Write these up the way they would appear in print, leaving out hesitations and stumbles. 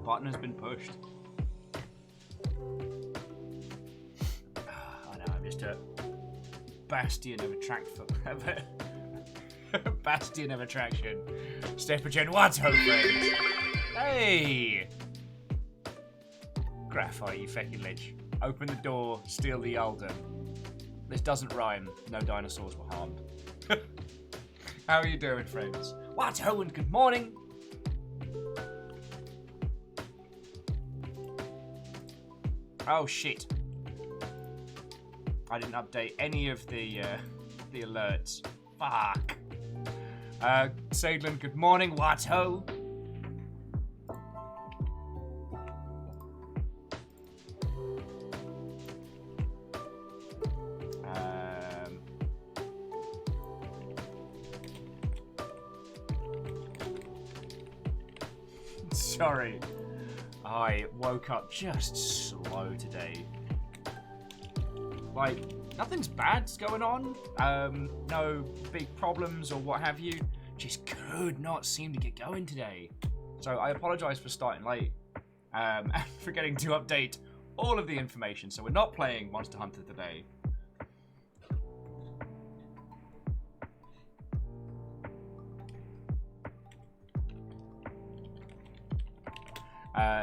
button has been pushed. I know, I'm just a bastion of bastion of attraction. Steppergen, what's up, friends? Hey! Graphite, you feckin' lich. Open the door, steal the Alden. This doesn't rhyme. No dinosaurs were harmed. How are you doing, friends? What's ho and good morning? Oh shit. I didn't update any of the alerts. Fuck. Sadlin, good morning. What's ho? Sorry, I woke up just slow today. Like, nothing's bad's going on. No big problems or what have you. Just could not seem to get going today. So I apologize for starting late and forgetting to update all of the information. So we're not playing Monster Hunter today.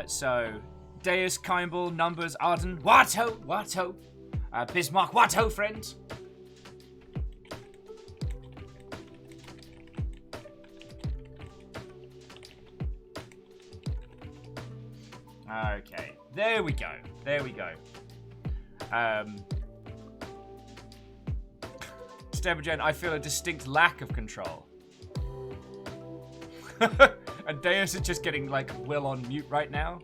So, Deus, Kimball, Numbers, Arden, Watto, Bismarck, Watto, friends. Okay, there we go. Steppergen, I feel a distinct lack of control. And Deus is just getting, like, Will on mute right now.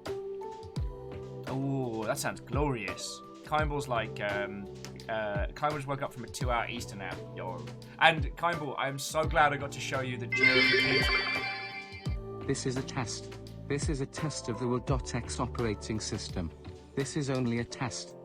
Oh, that sounds glorious. Kimball's like, Kimball just woke up from a 2-hour Easter nap. Yo. And Kimball, I'm so glad I got to show you the Jira. This is a test. This is a test of the Will.x operating system. This is only a test.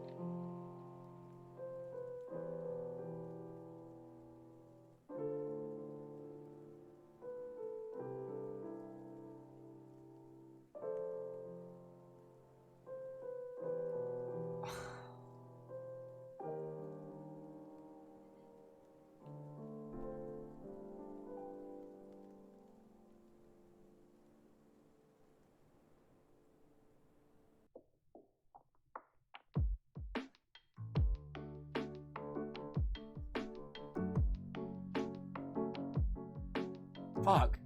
Fuck.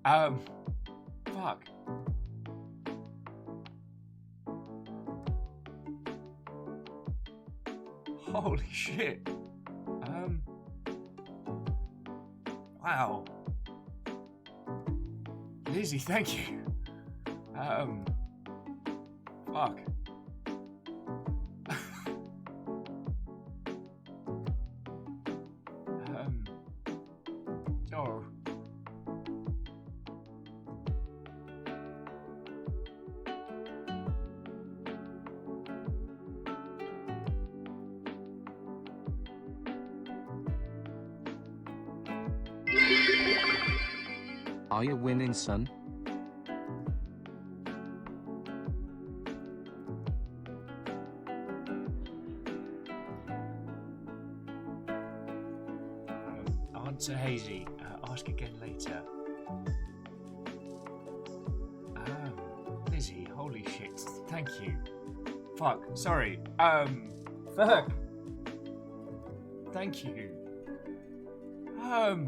Fuck. Holy shit. Wow. Lizzie, thank you. Fuck. Oh. Are you winning, son? Answer Hazy. Ask again later. Lizzie, holy shit. Thank you. Fuck, sorry. Fuck. Thank you. Fuck.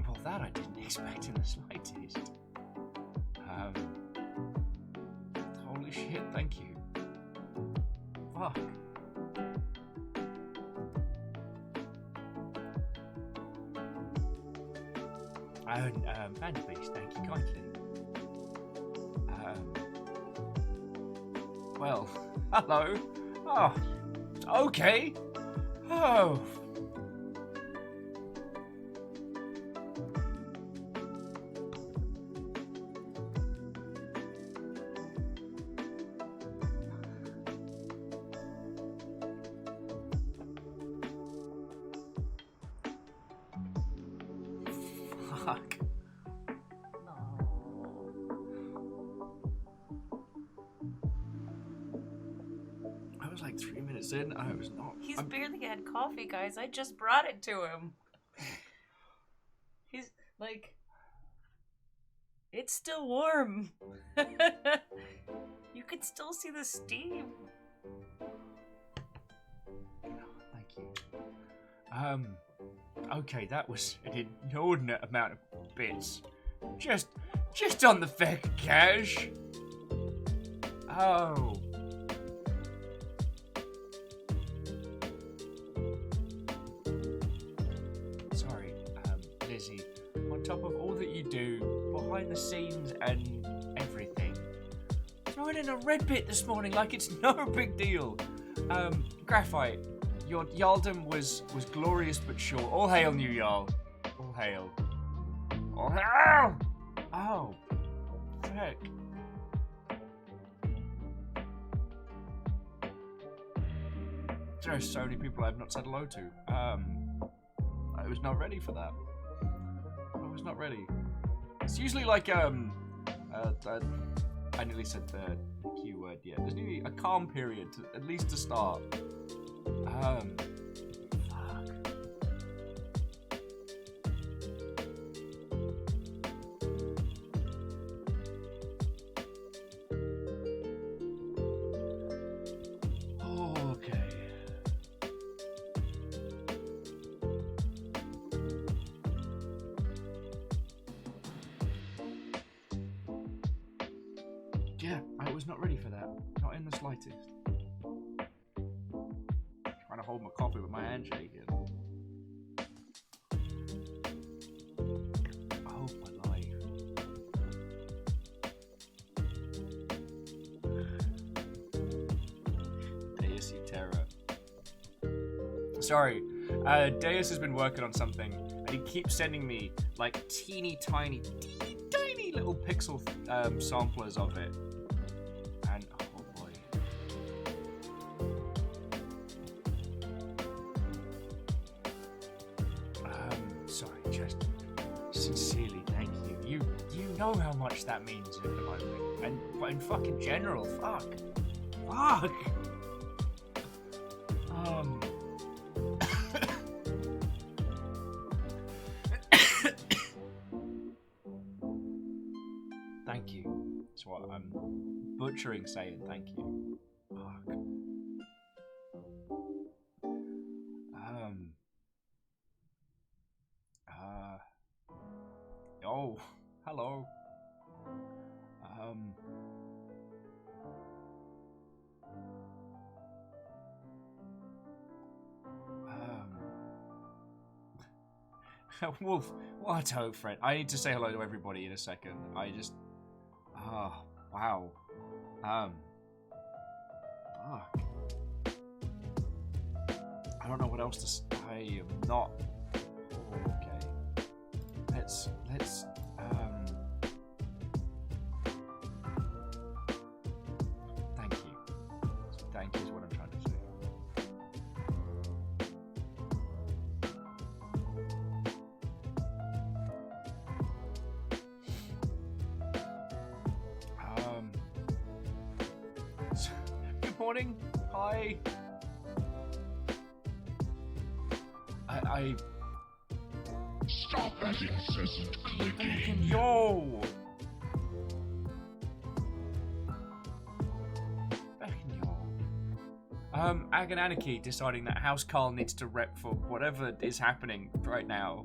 Well, that I didn't expect in the slightest. Holy shit, thank you. Fuck. Bandbeast, thank you kindly. Well, hello. Oh, okay. Oh. Fuck. I was like 3 minutes in. I was not. He's barely had coffee, guys. I just brought it to him. He's like, it's still warm. You can still see the steam. Thank you. Okay, that was an inordinate amount of bits. Just on the feck cash. Oh. Sorry, Lizzie. On top of all that you do, behind the scenes and everything, throwing in a red bit this morning like it's no big deal. Graphite, your Jarldom was glorious but short. All hail, new Jarl. All hail. All hail! Oh. Frick. There are so many people I've not said hello to. I was not ready for that. I was not ready. It's usually like, I nearly said the Q word, yeah. There's usually a calm period, at least to start. Fuck. Okay. Yeah, I was not ready for that. Not in the slightest. Trying to hold my coffee with my hand shaking. Oh, my life. Deus Terra. Sorry, Deus has been working on something, and he keeps sending me like teeny tiny little pixel samplers of it. And oh boy. Sorry, just sincerely thank you. You know how much that means at the moment. And in fucking general, fuck. Thank you. That's what I'm butchering saying thank you. Fuck. Oh, hello. Wolf, what hope, Fred? I need to say hello to everybody in a second. Oh, wow. Fuck. I don't know what else to say. I'm not. Oh, okay. Let's. Thank you. Thank you is what I'm trying to say. Good morning. Hi. I Stop that incessant clicking. Yo! Agananarchy deciding that House Carl needs to rep for whatever is happening right now.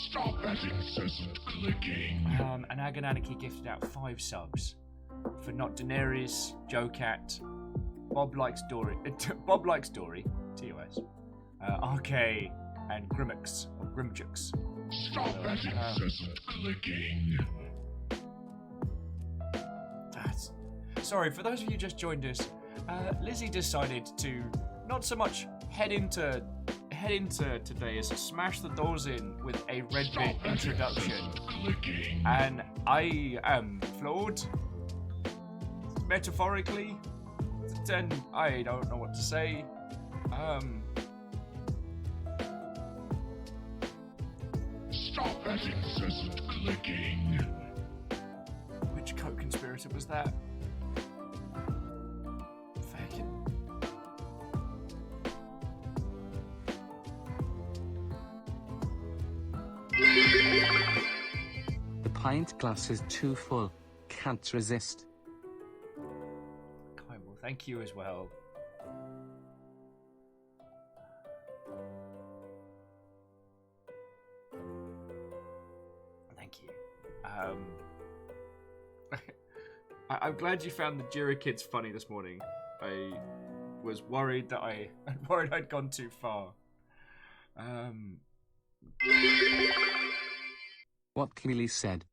Stop that incessant clicking. And Agananarchy gifted out 5 subs for Not Daenerys, Jocat, Bob Likes Dory, Bob Likes Dory, TOS, RK, and Grimmix, or Grimjux. Stop that incessant clicking. Sorry, for those of you who just joined us, Lizzie decided to not so much head into head into today is to smash the doors in with a red bit introduction. And I am floored, metaphorically, and I don't know what to say. Stop that incessant clicking. Which co-conspirator was that? Fucking. The pint glass is too full. Can't resist. Okay, well, thank you as well. Thank you. I'm glad you found the Jira kids funny this morning. I was worried that I'd gone too far. What Keely said.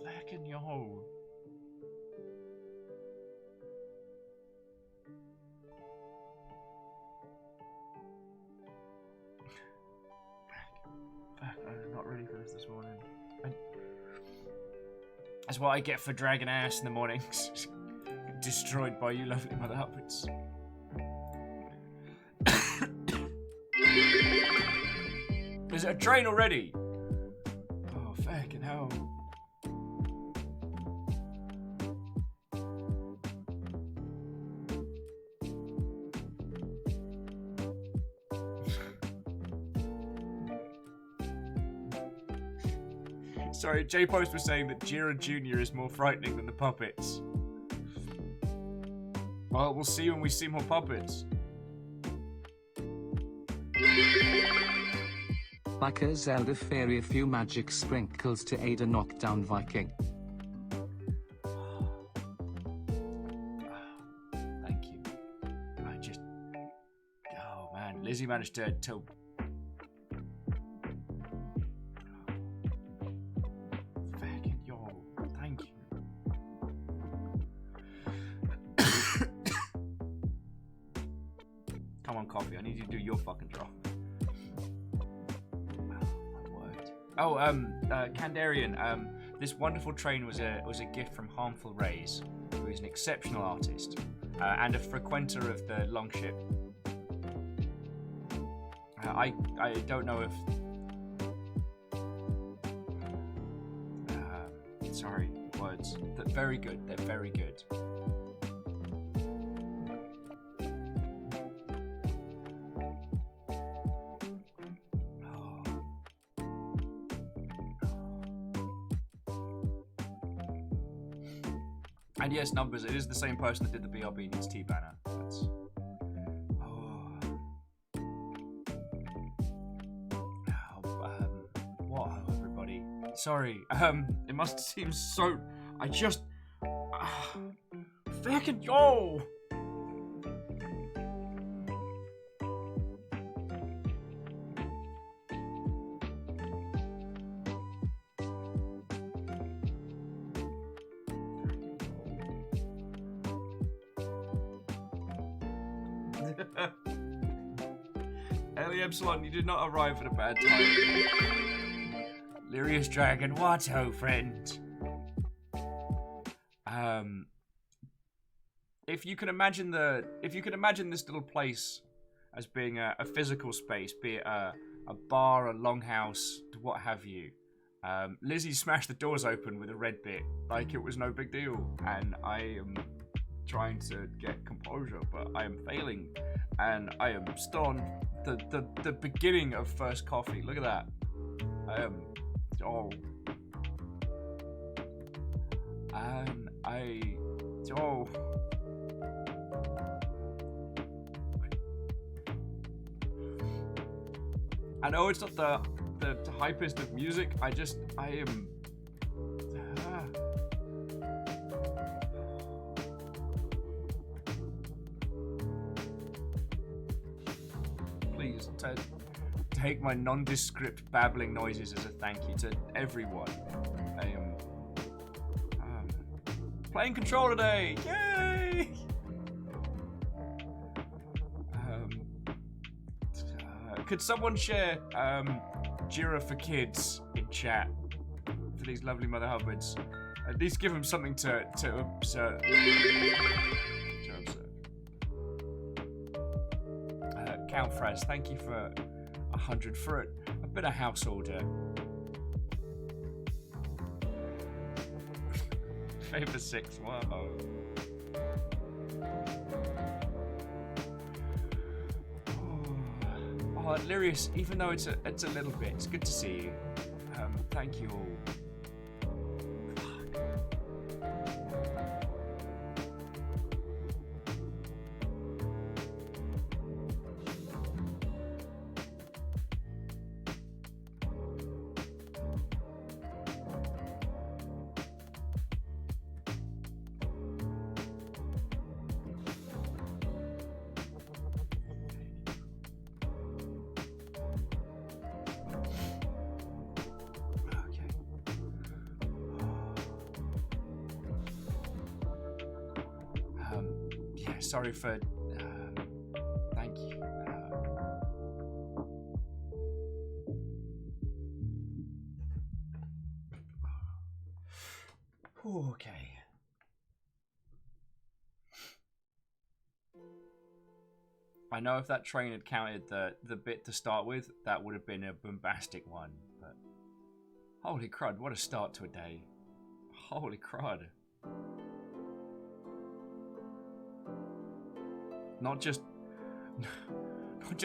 Fucking yo. Fuck, I'm not ready for this morning. That's what I get for dragging ass in the mornings. Destroyed by you lovely mother upwards. Is it a train already? Oh, fucking hell. Sorry, J-Post was saying that Jira Jr. is more frightening than the puppets. Well, we'll see when we see more puppets. Like a Zelda fairy, a few magic sprinkles to aid a knockdown Viking. Thank you. I just... Oh, man. Lizzie managed to fucking yo. Thank you. Come on, coffee. I need you to do your fucking job. Oh, Kandarian, this wonderful train was a gift from Harmful Rays, who is an exceptional artist and a frequenter of the Longship. I don't know if sorry, words. They're very good. They're very good. And yes, numbers. It is the same person that did the BRB Needs Tea banner. That's... What, everybody? Sorry. It must seem so. I just. Fucking yo. Ellie Epsilon, you did not arrive at a bad time. Lyrius Dragon, what ho, friend? If you can imagine this little place as being a physical space, be it a bar, a longhouse, what have you. Lizzie smashed the doors open with a red bit like it was no big deal, and I am trying to get composure, but I am failing, and I am still on the beginning of first coffee. Look at that. I am and I know it's not the hypest of music. I am. Please take my nondescript babbling noises as a thank you to everyone. I am playing Control today. Yay! Could someone share Jira for Kids in chat for these lovely Mother Hubbards? At least give them something to observe. Calfraz, thank you for 100 for a bit of house order. Favor 6, wow. Oh, Lyrius, even though it's a little bit, it's good to see you. Thank you all. Sorry for. Thank you. Okay. I know if that train had counted the bit to start with, that would have been a bombastic one. But holy crud! What a start to a day. Holy crud. Not just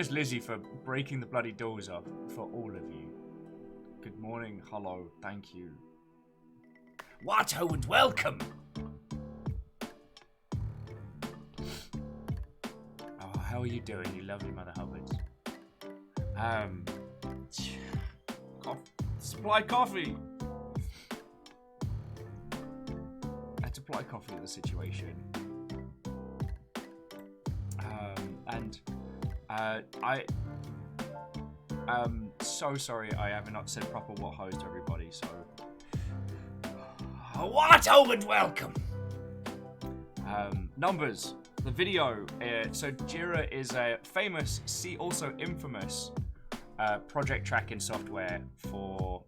Lizzie for breaking the bloody doors off, for all of you. Good morning, hello, thank you. Watto and welcome! Oh, how are you doing, you lovely Mother Hubbards? Supply coffee! I had to apply coffee to the situation. I'm so sorry I have not said proper what ho to everybody, so... What? Oh, and welcome! Numbers. The video. So Jira is a famous, also infamous, project tracking software for...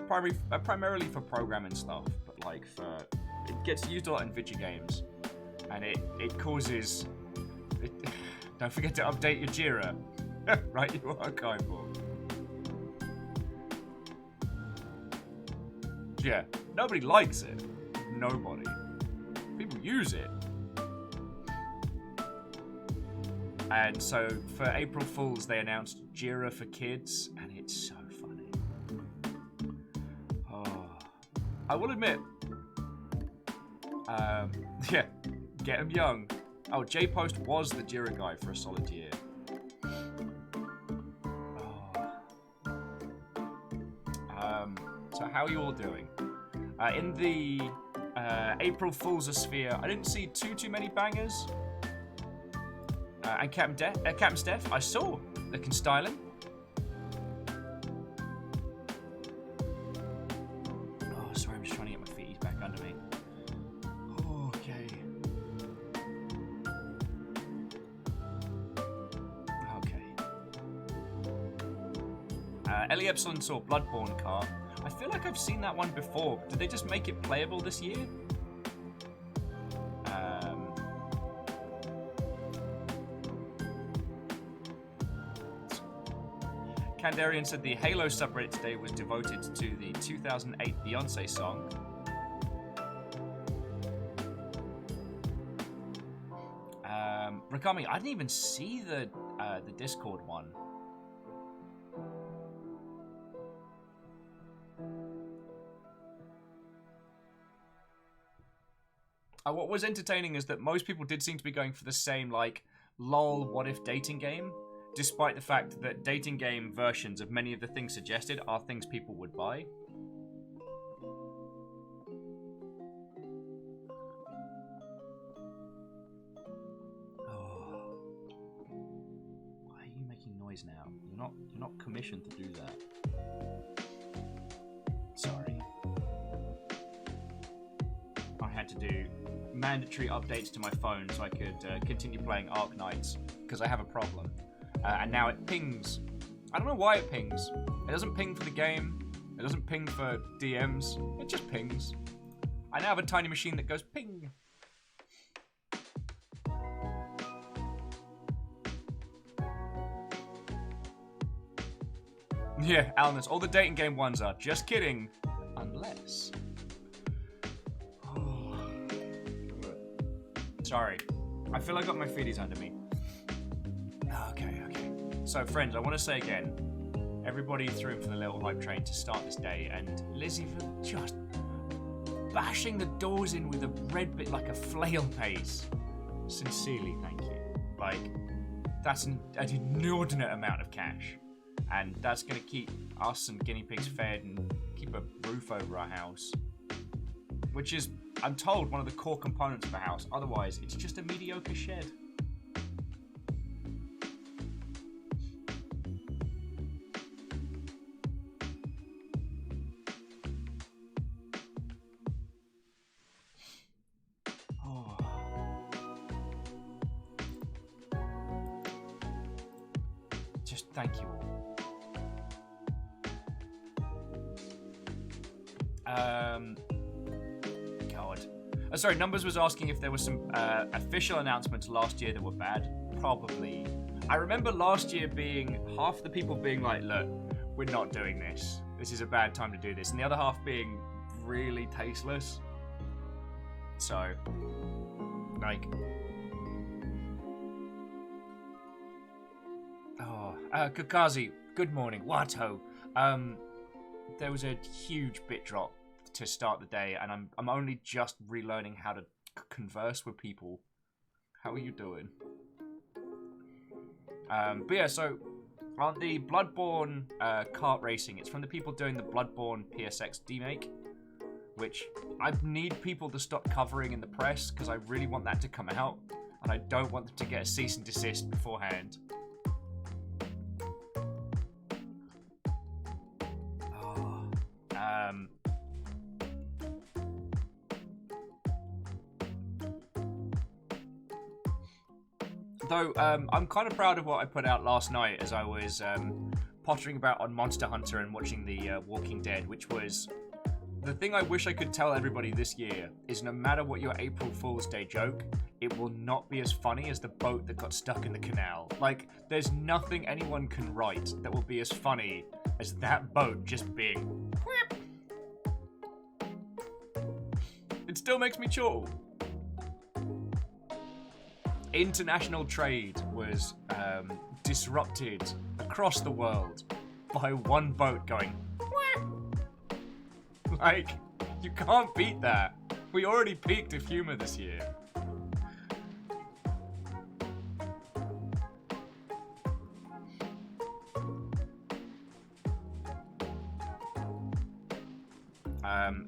primarily for programming stuff, but like for... It gets used a lot in video games, and it causes... Don't forget to update your Jira. Write your archive book. Yeah, nobody likes it. Nobody. People use it. And so for April Fools, they announced Jira for Kids, and it's so funny. Oh, I will admit, yeah, get them young. Oh, J-Post was the Jira guy for a solid year. Oh. So how are you all doing? In the April Fool's sphere, I didn't see too many bangers. And Captain Steph, I saw looking styling. Oh, sorry, I'm just trying to get my feet back under me. Okay. Ellie Epsilon saw Bloodborne Kart. I feel like I've seen that one before. Did they just make it playable this year? Kandarian said the Halo subreddit today was devoted to the 2008 Beyonce song. Rakami, I didn't even see the Discord one. What was entertaining is that most people did seem to be going for the same, like, lol, what if dating game, despite the fact that dating game versions of many of the things suggested are things people would buy. Oh. Why are you making noise now? You're not commissioned to do that. Sorry. I had to do mandatory updates to my phone so I could continue playing Arknights because I have a problem, and now it pings I don't know why it pings. It doesn't ping for the game. It doesn't ping for DMs. It just pings. I now have a tiny machine that goes ping. Yeah, Alan, that's all the dating game ones are. Just kidding. Unless... Sorry. I feel I got my feeties under me. Okay. So, friends, I want to say again, everybody threw in for the little hype train to start this day, and Lizzie for just bashing the doors in with a red bit like a flail pace. Sincerely, thank you. Like, that's an inordinate amount of cash. And that's going to keep us and guinea pigs fed and keep a roof over our house. Which is, I'm told, one of the core components of a house. Otherwise, it's just a mediocre shed. Oh. Just thank you all. God. Oh, sorry, Numbers was asking if there were some official announcements last year that were bad. Probably. I remember last year being half the people being like, look, we're not doing this. This is a bad time to do this. And the other half being really tasteless. So, like... Oh, Kakazi, good morning. Wato. There was a huge bit drop to start the day, and I'm only just relearning how to converse with people. How are you doing? But yeah, so on the Bloodborne kart racing, it's from the people doing the Bloodborne PSX demake, which I need people to stop covering in the press because I really want that to come out, and I don't want them to get a cease and desist beforehand. Though, I'm kind of proud of what I put out last night as I was pottering about on Monster Hunter and watching the Walking Dead, which was... The thing I wish I could tell everybody this year is no matter what your April Fool's Day joke, it will not be as funny as the boat that got stuck in the canal. Like, there's nothing anyone can write that will be as funny as that boat just being... Whip. It still makes me chortle. International trade was disrupted across the world by one boat going... Like, you can't beat that. We already peaked of humor this year.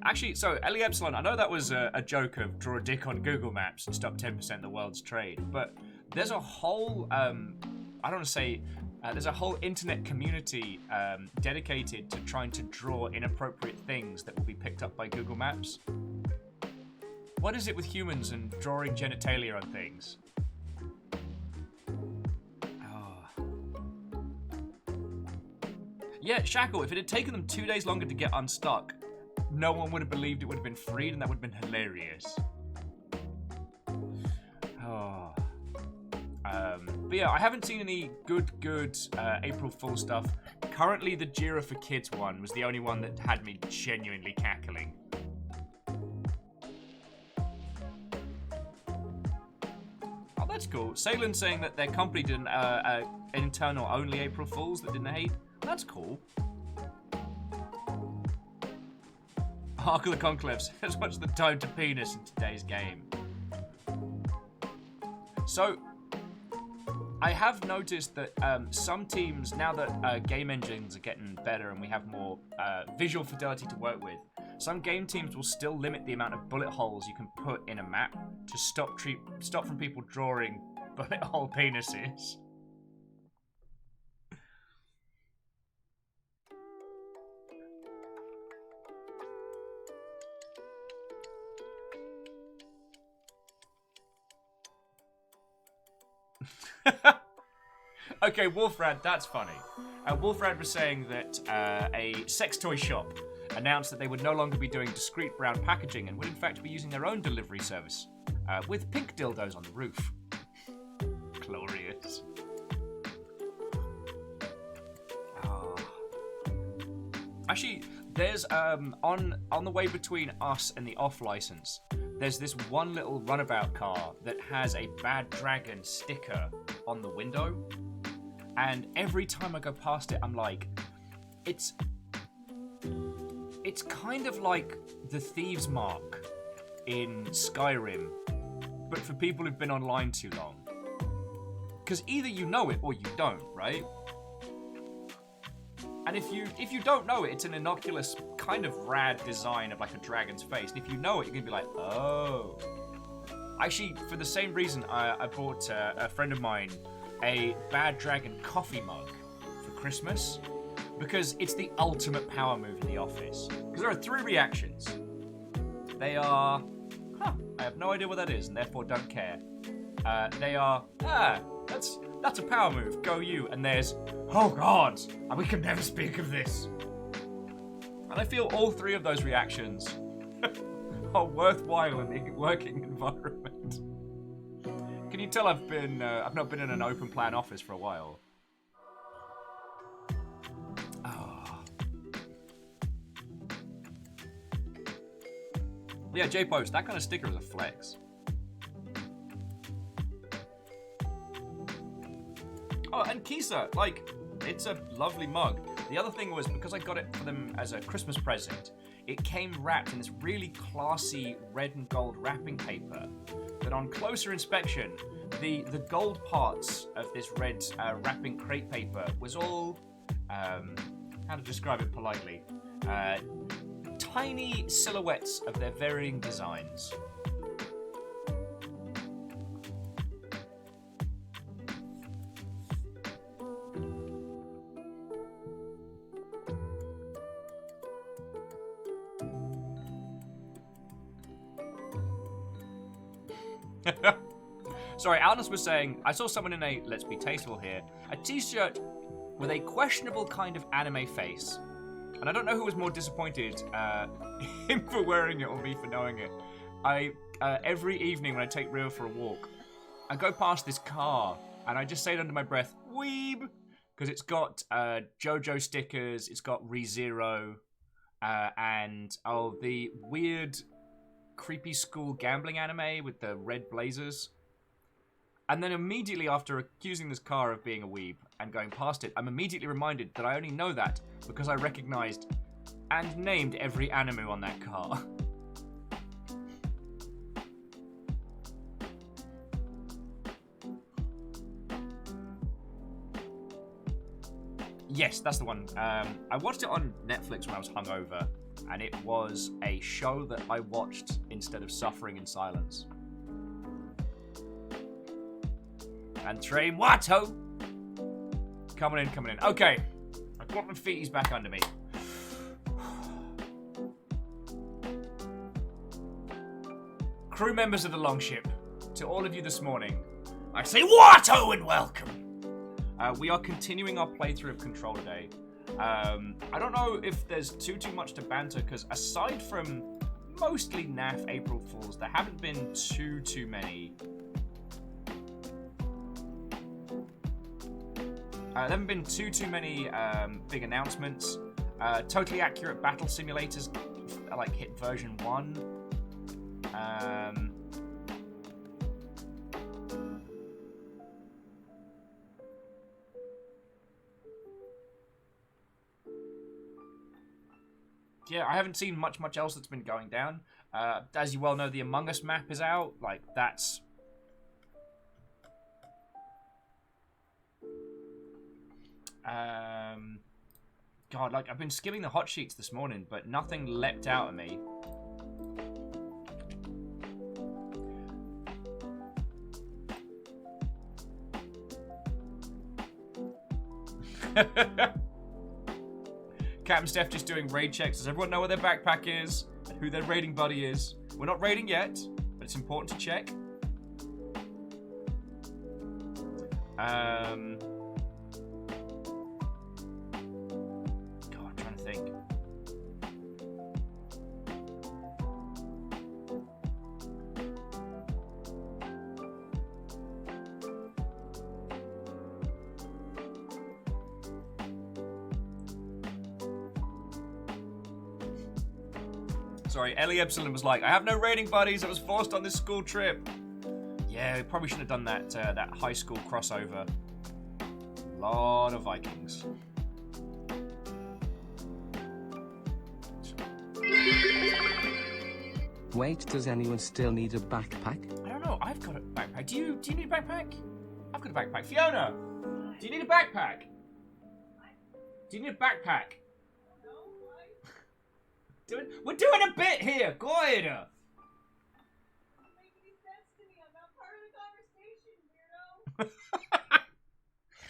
Actually, so, Ellie Epsilon, I know that was a joke of draw a dick on Google Maps and stop 10% of the world's trade, but there's a whole, I don't want to say, there's a whole internet community dedicated to trying to draw inappropriate things that will be picked up by Google Maps. What is it with humans and drawing genitalia on things? Yeah, Shackle, if it had taken them 2 days longer to get unstuck, no one would have believed it would have been freed, and that would have been hilarious. But yeah, I haven't seen any good April Fool stuff. Currently, the Jira for Kids one was the only one that had me genuinely cackling. Oh, that's cool. Saylin's saying that their company did an internal only April Fools that didn't hate. That's cool. Ark of the Conclaves has much of the time to penis in today's game. So, I have noticed that some teams, now that game engines are getting better and we have more visual fidelity to work with, some game teams will still limit the amount of bullet holes you can put in a map to stop from people drawing bullet hole penises. Okay, Wolfrad, that's funny. Wolfrad was saying that a sex toy shop announced that they would no longer be doing discreet brown packaging and would in fact be using their own delivery service with pink dildos on the roof. Glorious. Oh. Actually, there's on the way between us and the off license, there's this one little runabout car that has a Bad Dragon sticker on the window, and every time I go past it, I'm like, it's kind of like the Thieves Mark in Skyrim, but for people who've been online too long. Because either you know it or you don't, right? And if you don't know it, it's an innocuous kind of rad design of like a dragon's face. And if you know it, you're gonna be like, oh. Actually, for the same reason, I bought a friend of mine a Bad Dragon coffee mug for Christmas, because it's the ultimate power move in the office. Because there are 3 reactions. They are, I have no idea what that is, and therefore don't care. They are, that's a power move, go you. And there's, oh god, we can never speak of this. And I feel all 3 of those reactions are worthwhile in the working environment. Can you tell I've not been in an open plan office for a while? Oh. Yeah, J-Post, that kind of sticker is a flex. Oh, and Kisa, like, it's a lovely mug. The other thing was, because I got it for them as a Christmas present, it came wrapped in this really classy red and gold wrapping paper that on closer inspection, the gold parts of this red wrapping crepe paper was all, how to describe it politely, tiny silhouettes of their varying designs. Sorry, Alnus was saying, I saw someone in a, let's be tasteful here, a t-shirt with a questionable kind of anime face. And I don't know who was more disappointed, him for wearing it or me for knowing it. Every evening when I take Rio for a walk, I go past this car and I just say it under my breath, weeb! Because it's got JoJo stickers, it's got ReZero, and the weird creepy school gambling anime with the red blazers. And then immediately after accusing this car of being a weeb and going past it, I'm immediately reminded that I only know that because I recognized and named every anime on that car. Yes, that's the one. I watched it on Netflix when I was hungover, and it was a show that I watched instead of suffering in silence. And Train Watto! Coming in. Okay. I've got my feeties back under me. Crew members of the Longship, to all of you this morning, I say Watto and welcome! We are continuing our playthrough of Control today. I don't know if there's too much to banter, because aside from mostly naff April Fools, there haven't been too many. There haven't been too many big announcements. Totally Accurate Battle Simulators like hit version 1. Yeah, I haven't seen much else that's been going down. As you well know, the Among Us map is out. Like, that's... God, like, I've been skimming the hot sheets this morning, but nothing leapt out at me. Captain Steph just doing raid checks. Does everyone know where their backpack is and who their raiding buddy is? We're not raiding yet, but it's important to check. Sorry, Ellie Epsilon was like, I have no raiding buddies. I was forced on this school trip. Yeah, we probably should have done that that high school crossover. Lot of Vikings. Wait, does anyone still need a backpack? I don't know. I've got a backpack. Do you need a backpack? I've got a backpack. Fiona, do you need a backpack? Do you need a backpack? We're doing a bit here. Go ahead.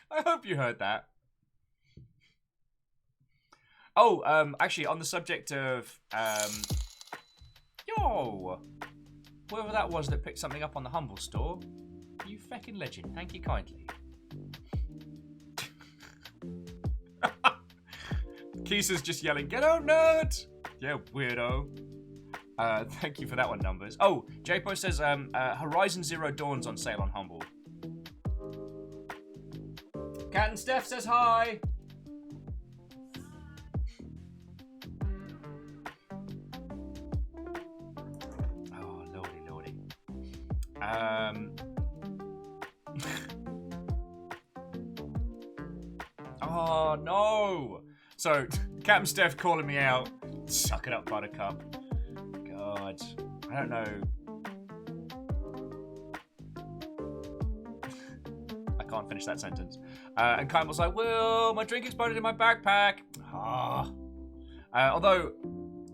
I hope you heard that. Oh, actually, on the subject of, yo, whoever that was that picked something up on the Humble store, you feckin' legend. Thank you kindly. Kisa's just yelling, get out, nerd! Yeah, weirdo. Thank you for that one, Numbers. Oh, JPO says, Horizon Zero Dawn's on sale on Humble. Cat and Steph says hi. Oh, lordy. Oh, no. So, Cat and Steph calling me out. Suck it up, Buttercup. God. I don't know. I can't finish that sentence. And Kyle was like, well, my drink exploded in my backpack. Although,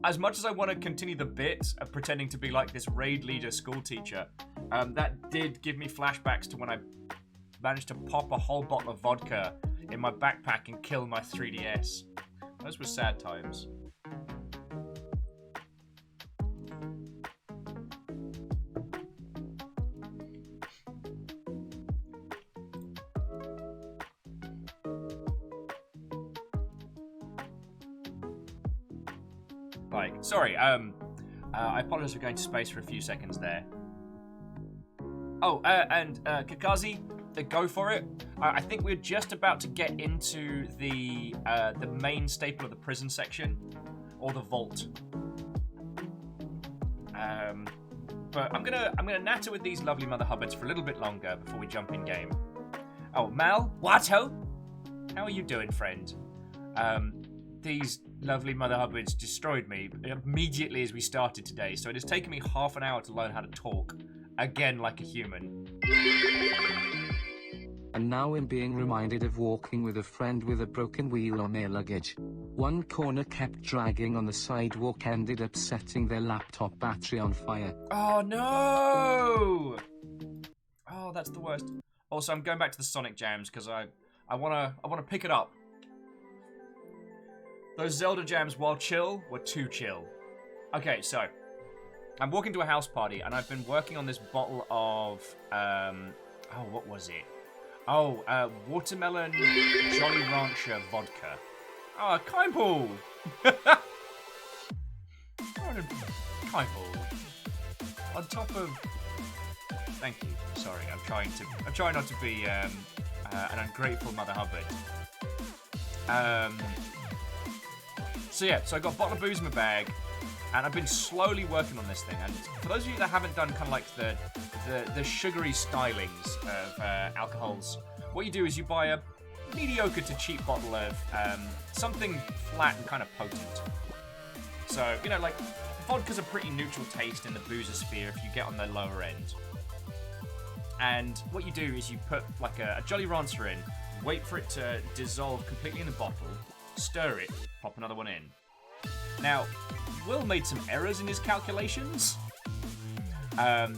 as much as I want to continue the bit of pretending to be like this raid leader school teacher, that did give me flashbacks to when I managed to pop a whole bottle of vodka in my backpack and kill my 3DS. Those were sad times. Like, sorry, I apologize for going to space for a few seconds there. Oh, and Kakazi, go for it. I think we're just about to get into the main staple of the prison section, or the vault. But I'm gonna natter with these lovely Mother Hubbards for a little bit longer before we jump in game. Oh, Mal, Watto, how are you doing, friend? These lovely Mother Hubbards destroyed me immediately as we started today, so it has taken me half an hour to learn how to talk again like a human. And now I'm being reminded of walking with a friend with a broken wheel on their luggage. One corner kept dragging on the sidewalk, ended up setting their laptop battery on fire. Oh no! Oh, that's the worst. Also, I'm going back to the Sonic jams because I wanna pick it up. Those Zelda jams, while chill, were too chill. Okay, so I'm walking to a house party and I've been working on this bottle of oh, what was it? Oh, watermelon Jolly Rancher vodka. Oh, Kaipo! Kaipo. On top of... Thank you. Sorry, I'm trying not to be an ungrateful Mother Hubbard. So yeah, so I got a bottle of booze in my bag, and I've been slowly working on this thing. And for those of you that haven't done kind of like the sugary stylings of alcohols, what you do is you buy a mediocre to cheap bottle of something flat and kind of potent. So, you know, like, vodka's a pretty neutral taste in the boozer sphere if you get on the lower end. And what you do is you put like a Jolly Rancher in, wait for it to dissolve completely in the bottle, stir it, pop another one in. Now, Will made some errors in his calculations.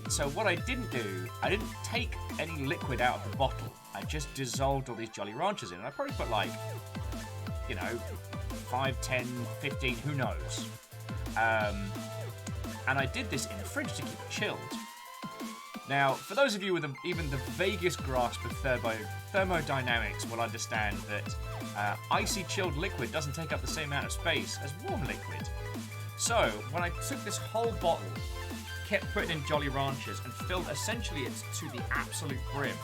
So what I didn't do, I didn't take any liquid out of the bottle. I just dissolved all these Jolly Ranchers in. And I probably put like, you know, 5, 10, 15, who knows. And I did this in the fridge to keep it chilled. Now, for those of you with even the vaguest grasp of thermodynamics will understand that icy chilled liquid doesn't take up the same amount of space as warm liquid. So, when I took this whole bottle, kept putting in Jolly Ranchers and filled essentially it to the absolute brim,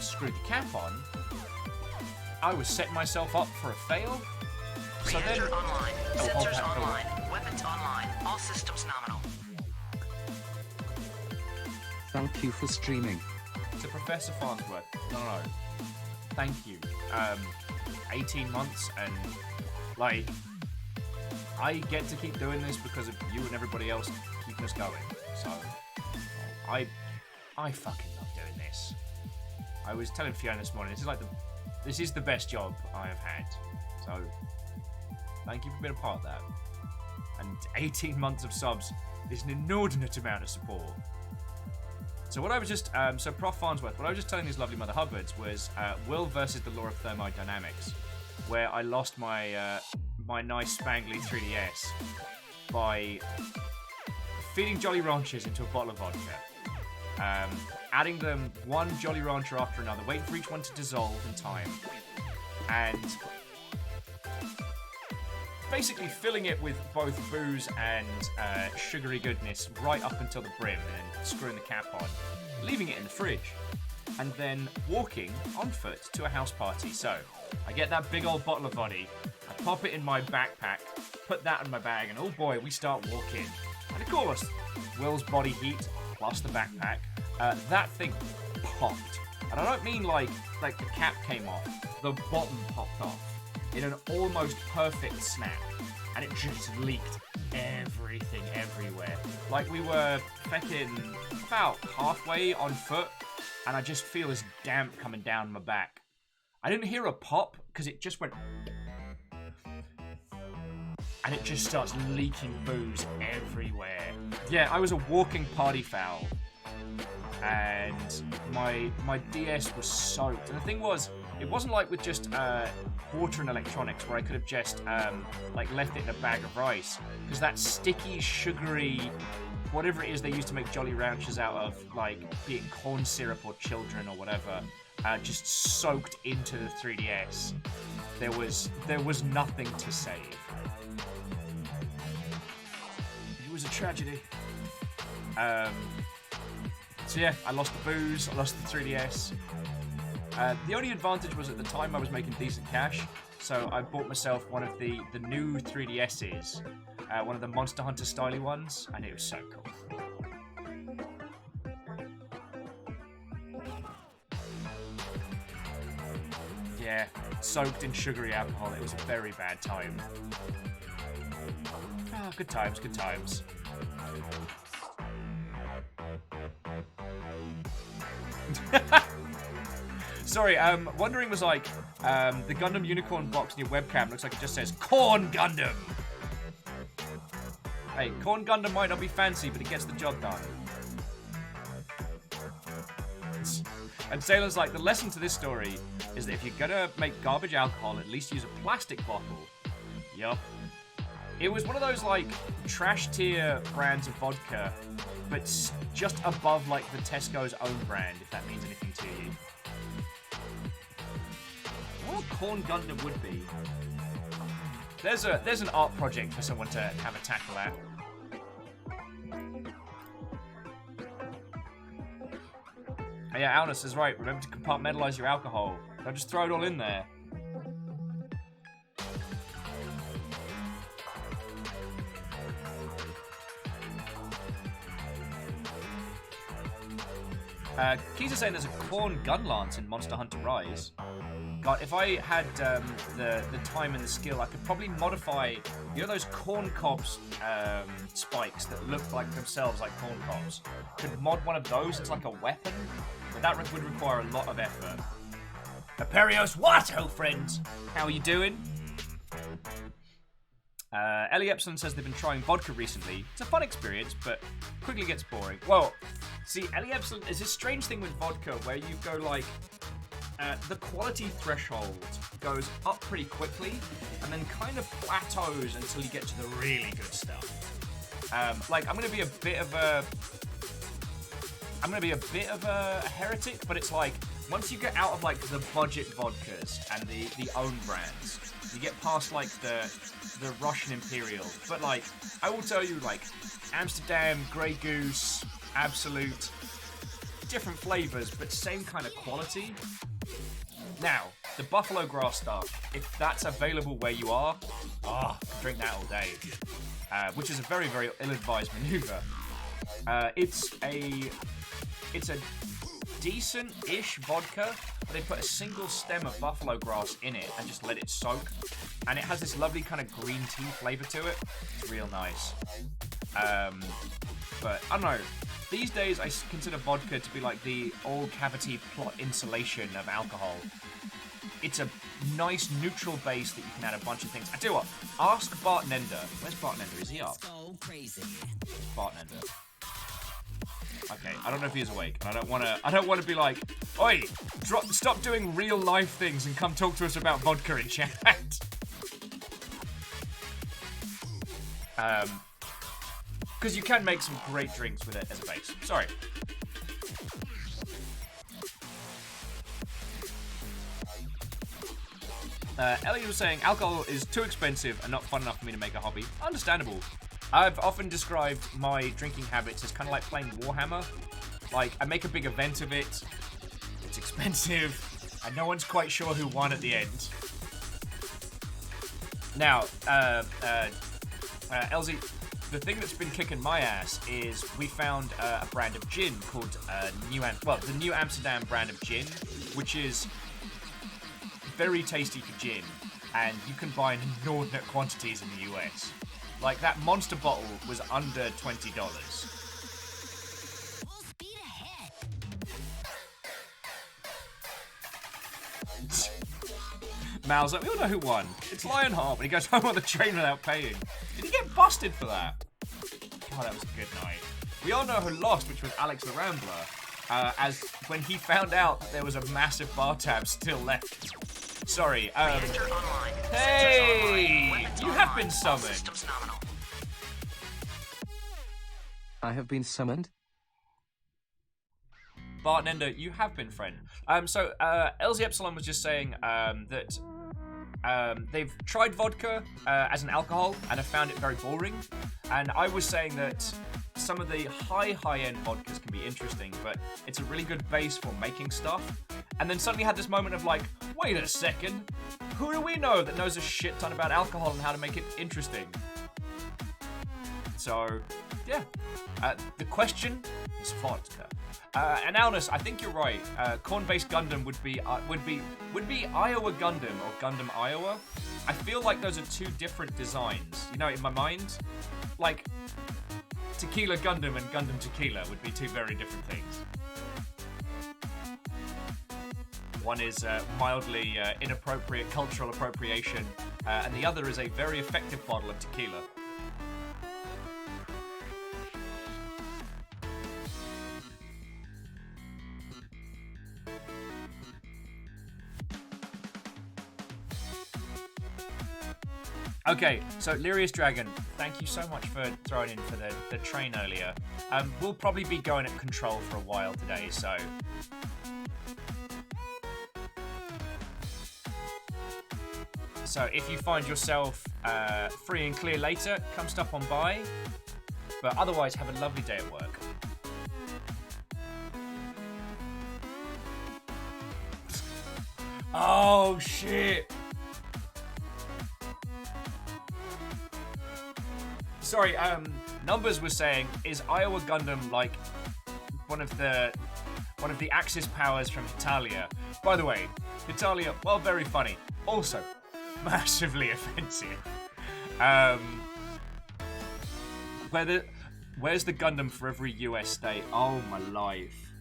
screwed the cap on, I was setting myself up for a fail. So then... Reactor online. Oh, Sensors okay. online. Weapons online. All systems nominal. Thank you for streaming. To Professor Farnsworth. No. Thank you. 18 months and, like, I get to keep doing this because of you and everybody else keeping us going. So, I fucking love doing this. I was telling Fiona this morning, this is the best job I have had. So, thank you for being a part of that. And 18 months of subs is an inordinate amount of support. So what I was just, Prof Farnsworth, what I was just telling these lovely Mother Hubbards was Will versus the Law of Thermodynamics, where I lost my my nice spangly 3DS by feeding Jolly Ranchers into a bottle of vodka, adding them one Jolly Rancher after another, waiting for each one to dissolve in time, and basically filling it with both booze and sugary goodness right up until the brim, and then screwing the cap on, leaving it in the fridge, and then walking on foot to a house party. So I get that big old bottle of vodka, I pop it in my backpack, put that in my bag, and oh boy, we start walking. And of course, Will's body heat plus the backpack, that thing popped. And I don't mean like the cap came off, the bottom popped off in an almost perfect snap, and it just leaked everything everywhere. Like we were fecking about halfway on foot, and I just feel this damp coming down my back. I didn't hear a pop, because it just went... and it just starts leaking booze everywhere. Yeah, I was a walking party foul, and my DS was soaked. And the thing was, it wasn't like with just water and electronics where I could have just like left it in a bag of rice, because that sticky, sugary, whatever it is they used to make Jolly Ranchers out of, like being corn syrup or children or whatever, just soaked into the 3DS. There was nothing to save. It was a tragedy. So yeah, I lost the booze, I lost the 3DS. The only advantage was at the time I was making decent cash, so I bought myself one of the new 3DS's, one of the Monster Hunter styly ones, and it was so cool. Yeah, soaked in sugary alcohol, it was a very bad time. Ah, good times, good times. Sorry, Wondering was like, the Gundam Unicorn box in your webcam looks like it just says Corn Gundam! Hey, Corn Gundam might not be fancy, but it gets the job done. And Sailor's like, the lesson to this story is that if you're gonna make garbage alcohol, at least use a plastic bottle. Yup. It was one of those, like, trash tier brands of vodka, but just above, like, the Tesco's own brand, if that means anything to you. What Corn Gundam would be. There's an art project for someone to have a tackle at. Oh, yeah, Alnus is right. Remember to compartmentalize your alcohol. Don't just throw it all in there. Keys is saying there's a corn gun lance in Monster Hunter Rise. God, if I had the time and the skill, I could probably modify, you know, those corn cobs spikes that look like themselves like corn cobs. Could mod one of those as like a weapon, but that would require a lot of effort. Aperios Watto, friends! How are you doing? Ellie Epson says they've been trying vodka recently. It's a fun experience, but quickly gets boring. Well, see, Ellie Epson is this strange thing with vodka where you go like, the quality threshold goes up pretty quickly and then kind of plateaus until you get to the really good stuff. Like, I'm gonna be a bit of a heretic, but it's like, once you get out of like the budget vodkas and the own brands, you get past like the Russian Imperial. But like, I will tell you, like, Amsterdam, Grey Goose, Absolute, different flavors, but same kind of quality. Now, the buffalo grass stuff, if that's available where you are, drink that all day. Which is a very, very ill-advised maneuver. It's a decent-ish vodka, but they put a single stem of buffalo grass in it and just let it soak. And it has this lovely kind of green tea flavor to it. It's real nice. But I don't know. These days, I consider vodka to be like the all-cavity plot insulation of alcohol. It's a nice neutral base that you can add a bunch of things. I tell you what, ask Bartender. Where's Bartender? Is he up? Bartender. Okay, I don't know if he's awake. I don't want to be like, oi, stop doing real life things and come talk to us about vodka in chat. Because you can make some great drinks with it as a base. Sorry. Elliot was saying, alcohol is too expensive and not fun enough for me to make a hobby. Understandable. I've often described my drinking habits as kind of like playing Warhammer. Like, I make a big event of it, it's expensive, and no one's quite sure who won at the end. Now, LZ, the thing that's been kicking my ass is we found a brand of gin called the New Amsterdam brand of gin, which is very tasty for gin, and you can buy in inordinate quantities in the US. Like, that monster bottle was under $20. Mal's like, we all know who won. It's Lionheart, but he goes home on the train without paying. Did he get busted for that? God, that was a good night. We all know who lost, which was Alex the Rambler, as when he found out that there was a massive bar tab still left. Sorry, Reactor online. Hey! Weapons You online. have been All summoned. systems nominal. I have been summoned. Bartender, you have been friend. LZ Epsilon was just saying that they've tried vodka as an alcohol and have found it very boring. And I was saying that some of the high-end vodkas can be interesting, but it's a really good base for making stuff. And then suddenly had this moment of like, wait a second, who do we know that knows a shit ton about alcohol and how to make it interesting? So, yeah. The question is vodka. And Alnus, I think you're right. Corn-based Gundam would be Iowa Gundam or Gundam Iowa. I feel like those are two different designs. You know, in my mind, like Tequila Gundam and Gundam Tequila would be two very different things. One is mildly inappropriate cultural appropriation, and the other is a very effective bottle of tequila. Okay, so Lyrius Dragon, thank you so much for throwing in for the train earlier. We'll probably be going at control for a while today, so... So if you find yourself free and clear later, come stop on by. But otherwise, have a lovely day at work. Oh, shit! Sorry, Numbers was saying, is Iowa Gundam like one of the Axis powers from Hitalia? By the way, Hitalia, well, very funny. Also, massively offensive. Where's the Gundam for every US state? Oh my life.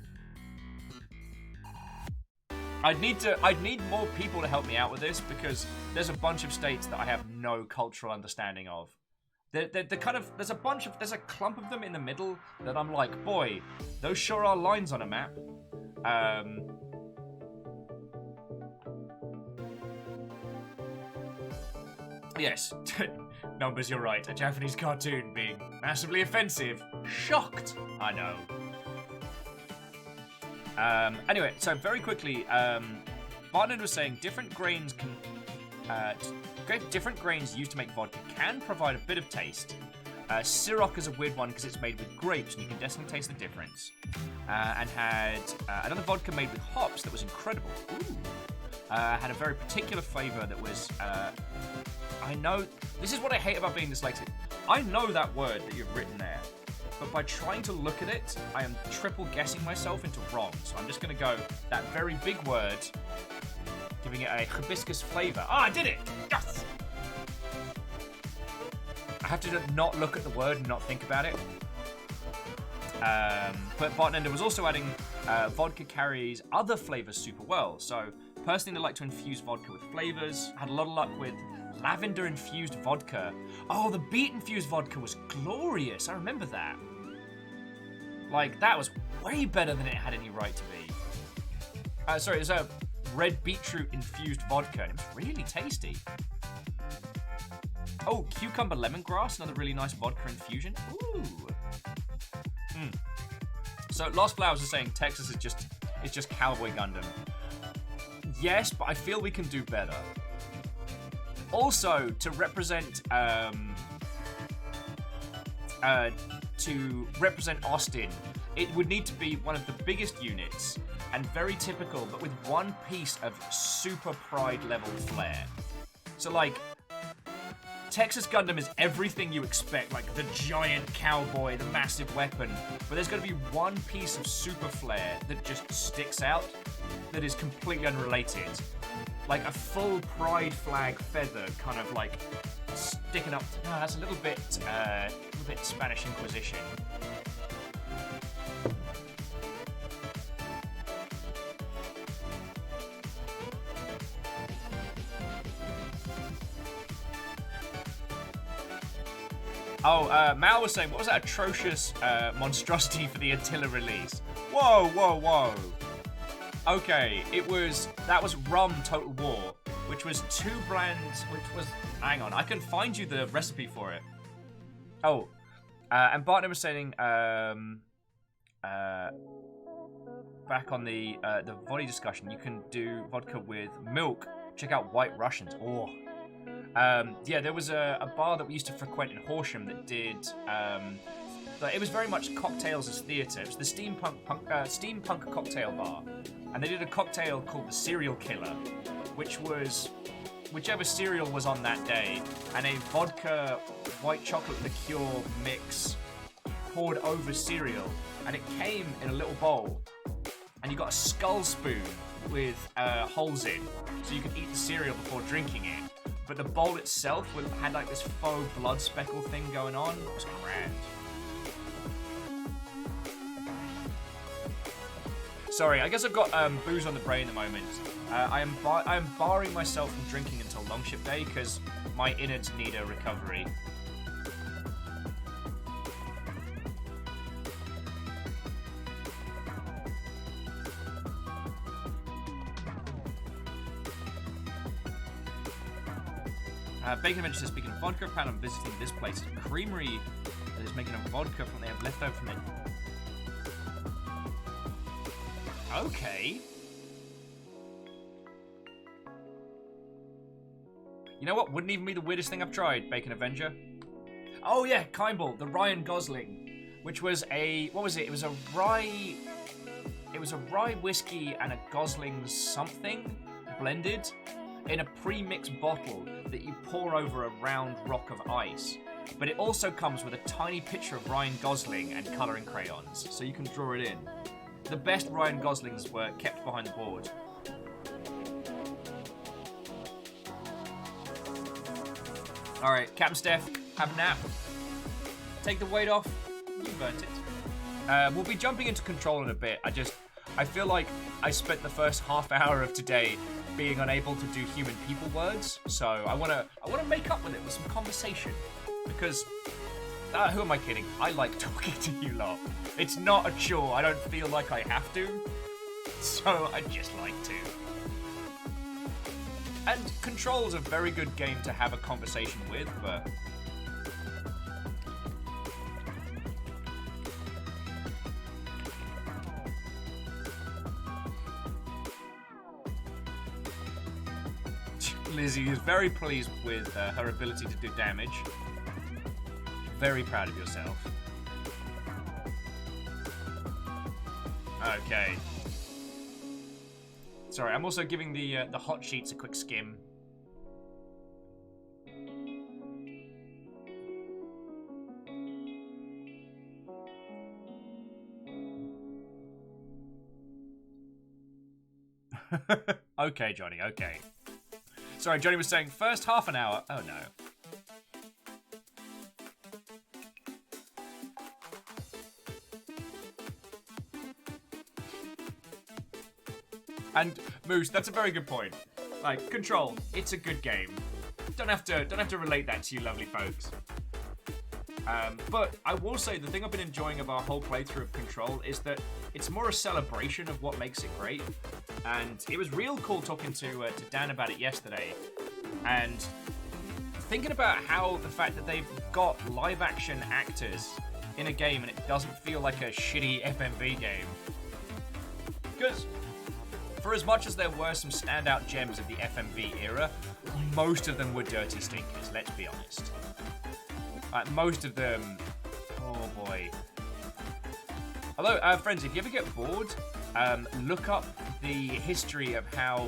I'd need more people to help me out with this because there's a bunch of states that I have no cultural understanding of. They're kind of, there's a clump of them in the middle that I'm like, boy, those sure are lines on a map. Yes, Numbers, you're right. A Japanese cartoon being massively offensive. Shocked, I know. Anyway, so very quickly, Bartland was saying different grains used to make vodka can provide a bit of taste. Ciroc is a weird one because it's made with grapes and you can definitely taste the difference. And had another vodka made with hops that was incredible. Ooh. had a very particular flavor that was, I know, this is what I hate about being dyslexic. I know that word that you've written there, but by trying to look at it, I am triple guessing myself into wrong. So I'm just going to go that very big word, giving it a hibiscus flavor. Ah, I did it! Yes! I have to not look at the word and not think about it. But Bartender was also adding vodka carries other flavors super well. So personally, I like to infuse vodka with flavors. Had a lot of luck with lavender infused vodka. Oh, the beet infused vodka was glorious. I remember that. Like, that was way better than it had any right to be. Sorry, it was a red beetroot infused vodka, and it was really tasty. Oh, cucumber lemongrass, another really nice vodka infusion. Ooh. So Lost Flowers is saying Texas is just Cowboy Gundam. Yes, but I feel we can do better. Also, to represent Austin, it would need to be one of the biggest units and very typical, but with one piece of super pride level flair. So like, Texas Gundam is everything you expect, like the giant cowboy, the massive weapon, but there's going to be one piece of super flair that just sticks out that is completely unrelated. Like a full pride flag feather kind of like sticking up. No, that's a little bit Spanish Inquisition. Oh, Mal was saying, what was that atrocious monstrosity for the Attila release? Whoa, whoa, whoa. Okay, that was Rum Total War, which was 2 brands, hang on, I can find you the recipe for it. Oh, and Bartner was saying, back on the Voddy discussion, you can do vodka with milk. Check out White Russians. Oh. Yeah, there was a bar that we used to frequent in Horsham that did, it was very much cocktails as theatre. It was the steampunk cocktail bar. And they did a cocktail called the Serial Killer, which was whichever cereal was on that day, and a vodka white chocolate liqueur mix poured over cereal. And it came in a little bowl, and you got a skull spoon with holes in, so you could eat the cereal before drinking it. But the bowl itself had like this faux blood speckle thing going on. It was grand. Sorry, I guess I've got booze on the brain at the moment. I am barring myself from drinking until Longship Day because my innards need a recovery. Bacon Adventure says, speaking of vodka, apparently I'm visiting this place. A creamery that is making a vodka from what they have left over from it. Okay. You know what? Wouldn't even be the weirdest thing I've tried, Bacon Avenger. Oh yeah, Kimball, the Ryan Gosling, which was a, what was it? It was a rye whiskey and a Gosling something blended in a pre-mixed bottle that you pour over a round rock of ice. But it also comes with a tiny picture of Ryan Gosling and colouring crayons, so you can draw it in. The best Ryan Goslings were kept behind the board. Alright, Captain Steph, have a nap. Take the weight off. You burnt it. We'll be jumping into Control in a bit. I feel like I spent the first half hour of today being unable to do human people words, so I wanna make up with it with some conversation. Because who am I kidding? I like talking to you lot. It's not a chore. I don't feel like I have to, so I just like to. And Control's a very good game to have a conversation with, but Lizzie is very pleased with her ability to do damage. Very proud of yourself. Okay. Sorry, I'm also giving the hot sheets a quick skim. Okay, Johnny, okay. Sorry, Johnny was saying first half an hour. Oh, no. And Moose, that's a very good point. Like, Control, it's a good game. Don't have to relate that to you lovely folks. But I will say the thing I've been enjoying of our whole playthrough of Control is that it's more a celebration of what makes it great. And it was real cool talking to Dan about it yesterday. And thinking about how the fact that they've got live action actors in a game and it doesn't feel like a shitty FMV game. Because for as much as there were some standout gems of the FMV era, most of them were dirty stinkers, let's be honest. Most of them, oh boy. Although, friends, if you ever get bored, look up the history of how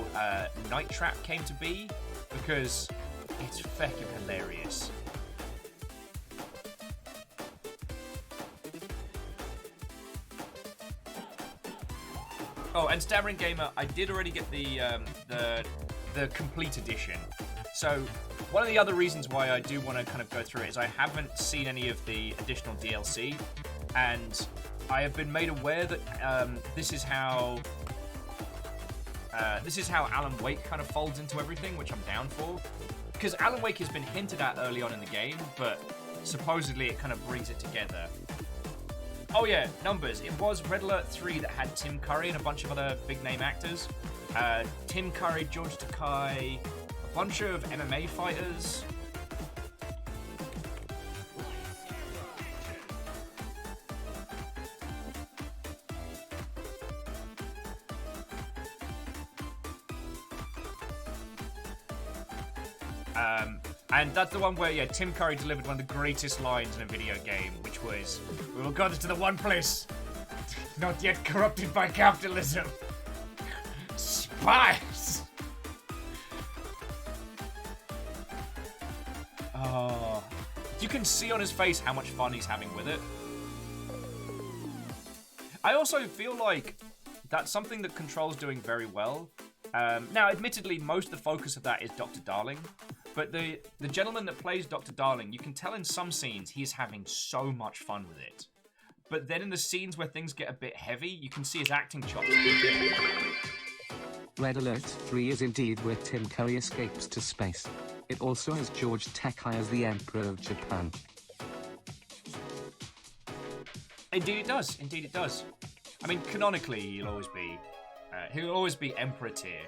Night Trap came to be, because it's feckin' hilarious. Oh, and Stammering Gamer, I did already get the complete edition. So one of the other reasons why I do want to kind of go through it is I haven't seen any of the additional DLC, and I have been made aware that this is how Alan Wake kind of folds into everything, which I'm down for. Because Alan Wake has been hinted at early on in the game, but supposedly it kind of brings it together. Oh yeah, numbers. It was Red Alert 3 that had Tim Curry and a bunch of other big-name actors. Tim Curry, George Takei, a bunch of MMA fighters. And that's the one where, yeah, Tim Curry delivered one of the greatest lines in a video game, which was, "We will go to the one place not yet corrupted by capitalism. Spies!" Oh. You can see on his face how much fun he's having with it. I also feel like that's something that Control's doing very well. Now, admittedly, most of the focus of that is Dr. Darling. But the gentleman that plays Dr. Darling, you can tell in some scenes he is having so much fun with it. But then in the scenes where things get a bit heavy, you can see his acting chops. Red Alert 3 is indeed where Tim Curry escapes to space. It also has George Takei as the Emperor of Japan. Indeed it does. Indeed it does. I mean, canonically, he'll always be Emperor tier.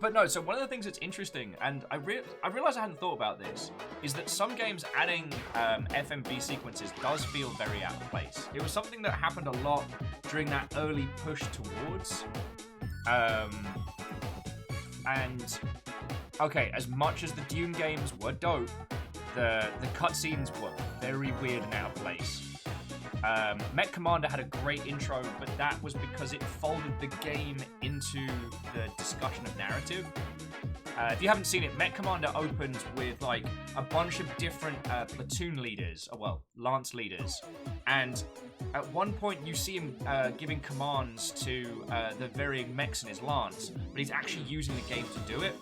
But no, so one of the things that's interesting, and I realize I hadn't thought about this, is that some games adding FMV sequences does feel very out of place. It was something that happened a lot during that early push towards. And, okay, as much as the Dune games were dope, the cutscenes were very weird and out of place. Mech Commander had a great intro, but that was because it folded the game into the discussion of narrative. If you haven't seen it, Mech Commander opens with like a bunch of different platoon leaders, lance leaders, and at one point you see him giving commands to the varying mechs in his lance, but he's actually using the game to do it.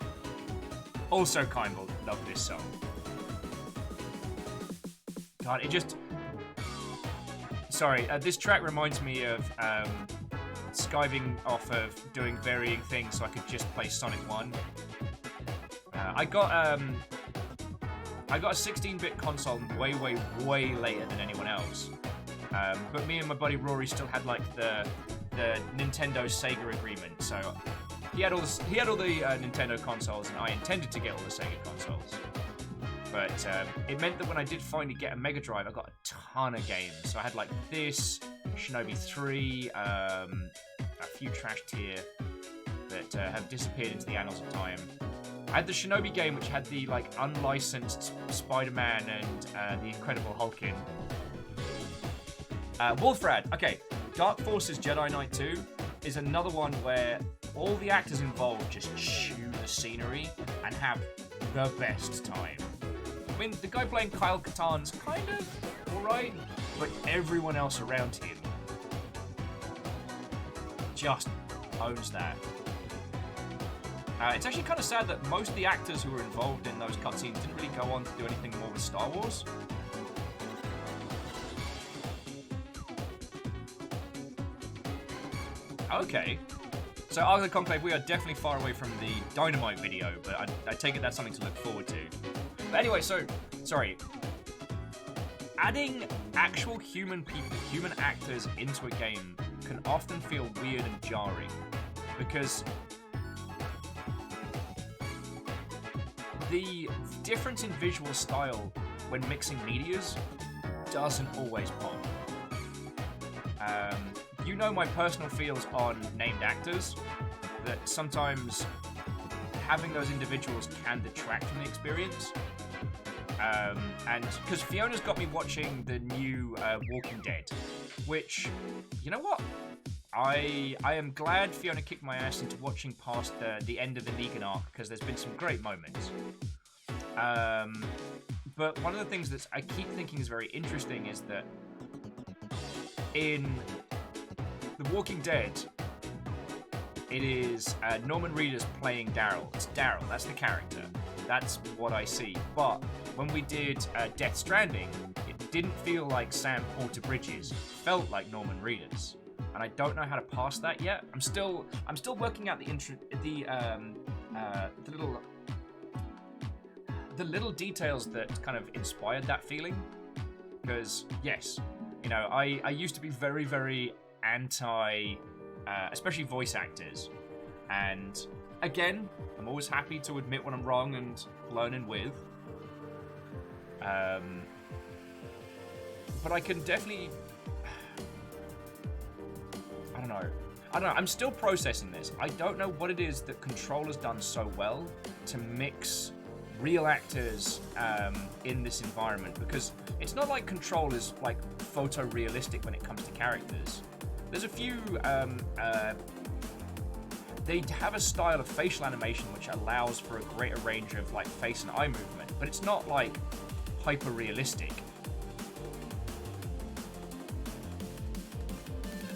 Also kind of love this song. God, it just... Sorry, this track reminds me of skiving off of doing varying things so I could just play Sonic 1. I got a 16-bit console way later than anyone else. But me and my buddy Rory still had like the Nintendo Sega agreement, so he had all the Nintendo consoles, and I intended to get all the Sega consoles. But it meant that when I did finally get a Mega Drive, I got a ton of games. So I had like this, Shinobi 3, a few trash tier that have disappeared into the annals of time. I had the Shinobi game, which had the like unlicensed Spider-Man and the Incredible Hulk in. Wolfrad. Okay, Dark Forces Jedi Knight 2 is another one where all the actors involved just chew the scenery and have the best time. I mean, the guy playing Kyle Katarn's kind of alright, but everyone else around him just owns that. It's actually kind of sad that most of the actors who were involved in those cutscenes didn't really go on to do anything more with Star Wars. Okay. So, Ark of the Conclave, we are definitely far away from the Dynamite video, but I take it that's something to look forward to. But anyway, so, sorry. Adding actual human people, human actors into a game can often feel weird and jarring, because the difference in visual style when mixing medias doesn't always pop. You know my personal feels on named actors, that sometimes having those individuals can detract from the experience. And because Fiona's got me watching the new Walking Dead, which, you know what? I am glad Fiona kicked my ass into watching past the end of the Negan arc, because there's been some great moments. But one of the things that I keep thinking is very interesting is that in The Walking Dead, it is Norman Reedus playing Daryl. It's Daryl, that's the character. That's what I see. But when we did Death Stranding, it didn't feel like Sam Porter Bridges. It felt like Norman Reedus. And I don't know how to pass that yet. I'm still working out the little details that kind of inspired that feeling. Because yes, you know, I used to be very, very anti, especially voice actors. And again, I'm always happy to admit when I'm wrong and learning with. But I can definitely, I don't know. I'm still processing this. I don't know what it is that Control has done so well to mix real actors in this environment, because it's not like Control is like photorealistic when it comes to characters. There's a few, they have a style of facial animation which allows for a greater range of like face and eye movement, but it's not like hyper realistic.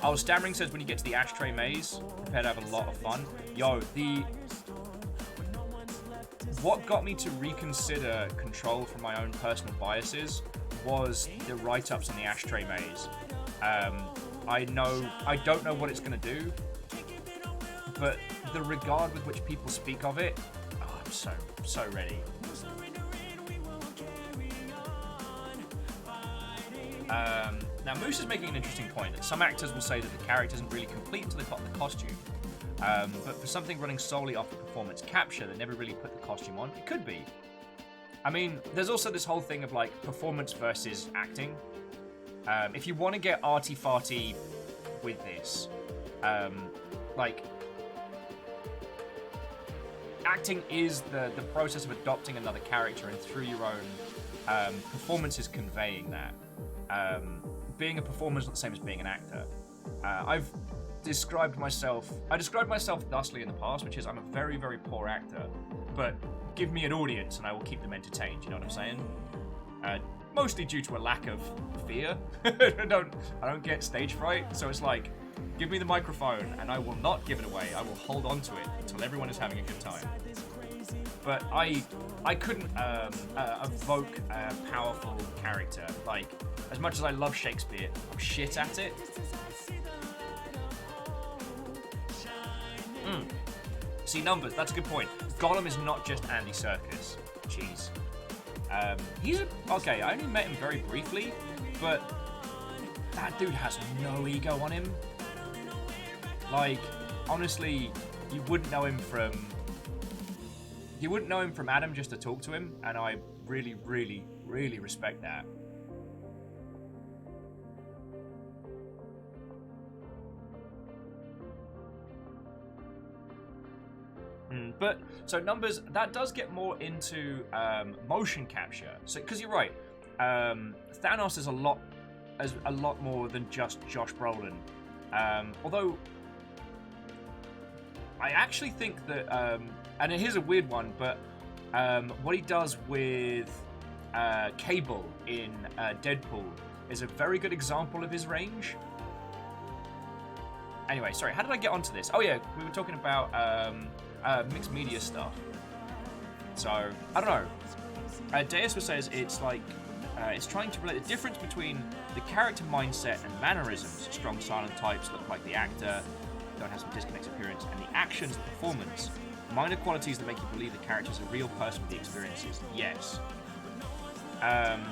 Oh, Stammering says when you get to the ashtray maze, prepare to have a lot of fun. Yo, what got me to reconsider Control from my own personal biases was the write-ups on the ashtray maze. I don't know what it's going to do, but the regard with which people speak of it, oh, I'm so ready. Now, Moose is making an interesting point that some actors will say that the character isn't really complete until they've got the costume. But for something running solely off the performance capture, they never really put the costume on. It could be. I mean, there's also this whole thing of like performance versus acting. If you want to get arty-farty with this, like, acting is the process of adopting another character, and through your own performance is conveying that. Being a performer is not the same as being an actor. I described myself thusly in the past, which is I'm a very, very poor actor, but give me an audience and I will keep them entertained, you know what I'm saying? Mostly due to a lack of fear. I don't get stage fright, so it's like, give me the microphone and I will not give it away. I will hold on to it until everyone is having a good time. But I couldn't evoke a powerful character. Like, as much as I love Shakespeare, I'm shit at it. See, numbers, that's a good point. Gollum is not just Andy Serkis. Jeez. Okay, I only met him very briefly, but that dude has no ego on him. Like, honestly, you wouldn't know him from Adam just to talk to him, and I really, really, really respect that. But, so numbers, that does get more into motion capture. So, because you're right, Thanos is a lot as a lot more than just Josh Brolin. Although I actually think that, and here's a weird one, but what he does with Cable in Deadpool is a very good example of his range. Anyway, sorry, how did I get onto this? Oh yeah, we were talking about mixed media stuff. So, I don't know. Deus says it's like, it's trying to relate the difference between the character mindset and mannerisms. Strong silent types look like the actor, don't have some disconnect appearance, and the actions, the performance. Minor qualities that make you believe the character is a real person with the experiences. Yes. I'm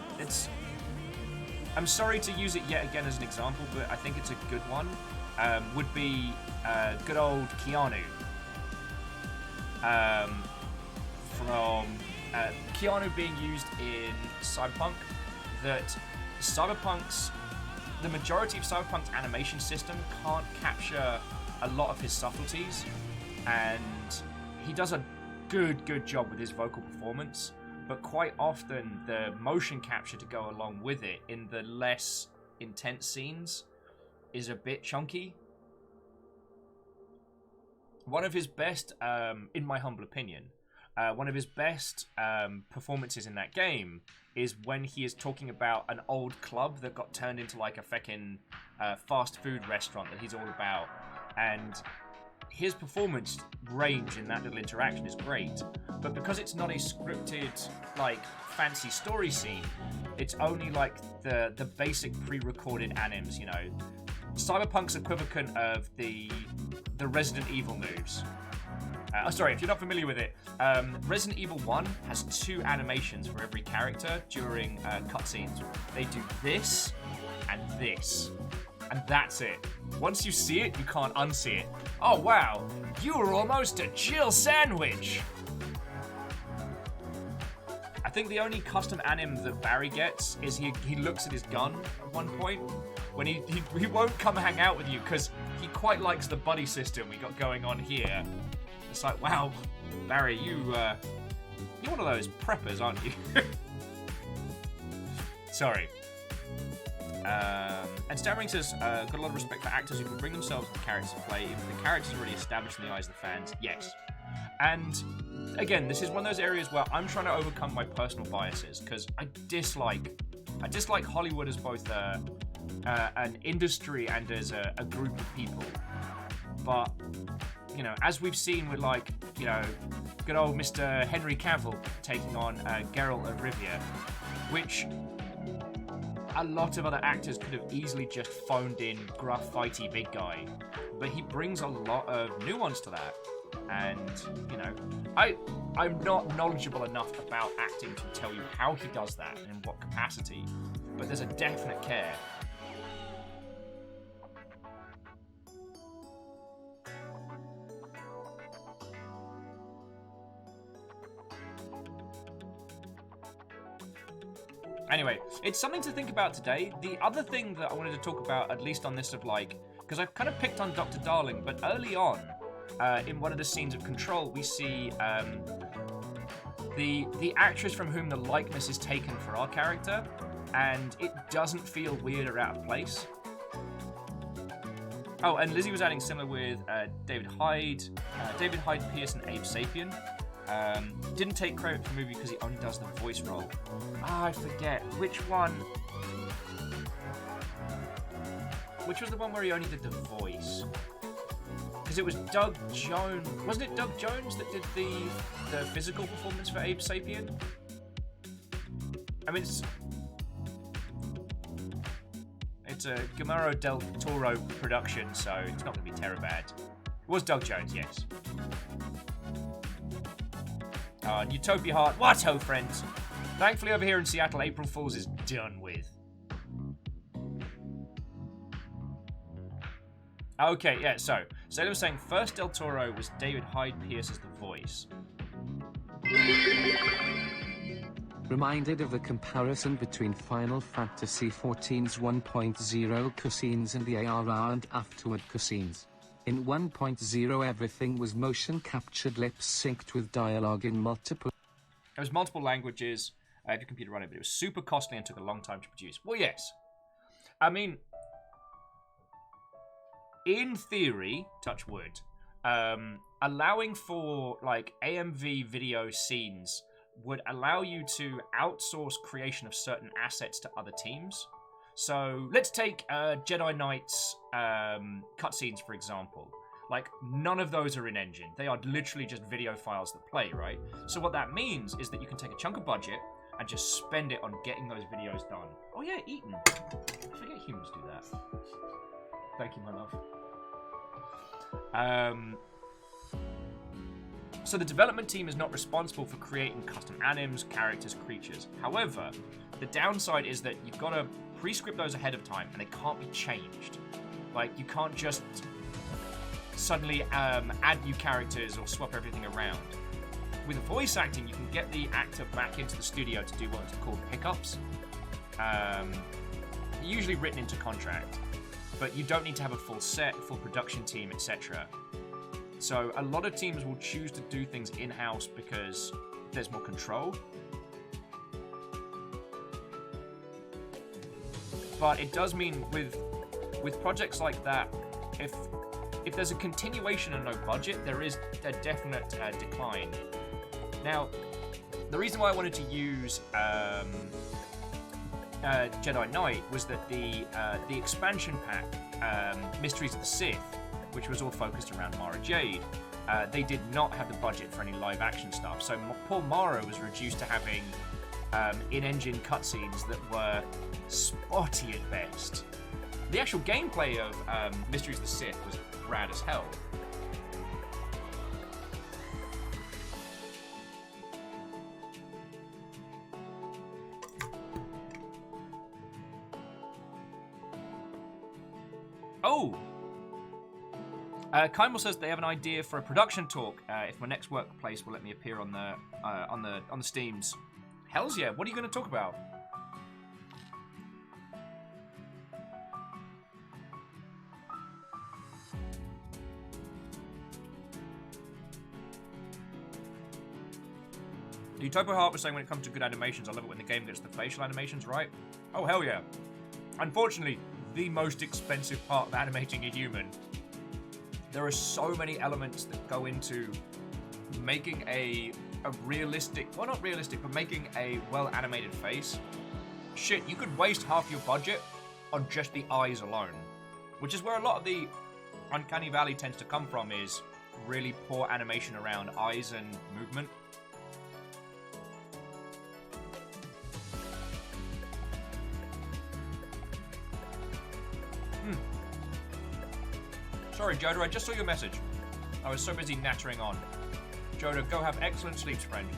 sorry to use it yet again as an example, but I think it's a good one. Would be good old Keanu. From Keanu being used in Cyberpunk, that the majority of Cyberpunk's animation system can't capture a lot of his subtleties, and he does a good job with his vocal performance, but quite often the motion capture to go along with it in the less intense scenes is a bit chunky. One of his best, in my humble opinion, one of his best performances in that game is when he is talking about an old club that got turned into like a feckin' fast food restaurant that he's all about. And his performance range in that little interaction is great. But because it's not a scripted, like, fancy story scene, it's only like the basic pre-recorded animes, you know. Cyberpunk's equivalent of the Resident Evil moves. Sorry, if you're not familiar with it, Resident Evil 1 has 2 animations for every character during cutscenes. They do this and this, and that's it. Once you see it, you can't unsee it. Oh wow, you were almost a Jill sandwich! I think the only custom anim that Barry gets is he looks at his gun at one point when he won't come hang out with you because he quite likes the buddy system we got going on here. It's like, wow, Barry, you're one of those preppers, aren't you? Sorry. And Stammering says, got a lot of respect for actors who can bring themselves to the characters to play, if the character's already established in the eyes of the fans. Yes. And again, this is one of those areas where I'm trying to overcome my personal biases, because I dislike Hollywood as both an industry and as a group of people. But, you know, as we've seen with, like, you know, good old Mr. Henry Cavill taking on Geralt of Rivia, which a lot of other actors could have easily just phoned in gruff, fighty big guy. But he brings a lot of nuance to that. And, you know, I'm not knowledgeable enough about acting to tell you how he does that and in what capacity. But there's a definite care. Anyway, it's something to think about today. The other thing that I wanted to talk about, at least on this of like, because I've kind of picked on Dr. Darling, but early on, in one of the scenes of Control, we see the actress from whom the likeness is taken for our character, and it doesn't feel weird or out of place. Oh, and Lizzie was adding similar with David Hyde Pierce, and Abe Sapien. Didn't take credit for the movie because he only does the voice role. I forget which one. Which was the one where he only did the voice? Because it was Doug Jones. Wasn't it Doug Jones that did the physical performance for Abe Sapien? I mean, it's a Guillermo del Toro production, so it's not going to be terrible bad. It was Doug Jones, yes. Utopia Heart, what ho, friends? Thankfully over here in Seattle, April Fool's is done with. Okay, yeah, so they were saying first Del Toro was David Hyde Pierce as the voice. Reminded of the comparison between Final Fantasy XIV's 1.0 cutscenes and the ARR and afterward cutscenes. In 1.0 everything was motion captured lip-synced with dialogue in multiple... It was multiple languages, I had your computer running, but it was super costly and took a long time to produce. Well, yes. I mean, in theory, touch wood, allowing for like AMV video scenes would allow you to outsource creation of certain assets to other teams. So let's take Jedi Knight's cutscenes, for example. Like, none of those are in engine. They are literally just video files that play, right? So what that means is that you can take a chunk of budget and just spend it on getting those videos done. Oh yeah, Eaton. I forget humans do that. Thank you, my love. So the development team is not responsible for creating custom animes, characters, creatures. However, the downside is that you've got to pre-script those ahead of time, and they can't be changed. Like, you can't just suddenly add new characters or swap everything around. With voice acting, you can get the actor back into the studio to do what's called pickups. Usually written into contract, but you don't need to have a full set, full production team, etc. So a lot of teams will choose to do things in-house because there's more control. But it does mean with projects like that, if there's a continuation and no budget, there is a definite decline. Now, the reason why I wanted to use Jedi Knight was that the expansion pack, Mysteries of the Sith, which was all focused around Mara Jade, they did not have the budget for any live action stuff. So poor Mara was reduced to having in-engine cutscenes that were spotty at best. The actual gameplay of Mysteries of the Sith was rad as hell. Oh! Kymel says they have an idea for a production talk. If my next workplace will let me appear on the Steams. Hells yeah! What are you going to talk about? Utopia Heart was saying when it comes to good animations, I love it when the game gets the facial animations right. Oh hell yeah! Unfortunately, the most expensive part of animating a human. There are so many elements that go into making a realistic, well not realistic, but making a well-animated face. Shit, you could waste half your budget on just the eyes alone. Which is where a lot of the Uncanny Valley tends to come from, is really poor animation around eyes and movement. Sorry, Joda, I just saw your message. I was so busy nattering on. Joda, go have excellent sleeps, friend.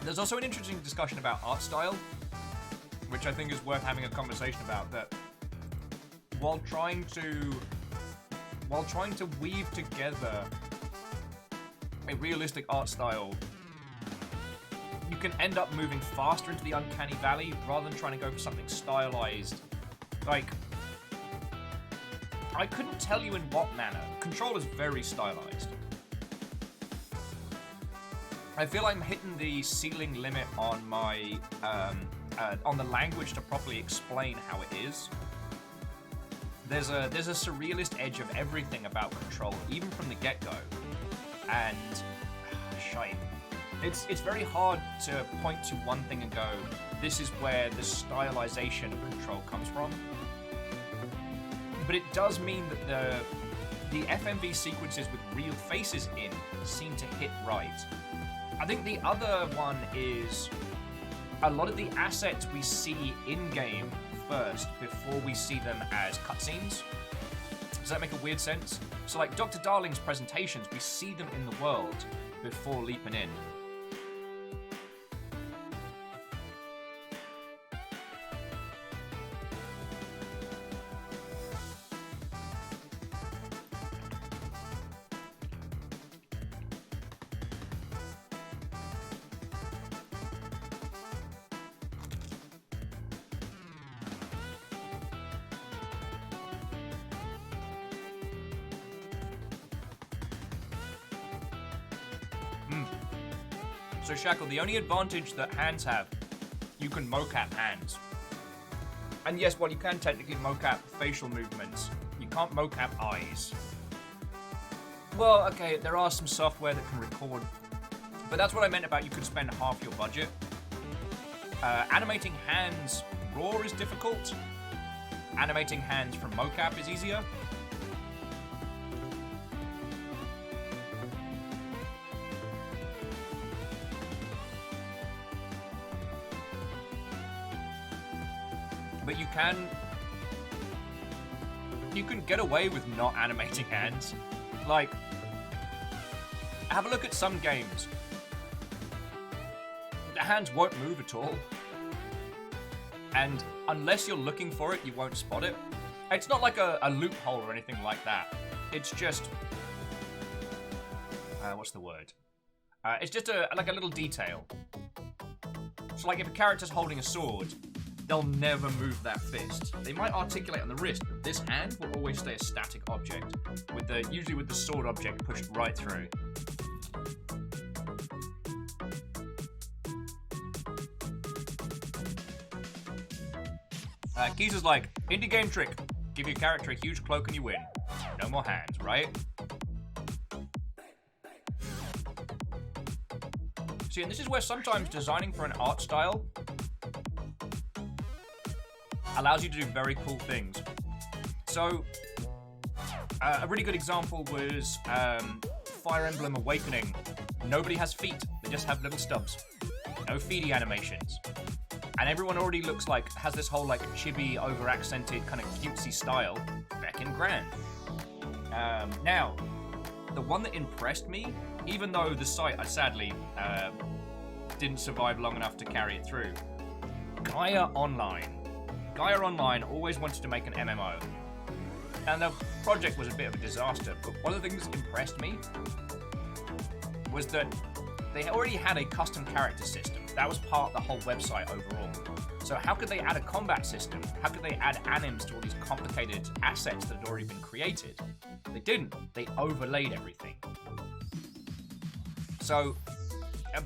There's also an interesting discussion about art style, which I think is worth having a conversation about, that while trying to weave together a realistic art style, you can end up moving faster into the Uncanny Valley rather than trying to go for something stylized. Like, I couldn't tell you in what manner. Control is very stylized. I feel I'm hitting the ceiling limit on my on the language to properly explain how it is. There's a surrealist edge of everything about Control, even from the get-go, and shite. It's very hard to point to one thing and go, this is where the stylization of Control comes from. But it does mean that the FMV sequences with real faces in seem to hit right. I think the other one is a lot of the assets we see in-game first before we see them as cutscenes. Does that make a weird sense? So like Dr. Darling's presentations, we see them in the world before leaping in. So Shackle, the only advantage that hands have, you can mocap hands. And yes, well, you can technically mocap facial movements. You can't mocap eyes. Well, okay, there are some software that can record, but that's what I meant about you could spend half your budget. Animating hands raw is difficult. Animating hands from mocap is easier. But you can get away with not animating hands. Like, have a look at some games. The hands won't move at all. And unless you're looking for it, you won't spot it. It's not like a loophole or anything like that. It's just... what's the word? It's just like a little detail. So like if a character's holding a sword, they'll never move that fist. They might articulate on the wrist, but this hand will always stay a static object, usually with the sword object pushed right through. Keys is like, indie game trick. Give your character a huge cloak and you win. No more hands, right? See, and this is where sometimes designing for an art style allows you to do very cool things. So, a really good example was Fire Emblem Awakening. Nobody has feet, they just have little stubs. No feety animations. And everyone already looks like, has this whole like chibi, over-accented, kind of cutesy style. Feckin' grand. Now, the one that impressed me, even though the site, sadly, didn't survive long enough to carry it through, Gaia Online. Gaia Online always wanted to make an MMO. And the project was a bit of a disaster, but one of the things that impressed me was that they already had a custom character system. That was part of the whole website overall. So how could they add a combat system? How could they add animes to all these complicated assets that had already been created? They didn't. They overlaid everything. So,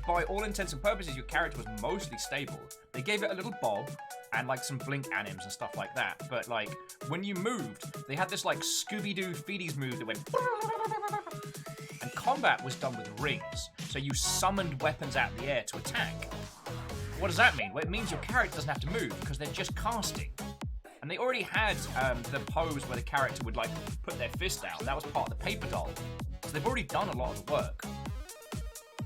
by all intents and purposes, your character was mostly stable. They gave it a little bob and like some blink anims and stuff like that. But like, when you moved, they had this like Scooby-Doo Feeties move that went... And combat was done with rings. So you summoned weapons out of the air to attack. What does that mean? Well, it means your character doesn't have to move because they're just casting. And they already had the pose where the character would like put their fist out. That was part of the paper doll. So they've already done a lot of the work.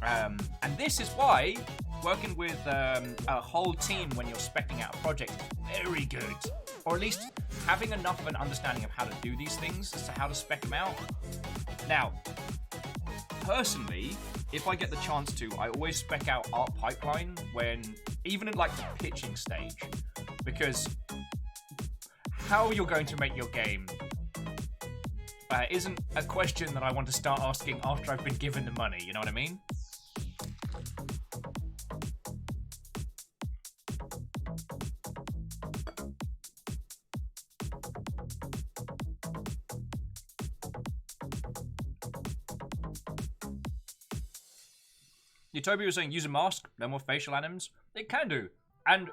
And this is why working with a whole team when you're speccing out a project is very good. Or at least having enough of an understanding of how to do these things as to how to spec them out. Now, personally, if I get the chance to, I always spec out Art Pipeline when, even in like the pitching stage, because how you're going to make your game isn't a question that I want to start asking after I've been given the money, you know what I mean? Utopia was saying use a mask, no more facial anims. It can do. And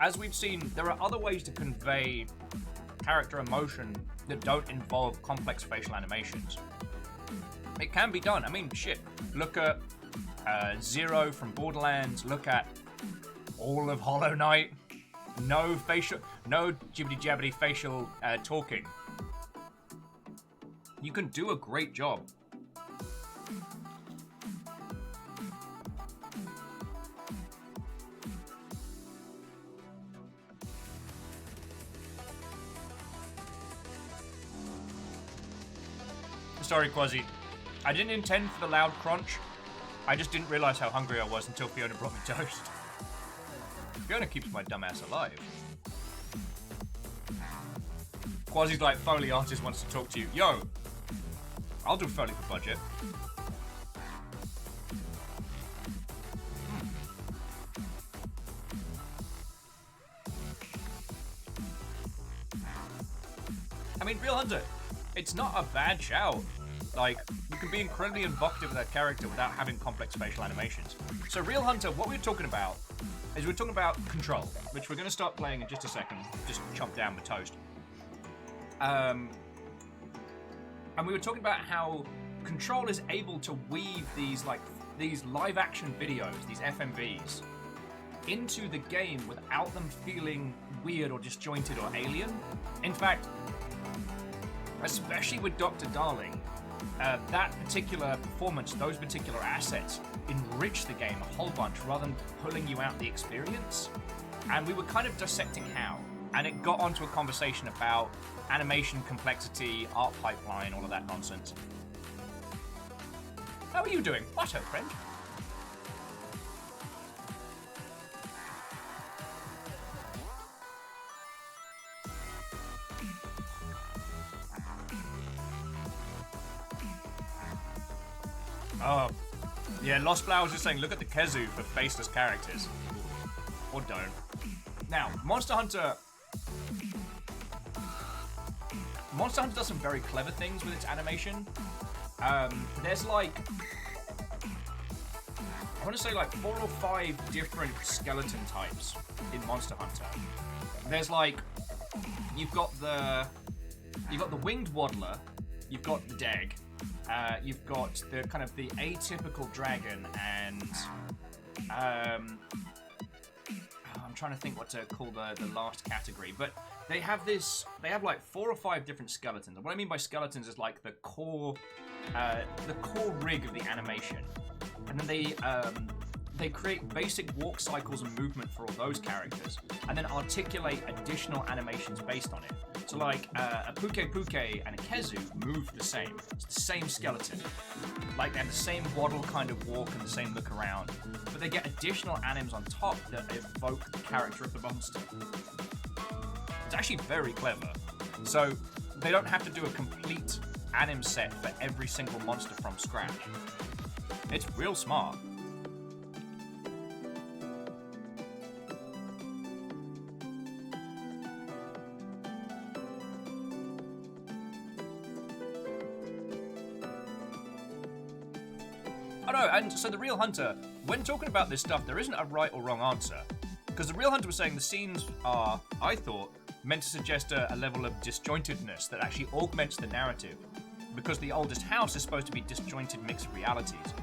as we've seen, there are other ways to convey character emotion that don't involve complex facial animations. It can be done. I mean, shit. Look at Zero from Borderlands. Look at all of Hollow Knight. No jibbity jabbity facial talking. You can do a great job. Sorry, Quasi. I didn't intend for the loud crunch. I just didn't realise how hungry I was until Fiona brought me toast. Fiona keeps my dumbass alive. Quasi's like, Foley artist wants to talk to you. Yo! I'll do Foley for budget. I mean, Real Hunter, it's not a bad shout. Like, you can be incredibly evocative with that character without having complex facial animations. So Real Hunter, what we're talking about is we're talking about Control, which we're going to start playing in just a second. Just chomp down the toast. And we were talking about how Control is able to weave these live action videos, these FMVs, into the game without them feeling weird or disjointed or alien. In fact, especially with Dr. Darling, that particular performance, those particular assets, enrich the game a whole bunch rather than pulling you out the experience. And we were kind of dissecting how. And it got onto a conversation about animation complexity, art pipeline, all of that nonsense. How are you doing? What, old friend? Oh, yeah, Lost Flowers is saying, look at the Kezu for faceless characters. Or don't. Now, Monster Hunter does some very clever things with its animation. There's like, I want to say like 4 or 5 different skeleton types in Monster Hunter. There's like, you've got the winged waddler, you've got the Deg, you've got the kind of the atypical dragon, and I'm trying to think what to call the last category, but they have like 4 or 5 different skeletons. And what I mean by skeletons is like the core rig of the animation, and then they create basic walk cycles and movement for all those characters, and then articulate additional animations based on it. So like a Puke Puke and a Kezu move the same. It's the same skeleton. Like they have the same waddle kind of walk and the same look around, but they get additional anims on top that evoke the character of the monster. It's actually very clever. So they don't have to do a complete anim set for every single monster from scratch. It's real smart. Oh no, and so the Real Hunter, when talking about this stuff, there isn't a right or wrong answer. Because the Real Hunter was saying the scenes are, I thought, meant to suggest a level of disjointedness that actually augments the narrative. Because the oldest house is supposed to be disjointed mixed realities.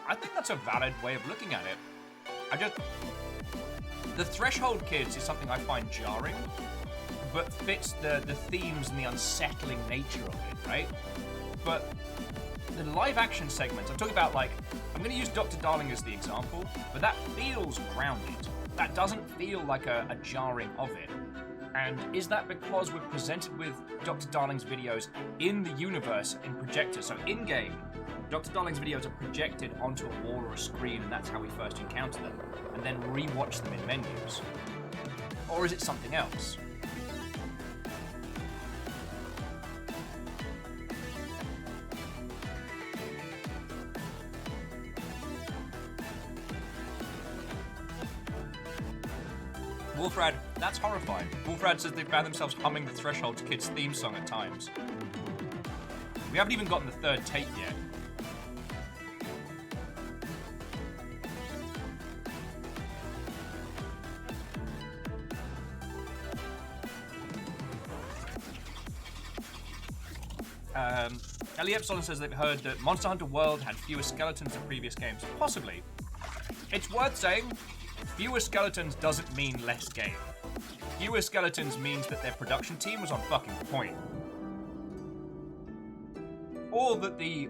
I think that's a valid way of looking at it. The Threshold Kids is something I find jarring, but fits the themes and the unsettling nature of it, right? But the live action segments, I'm talking about, like, I'm going to use Dr. Darling as the example, but that feels grounded. That doesn't feel like a jarring of it. And is that because we're presented with Dr. Darling's videos in the universe in projectors? So in-game, Dr. Darling's videos are projected onto a wall or a screen, and that's how we first encounter them, and then re-watch them in menus. Or is it something else? Wolfrad, that's horrifying. Wolfrad says they found themselves humming the Threshold Kids theme song at times. We haven't even gotten the third take yet. Ellie Epsilon says they've heard that Monster Hunter World had fewer skeletons than previous games. Possibly. It's worth saying, fewer skeletons doesn't mean less game. Fewer skeletons means that their production team was on fucking point. Or that the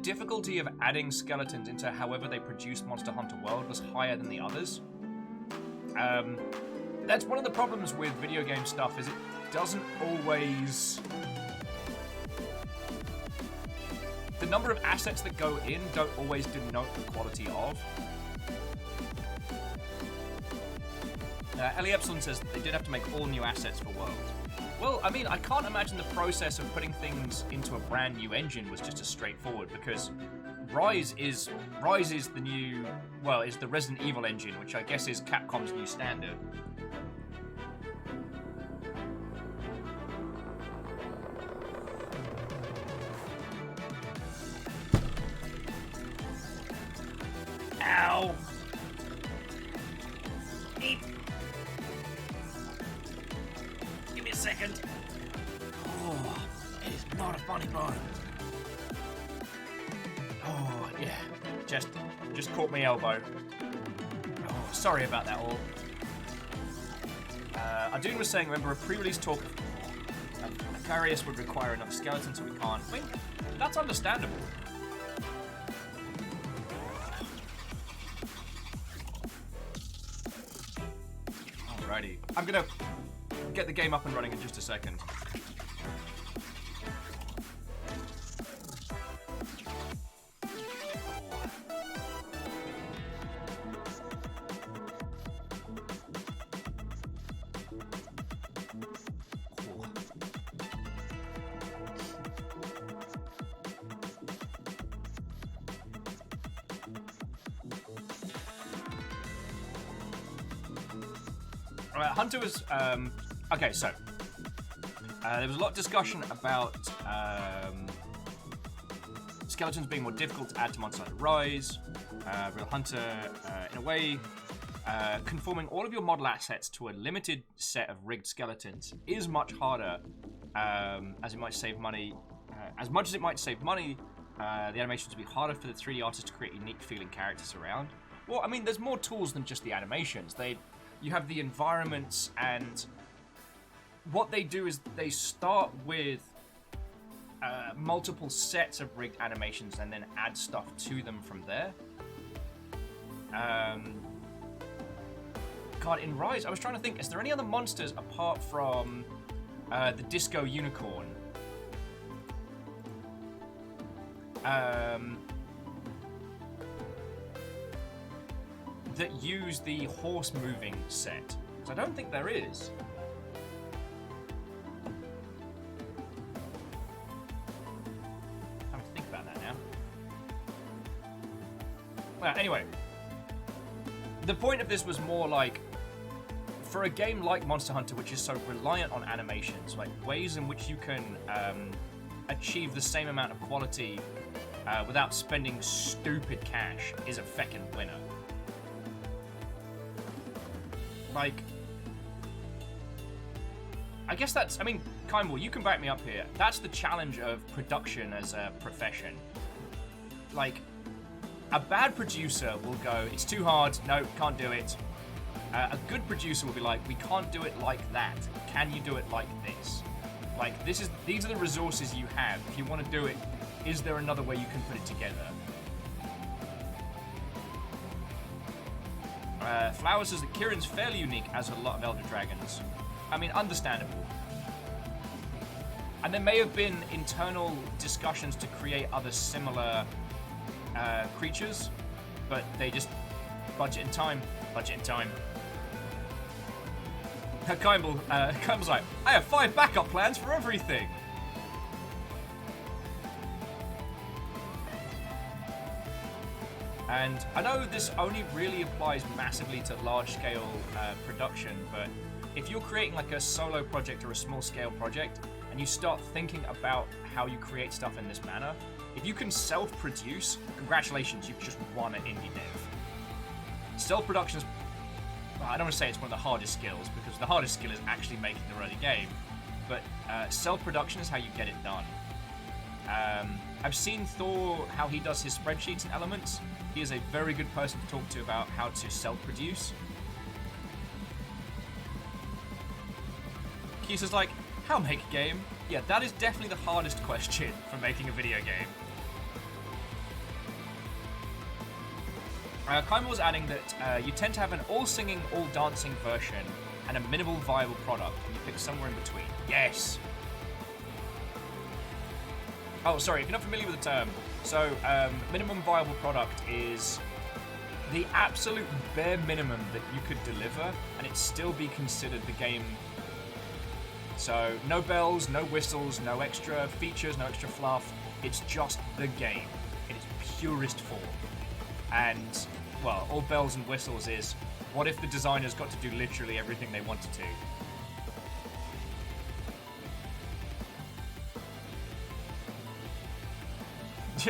difficulty of adding skeletons into however they produced Monster Hunter World was higher than the others. That's one of the problems with video game stuff, is it doesn't always... The number of assets that go in don't always denote the quality of. Ellie Epsilon says that they did have to make all new assets for World. Well, I mean, I can't imagine the process of putting things into a brand new engine was just as straightforward, because Rise is the new, well, is the Resident Evil engine, which I guess is Capcom's new standard. just caught my elbow. Oh, sorry about that all. Ardun was saying, remember a pre-release talk of Macarius would require enough skeletons, so we can't. I mean, that's understandable. Alrighty. I'm gonna get the game up and running in just a second. Hunter was okay. So there was a lot of discussion about skeletons being more difficult to add to Monster Hunter Rise. Real Hunter, in a way, conforming all of your model assets to a limited set of rigged skeletons is much harder, as it might save money. As much as it might save money, the animations would be harder for the 3D artists to create unique feeling characters around. Well, I mean, there's more tools than just the animations. You have the environments, and what they do is they start with multiple sets of rigged animations and then add stuff to them from there. God, in Rise, I was trying to think, is there any other monsters apart from the Disco Unicorn? That use the horse moving set. So I don't think there is. I'm having to think about that now. Well, anyway. The point of this was more like, for a game like Monster Hunter, which is so reliant on animations, like ways in which you can achieve the same amount of quality without spending stupid cash is a feckin' winner. Like, I guess that's, I mean, Kymble, you can back me up here. That's the challenge of production as a profession. Like, a bad producer will go, it's too hard, no, can't do it. A good producer will be like, we can't do it like that. Can you do it like this? Like, these are the resources you have. If you want to do it, is there another way you can put it together? Flower says that Kieran's fairly unique as a lot of Elder Dragons. I mean, understandable. And there may have been internal discussions to create other similar creatures, but they just budget and time. Kymble's like, I have 5 backup plans for everything. And I know this only really applies massively to large-scale production, but if you're creating like a solo project or a small-scale project, and you start thinking about how you create stuff in this manner, if you can self-produce, congratulations, you've just won at Indie Dev. Self-production is, well, I don't want to say it's one of the hardest skills, because the hardest skill is actually making the early game, but self-production is how you get it done. I've seen Thor, how he does his spreadsheets and elements. He is a very good person to talk to about how to self-produce. Kisa's like, how make a game? Yeah, that is definitely the hardest question for making a video game. Kymble was adding that you tend to have an all-singing, all-dancing version and a minimal viable product, and you pick somewhere in between. Yes! Oh, sorry, if you're not familiar with the term. So, minimum viable product is the absolute bare minimum that you could deliver, and it still be considered the game. So, no bells, no whistles, no extra features, no extra fluff. It's just the game in its purest form. And, well, all bells and whistles is, what if the designers got to do literally everything they wanted to?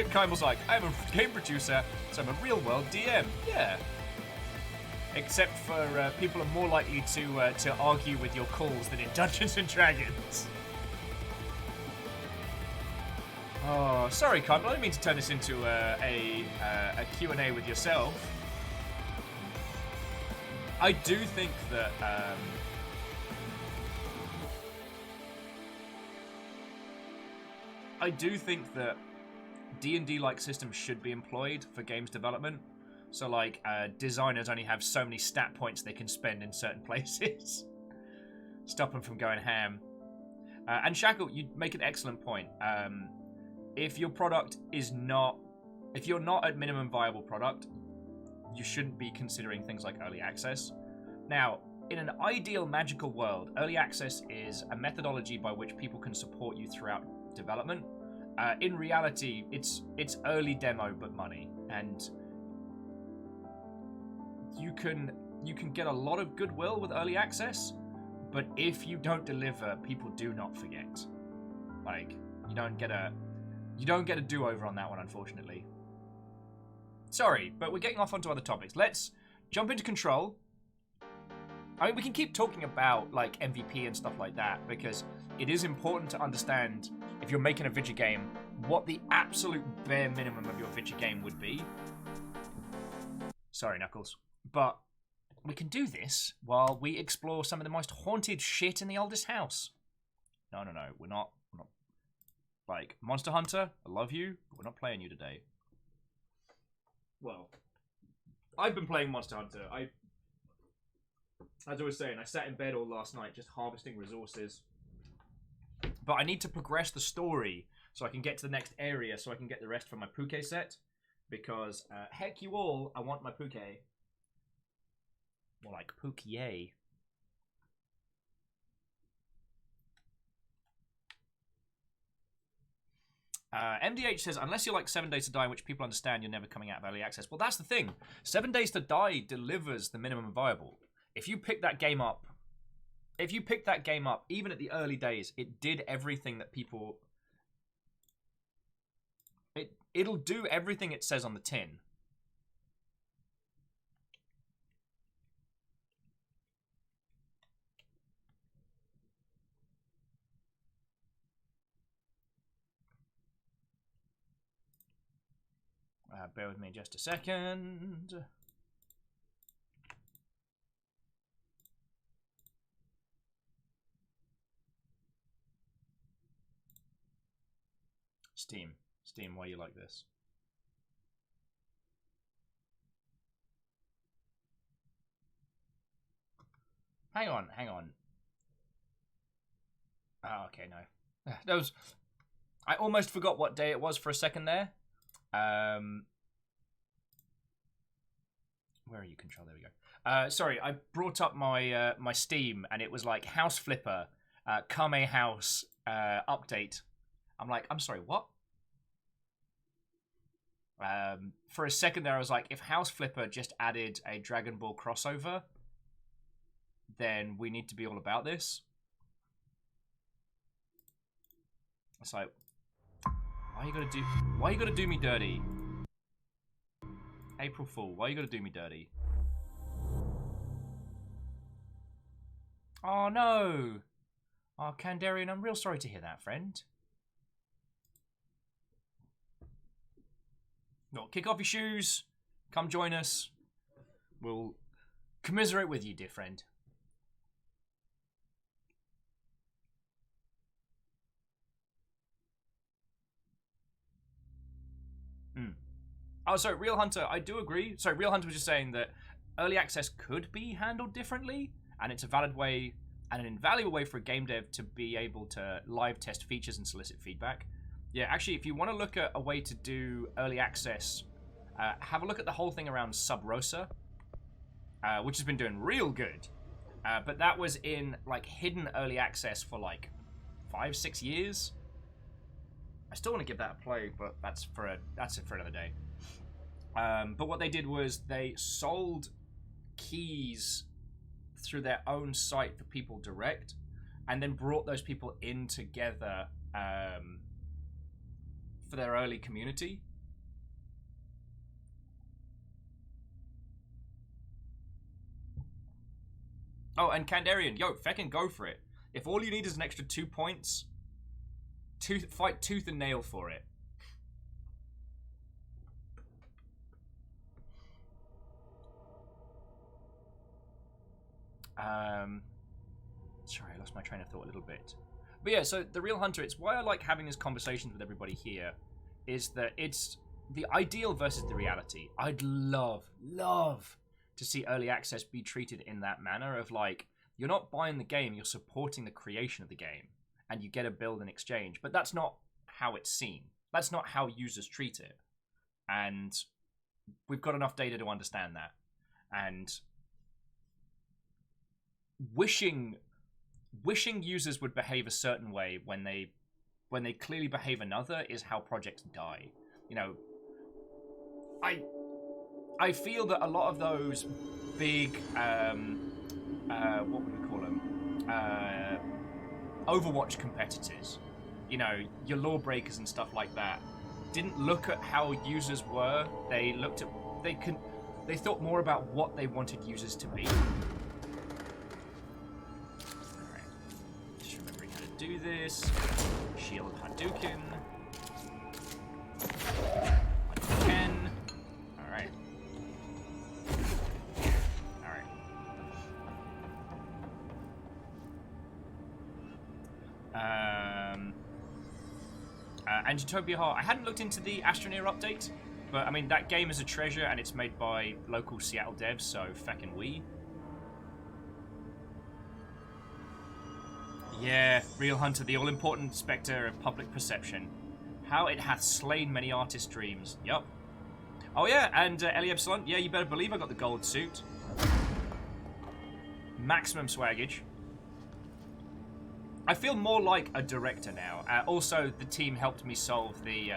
Kymble's like, I'm a game producer, so I'm a real-world DM. Yeah. Except for people are more likely to argue with your calls than in Dungeons & Dragons. Oh, sorry, Condor. I didn't mean to turn this into a Q&A with yourself. I do think that D&D-like systems should be employed for games development. So, like, designers only have so many stat points they can spend in certain places. Stop them from going ham. And Shackle, you make an excellent point. If your product is not... If you're not at minimum viable product, you shouldn't be considering things like early access. Now, in an ideal magical world, early access is a methodology by which people can support you throughout development. In reality, it's early demo but money, and you can get a lot of goodwill with early access, but if you don't deliver, people do not forget. Like, you don't get a do-over on that one, unfortunately. Sorry, but we're getting off onto other topics. Let's jump into Control. I mean, we can keep talking about, like, MVP and stuff like that, because it is important to understand, if you're making a video game, what the absolute bare minimum of your video game would be. Sorry, Knuckles. But we can do this while we explore some of the most haunted shit in the oldest house. No, we're not. Like, Monster Hunter, I love you, but we're not playing you today. Well, I've been playing Monster Hunter. As I was saying, I sat in bed all last night just harvesting resources. But I need to progress the story so I can get to the next area so I can get the rest from my Puke set. Because, heck you all, I want my Puke. More like Pukier. MDH says, unless you're like 7 Days to Die, in which people understand you're never coming out of early access. Well, that's the thing. 7 Days to Die delivers the minimum viable. If you pick that game up, even at the early days, it did everything that people... It'll do everything it says on the tin. Bear with me just a second. Steam, why you like this? Hang on. Oh, okay, no. That was... I almost forgot what day it was for a second there. Where are you, Control? There we go. Sorry, I brought up my my Steam, and it was like House Flipper, Kame House update. I'm like, I'm sorry, what? For a second there, I was like, if House Flipper just added a Dragon Ball crossover, then we need to be all about this. It's like, why you gotta do me dirty? April Fool, why you gotta do me dirty? Oh no! Oh, Kandarian, I'm real sorry to hear that, friend. No, kick off your shoes. Come join us. We'll commiserate with you, dear friend. Oh, sorry, Real Hunter, I do agree. Sorry, Real Hunter was just saying that early access could be handled differently, and it's a valid way and an invaluable way for a game dev to be able to live test features and solicit feedback. Yeah, actually, if you want to look at a way to do early access, have a look at the whole thing around Sub Rosa, which has been doing real good. But that was in like hidden early access for like 5-6 years. I still want to give that a play, but that's for another day. But what they did was they sold keys through their own site for people direct, and then brought those people in together for their early community. Oh, and Kandarian, yo, feckin' go for it. If all you need is an extra 2 points, fight tooth and nail for it. Sorry, I lost my train of thought a little bit. But yeah, so the Real Hunter, it's why I like having these conversations with everybody here, is that it's the ideal versus the reality. I'd love to see early access be treated in that manner of like, you're not buying the game, you're supporting the creation of the game, and you get a build in exchange. But that's not how it's seen. That's not how users treat it. And we've got enough data to understand that. And wishing users would behave a certain way when they clearly behave another is how projects die. You know, I feel that a lot of those big what would we call them? Overwatch competitors, you know, your lawbreakers and stuff like that, didn't look at how users were. They thought more about what they wanted users to be. Do this. Shield Hadouken. Hadouken. Alright. Alright. And Utopia Heart. I hadn't looked into the Astroneer update, but I mean, that game is a treasure and it's made by local Seattle devs, so feckin' we. Yeah, Real Hunter, the all-important spectre of public perception. How it hath slain many artists' dreams. Yup. Oh yeah, and Ellie Epsilon, yeah, you better believe I got the gold suit. Maximum swaggage. I feel more like a director now. Also, the team helped me solve the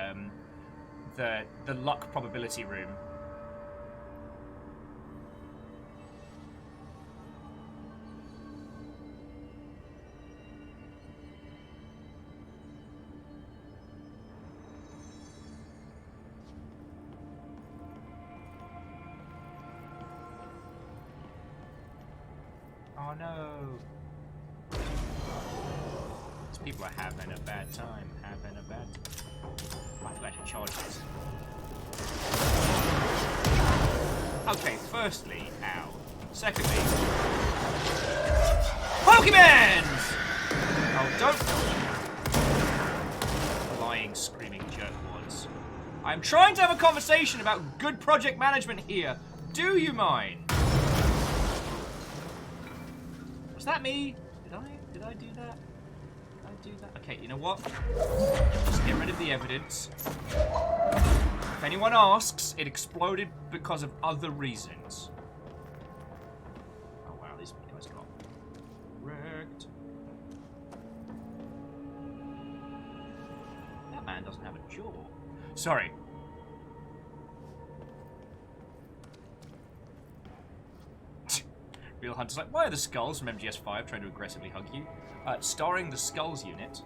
luck probability room. Oh no. These people are having a bad time. Having a bad time. I forgot to charge this. Okay, firstly, ow. Secondly, Pokemons! Oh, don't. Lying, screaming jerkwads. I'm trying to have a conversation about good project management here. Do you mind? Was that me? Did I do that? Did I do that? Okay, you know what? Just get rid of the evidence. If anyone asks, it exploded because of other reasons. Oh wow, these guys got wrecked. That man doesn't have a jaw. Sorry. Real Hunter's like, why are the skulls from MGS5 trying to aggressively hug you? Starring the Skulls unit.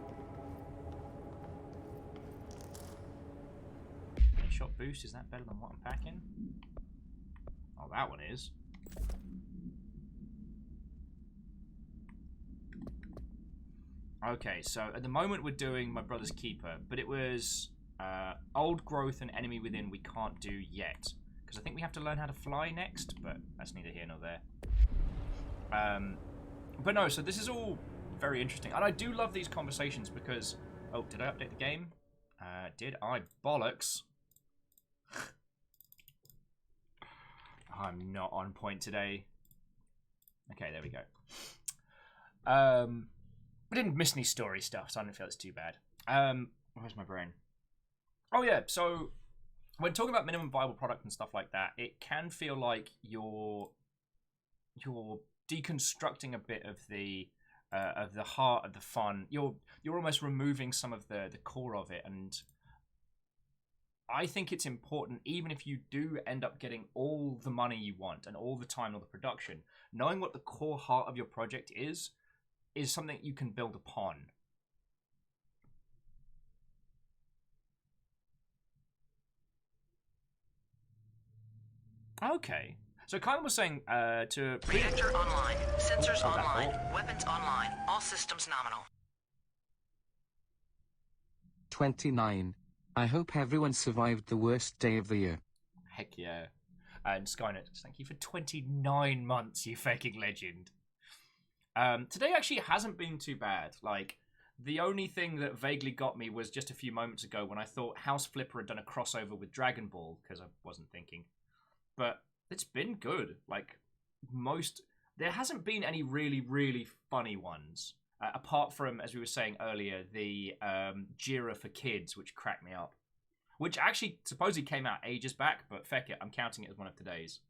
Shot boost, is that better than what I'm packing? Oh, that one is. Okay, so at the moment we're doing My Brother's Keeper, but it was Old Growth and Enemy Within we can't do yet. Because I think we have to learn how to fly next, but that's neither here nor there. But no, so this is all very interesting. And I do love these conversations because... Oh, did I update the game? Did I? Bollocks. I'm not on point today. Okay, there we go. I didn't miss any story stuff, so I don't feel it's too bad. Where's my brain? Oh yeah, so when talking about minimum viable product and stuff like that, it can feel like you're deconstructing a bit of the heart of the fun. You're almost removing some of the core of it, and I think it's important, even if you do end up getting all the money you want and all the time, all the production, knowing what the core heart of your project is something you can build upon. Okay. So Kyle was saying to... Reactor online. Sensors online. Weapons online. All systems nominal. 29. I hope everyone survived the worst day of the year. Heck yeah. And Skynet, thank you for 29 months, you faking legend. Today actually hasn't been too bad. Like, the only thing that vaguely got me was just a few moments ago when I thought House Flipper had done a crossover with Dragon Ball, because I wasn't thinking. But it's been good. Like, there hasn't been any really, really funny ones. Apart from, as we were saying earlier, the Jira for Kids, which cracked me up. Which actually supposedly came out ages back, but feck it, I'm counting it as one of today's.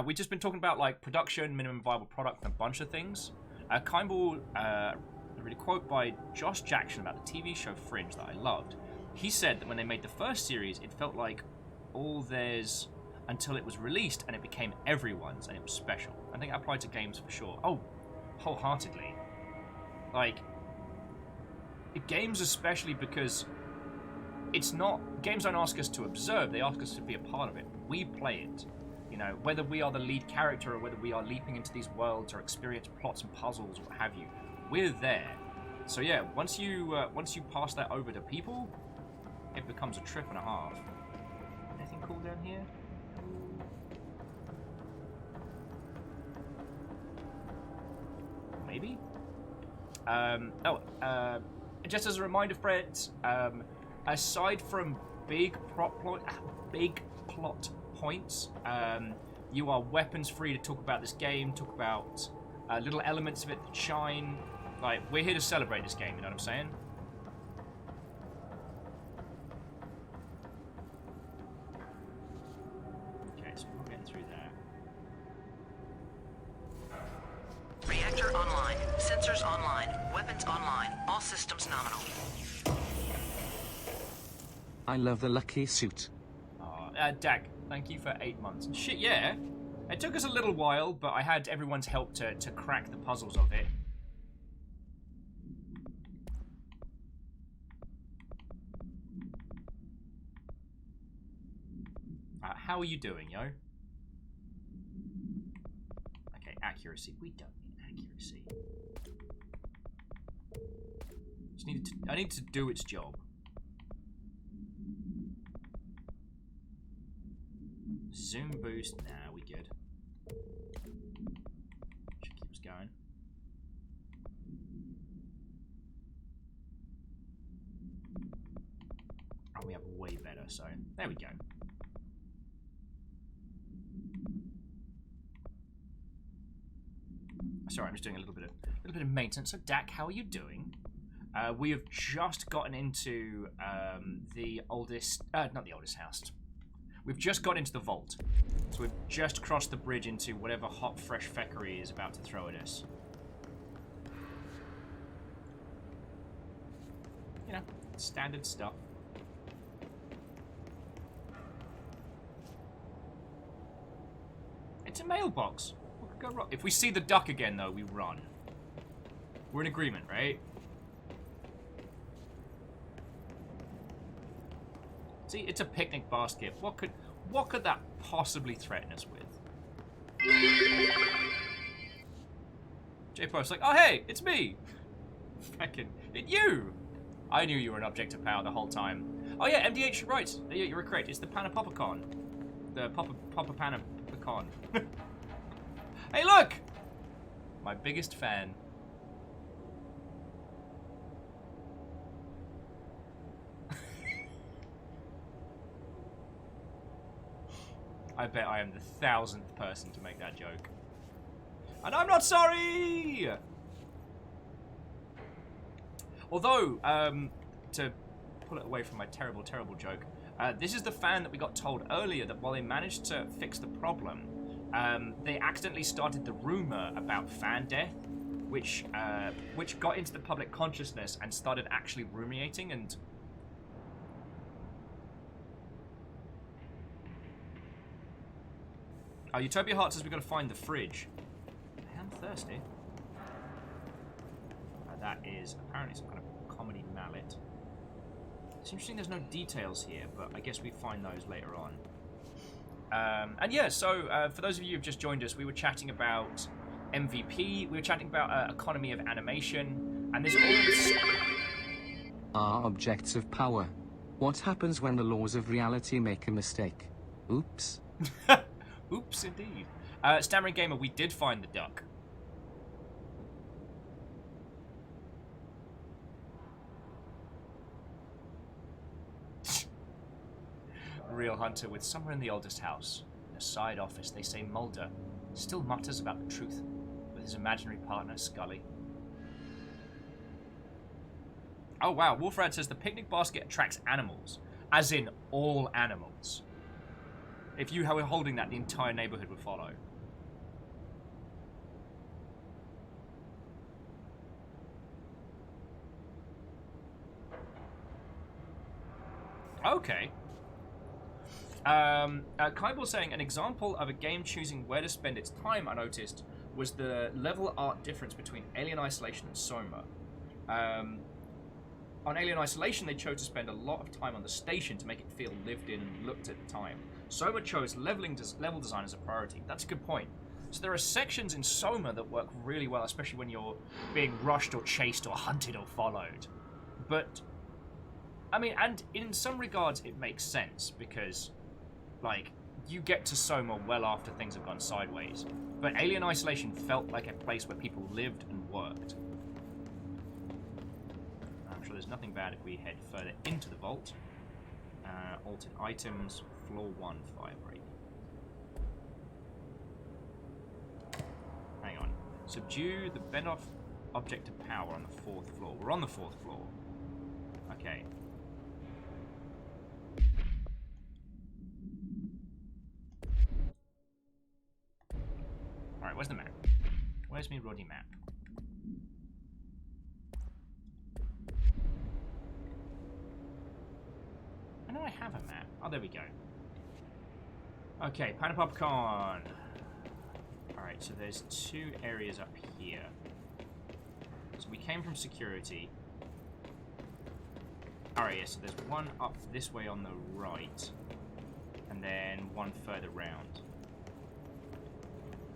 We've just been talking about like production, minimum viable product, and a bunch of things. Kimball, read a quote by Josh Jackson about the TV show Fringe that I loved. He said that when they made the first series, it felt like all theirs until it was released and it became everyone's and it was special. I think that applied to games for sure. Oh, wholeheartedly. Like, games especially because it's not... Games don't ask us to observe, they ask us to be a part of it. We play it. You know, whether we are the lead character or whether we are leaping into these worlds or experience plots and puzzles or what have you, we're there. So yeah, once you pass that over to people, it becomes a trip and a half. Anything cool down here? Maybe? Just as a reminder, friends, aside from big plot points, you are weapons free to talk about this game, talk about little elements of it that shine. Like, we're here to celebrate this game, you know what I'm saying? Okay, so we're not getting through there. Reactor online. Sensors online. Weapons online. All systems nominal. I love the lucky suit. Dak, thank you for 8 months. Shit, yeah. It took us a little while, but I had everyone's help to crack the puzzles of it. How are you doing, yo? Okay, accuracy. We don't need accuracy. I need to do its job. Zoom boost. Nah, we good. Should keep us going. Oh, we have way better, so there we go. Sorry, I'm just doing a little bit of maintenance. So, Dak, how are you doing? We have just gotten into the oldest, not the oldest house. We've just got into the vault. So we've just crossed the bridge into whatever hot, fresh feckery is about to throw at us. You know, standard stuff. It's a mailbox. What could go wrong? If we see the duck again, though, we run. We're in agreement, right? See, it's a picnic basket. What could that possibly threaten us with? J-Post's like, oh hey, it's me! Feckin', it's you! I knew you were an object of power the whole time. Oh yeah, MDH, right. Yeah, you were correct. It's the Panapopicon. The Papa Panapicon. Hey look! My biggest fan. I bet I am the 1000th person to make that joke. And I'm not sorry! Although, to pull it away from my terrible, terrible joke, this is the fan that we got told earlier that while they managed to fix the problem, they accidentally started the rumor about fan death, which got into the public consciousness and started actually ruminating and... Oh, Utopia Heart says we've got to find the fridge. I'm thirsty. That is apparently some kind of comedy mallet. It's interesting there's no details here, but I guess we find those later on. And yeah, so for those of you who've just joined us, we were chatting about MVP, we were chatting about economy of animation, and this all... Are objects of power. What happens when the laws of reality make a mistake? Oops. Oops, indeed. Stammering Gamer, we did find the duck. Real Hunter with somewhere in the oldest house. In a side office, they say Mulder still mutters about the truth with his imaginary partner, Scully. Oh wow, Wolfrad says the picnic basket attracts animals. As in, all animals. If you were holding that, the entire neighborhood would follow. Okay. Kyball saying, an example of a game choosing where to spend its time, I noticed, was the level art difference between Alien Isolation and Soma. On Alien Isolation, they chose to spend a lot of time on the station to make it feel lived in and looked at the time. Soma chose level design as a priority. That's a good point. So there are sections in Soma that work really well, especially when you're being rushed or chased or hunted or followed. But, I mean, and in some regards it makes sense, because, like, you get to Soma well after things have gone sideways. But Alien Isolation felt like a place where people lived and worked. I'm sure there's nothing bad if we head further into the vault. Altered items, floor 1, fire break. Hang on. Subdue the bent-off object of power on the 4th floor. We're on the 4th floor. Okay. Alright, where's the map? Where's me Roddy map? I know I have a map. Oh, there we go. Okay, Pan of Popcorn. Alright, so there's 2 areas up here. So we came from security. Alright, yeah, so there's one up this way on the right. And then one further round.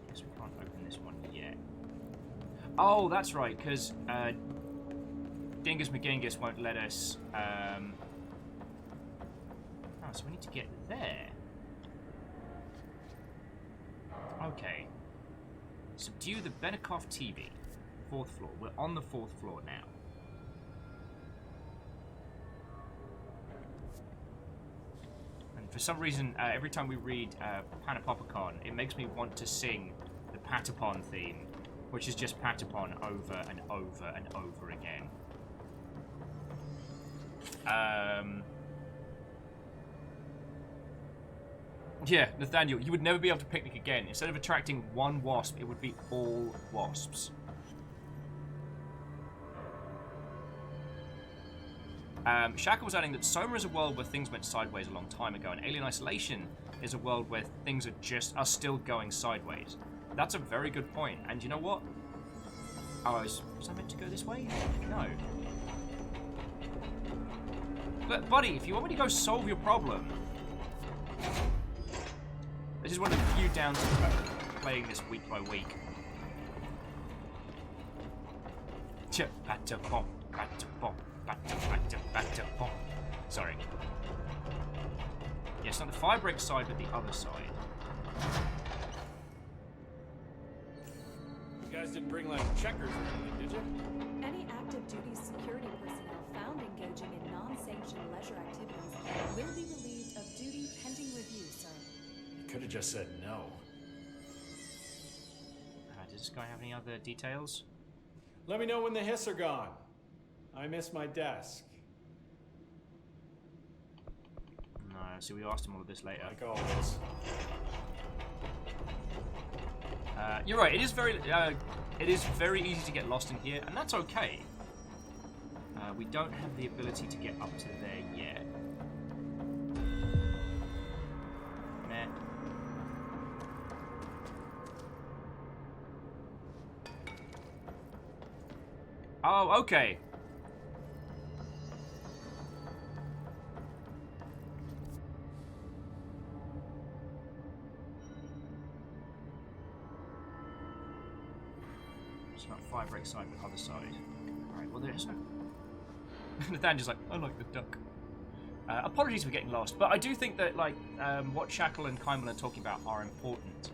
Guess we can't open this one yet. Oh, that's right, because Dingus McGingus won't let us... Oh, so we need to get there. Okay. Subdue the Benikoff TV. 4th floor. We're on the 4th floor now. And for some reason, every time we read Panopopicon, it makes me want to sing the Patapon theme, which is just Patapon over and over and over again. Yeah, Nathaniel, you would never be able to picnic again. Instead of attracting one wasp, it would be all wasps. Shaka was adding that Soma is a world where things went sideways a long time ago, and Alien Isolation is a world where things are still going sideways. That's a very good point. And you know what? Oh, was I meant to go this way? No. But, buddy, if you want me to go solve your problem... This is one of the few downs of playing this week by week. Sorry. Yes, not the firebreak side, but the other side. You guys didn't bring, like, checkers or anything, did you? Any active duty security personnel found engaging in non-sanctioned leisure activities will be relieved of duty pending review, sir. You could have just said no. Does this guy have any other details? Let me know when the hiss are gone. I miss my desk. No, so we asked him all of this later. Like always. You're right. It is very easy to get lost in here, and that's okay. We don't have the ability to get up to there yet. Meh. Oh, okay. It's not firebreak side, but other side. Alright, well there's no... Nathaniel's like, I like the duck. Apologies for getting lost, but I do think that, like, what Shackle and Kaiman are talking about are important.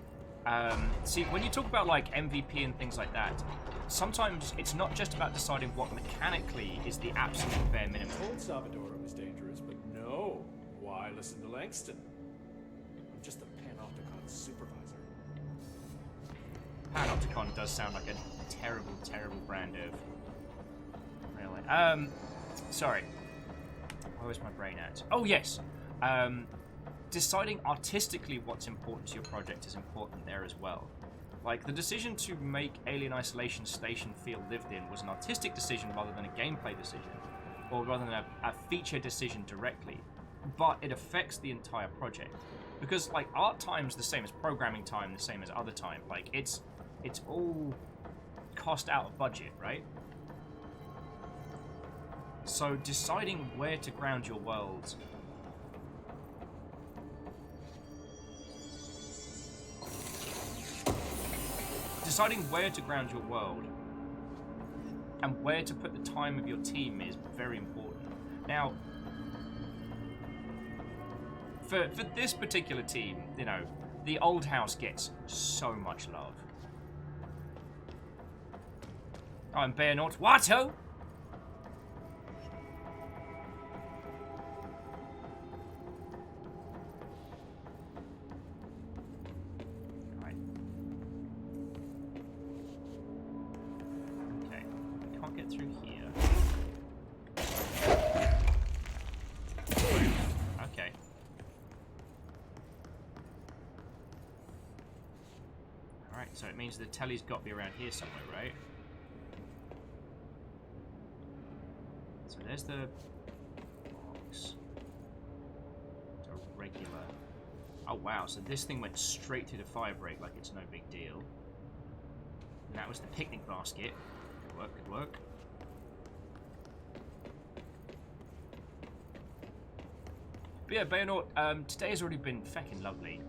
See, when you talk about like MVP and things like that, sometimes it's not just about deciding what mechanically is the absolute bare minimum. I told Salvador it was dangerous, but no. Why listen to Langston? I'm just the Panopticon supervisor. Panopticon does sound like a terrible, terrible brand of railway. Sorry. Where was my brain at? Oh, yes. Deciding artistically what's important to your project is important there as well. Like, the decision to make Alien Isolation Station feel lived in was an artistic decision rather than a gameplay decision, or rather than a feature decision directly, but it affects the entire project. Because, like, art time's the same as programming time, the same as other time. Like, it's all cost out of budget, right? So deciding where to ground your world and where to put the time of your team is very important. Now, for this particular team, you know, the old house gets so much love. I'm Bayonaut Watto! Right. Okay, can't get through here. Okay. Alright, so it means the telly's got to be around here somewhere, right? So there's the box. It's a regular. Oh wow, so this thing went straight through the fire break like it's no big deal. And that was the picnic basket. Good work, good work. But yeah, Bayonaut, today has already been feckin' lovely.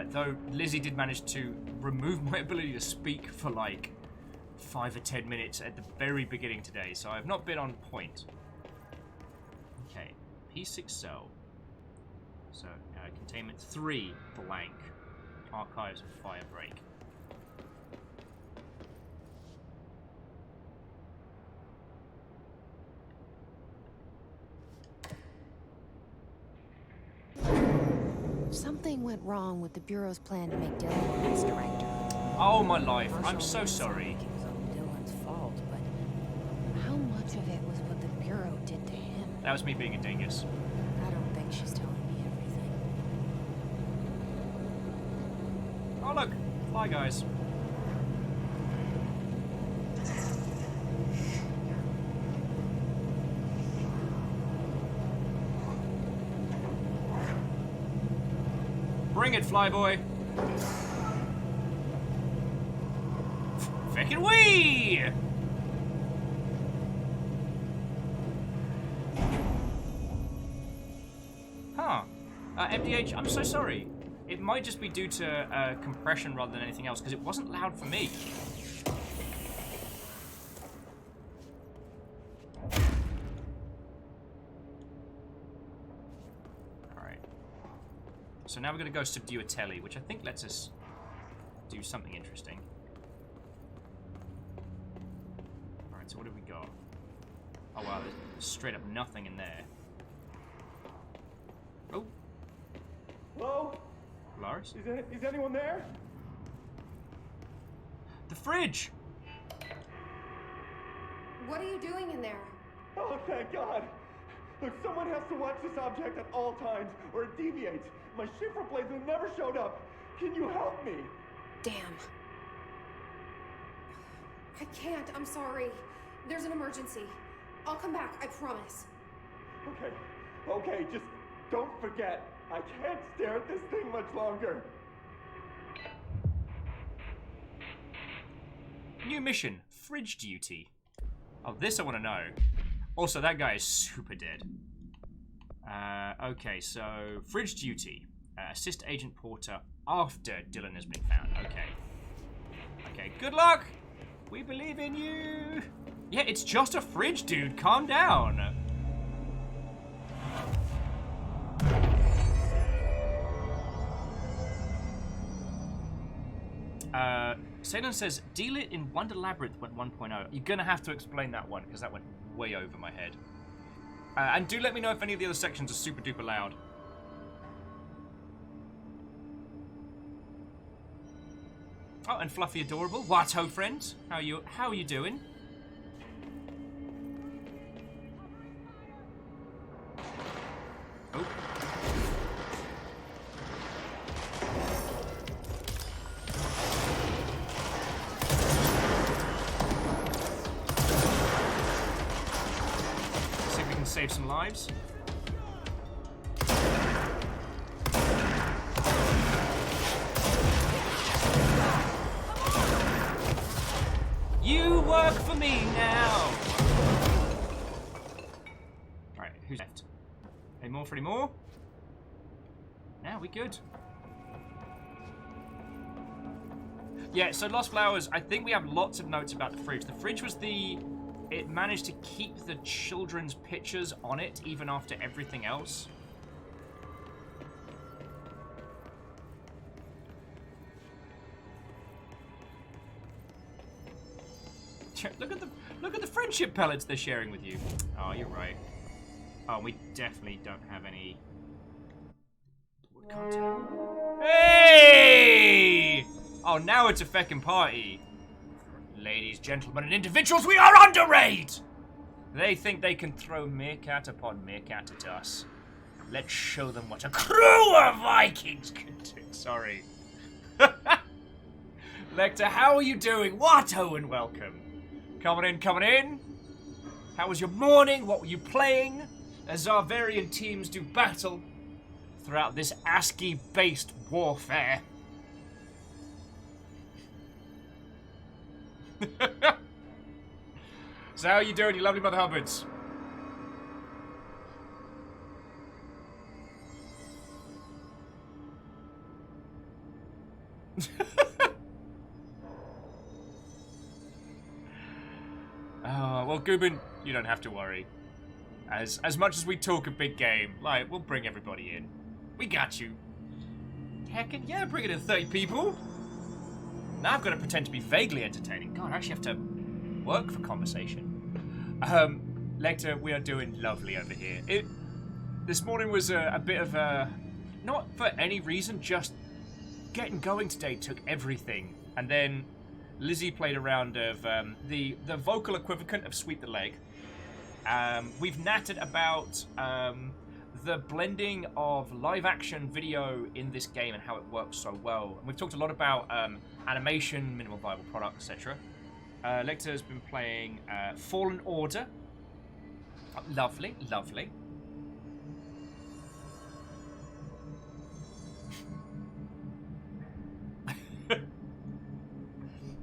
Though Lizzie did manage to remove my ability to speak for like 5 or 10 minutes at the very beginning today, so I've not been on point. Okay, P6 cell. So, containment 3 blank. Archives of Firebreak. Something went wrong with the Bureau's plan to make Dylan its director. Oh my life, I'm so sorry. It was all Dylan's fault, but how much of it was what the Bureau did to him? That was me being a dingus. I don't think she's telling me everything. Oh look, fly guys. Bring it, Flyboy. Feckin' wee! Huh. MDH, I'm so sorry. It might just be due to compression rather than anything else, because it wasn't loud for me. So now we're going to go subdue a telly, which I think lets us do something interesting. Alright, so what have we got? Oh wow, there's straight up nothing in there. Oh. Hello? Lars? Is anyone there? The fridge! What are you doing in there? Oh, thank God. Look, someone has to watch this object at all times, or it deviates. My shifter blades have never showed up. Can you help me? Damn. I can't. I'm sorry. There's an emergency. I'll come back. I promise. Okay, just don't forget. I can't stare at this thing much longer. New mission, fridge duty. Oh, this I want to know. Also, that guy is super dead. Okay, so fridge duty. Assist Agent Porter after Dylan has been found. Okay, good luck! We believe in you! Yeah, it's just a fridge, dude. Calm down. Ceylon says, deal it in Wonder Labyrinth went 1.0. You're going to have to explain that one, because that went way over my head. And do let me know if any of the other sections are super duper loud. Oh, and Fluffy Adorable. Watto friend. How are you doing? Oh. See if we can save some lives. You work for me now. Alright, who's left? Any more for any more? Now we good. Yeah, so Lost Flowers, I think we have lots of notes about the fridge. The fridge was it managed to keep the children's pictures on it even after everything else. Look at the friendship pellets they're sharing with you. Oh, you're right. Oh, we definitely don't have any content. Hey! Oh, now it's a feckin' party. Ladies, gentlemen, and individuals, we are under raid! They think they can throw meerkat upon meerkat at us. Let's show them what a crew of Vikings can do. Sorry. Lecter, how are you doing? Watto and welcome. Coming in. How was your morning? What were you playing? As Zarvarian teams do battle throughout this ASCII-based warfare. So how are you doing, you lovely Mother Hubbards? Well, Gubin, you don't have to worry. As much as we talk a big game, like, we'll bring everybody in. We got you. Heckin' yeah, bring it in 30 people. Now I've got to pretend to be vaguely entertaining. God, I actually have to work for conversation. Lecter, we are doing lovely over here. This morning was a bit of a... Not for any reason, just getting going today took everything. And then Lizzie played a round of the vocal equivalent of Sweep the Leg. We've nattered about the blending of live-action video in this game and how it works so well. And we've talked a lot about animation, minimal viable product, etc. Lecter has been playing Fallen Order. Oh, lovely.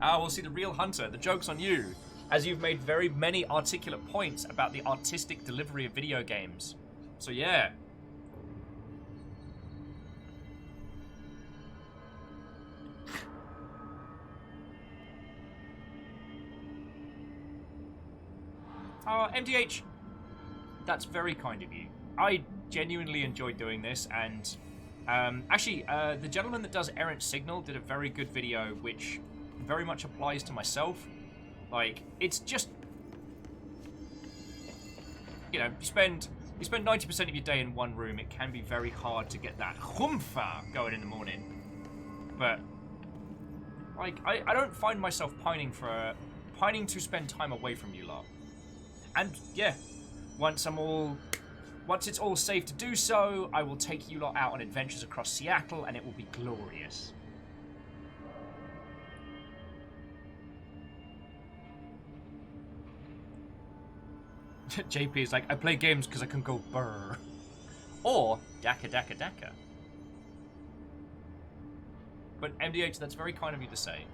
We'll see the real Hunter. The joke's on you, as you've made very many articulate points about the artistic delivery of video games. So yeah. MDH, that's very kind of you. I genuinely enjoyed doing this, and actually, the gentleman that does Errant Signal did a very good video, which very much applies to myself. Like, it's just, you know, you spend 90% of your day in one room. It can be very hard to get that humpha going in the morning. But like, I don't find myself pining to spend time away from you lot. And yeah, once it's all safe to do so, I will take you lot out on adventures across Seattle, and it will be glorious. JP is like, I play games because I can go brr. Or Daka Daka Daka. But MDH, that's very kind of you to say.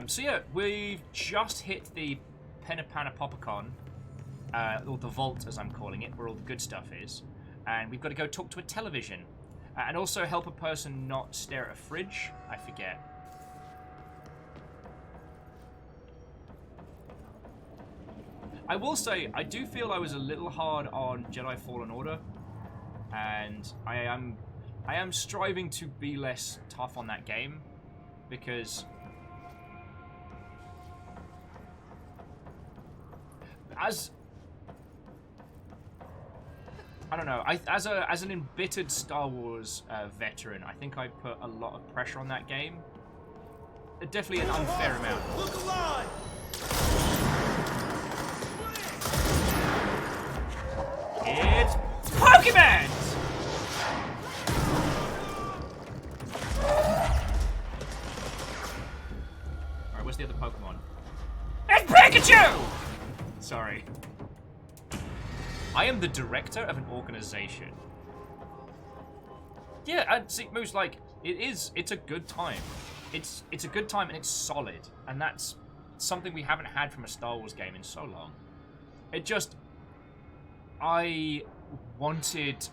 So yeah, we've just hit the Penapana Popicon, or the vault as I'm calling it, where all the good stuff is. And we've got to go talk to a television. And also help a person not stare at a fridge. I forget. I will say, I do feel I was a little hard on Jedi Fallen Order, and I am striving to be less tough on that game because I don't know. As an embittered Star Wars veteran, I think I put a lot of pressure on that game. Definitely an unfair amount. Look alive! It's Pokemon! Alright, where's the other Pokemon? It's Pikachu! Sorry. I am the director of an organization. Yeah, and see, Moose, like, it's a good time. It's a good time and it's solid. And that's something we haven't had from a Star Wars game in so long. It just... I wanted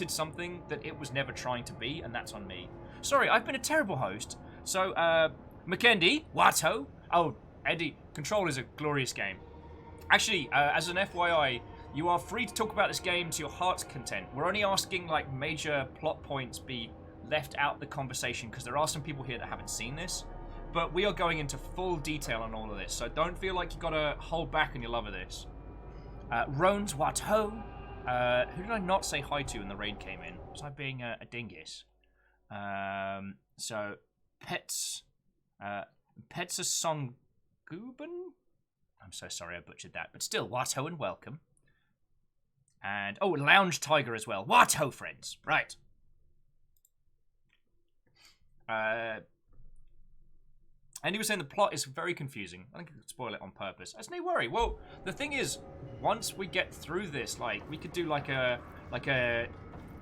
something that it was never trying to be, and that's on me. Sorry, I've been a terrible host. So, Mackenzie, Watto. Oh, Eddie, Control is a glorious game. Actually, as an FYI, you are free to talk about this game to your heart's content. We're only asking, like, major plot points be left out of the conversation, because there are some people here that haven't seen this. But we are going into full detail on all of this, so don't feel like you gotta hold back on your love of this. Rones Watto. Who did I not say hi to when the raid came in? Was I being a dingus? So, Pets a Songuben? I'm so sorry I butchered that, but still, Watto and welcome. And, oh, Lounge Tiger as well. Watto, friends. Right. And he was saying the plot is very confusing. I think I could spoil it on purpose. That's no worry. Well, the thing is, once we get through this, like, we could do like a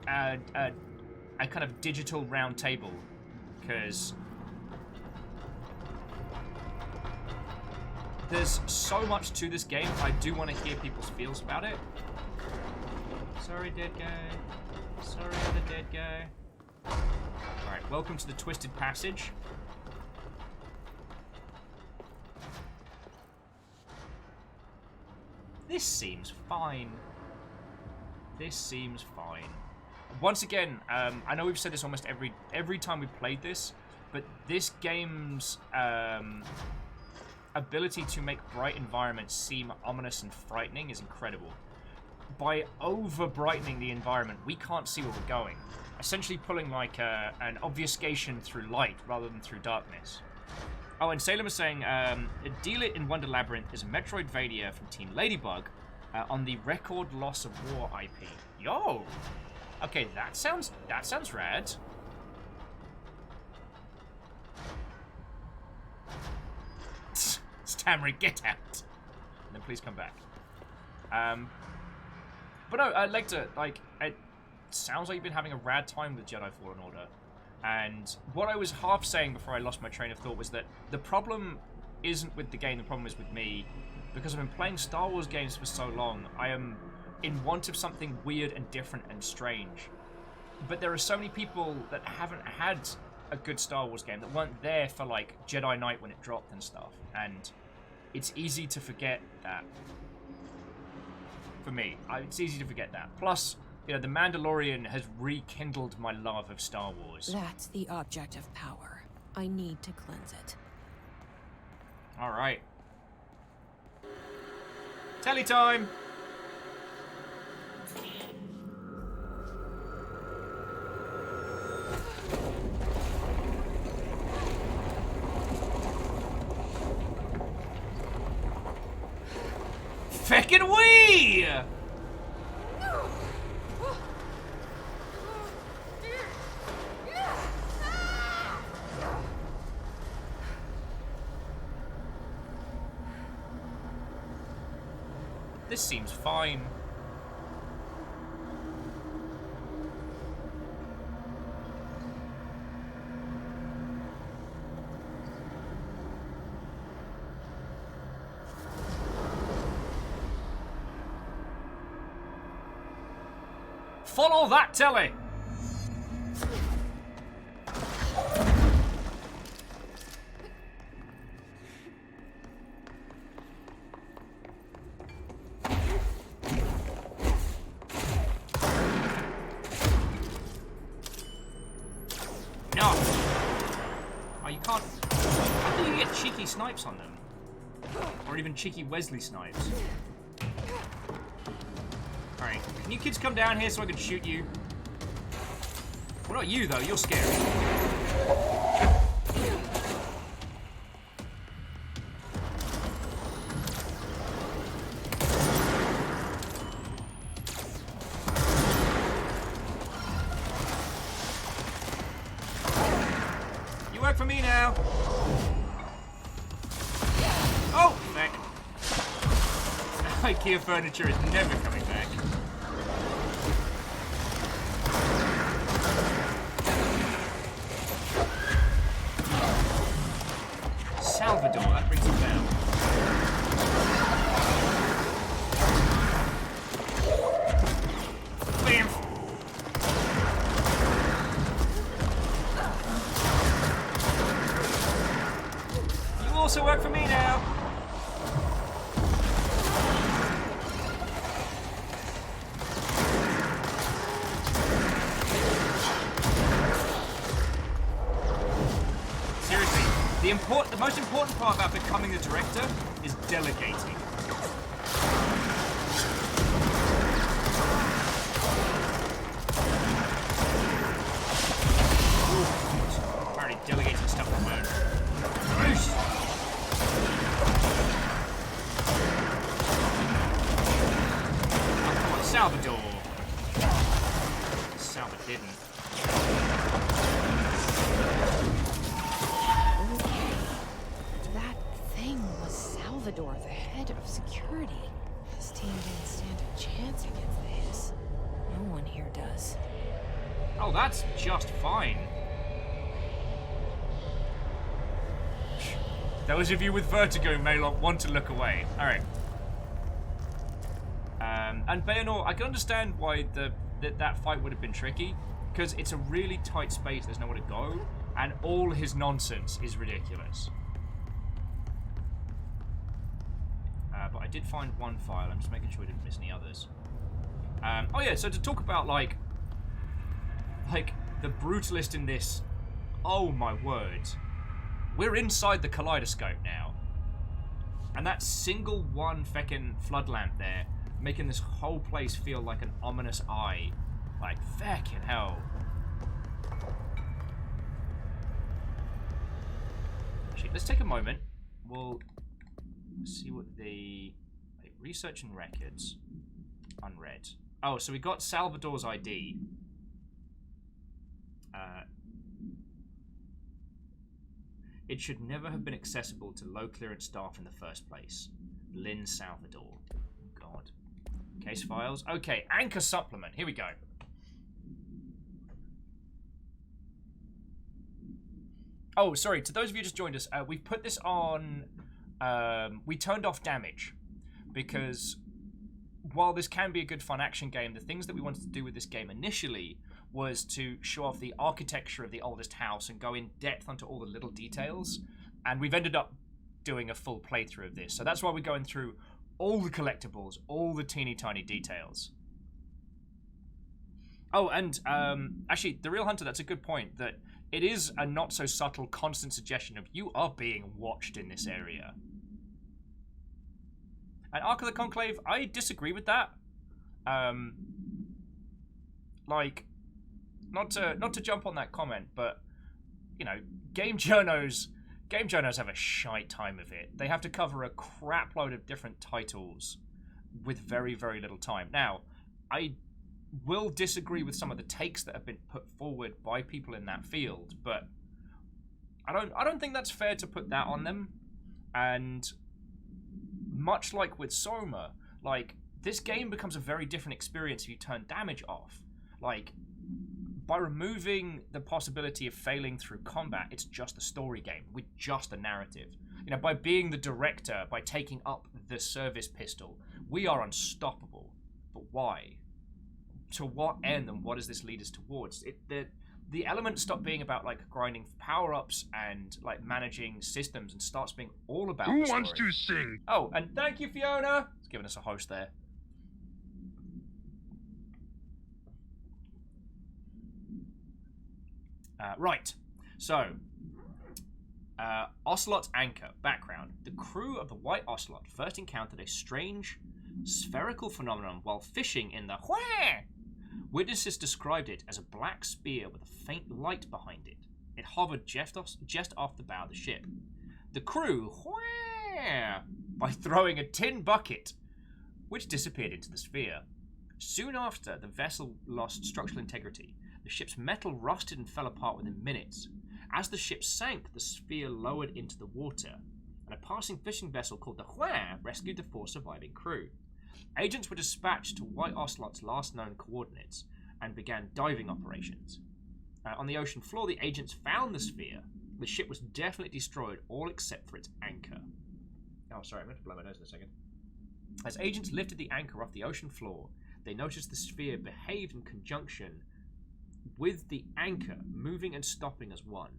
kind of digital round table, because there's so much to this game. I do want to hear people's feels about it. Sorry, dead guy. Sorry, other dead guy. All right, welcome to the Twisted Passage. This seems fine. This seems fine. Once again, I know we've said this almost every time we've played this, but this game's ability to make bright environments seem ominous and frightening is incredible. By over-brightening the environment, we can't see where we're going. Essentially pulling like an obfuscation through light rather than through darkness. Oh, and Salem is saying, Deal It in Wonder Labyrinth is a Metroidvania from Team Ladybug on the Record Loss of War IP. Yo! Okay, that sounds rad. Stammery, get out! And then please come back. But no, Lecter, like, it sounds like you've been having a rad time with Jedi Fallen Order. And what I was half saying before I lost my train of thought was that the problem isn't with the game, the problem is with me. Because I've been playing Star Wars games for so long, I am in want of something weird and different and strange. But there are so many people that haven't had a good Star Wars game, that weren't there for, like, Jedi Knight when it dropped and stuff. And it's easy to forget that. For me, it's easy to forget that. Plus, you know, The Mandalorian has rekindled my love of Star Wars. That's the object of power. I need to cleanse it. Alright. Telly time! Feckin' wee! This seems fine. Follow that telly! Snipes on them. Or even cheeky Wesley Snipes. Alright, can you kids come down here so I can shoot you? Well, not you, though. You're scary. You work for me now. Oh, heck. IKEA furniture is never coming back. Salvador, that brings him down. Bam! You also work for me now. The most important part about becoming the director is delegating. Ooh, already delegating stuff on my own. Bruce! Oh, come on, Salvador. Salvador didn't. Salvador, the head of security. His team didn't stand a chance against his. No one here does. Oh, that's just fine. Those of you with vertigo may want to look away. Alright. And Bayanor, I can understand why that fight would have been tricky, because it's a really tight space, there's nowhere to go, and all his nonsense is ridiculous. But I did find one file. I'm just making sure I didn't miss any others. Oh yeah, so to talk about like the brutalist in this. Oh my word, we're inside the kaleidoscope now, and that single one feckin' flood lamp there, making this whole place feel like an ominous eye. Like feckin' hell. Actually, let's take a moment. We'll see what the research and records unread. Oh, so we got Salvador's ID. It should never have been accessible to low clearance staff in the first place. Lynn Salvador. Oh, God. Case files. Okay, Anchor Supplement. Here we go. Oh, sorry. To those of you who just joined us, we've put this on. We turned off damage because while this can be a good fun action game, the things that we wanted to do with this game initially was to show off the architecture of the oldest house and go in depth onto all the little details, and we've ended up doing a full playthrough of this. So that's why we're going through all the collectibles, all the teeny tiny details. Oh, and actually, The Real Hunter, that's a good point, that it is a not so subtle constant suggestion of you are being watched in this area. And Ark of the Conclave, I disagree with that. Like, not to jump on that comment, but you know, game journos have a shite time of it. They have to cover a crap load of different titles with very, very little time. Now, I will disagree with some of the takes that have been put forward by people in that field, but I don't think that's fair to put that on them. And much like with Soma, like, this game becomes a very different experience if you turn damage off. Like, by removing the possibility of failing through combat, it's just a story game with just a narrative. You know, by being the director, by taking up the service pistol, we are unstoppable. But why? To what end, and what does this lead us towards? The elements stop being about like grinding power-ups and like managing systems and starts being all about Who the story. wants to sing? Oh, and thank you, Fiona. It's giving us a host there. Right. So, Ocelot's anchor. Background. The crew of the White Ocelot first encountered a strange spherical phenomenon while fishing in the Hware. Witnesses described it as a black spear with a faint light behind it. It hovered just off the bow of the ship. The crew Hware by throwing a tin bucket, which disappeared into the sphere. Soon after, the vessel lost structural integrity. The ship's metal rusted and fell apart within minutes. As the ship sank, the sphere lowered into the water, and a passing fishing vessel called the Hware rescued the 4 surviving crew. Agents were dispatched to White Ocelot's last known coordinates and began diving operations. On the ocean floor, the agents found the sphere. The ship was definitely destroyed, all except for its anchor. Oh, sorry, I meant to blow my nose in a second. As agents lifted the anchor off the ocean floor, they noticed the sphere behaved in conjunction with the anchor, moving and stopping as one.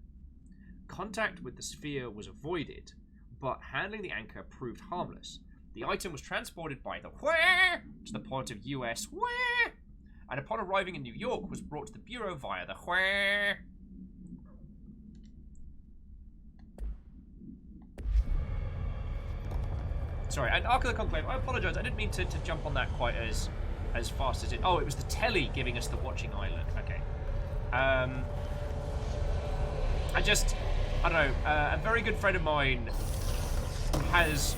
Contact with the sphere was avoided, but handling the anchor proved harmless. The item was transported by the Hware to the port of US Hware, and upon arriving in New York was brought to the Bureau via the Hware. Sorry, and Ark of the Conclave, I apologise, I didn't mean to jump on that quite as fast as it... Oh, it was the telly giving us the watching eye look. Okay. I don't know, a very good friend of mine has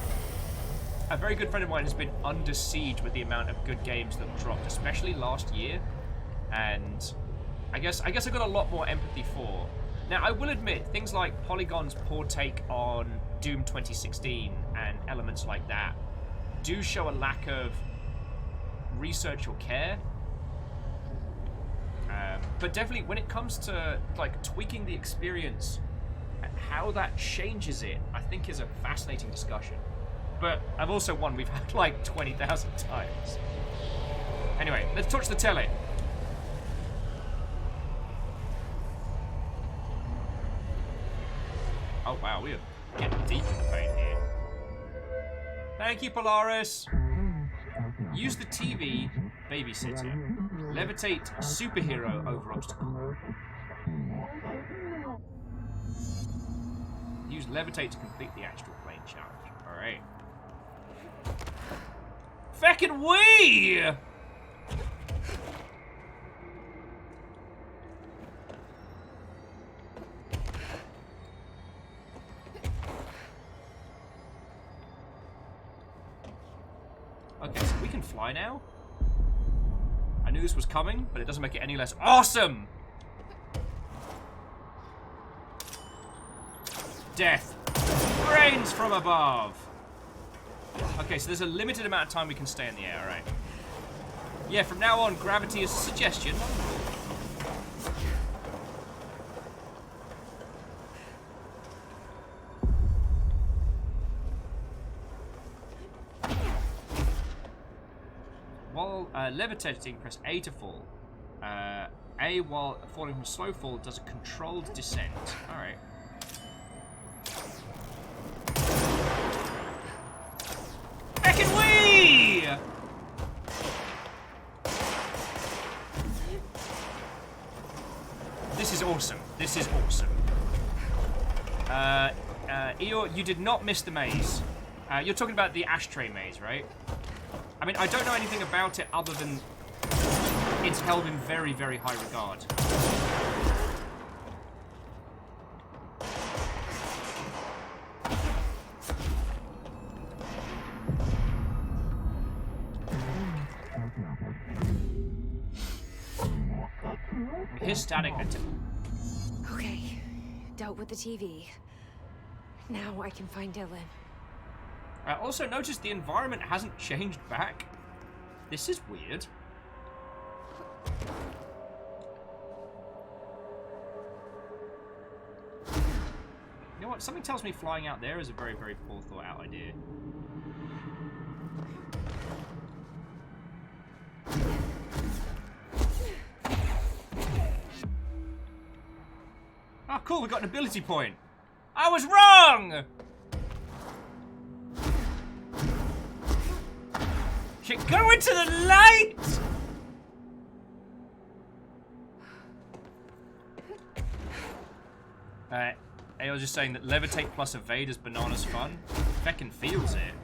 been under siege with the amount of good games that dropped, especially last year, and I guess I got a lot more empathy for. Now, I will admit, things like Polygon's poor take on Doom 2016 and elements like that do show a lack of research or care. But definitely, when it comes to like tweaking the experience and how that changes it, I think is a fascinating discussion. But I've also won. We've had like 20,000 times. Anyway, let's touch the telly. Oh wow, we are getting deep in the paint here. Thank you, Polaris. Use the TV babysitter. Levitate superhero over obstacle. Use levitate to complete the astral plane challenge. Alright. Feckin' wee! Okay, so we can fly now? I knew this was coming, but it doesn't make it any less awesome! Death. Brains from above! Okay, so there's a limited amount of time we can stay in the air, alright. Yeah, from now on, gravity is a suggestion. While levitating, press A to fall. A while falling from slow fall does a controlled descent. Alright. Heckin' wee! This is awesome. This is awesome. Eeyore, you did not miss the maze. You're talking about the ashtray maze, right? I mean, I don't know anything about it other than it's held in very, very high regard. His static attack. Okay, dealt with the TV. Now I can find Dylan. Also, notice the environment hasn't changed back. This is weird. You know what? Something tells me flying out there is a very, very poor thought out idea. Oh, cool. We got an ability point. I was wrong! Go into the light! was just saying that levitate plus evade is bananas fun. Feckin' feels it.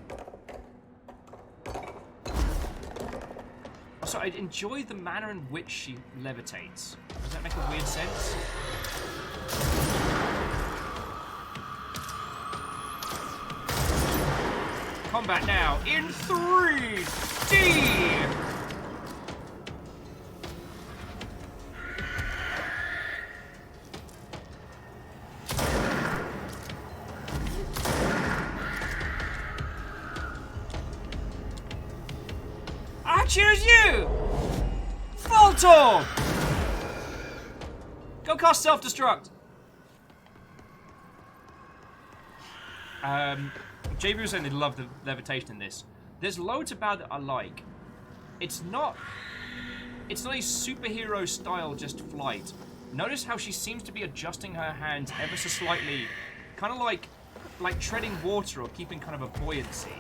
Also, I enjoy the manner in which she levitates. Does that make a weird sense? Combat now in 3D! I choose you! Voltorb! Go cast self-destruct! JB was saying they love the levitation in this. There's loads about it I like. It's not a superhero style just flight. Notice how she seems to be adjusting her hands ever so slightly, kind of like treading water or keeping kind of a buoyancy.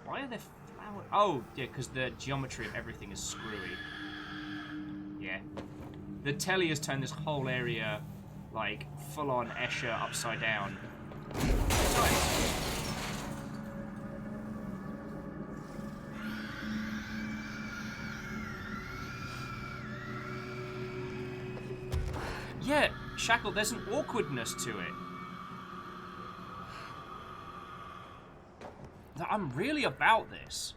Why are there flowers? Oh, yeah, because the geometry of everything is screwy. Yeah. The telly has turned this whole area like full-on Escher upside down. Nice. Yeah, Shackle, there's an awkwardness to it. I'm really about this.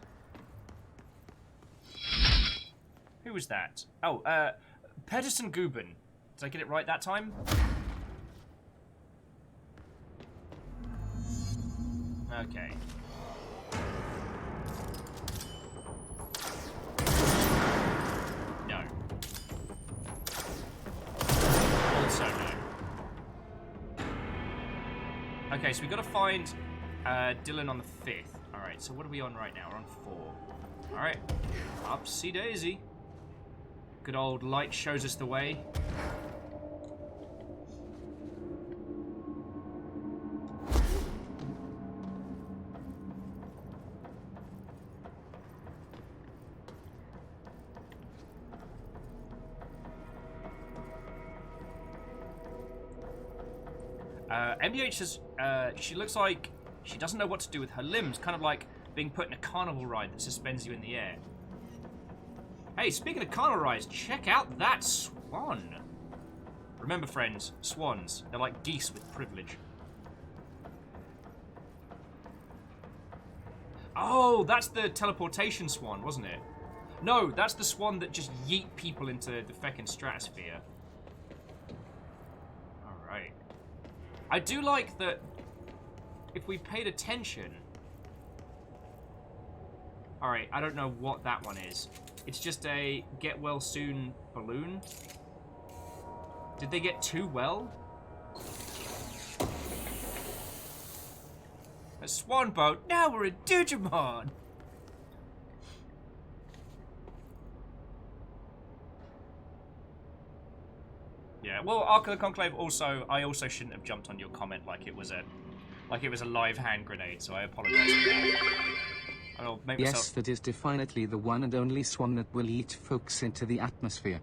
Who was that? Oh, Pedersen Guben. Did I get it right that time? Okay. No. Also no. Okay, so we gotta find Dylan on the 5th. Alright, so what are we on right now? We're on 4. Alright. Upsy daisy. Good old light shows us the way. MDH says she looks like she doesn't know what to do with her limbs, kind of like being put in a carnival ride that suspends you in the air. Hey, speaking of carnival rides, check out that swan. Remember, friends, swans, they're like geese with privilege. Oh, that's the teleportation swan, wasn't it? No, that's the swan that just yeet people into the feckin' stratosphere. Alright. I do like that if we paid attention... Alright, I don't know what that one is. It's just a get well soon balloon. Did they get too well? A swan boat. Now we're in Digimon. Yeah. Well, Ark of the Conclave. Also, I also shouldn't have jumped on your comment like it was a live hand grenade. So I apologize for that. I'll make yes, myself... that is definitely the one and only swan that will eat folks into the atmosphere.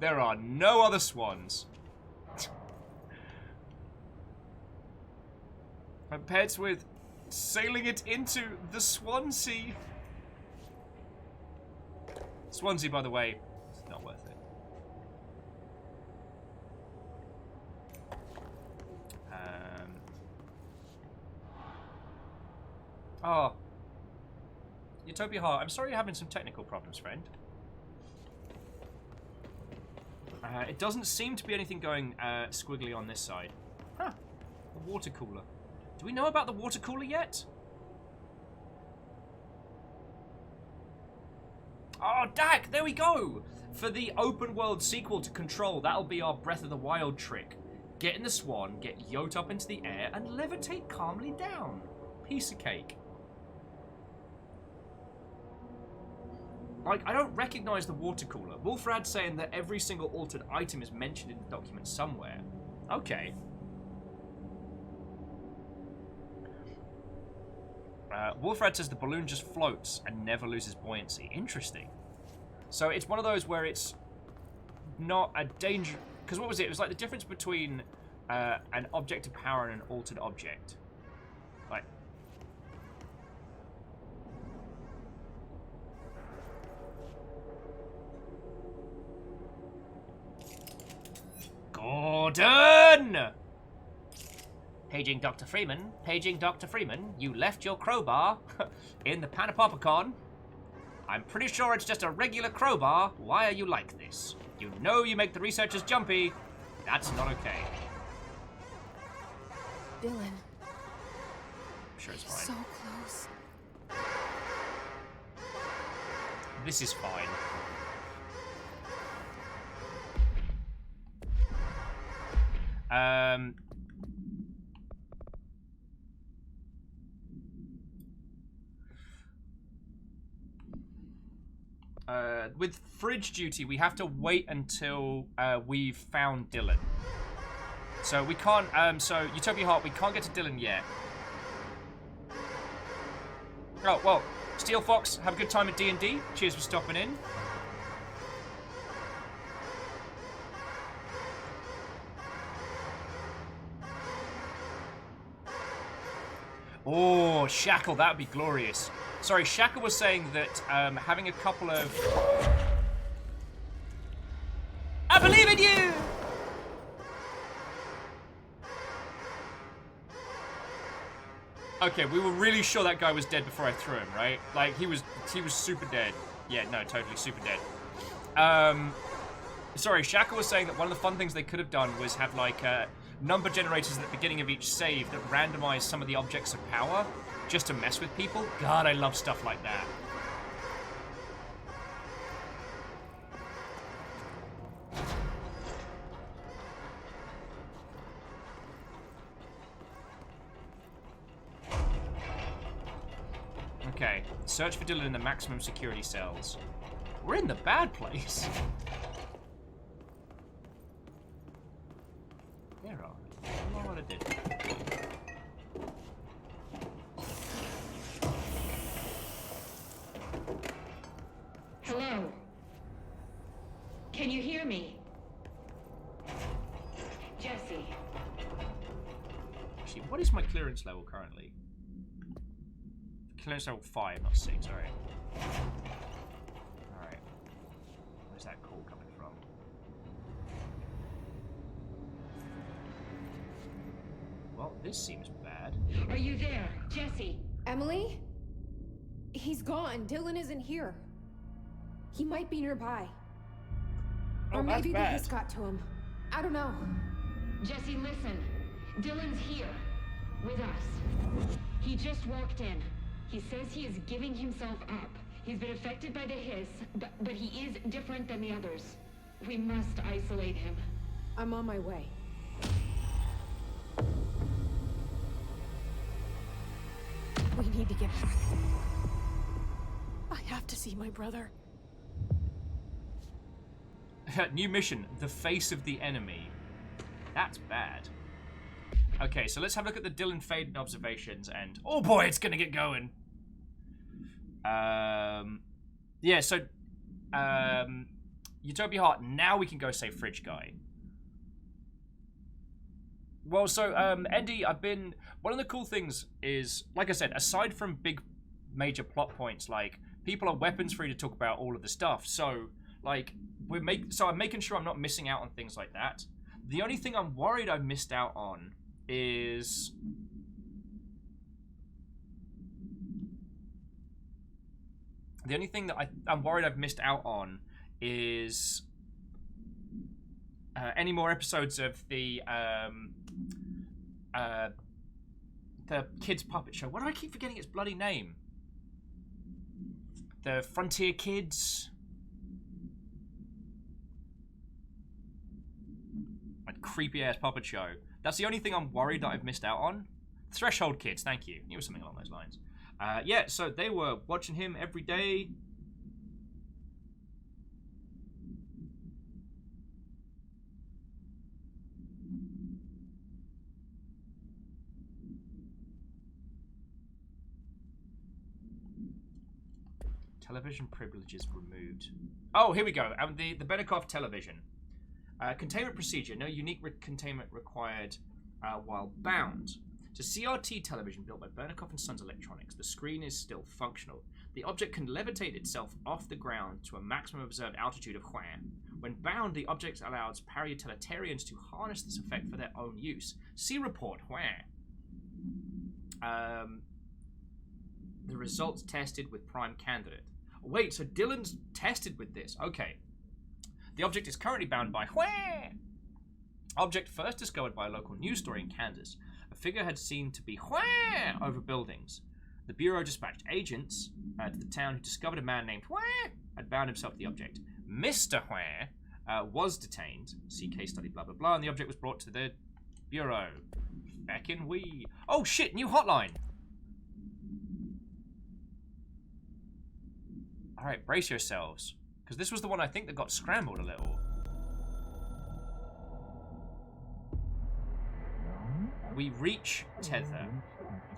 There are no other swans. Compared with sailing it into the Swansea. Swansea, by the way, it's not worth it. Oh. Utopia Heart, I'm sorry you're having some technical problems, friend. It doesn't seem to be anything going squiggly on this side. Huh. The water cooler. Do we know about the water cooler yet? Oh, Dak, there we go! For the open world sequel to Control, that'll be our Breath of the Wild trick. Get in the swan, get yoked up into the air, and levitate calmly down. Piece of cake. Like, I don't recognize the water cooler. Wolfrad's saying that every single altered item is mentioned in the document somewhere. Okay. Wolfrad says the balloon just floats and never loses buoyancy. Interesting. So it's one of those where it's not a danger... Because what was it? It was like the difference between an object of power and an altered object. Like... Gordon! Paging Dr. Freeman. Paging Dr. Freeman. You left your crowbar in the Panopopicon. I'm pretty sure it's just a regular crowbar. Why are you like this? You know you make the researchers jumpy. That's not okay. Dylan. I'm sure it's fine. So close. This is fine. With fridge duty, we have to wait until we've found Dylan. So we can't, so Utopia Heart, we can't get to Dylan yet. Oh, well, Steel Fox, have a good time at D&D. Cheers for stopping in. Oh, Shackle, that would be glorious. Sorry, Shackle was saying that having a couple of... I believe in you! Okay, we were really sure that guy was dead before I threw him, right? Like, he was super dead. Yeah, no, totally super dead. Sorry, Shackle was saying that one of the fun things they could have done was have, like, number generators at the beginning of each save that randomize some of the objects of power just to mess with people. God, I love stuff like that. Okay, search for Dylan in the maximum security cells. We're in the bad place. There are. I don't know what I did. Hello? Can you hear me? Jesse. Actually, what is my clearance level currently? Clearance level 5, not 6, alright. Alright. Where's that call coming from? Well, this seems bad. Are you there, Jesse? Emily? He's gone. Dylan isn't here. He might be nearby. Or maybe the hiss got to him. I don't know. Jesse, listen. Dylan's here. With us. He just walked in. He says he is giving himself up. He's been affected by the hiss, but he is different than the others. We must isolate him. I'm on my way. We need to get back. I have to see my brother. New mission, the face of the enemy. That's bad. Okay, so let's have a look at the Dylan Faden observations and... Oh boy, it's gonna get going. Yeah, so... Utopia Heart, now we can go save Fridge Guy. Well, so, Andy, I've been... One of the cool things is, like I said, aside from big major plot points, like, people are weapons free to talk about all of the stuff, so, like, I'm making sure I'm not missing out on things like that. The only thing I'm worried I've missed out on is... The only thing that I'm worried I've missed out on is any more episodes of the kids puppet show. Why do I keep forgetting its bloody name? The Frontier Kids. Like creepy ass puppet show. That's the only thing I'm worried that I've missed out on. Threshold Kids, thank you. It was something along those lines. Yeah, so they were watching him every day. Television privileges removed. Oh, here we go. The Benikoff television. Containment procedure. No unique containment required while bound. To CRT television built by Bernikoff and Sons Electronics, the screen is still functional. The object can levitate itself off the ground to a maximum observed altitude of Juan. When bound, the object allows para-utilitarians to harness this effect for their own use. See report, Juan. The results tested with Prime Candidate. Wait, so Dylan's tested with this. Okay. The object is currently bound by Juan. Object first discovered by a local news story in Kansas. A figure had seemed to be Juan over buildings. The Bureau dispatched agents to the town who discovered a man named Juan had bound himself to the object. Mr. Juan was detained. See case study, blah, blah, blah. And the object was brought to the Bureau. Feckin' we. Oh, shit, new hotline. Alright, brace yourselves. Because this was the one I think that got scrambled a little. We reach Tether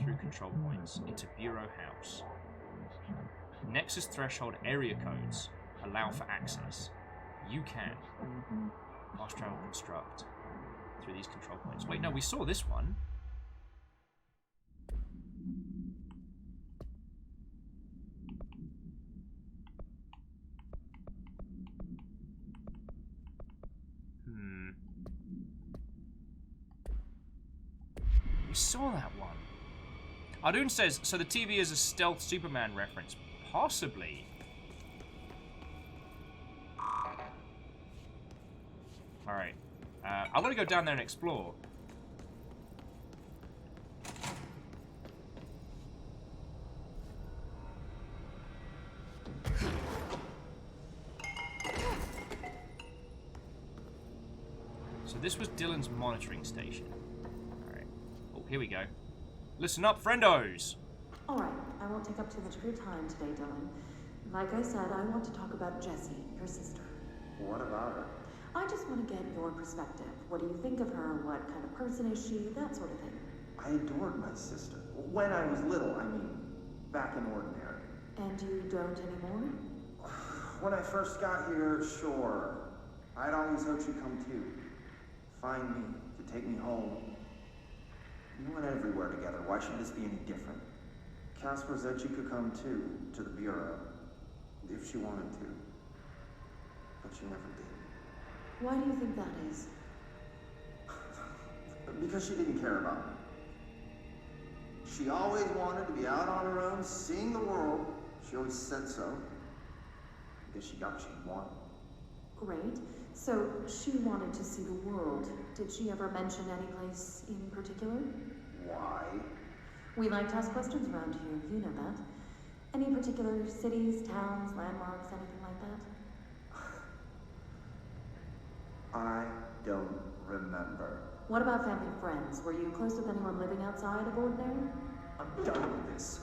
through control points into Bureau House. Nexus threshold area codes allow for access. You can fast travel construct through these control points. Wait, no, we saw this one. We saw that one. Ardoon says, so the TV is a stealth Superman reference. Possibly. Alright. I want to go down there and explore. So this was Dylan's monitoring station. Here we go. Listen up, friendos! Alright, I won't take up too much of your time today, Dylan. Like I said, I want to talk about Jessie, your sister. What about her? I just want to get your perspective. What do you think of her? What kind of person is she? That sort of thing. I adored my sister. When I was little, I mean, back in Ordinary. And you don't anymore? When I first got here, sure. I'd always hoped she'd come too. Find me, to take me home. We went everywhere together. Why should this be any different? Casper said she could come too, to the Bureau, if she wanted to. But she never did. Why do you think that is? Because she didn't care about me. She always wanted to be out on her own, seeing the world. She always said so. I guess she got what she wanted. Great. So, she wanted to see the world. Did she ever mention any place in particular? Why? We like to ask questions around here, you know that. Any particular cities, towns, landmarks, anything like that? I don't remember. What about family and friends? Were you close with anyone living outside of Ordinary? I'm done with this.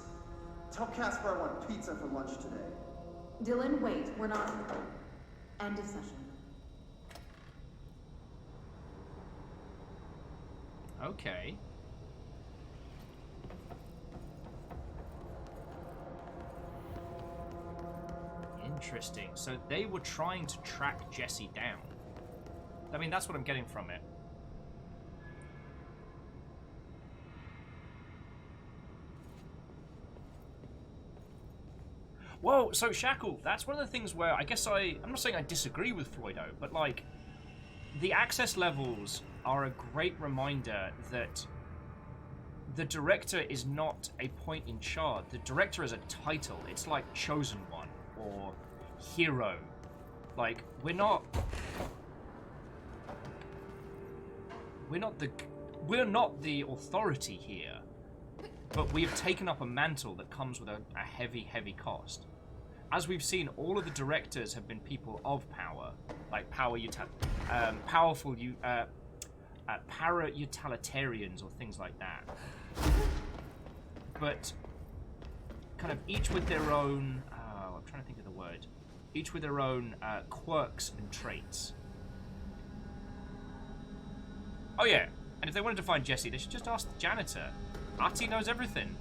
Tell Casper I want pizza for lunch today. Dylan, wait. We're not... End of session. Okay. Interesting. So they were trying to track Jessie down. I mean, that's what I'm getting from it. Whoa, so Shackle, that's one of the things where I guess I'm not saying I disagree with Floydo, but like, the access levels are a great reminder that the director is not a point in charge. The director is a title. It's like Chosen One or Hero. Like, we're not the authority here, but we have taken up a mantle that comes with a heavy, heavy cost. As we've seen, all of the directors have been people of power, like para-utilitarians or things like that. But kind of each with their own, I'm trying to think of the word, each with their own quirks and traits. Oh yeah, and if they wanted to find Jessie, they should just ask the janitor. Artie knows everything.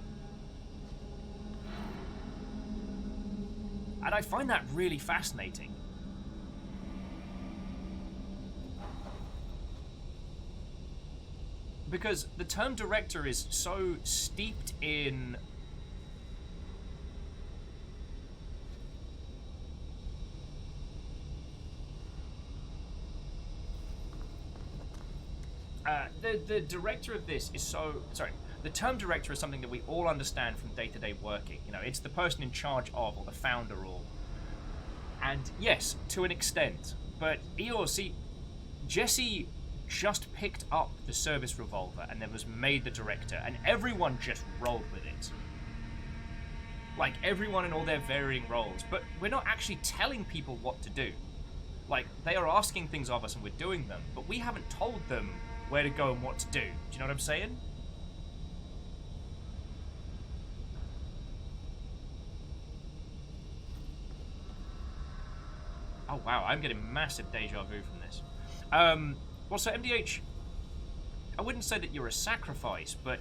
And I find that really fascinating. because the term director is so steeped in the director of this is so sorry. The term director is something that we all understand from day-to-day working. You know, it's the person in charge of, or the founder, or... And yes, to an extent. But Eeyore, see, Jesse just picked up the service revolver and then was made the director, and everyone just rolled with it. Like, everyone in all their varying roles. But we're not actually telling people what to do. Like, they are asking things of us and we're doing them, but we haven't told them where to go and what to do. Do you know what I'm saying? Oh wow, I'm getting massive deja vu from this. Well, so MDH, I wouldn't say that you're a sacrifice, but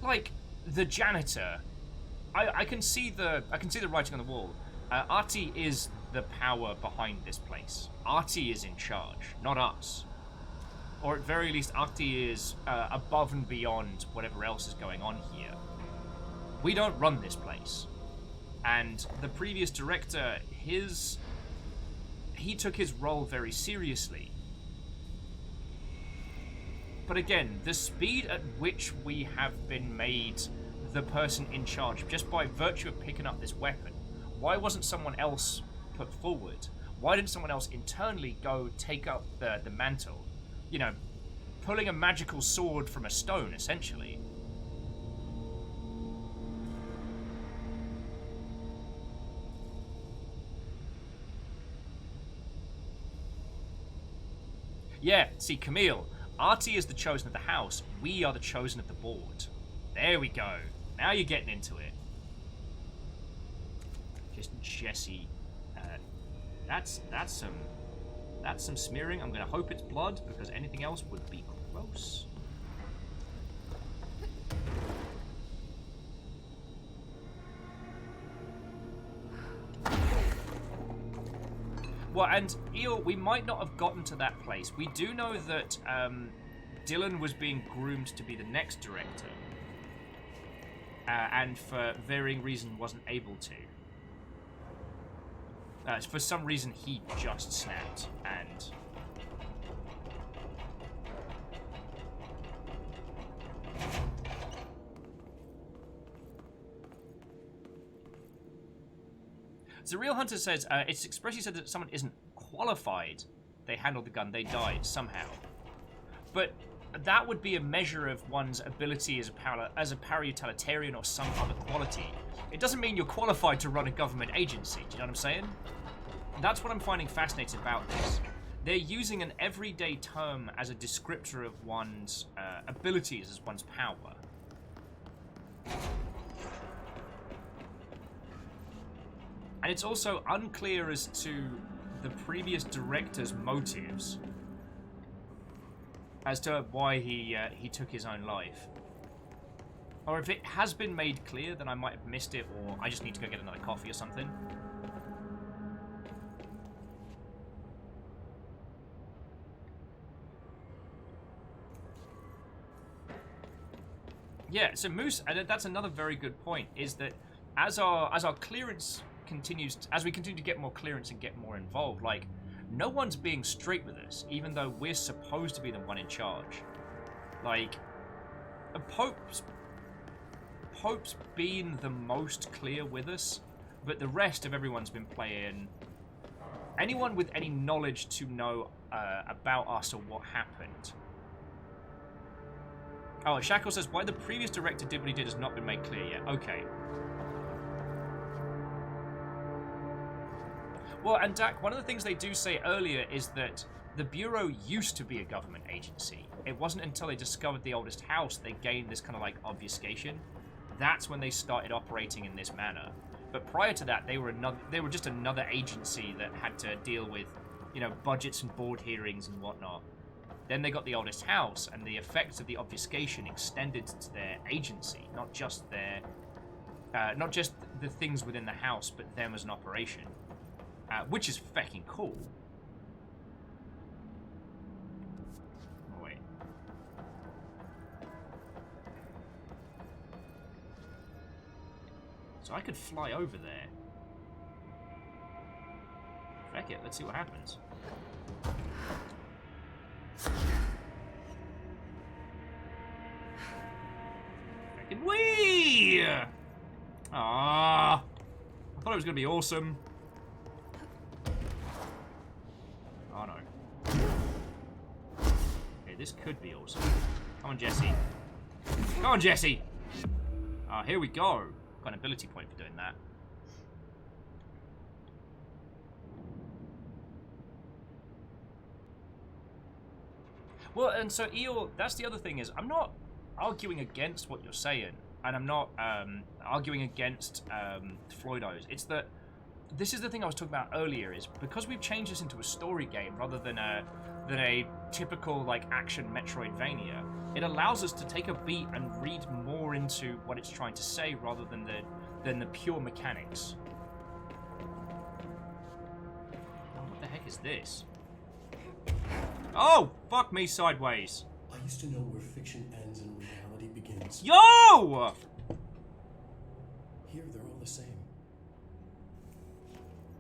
like the janitor, I can see the writing on the wall. Artie is the power behind this place. Artie is in charge, not us. Or at very least, Artie is above and beyond whatever else is going on here. We don't run this place. And the previous director, he took his role very seriously. But again, the speed at which we have been made the person in charge, just by virtue of picking up this weapon, why wasn't someone else put forward? Why didn't someone else internally go take up the mantle? You know, pulling a magical sword from a stone, essentially. Yeah, see, Camille, Artie is the chosen of the house. We are the chosen of the board. There we go. Now you're getting into it. Just Jesse. That's some smearing. I'm gonna hope it's blood, because anything else would be gross. Well, and Eel, we might not have gotten to that place. We do know that Dylan was being groomed to be the next director, and for varying reasons wasn't able to. For some reason, he just snapped, and... So Real Hunter says, it's expressly said that someone isn't qualified. They handled the gun, they died, somehow. But that would be a measure of one's ability as a para-utilitarian or some other quality. It doesn't mean you're qualified to run a government agency, do you know what I'm saying? That's what I'm finding fascinating about this. They're using an everyday term as a descriptor of one's abilities, as one's power. And it's also unclear as to the previous director's motives as to why he took his own life. Or if it has been made clear, then I might have missed it, or I just need to go get another coffee or something. Yeah, so Moose, and that's another very good point, is that as our clearance continues, as we continue to get more clearance and get more involved, like, no one's being straight with us, even though we're supposed to be the one in charge. Like, Pope's been the most clear with us, but the rest of everyone's been playing. Anyone with any knowledge to know about us or what happened. Oh, Shackle says, why the previous director did what he did has not been made clear yet. Okay. Well, and Dak, one of the things they do say earlier is that the Bureau used to be a government agency. It wasn't until they discovered the oldest house they gained this kind of like obfuscation. That's when they started operating in this manner. But prior to that, they were just another agency that had to deal with, you know, budgets and board hearings and whatnot. Then they got the oldest house, and the effects of the obfuscation extended to their agency, not just the things within the house, but them as an operation, which is fucking cool. Oh, wait. So I could fly over there. Heck it, let's see what happens. Freaking wee! Ah, I thought it was gonna be awesome. Oh no. Okay, this could be awesome. Come on, Jesse. Come on, Jesse! Ah, here we go. Got an ability point for doing that. Well, and so Eeyore, that's the other thing is, I'm not arguing against what you're saying, and I'm not arguing against Floydos. It's that this is the thing I was talking about earlier, is because we've changed this into a story game rather than a typical like action Metroidvania, it allows us to take a beat and read more into what it's trying to say rather than the pure mechanics. Oh, what the heck is this? Oh, fuck me sideways. I used to know where fiction ends and reality begins. Yo! Here, they're all the same.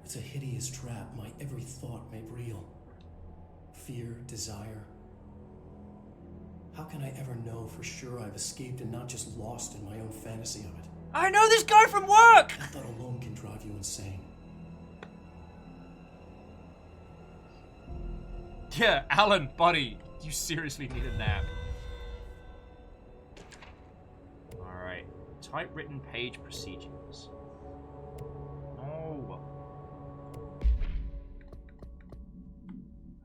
It's a hideous trap, my every thought made real. Fear, desire. How can I ever know for sure I've escaped and not just lost in my own fantasy of it? I know this guy from work! That alone can drive you insane. Yeah, Alan, buddy, you seriously need a nap. Alright. Typewritten page procedures. No.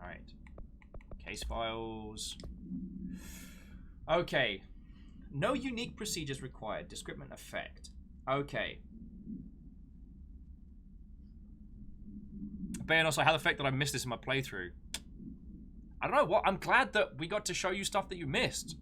Alright. Case files. Okay. No unique procedures required. Discriminant effect. Okay. Ben, also, how the fact that I missed this in my playthrough. I don't know what. I'm glad that we got to show you stuff that you missed.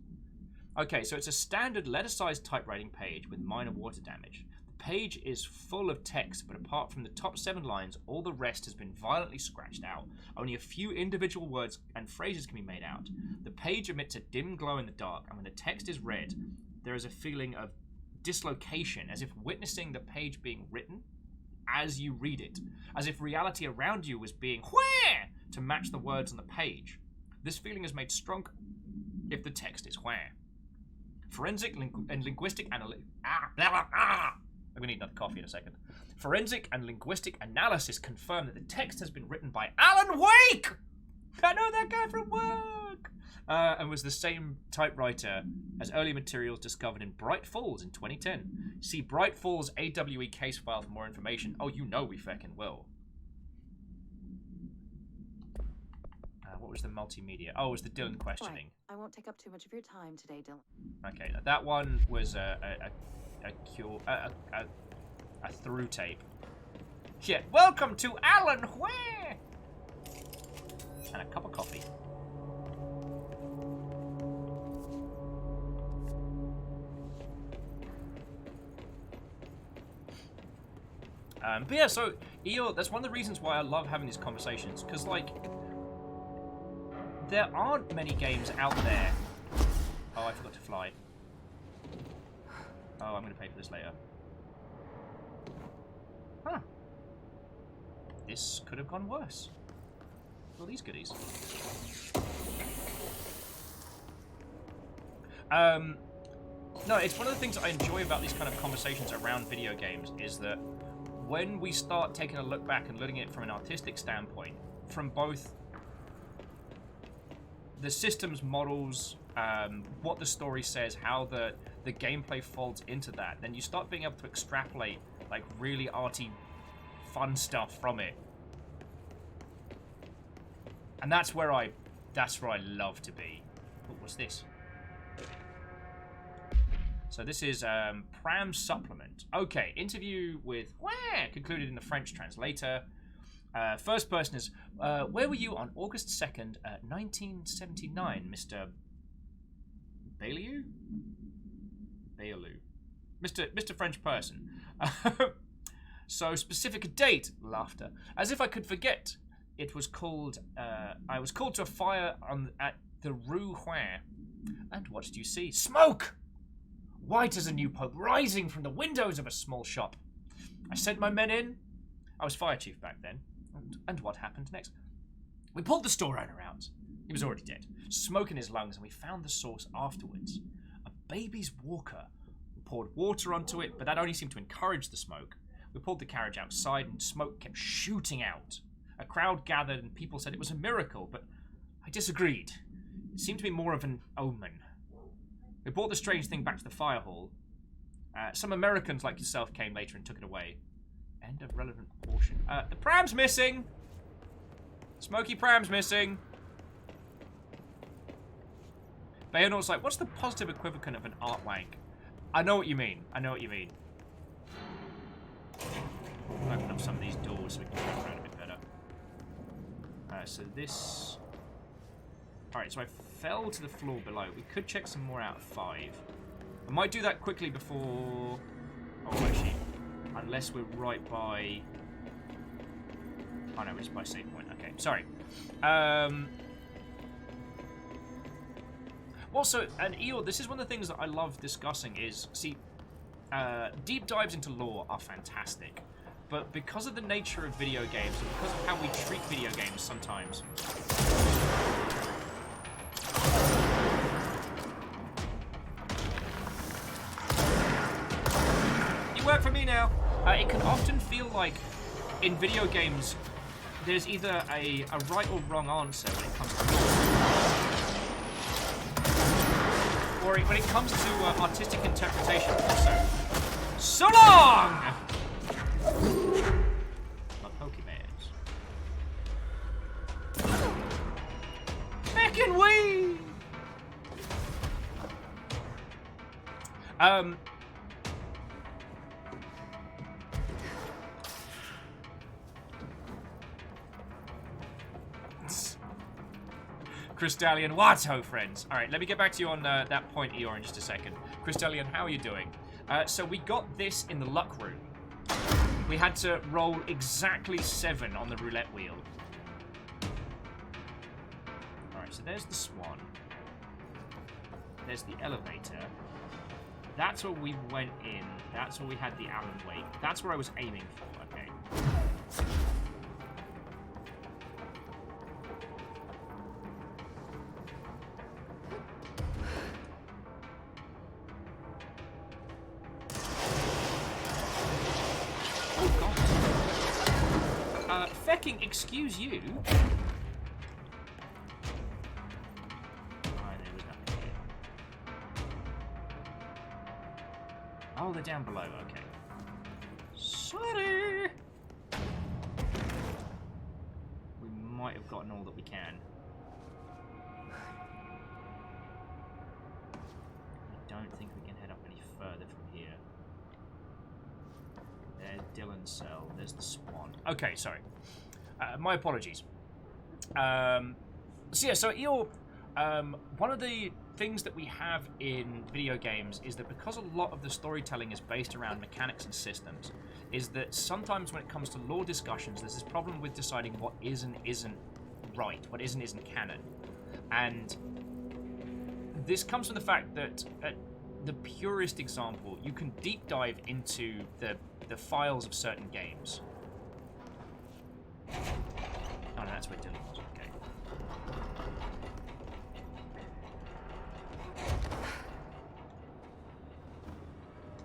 Okay, so it's a standard letter-sized typewriting page with minor water damage. The page is full of text, but apart from the top 7 lines, all the rest has been violently scratched out. Only a few individual words and phrases can be made out. The page emits a dim glow in the dark, and when the text is read, there is a feeling of dislocation, as if witnessing the page being written as you read it, as if reality around you was being where to match the words on the page. This feeling is made stronger if the text is where. Forensic and linguistic I'm gonna need another coffee in a second. Forensic and linguistic analysis confirm that the text has been written by Alan Wake! I know that guy from work! And was the same typewriter as early materials discovered in Bright Falls in 2010. See Bright Falls AWE case file for more information. Oh, you know we feckin' will. What was the multimedia? Oh, it was the Dylan questioning. I won't take up too much of your time today, Dylan. Okay, that one was a through tape. Yeah, welcome to Alan Where? And a cup of coffee. But yeah, so Eeyore, that's one of the reasons why I love having these conversations, because like, there aren't many games out there. Oh, I forgot to fly. Oh, I'm going to pay for this later. Huh. This could have gone worse. All these goodies. No, it's one of the things I enjoy about these kind of conversations around video games is that when we start taking a look back and looking at it from an artistic standpoint, from both the systems models, what the story says, how the gameplay folds into that, then you start being able to extrapolate like really arty, fun stuff from it, and that's where I love to be. Oh, what's this? So this is Pram Supplement. Okay, interview with where concluded in the French translator. First person is, where were you on August 2nd, 1979, Mr. Bailou? Bailou. Mr. French person. So specific a date, laughter. As if I could forget. It was called, I was called to a fire at the Rue Huin. And what do you see? Smoke! White as a new pope rising from the windows of a small shop. I sent my men in. I was fire chief back then. And what happened next? We pulled the store owner out. He was already dead. Smoke in his lungs, and we found the source afterwards. A baby's walker. We poured water onto it, but that only seemed to encourage the smoke. We pulled the carriage outside, and smoke kept shooting out. A crowd gathered, and people said it was a miracle, but I disagreed. It seemed to be more of an omen. We brought the strange thing back to the fire hall. Some Americans like yourself came later and took it away. End of relevant portion. The pram's missing! Smoky pram's missing! Bayonet's like, what's the positive equivalent of an art wank? I know what you mean. I know what you mean. Open up some of these doors so we can walk around a bit better. So this... Alright, so I fell to the floor below. We could check some more out of 5. I might do that quickly before... Oh, actually. Unless we're right by... Oh no, it's by save point. Okay, sorry. Also, and Eeyore, this is one of the things that I love discussing is, see, deep dives into lore are fantastic. But because of the nature of video games, and because of how we treat video games sometimes... You work for me now! It can often feel like, in video games, there's either a right or wrong answer when it comes to lore. Or when it comes to artistic interpretation also. So long! My Pokemans. Feckin' wee! Crystallion, what's ho, friends? Alright, let me get back to you on that point, Eeyore, in just a second. Crystallion, how are you doing? So we got this in the luck room. We had to roll exactly 7 on the roulette wheel. Alright, so there's the swan. There's the elevator. That's where we went in. That's where we had the Alan Wake. That's where I was aiming for, okay. Fecking excuse you. Oh, they're down below, okay. Sorry! We might have gotten all that we can. I don't think we can head up any further from here. There's Dylan's cell. There's the swan. Okay, sorry. My apologies. So yeah, so Eeyore, one of the things that we have in video games is that because a lot of the storytelling is based around mechanics and systems, is that sometimes when it comes to lore discussions, there's this problem with deciding what is and isn't right, what is and isn't canon. And this comes from the fact that the purest example, you can deep dive into the files of certain games. Oh no, that's where Dylan was, okay.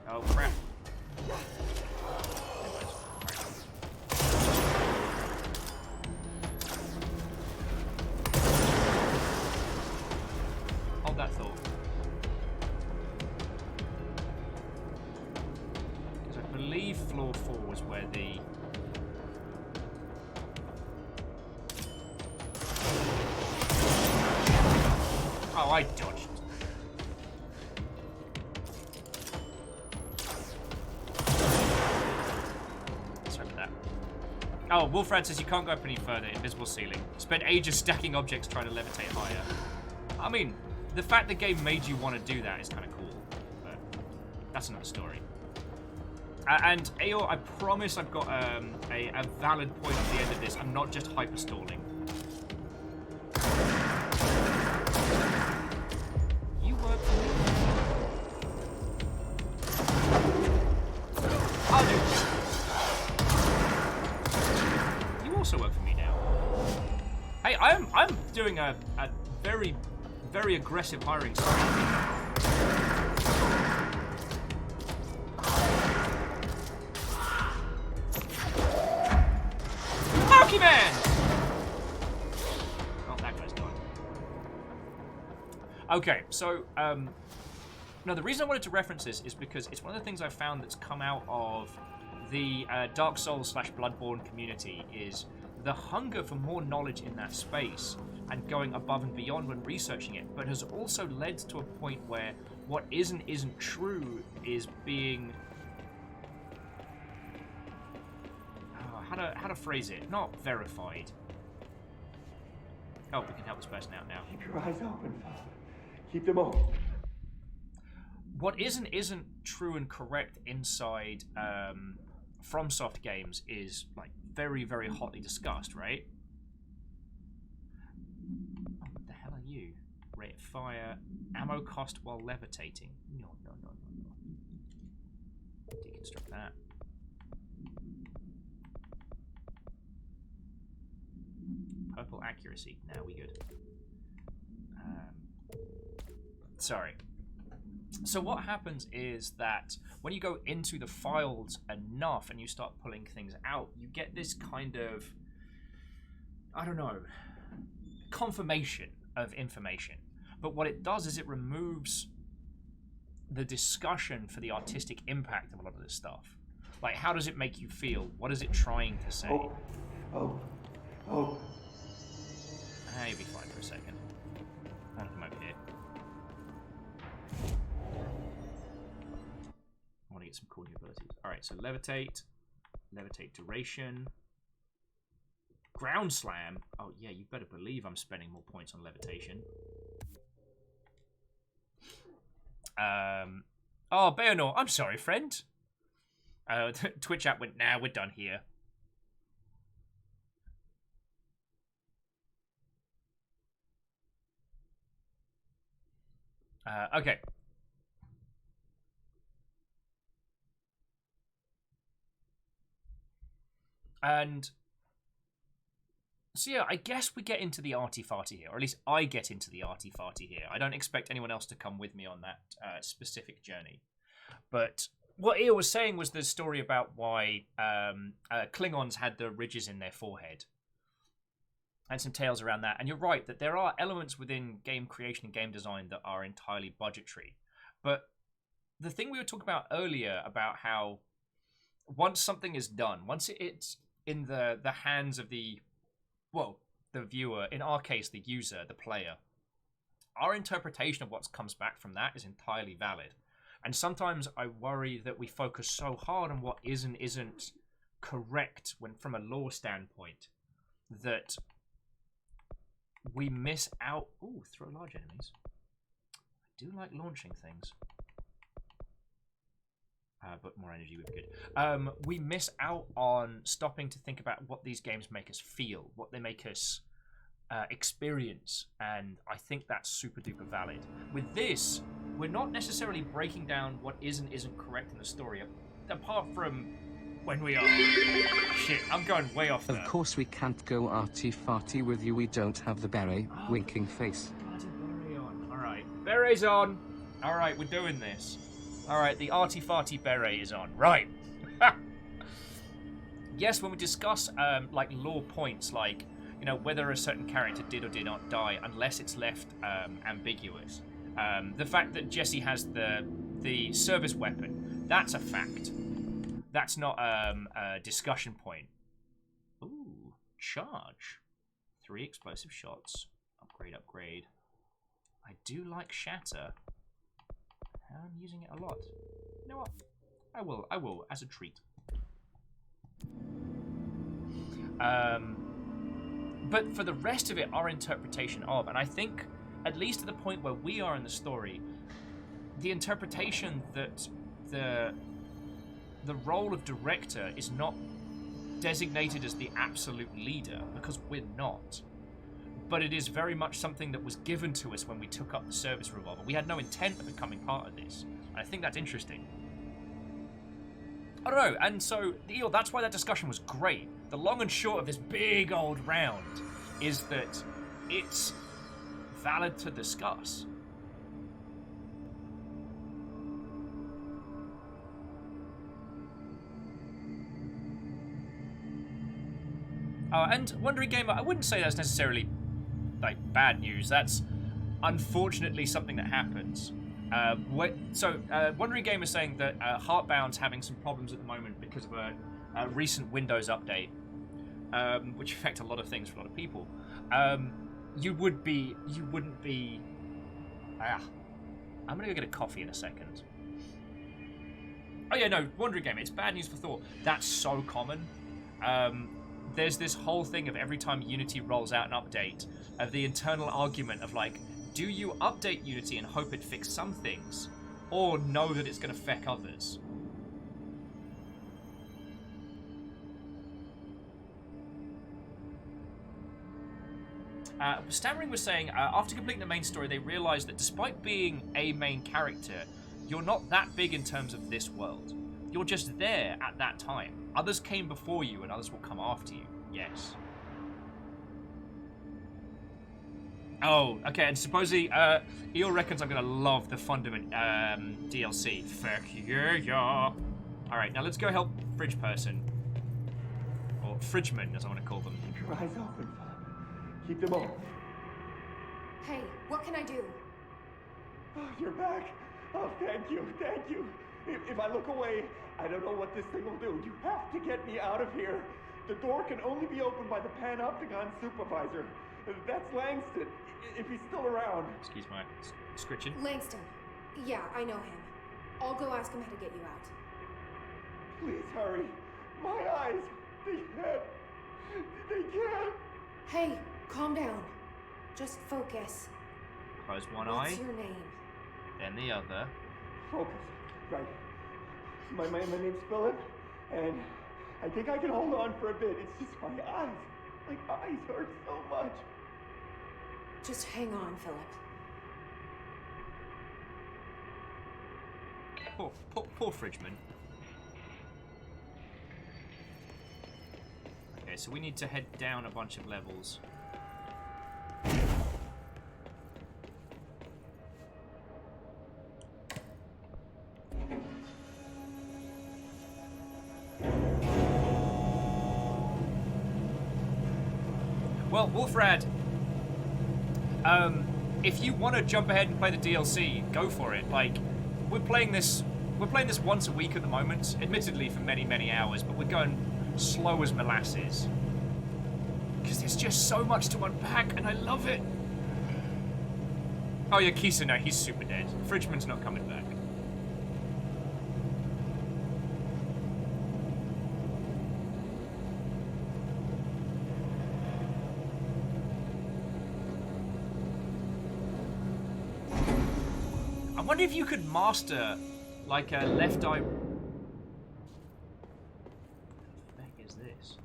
Oh crap. Hold that thought. Because I believe floor 4 was where the... Oh, I dodged. Sorry about that. Oh, Wolfrad says you can't go up any further. Invisible ceiling. Spent ages stacking objects trying to levitate higher. I mean, the fact the game made you want to do that is kind of cool. But that's another story. And Eeyore, I promise I've got a valid point at the end of this. I'm not just hyper-stalling. You work for me. I'll do. doing a very, very aggressive hiring strategy. Pokemon! Oh, that guy's gone. Okay, so, now the reason I wanted to reference this is because it's one of the things I've found that's come out of the Dark Souls / Bloodborne community is the hunger for more knowledge in that space and going above and beyond when researching it, but has also led to a point where what isn't true is being... how to phrase it? Not verified. Oh, we can help this person out now. Keep your eyes open, Father. Keep them open. What isn't true and correct inside FromSoft games is like very, very hotly discussed, right? Oh, what the hell are you? Rate of fire, ammo cost while levitating. No. Deconstruct that. Purple accuracy. Now we good. Sorry. So what happens is that when you go into the files enough and you start pulling things out, you get this kind of, I don't know, confirmation of information. But what it does is it removes the discussion for the artistic impact of a lot of this stuff. Like, how does it make you feel? What is it trying to say? Oh. You'll be fine for a second. I want to come over here. I want to get some cool new abilities. Alright, so levitate. Levitate duration. Ground slam. Oh yeah, you better believe I'm spending more points on levitation. Oh, Bayanor, I'm sorry, friend. Twitch app went, nah, we're done here. Okay. And so yeah, I guess we get into the arty-farty here, or at least I get into the arty-farty here. I don't expect anyone else to come with me on that specific journey. But what Eo was saying was the story about why Klingons had the ridges in their forehead. And some tales around that. And you're right, that there are elements within game creation and game design that are entirely budgetary. But the thing we were talking about earlier about how once something is done, once it's in the hands of the viewer, in our case, the user, the player, our interpretation of what comes back from that is entirely valid. And sometimes I worry that we focus so hard on what isn't correct when from a lore standpoint that we miss out. Ooh, throw large enemies. I do like launching things. But more energy would be good. We miss out on stopping to think about what these games make us feel, what they make us experience, and I think that's super duper valid. With this, we're not necessarily breaking down what isn't correct in the story, apart from when we are... Shit, I'm going way off there. Of course we can't go arty-farty with you, we don't have the beret. Winking face. Bloody beret on. Alright, beret's on. Alright, we're doing this. Alright, the arty-farty beret is on. Right. Yes, when we discuss like lore points, like, you know, whether a certain character did or did not die, unless it's left ambiguous. The fact that Jesse has the service weapon, that's a fact. That's not a discussion point. Ooh, charge. 3 explosive shots. Upgrade. I do like shatter. I'm using it a lot. You know what? I will, as a treat. But for the rest of it, our interpretation of, and I think, at least to the point where we are in the story, the interpretation that the role of director is not designated as the absolute leader, because we're not. But it is very much something that was given to us when we took up the service revolver. We had no intent of becoming part of this. And I think that's interesting. I don't know, and so, that's why that discussion was great. The long and short of this big old round is that it's valid to discuss. And Wandering Gamer, I wouldn't say that's necessarily like bad news. That's unfortunately something that happens. Wandering Gamer is saying that Heartbound's having some problems at the moment because of a recent Windows update, which affect a lot of things for a lot of people. You wouldn't be. I'm gonna go get a coffee in a second. Oh yeah, no, Wandering Gamer. It's bad news for Thor. That's so common. There's this whole thing of every time Unity rolls out an update, of the internal argument of like, do you update Unity and hope it fixes some things, or know that it's going to affect others? Stammering was saying, after completing the main story, they realized that despite being a main character, you're not that big in terms of this world. You're just there at that time. Others came before you, and others will come after you. Yes. Oh, okay, and supposedly, Eel reckons I'm gonna love the Fundament DLC. Fuck yeah. Alright, now let's go help Fridge Person. Or Fridgeman, as I want to call them. Keep your eyes open, Philip. Keep them open. Hey, what can I do? Oh, you're back. Oh, thank you, thank you. If I look away, I don't know what this thing will do. You have to get me out of here. The door can only be opened by the Panopticon supervisor. That's Langston, if he's still around. Excuse my scritching. Langston. Yeah, I know him. I'll go ask him how to get you out. Please hurry. My eyes, they can't. Hey, calm down. Just focus. Close one What's eye. What's your name? Then the other. Focus. Right. My name's Philip, and I think I can hold on for a bit. It's just my eyes. My eyes hurt so much. Just hang on, Philip. Poor Fridgeman. Okay, so we need to head down a bunch of levels. Well, Wolfrad, if you want to jump ahead and play the DLC, go for it. Like, we're playing this once a week at the moment, admittedly for many, many hours, but we're going slow as molasses. Because there's just so much to unpack, and I love it. Oh yeah, Kisa, no, he's super dead. Fridgeman's not coming back. I wonder if you could master, like, a left eye... What the heck is this?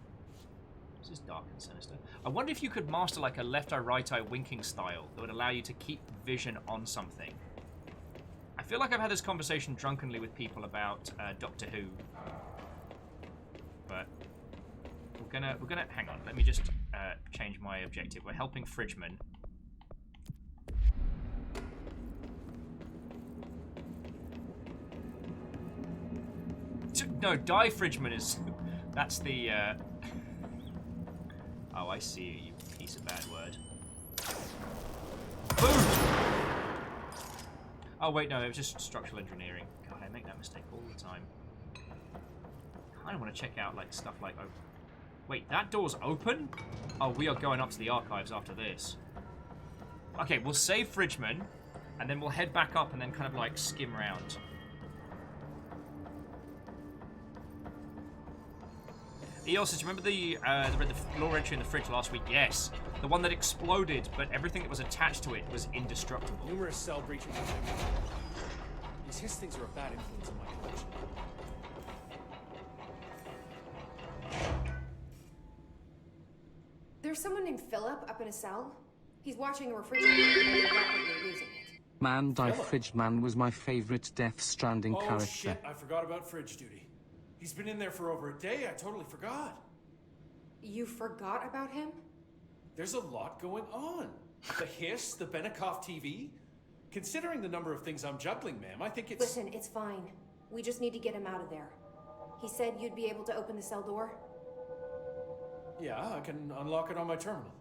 This is dark and sinister. I wonder if you could master, like, a left eye, right eye winking style that would allow you to keep vision on something. I feel like I've had this conversation drunkenly with people about Doctor Who. But we're gonna hang on, let me just change my objective. We're helping Fridgeman. No, Die Fridgeman is... That's the, Oh, I see you, you piece of bad word. Boom! Oh, wait, no, it was just structural engineering. God, I make that mistake all the time. I kind of want to check out, like, stuff like... Oh, wait, that door's open? Oh, we are going up to the archives after this. Okay, we'll save Fridgeman, and then we'll head back up and then kind of, like, skim around. He also, do you remember the floor entry in the fridge last week? Yes. The one that exploded, but everything that was attached to it was indestructible. Numerous cell breaches. These Hiss things are a bad influence in my collection. There's someone named Philip up in a cell. He's watching a refrigerator and rapidly losing it. Man, Die Fridgeman was my favorite Death Stranding character. Oh shit, I forgot about Fridge Duty. He's been in there for over a day, I totally forgot. You forgot about him? There's a lot going on. The hiss, the Benikoff TV. Considering the number of things I'm juggling, ma'am, I think it's... Listen, it's fine. We just need to get him out of there. He said you'd be able to open the cell door? Yeah, I can unlock it on my terminal.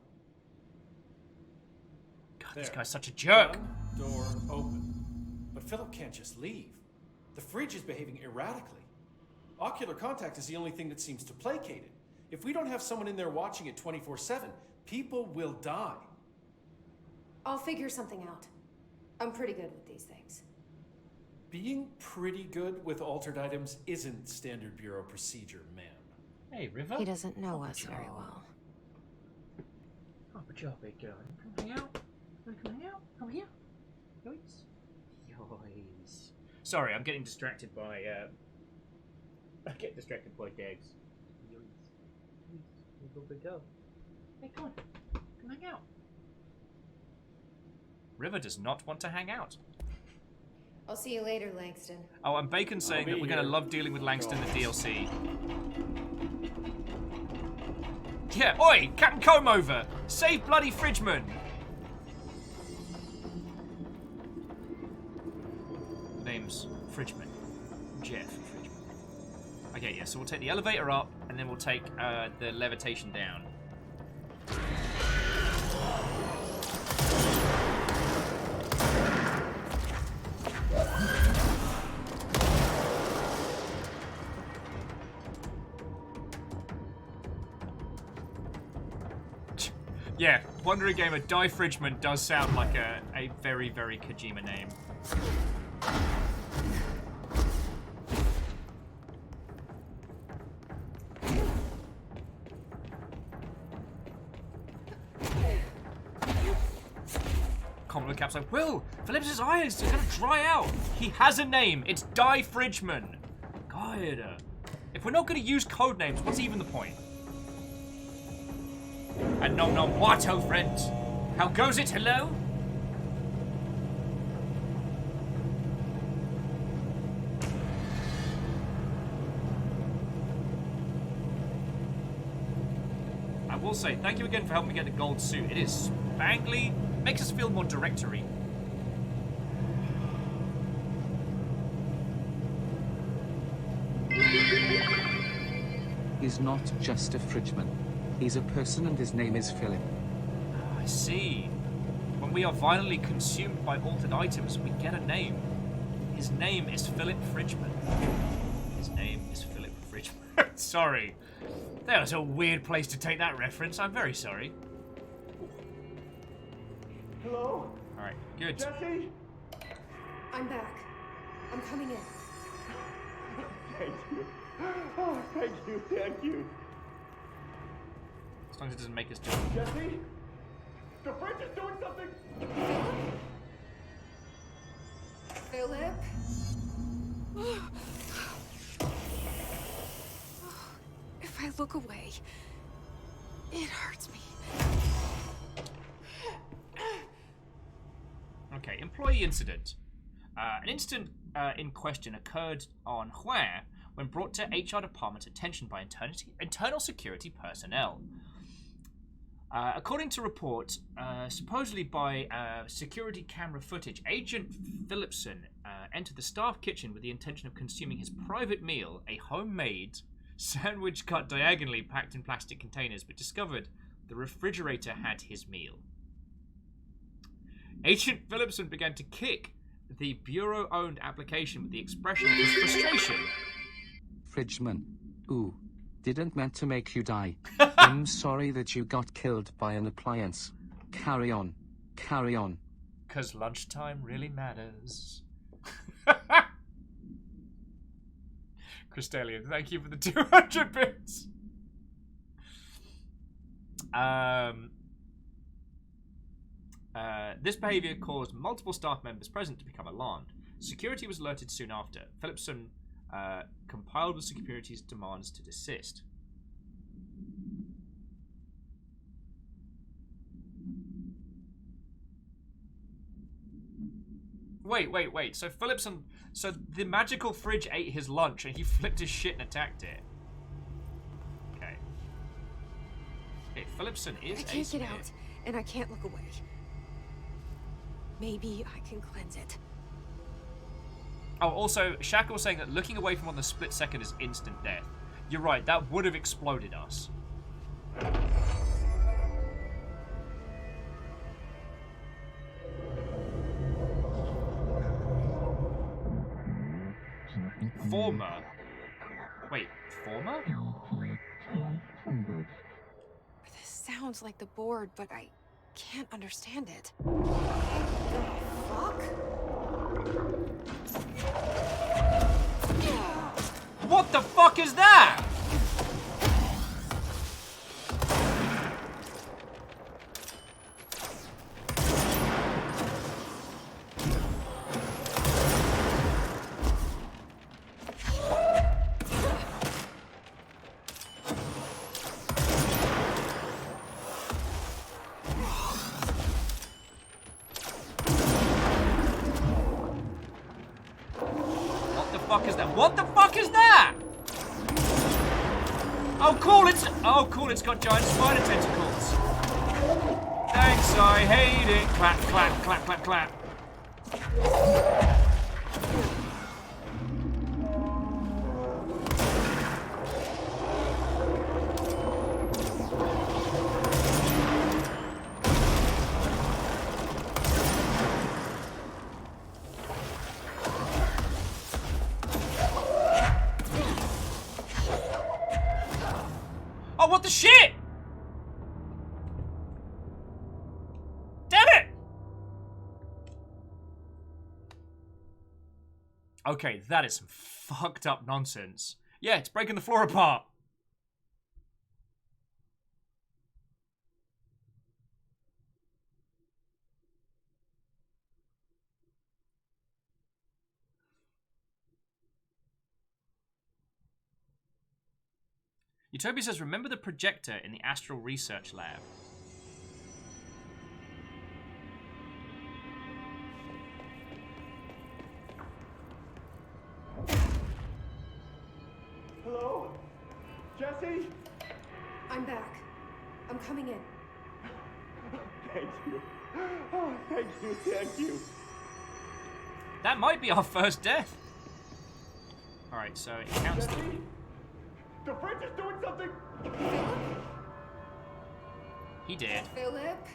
God, this guy's such a jerk. Door open. But Philip can't just leave. The fridge is behaving erratically. Ocular contact is the only thing that seems to placate it. If we don't have someone in there watching it 24/7, people will die. I'll figure something out. I'm pretty good with these things. Being pretty good with altered items isn't standard bureau procedure, ma'am. Hey, River. He doesn't know us very well. Oh, good job, big girl. Come hang out. Come hang out. Come here. Yois. Yois. Sorry, I'm getting distracted by, I get distracted by Degs. Yois. Little big girl. Hey, come on. Come hang out. River does not want to hang out. I'll see you later, Langston. Oh, and Bacon's saying that we're going to love dealing with Langston in the DLC. Yeah, oi! Captain Comb over! Save bloody Fridgeman! Name's Fridgeman. Jeff Fridgeman. Okay, yeah, so we'll take the elevator up, and then we'll take the levitation down. Yeah, Wandering Gamer, Die Fridgeman does sound like a very, very Kojima name. Commodore Cap's like, Will, Phillips' eyes are gonna dry out. He has a name. It's Die Fridgeman. God. If we're not gonna use code names, what's even the point? And nom nom what, old friend? How goes it, hello? I will say, thank you again for helping me get the gold suit. It is spangly, makes us feel more directory. He's not just a Fridgeman. He's a person and his name is Philip. I see. When we are violently consumed by altered items, we get a name. His name is Philip Fridgeman. His name is Philip Fridgeman. Sorry. That was a weird place to take that reference. I'm very sorry. Hello? Alright, good. Jesse? I'm back. I'm coming in. Thank you. Oh, thank you, thank you. As long as it doesn't make us jump. Jesse? The fridge is doing something! Philip? If I look away, it hurts me. Okay, employee incident. An incident in question occurred on Hware when brought to HR department's attention by internal security personnel. According to report, supposedly by security camera footage, Agent Phillipson entered the staff kitchen with the intention of consuming his private meal, a homemade sandwich cut diagonally packed in plastic containers, but discovered the refrigerator had his meal. Agent Phillipson began to kick the Bureau-owned application with the expression of his frustration. Fridgeman. Ooh. Didn't meant to make you die. I'm sorry that you got killed by an appliance. Carry on. Carry on. 'Cause lunchtime really matters. Crystallian, thank you for the 200 bits. This behavior caused multiple staff members present to become alarmed. Security was alerted soon after. Phillipson compiled with security's demands to desist. Wait. So Phillipson... So the magical fridge ate his lunch and he flipped his shit and attacked it. Okay. Okay, Phillipson is I can't get Smith. out, and I can't look away. Maybe I can cleanse it. Oh, also, Shackle saying that looking away from on the split second is instant death. You're right, that would have exploded us. Former? Wait, former? This sounds like the board, but I can't understand it. Fuck? What the fuck is that? What the fuck is that? Oh cool, it's got giant spider tentacles. Thanks, I hate it. Clap, clap, clap, clap, clap. Oh, what the shit? Damn it! Okay, that is some fucked up nonsense. Yeah, it's breaking the floor apart. Utopia says, remember the projector in the Astral Research Lab? Hello? Jesse? I'm back. I'm coming in. Thank you. Oh, thank you, thank you. That might be our first death. Alright, so it counts. Jesse? The fridge is doing something! He did. Philip?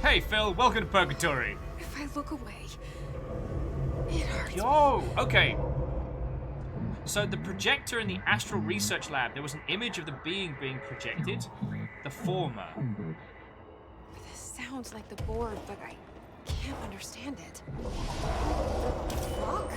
Hey Phil, welcome to Purgatory. If I look away, it hurts. Yo, okay. So the projector in the Astral Research Lab, there was an image of the being being projected. The former. This sounds like the board, but I can't understand it. Fuck?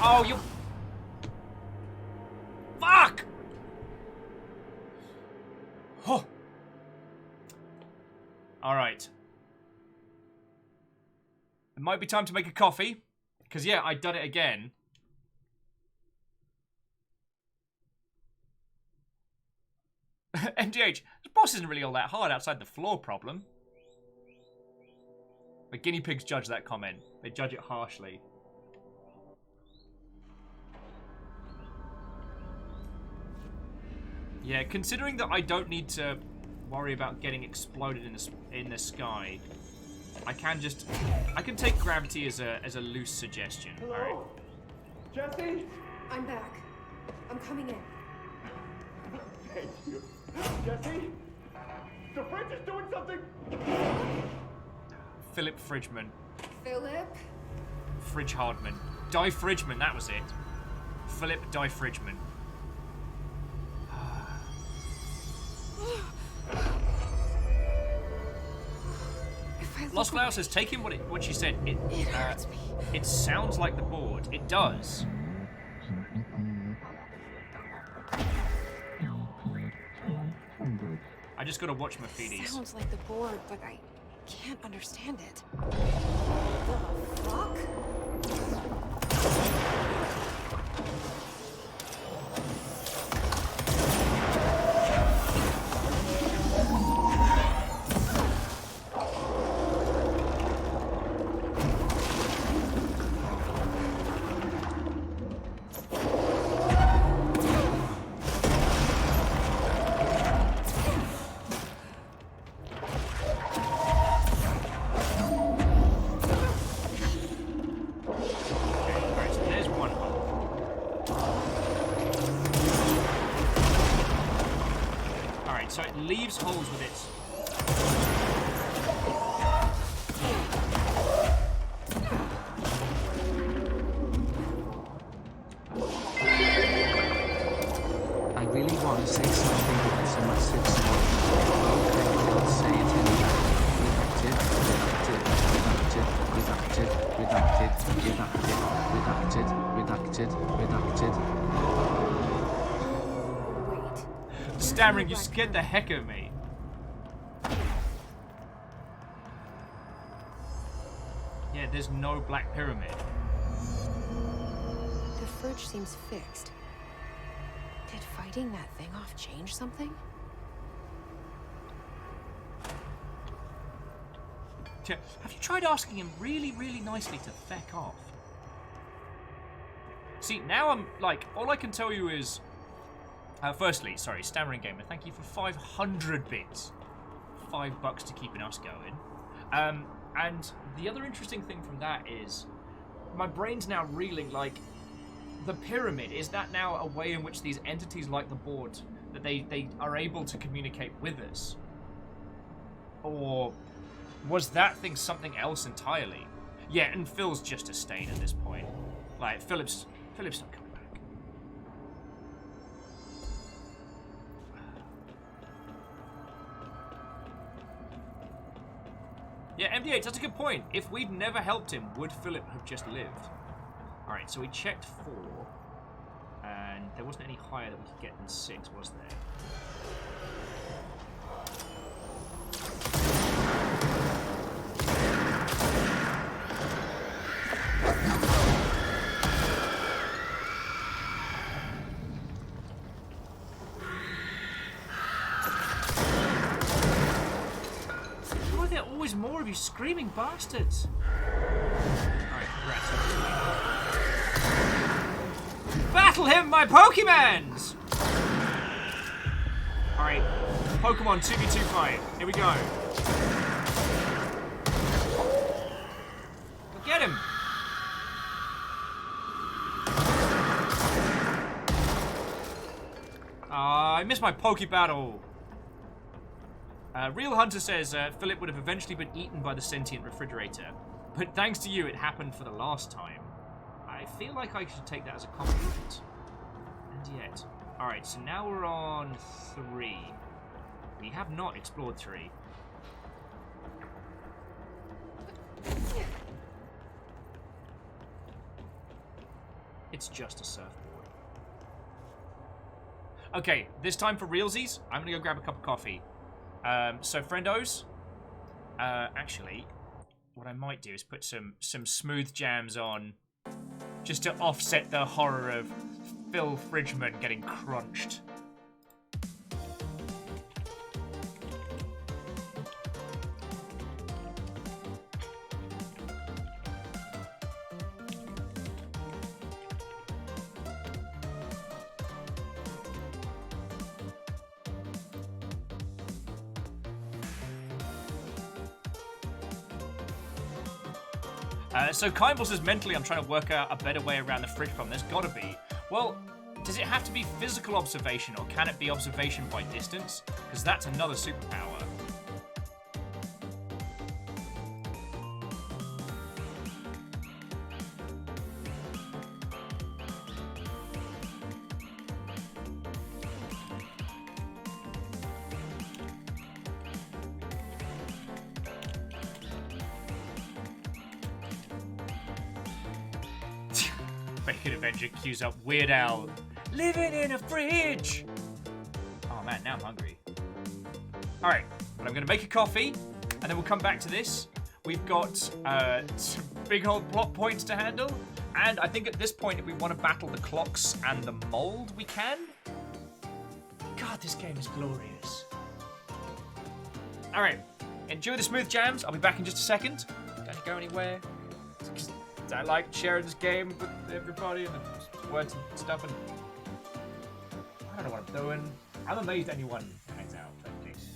Oh, you... Fuck! Oh. Alright. It might be time to make a coffee. Because, yeah, I done it again. MDH, the boss isn't really all that hard outside the floor problem. The guinea pigs judge that comment. They judge it harshly. Yeah, considering that I don't need to worry about getting exploded in the sky, I can take gravity as a loose suggestion. Hello? All right. Jesse? I'm back. I'm coming in. Thank you. Jesse? The fridge is doing something! Philip Fridgeman. Philip? Fridge Hardman. Die Fridgeman, that was it. Philip Die Fridgeman. Lost Flower says, take in what she said. It hurts me. It sounds like the board. It does. I just gotta watch my feedies. Sounds like the board, but I can't understand it. The fuck? So it leaves holes with its... I really want to say something, but it's a massive spot. Okay, I'll say it anyway. Redacted, redacted. Stammering, you scared the heck out of me. Yeah, there's no Black Pyramid. The fridge seems fixed. Did fighting that thing off change something? Have you tried asking him really, really nicely to feck off? See, now I'm like, all I can tell you is... firstly, sorry, Stammering Gamer, thank you for 500 bits. $5 to keeping us going. And the other interesting thing from that is, my brain's now reeling, like, the pyramid, is that now a way in which these entities like the board, that they are able to communicate with us? Or was that thing something else entirely? Yeah, and Phil's just a stain at this point. Like, Philip's not coming back. Yeah, MD8, that's a good point. If we'd never helped him, would Philip have just lived? Alright, so we checked 4. And there wasn't any higher that we could get than 6, was there? Why are there always more of you screaming bastards? Alright, rats. Battle him, my Pokemons! Alright, Pokemon 2v25. Here we go. Get him! I missed my Poke Battle. Real Hunter says Philip would have eventually been eaten by the sentient refrigerator, but thanks to you, it happened for the last time. I feel like I should take that as a compliment. And yet. Alright, so now we're on 3. We have not explored 3. It's just a surfboard. Okay, this time for realsies, I'm gonna go grab a cup of coffee. So friendos, actually, what I might do is put some smooth jams on, just to offset the horror of Phil Fridgman getting crunched. So Kymble says, mentally, I'm trying to work out a better way around the fridge problem. There's gotta be. Well, does it have to be physical observation, or can it be observation by distance? Because that's another superpower. Bacon Avenger queues up Weird Al. Living in a fridge! Oh man, now I'm hungry. Alright, but I'm going to make a coffee, and then we'll come back to this. We've got some big old plot points to handle, and I think at this point, if we want to battle the clocks and the mold, we can. God, this game is glorious. Alright, enjoy the smooth jams. I'll be back in just a second. Don't go anywhere. Because I like sharing this game with everybody and the words and stuff, and I don't know what I'm doing. I'm amazed anyone hangs out playing games.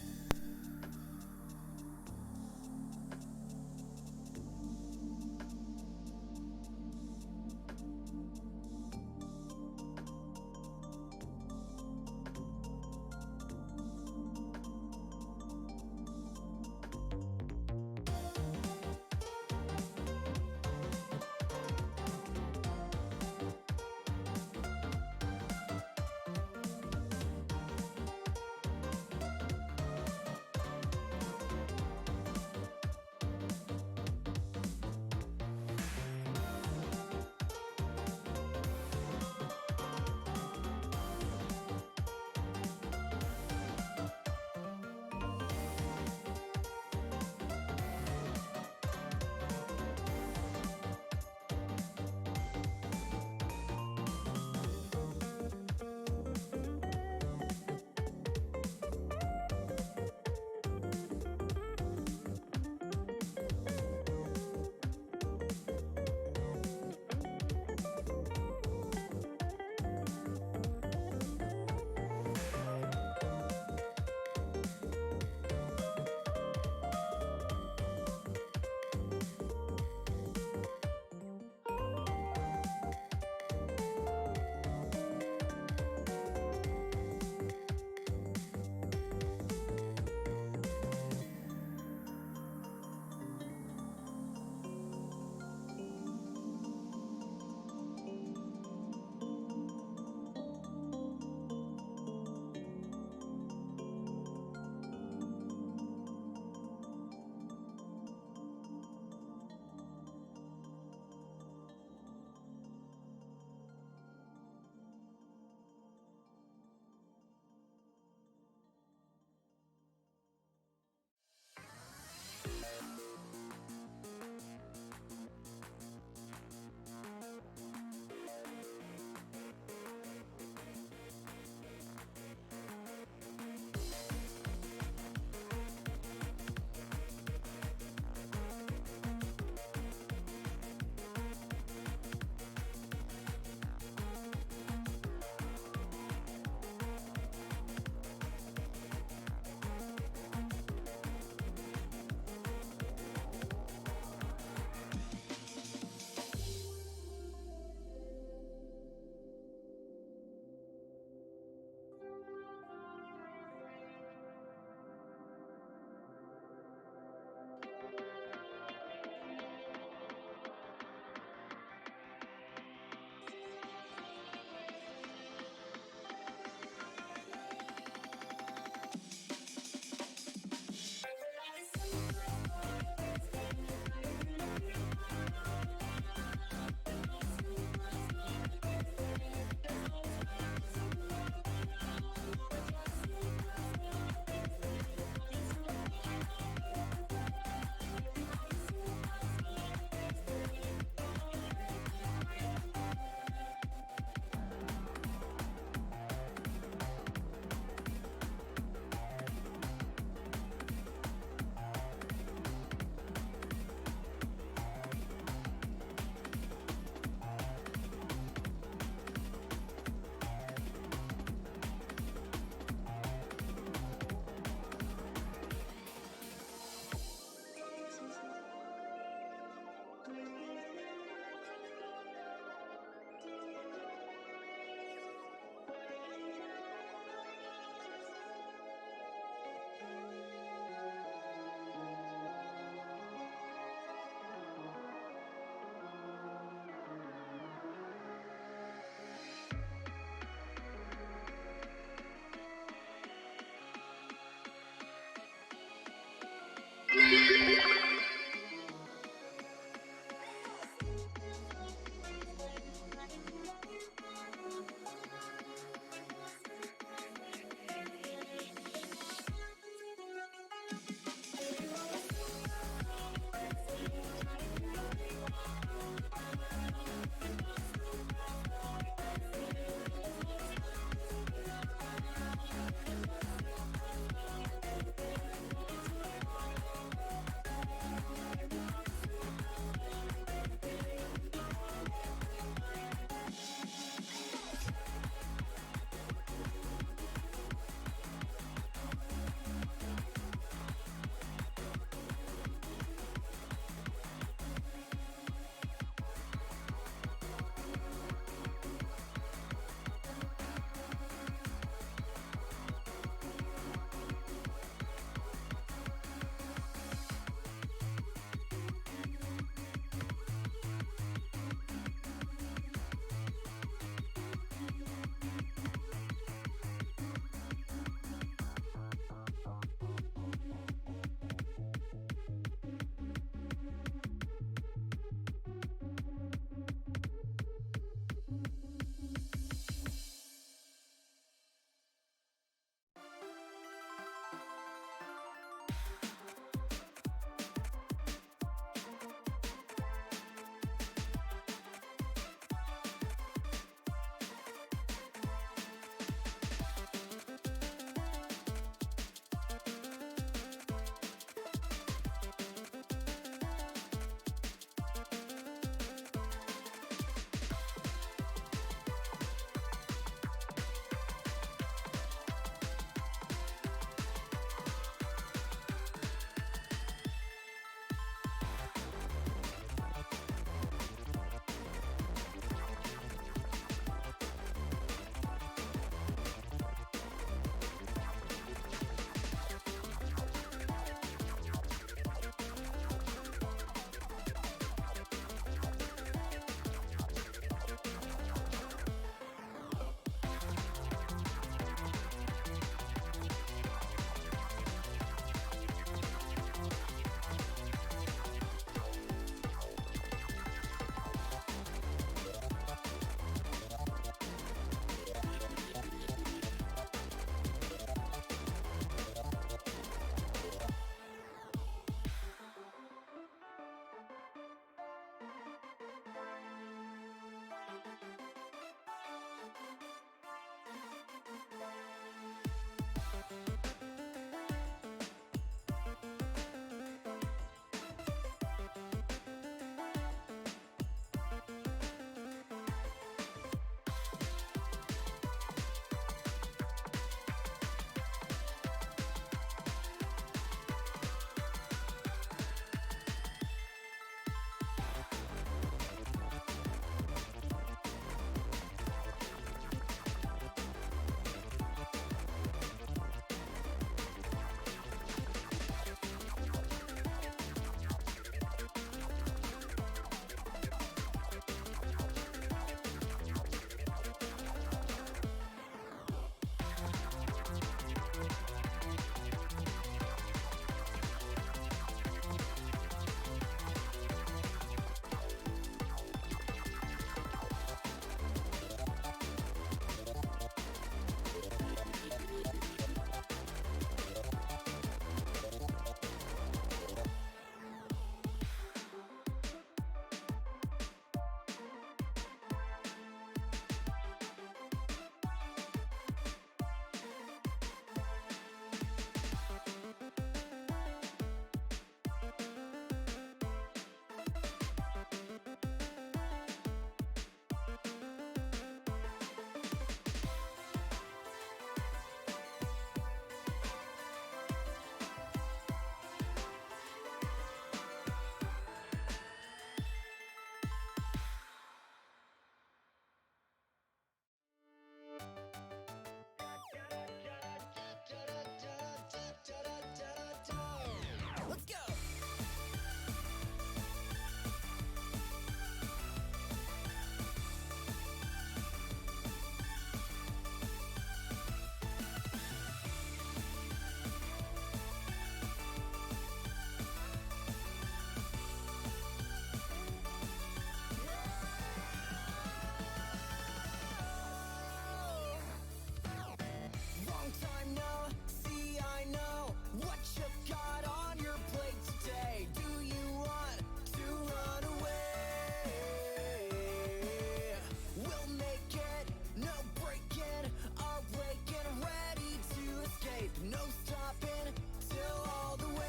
it, no breaking, awaken, ready to escape, no stopping till all the way.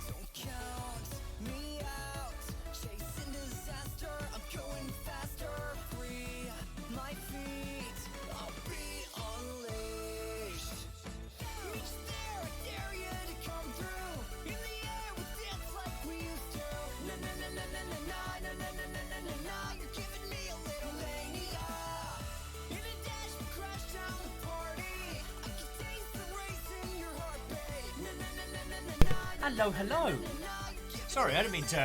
Don't count me out, chasing disaster, I'm going faster, free my feet, I'll be unleashed. Reach there, I dare you to come through. In the air, we dance like we used to. Na na na na na na na na na na na na na na. You're giving me a little mania. In a dash, we crash down the party. I can taste the race in your heartbeat. Na na na na na na na. Hello, hello. Sorry, I didn't mean to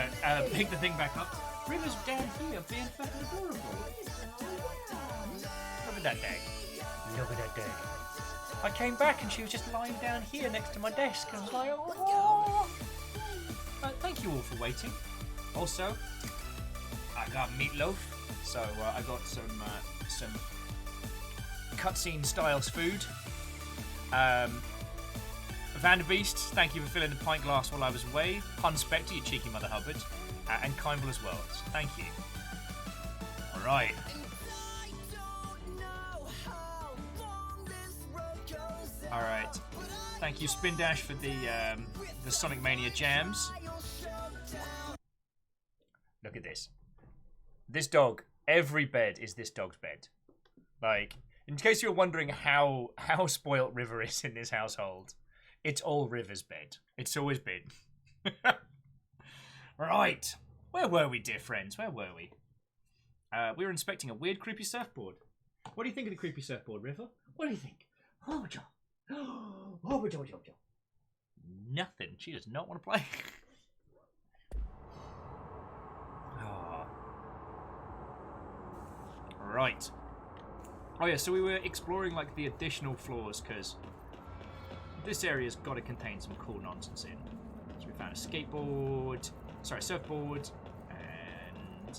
pick the thing back up. River's down here being fucking adorable. Look at that day. Look at that day. I came back and she was just lying down here next to my desk. And I was like, oh. Thank you all for waiting. Also, I got meatloaf, so I got some cutscene styles food. Vanderbeest, thank you for filling the pint glass while I was away. Pun Spectre, you cheeky mother Hubbard, and Kindle as well. So thank you. All right. All right. Thank you, Spin Dash, for the Sonic Mania jams. Look at this. This dog. Every bed is this dog's bed. Like, in case you're wondering how spoilt River is in this household, it's all River's bed. It's always been. Right. Where were we, dear friends? Where were we? We were inspecting a weird, creepy surfboard. What do you think of the creepy surfboard, River? What do you think? Oh, John. Nothing. She does not want to play. Oh. Right. Oh yeah, so we were exploring like the additional floors because this area's got to contain some cool nonsense in. So we found a surfboard, and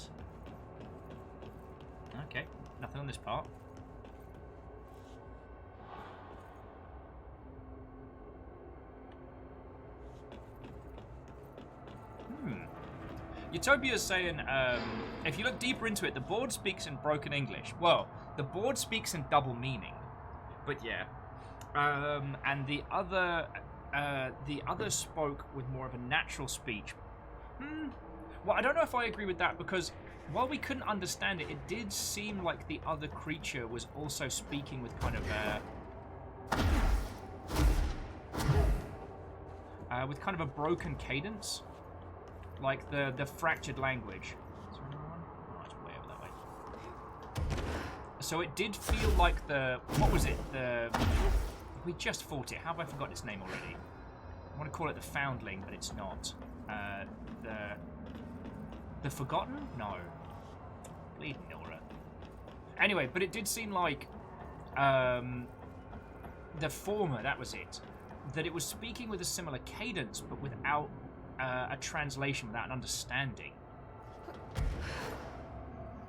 okay, nothing on this part. Utopia is saying, if you look deeper into it, the board speaks in broken English. Well, the board speaks in double meaning, but yeah. And the other spoke with more of a natural speech. Well, I don't know if I agree with that because while we couldn't understand it, it did seem like the other creature was also speaking with kind of a broken cadence. Like the fractured language. Is there another one? Oh, it's way over that way. So it did feel like what was it? We just fought it. How have I forgotten its name already? I want to call it the Foundling, but it's not. The Forgotten? No. Bleeding Nora. Anyway, but it did seem like the former, that was it. That it was speaking with a similar cadence, but without a translation, without an understanding.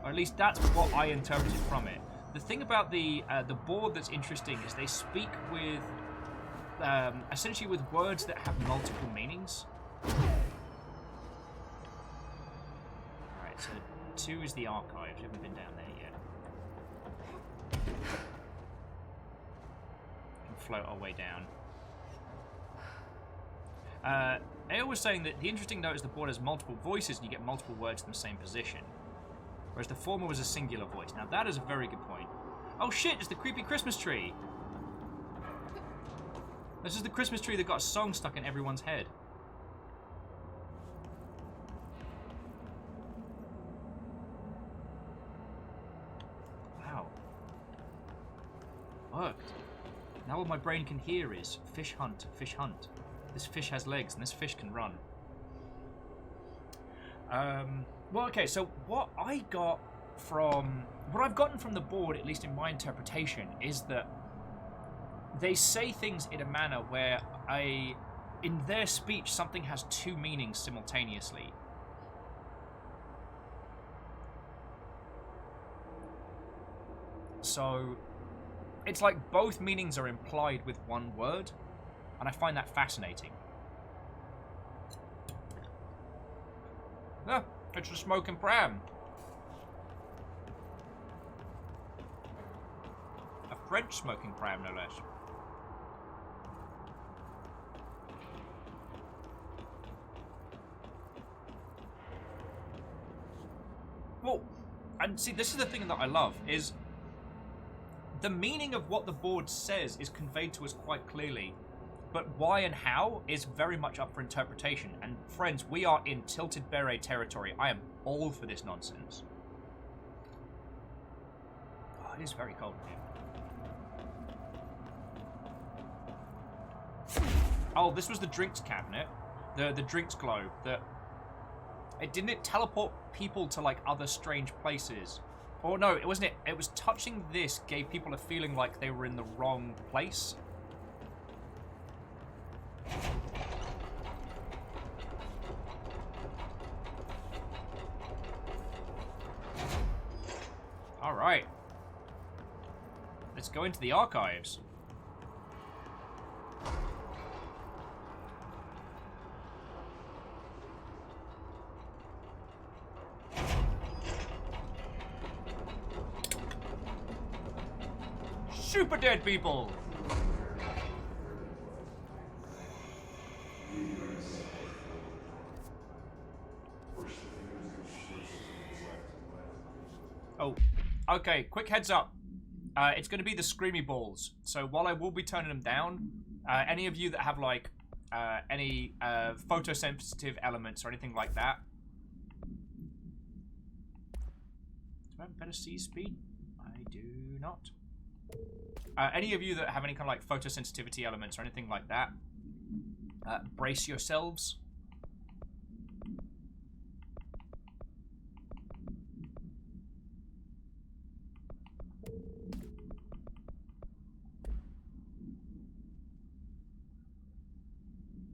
Or at least that's what I interpreted from it. The thing about the board that's interesting is they speak with essentially with words that have multiple meanings. Alright, so 2 is the archives. We haven't been down there yet. We can float our way down. AO was saying that the interesting note is the board has multiple voices and you get multiple words in the same position. Whereas the former was a singular voice. Now that is a very good point. Oh shit, it's the creepy Christmas tree! This is the Christmas tree that got a song stuck in everyone's head. Wow. Worked. Now all my brain can hear is fish hunt, fish hunt. This fish has legs and this fish can run. Well, okay, so what I've gotten from the board, at least in my interpretation, is that they say things in a manner where in their speech, something has 2 meanings simultaneously. So it's like both meanings are implied with one word, and I find that fascinating. Ah, it's a smoking pram. French smoking pram, no less. Well, and see, this is the thing that I love, is the meaning of what the board says is conveyed to us quite clearly, but why and how is very much up for interpretation. And friends, we are in Tilted Beret territory. I am all for this nonsense. Oh, it is very cold in here. Oh, this was the drinks cabinet, the drinks globe. Didn't it teleport people to like other strange places? Or no, it wasn't. It was touching this gave people a feeling like they were in the wrong place. All right. Let's go into the archives. Super dead people! Oh, okay, quick heads up. It's going to be the Screamy Balls. So while I will be turning them down, any of you that have like any photosensitive elements or anything like that. Do I have better C speed? I do not. Any of you that have any kind of like photosensitivity elements or anything like that, brace yourselves.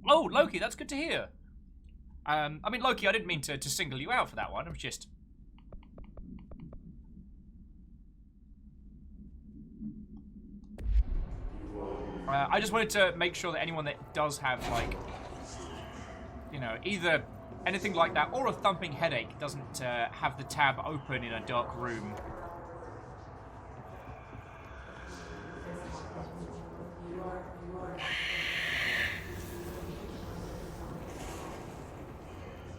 Oh, Loki, that's good to hear. I mean, Loki, I didn't mean to single you out for that one. I was just... I just wanted to make sure that anyone that does have, like, you know, either anything like that or a thumping headache doesn't have the tab open in a dark room.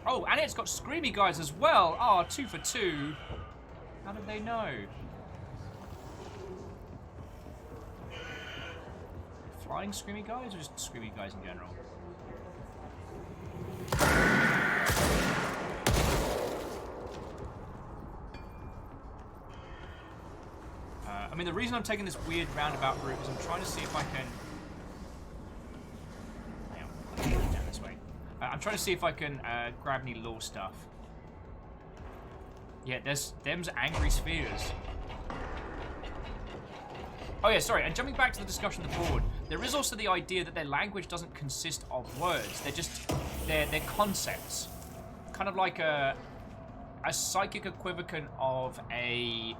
Oh, and it's got Screamy guys as well. Oh, 2 for 2. How did they know? Flying Screamy guys or just Screamy guys in general? I mean, the reason I'm taking this weird roundabout route is I'm trying to see if I can... Hang on, let me go down this way. I'm trying to see if I can grab any lore stuff. Yeah, them's angry spheres. Oh yeah, sorry, and jumping back to the discussion of the board, there is also the idea that their language doesn't consist of words. They're just, they're concepts. Kind of like a psychic equivalent of a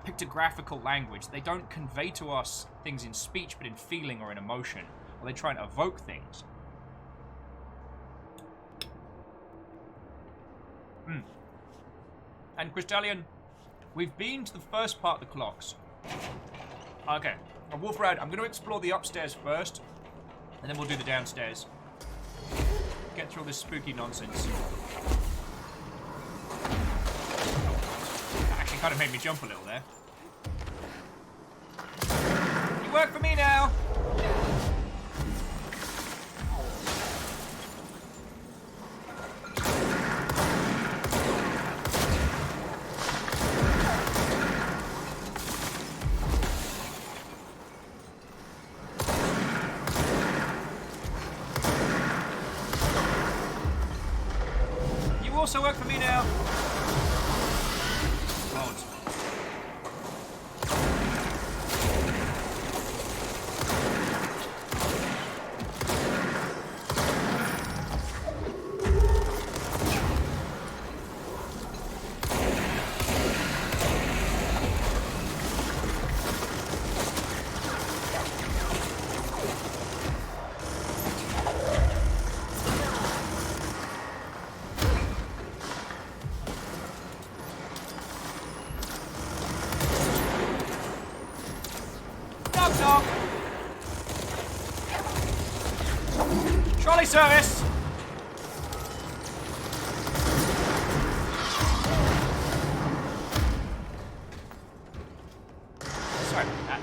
pictographical language. They don't convey to us things in speech, but in feeling or in emotion. Or they try and evoke things. And Crystallion, we've been to the first part of the clocks. Okay, and Wolfrad, I'm going to explore the upstairs first, and then we'll do the downstairs. Get through all this spooky nonsense. That actually kind of made me jump a little there. You work for me now! Also work for me now. Lord. Knock. Trolley service. Sorry about that.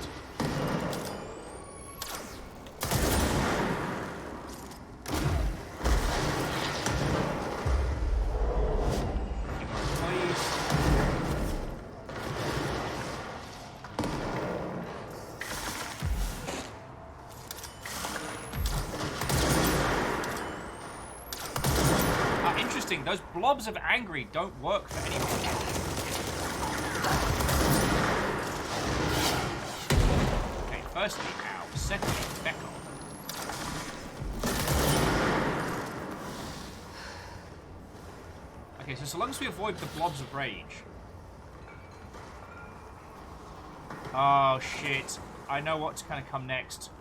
Those blobs of angry don't work for anyone. Okay, firstly, ow. Secondly, back off. Okay, so long as we avoid the blobs of rage. Oh, shit. I know what's going to come next.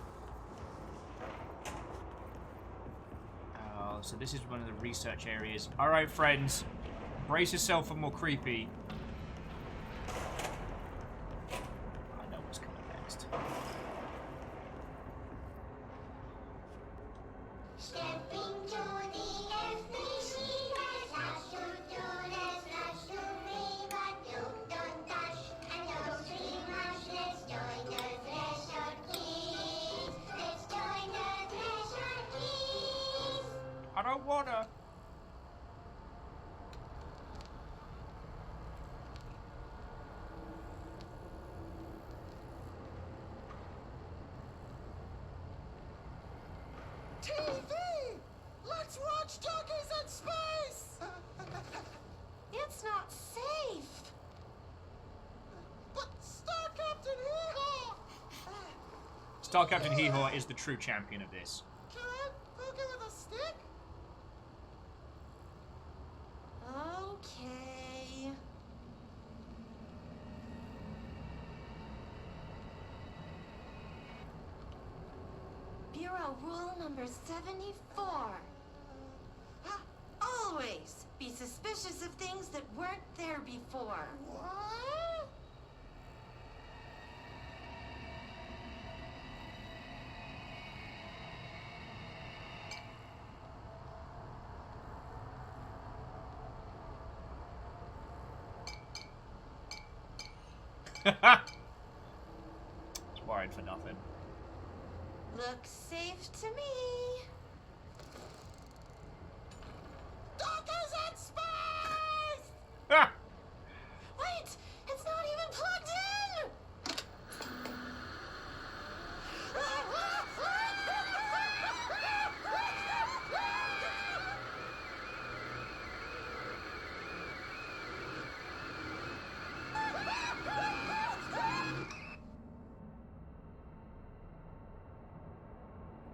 So this is one of the research areas. Alright, friends. Brace yourself for more creepy. I know what's coming next. I don't wanna. TV! Let's watch Donkeys in Space! It's not safe! But Star Captain Hee-Haw! Star Captain Hee-Haw is the true champion of this. Can I poke it with a stick? Okay. Bureau rule number 74. Always be suspicious of things that weren't there before. What? It's worried for nothing. Looks safe to me. Donkeys in space! Ah! Wait! It's not even plugged in!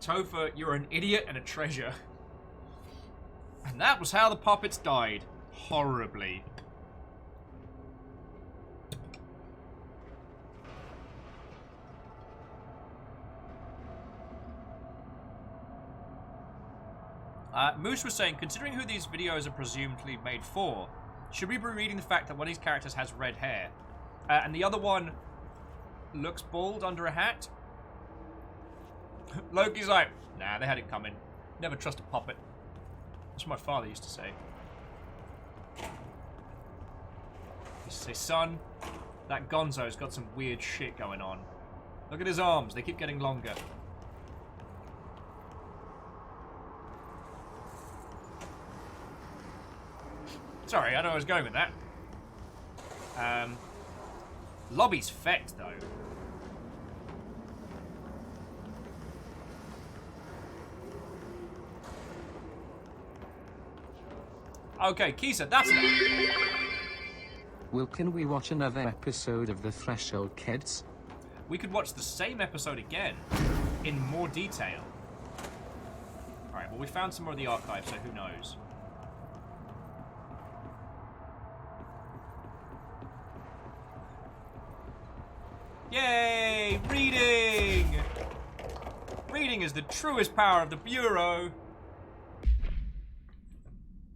Topher, you're an idiot and a treasure. And that was how the puppets died. Horribly. Moose was saying, considering who these videos are presumably made for, should we be reading the fact that one of these characters has red hair, and the other one looks bald under a hat? Loki's like, nah, they had it coming. Never trust a puppet. That's what my father used to say. He used to say, son, that Gonzo's got some weird shit going on. Look at his arms, they keep getting longer. Sorry, I know I was going with that. Lobby's fecked, though. Okay, Kisa, that's enough. Well, can we watch another episode of The Threshold, kids? We could watch the same episode again, in more detail. Alright, well, we found some more of the archive, so who knows? Yay! Reading! Reading is the truest power of the Bureau!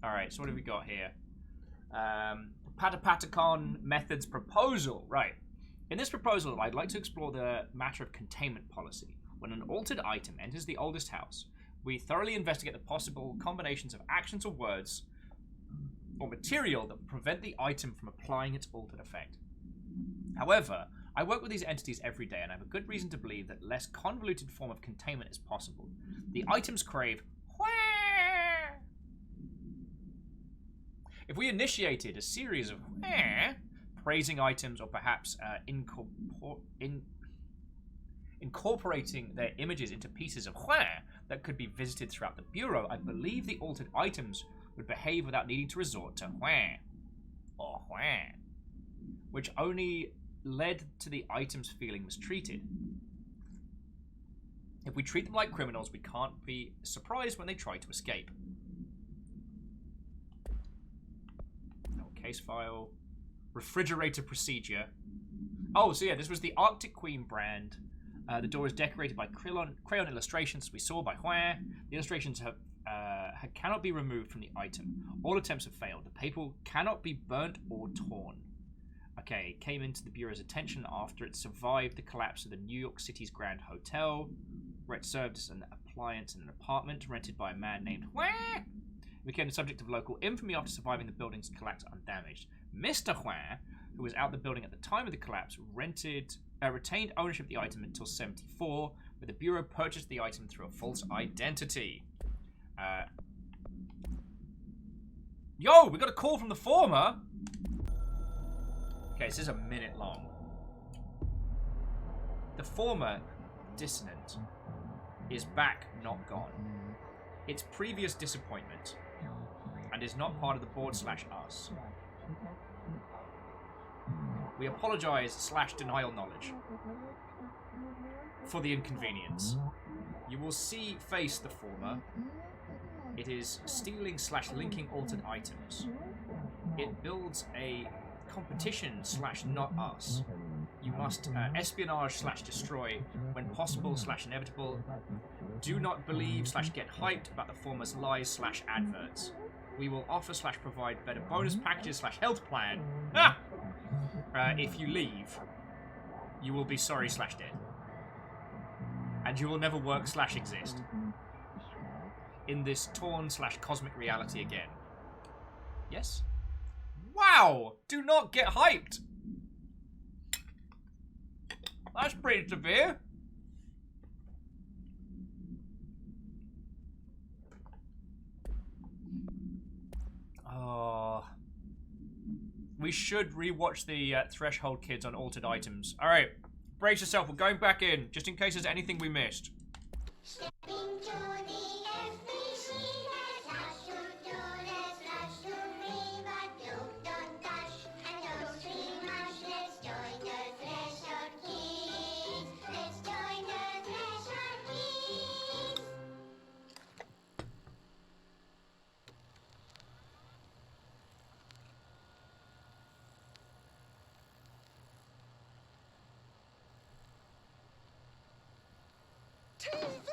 Alright, so what have we got here? Patapatacon methods proposal. Right. In this proposal, I'd like to explore the matter of containment policy. When an altered item enters the oldest house, we thoroughly investigate the possible combinations of actions or words or material that prevent the item from applying its altered effect. However, I work with these entities every day and I have a good reason to believe that a less convoluted form of containment is possible. The items crave Wah! If we initiated a series of Wah! Praising items or perhaps incorporating their images into pieces of Wah! That could be visited throughout the Bureau, I believe the altered items would behave without needing to resort to Wah! Or Wah! Which only led to the items feeling mistreated. If we treat them like criminals, we can't be surprised when they try to escape. No case file. Refrigerator procedure. Oh, so yeah, this was the Arctic Queen brand. The door is decorated by crayon illustrations we saw by Wah. The illustrations cannot be removed from the item. All attempts have failed. The paper cannot be burnt or torn. Okay, it came into the Bureau's attention after it survived the collapse of the New York City's Grand Hotel, where it served as an appliance in an apartment rented by a man named Wah. It became the subject of local infamy after surviving the building's collapse undamaged. Mr. Wah, who was out the building at the time of the collapse, retained ownership of the item until 1974, where the Bureau purchased the item through a false identity. Yo, we got a call from the former! Okay, this is a minute long. The former dissonant is back, not gone. Its previous disappointment, and is not part of the board / us. We apologize / denial knowledge for the inconvenience. You will face the former. It is stealing / linking altered items. It builds a competition / not us. You must espionage / destroy when possible / inevitable. Do not believe / get hyped about the former's lies / adverts. We will offer / provide better bonus packages / health plan. Ah! If you leave, you will be sorry / dead. And you will never work / exist in this torn / cosmic reality again. Yes? Wow! Do not get hyped! That's pretty severe. Oh. We should rewatch the Threshold Kids on altered items. Alright, brace yourself, we're going back in, just in case there's anything we missed. TV!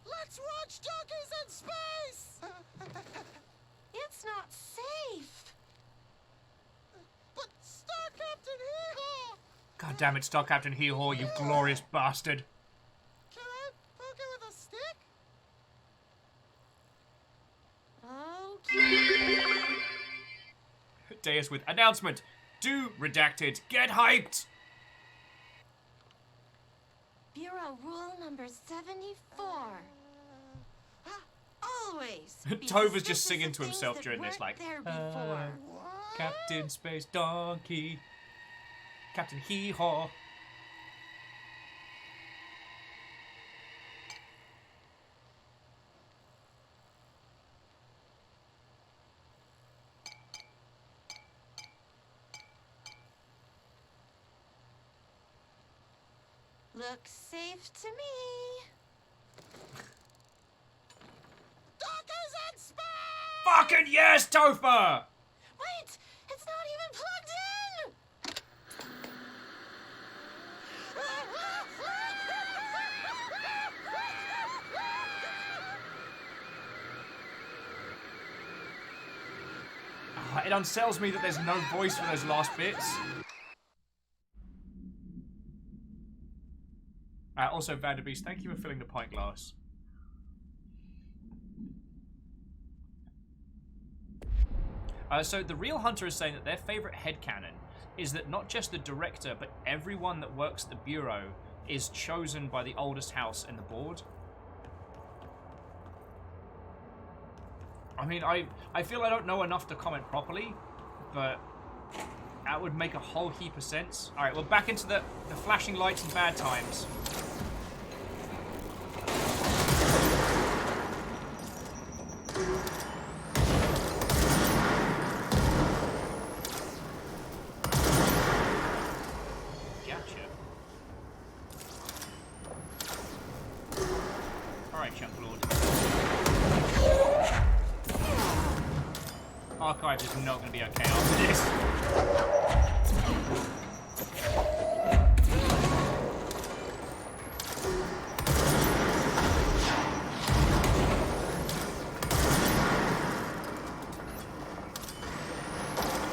Let's watch Donkeys in Space! It's not safe. But Star Captain Hee-Haw! God damn it, Star Captain Hee-Haw, you glorious bastard. Can I poke it with a stick? Okay. Deus with announcement. Do redacted. Get hyped! Bureau rule number 74. Always. Tova's just singing to himself during this, like, there before. Captain Space Donkey. Captain Hee-Haw. Looks safe to me. Donkeys in Space! Fucking yes, Topher! Wait! It's not even plugged in! It unsettles me that there's no voice for those last bits. Also, Vanderbeest, thank you for filling the pint glass. So the Real Hunter is saying that their favourite headcanon is that not just the director, but everyone that works at the Bureau is chosen by the oldest house in the board. I mean, I feel I don't know enough to comment properly, but that would make a whole heap of sense. Alright, well, back into the flashing lights and bad times. Archives is not going to be okay after this.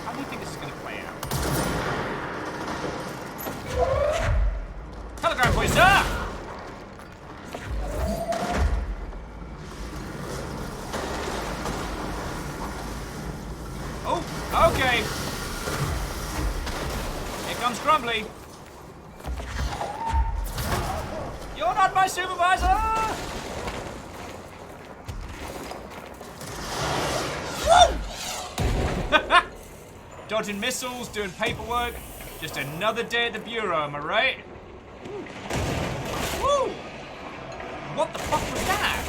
How do you think this is going to play out? Telegram, please, sir! Okay. Here comes Grumbly. You're not my supervisor! Woo! Dodging missiles, doing paperwork. Just another day at the Bureau, am I right? Woo! What the fuck was that?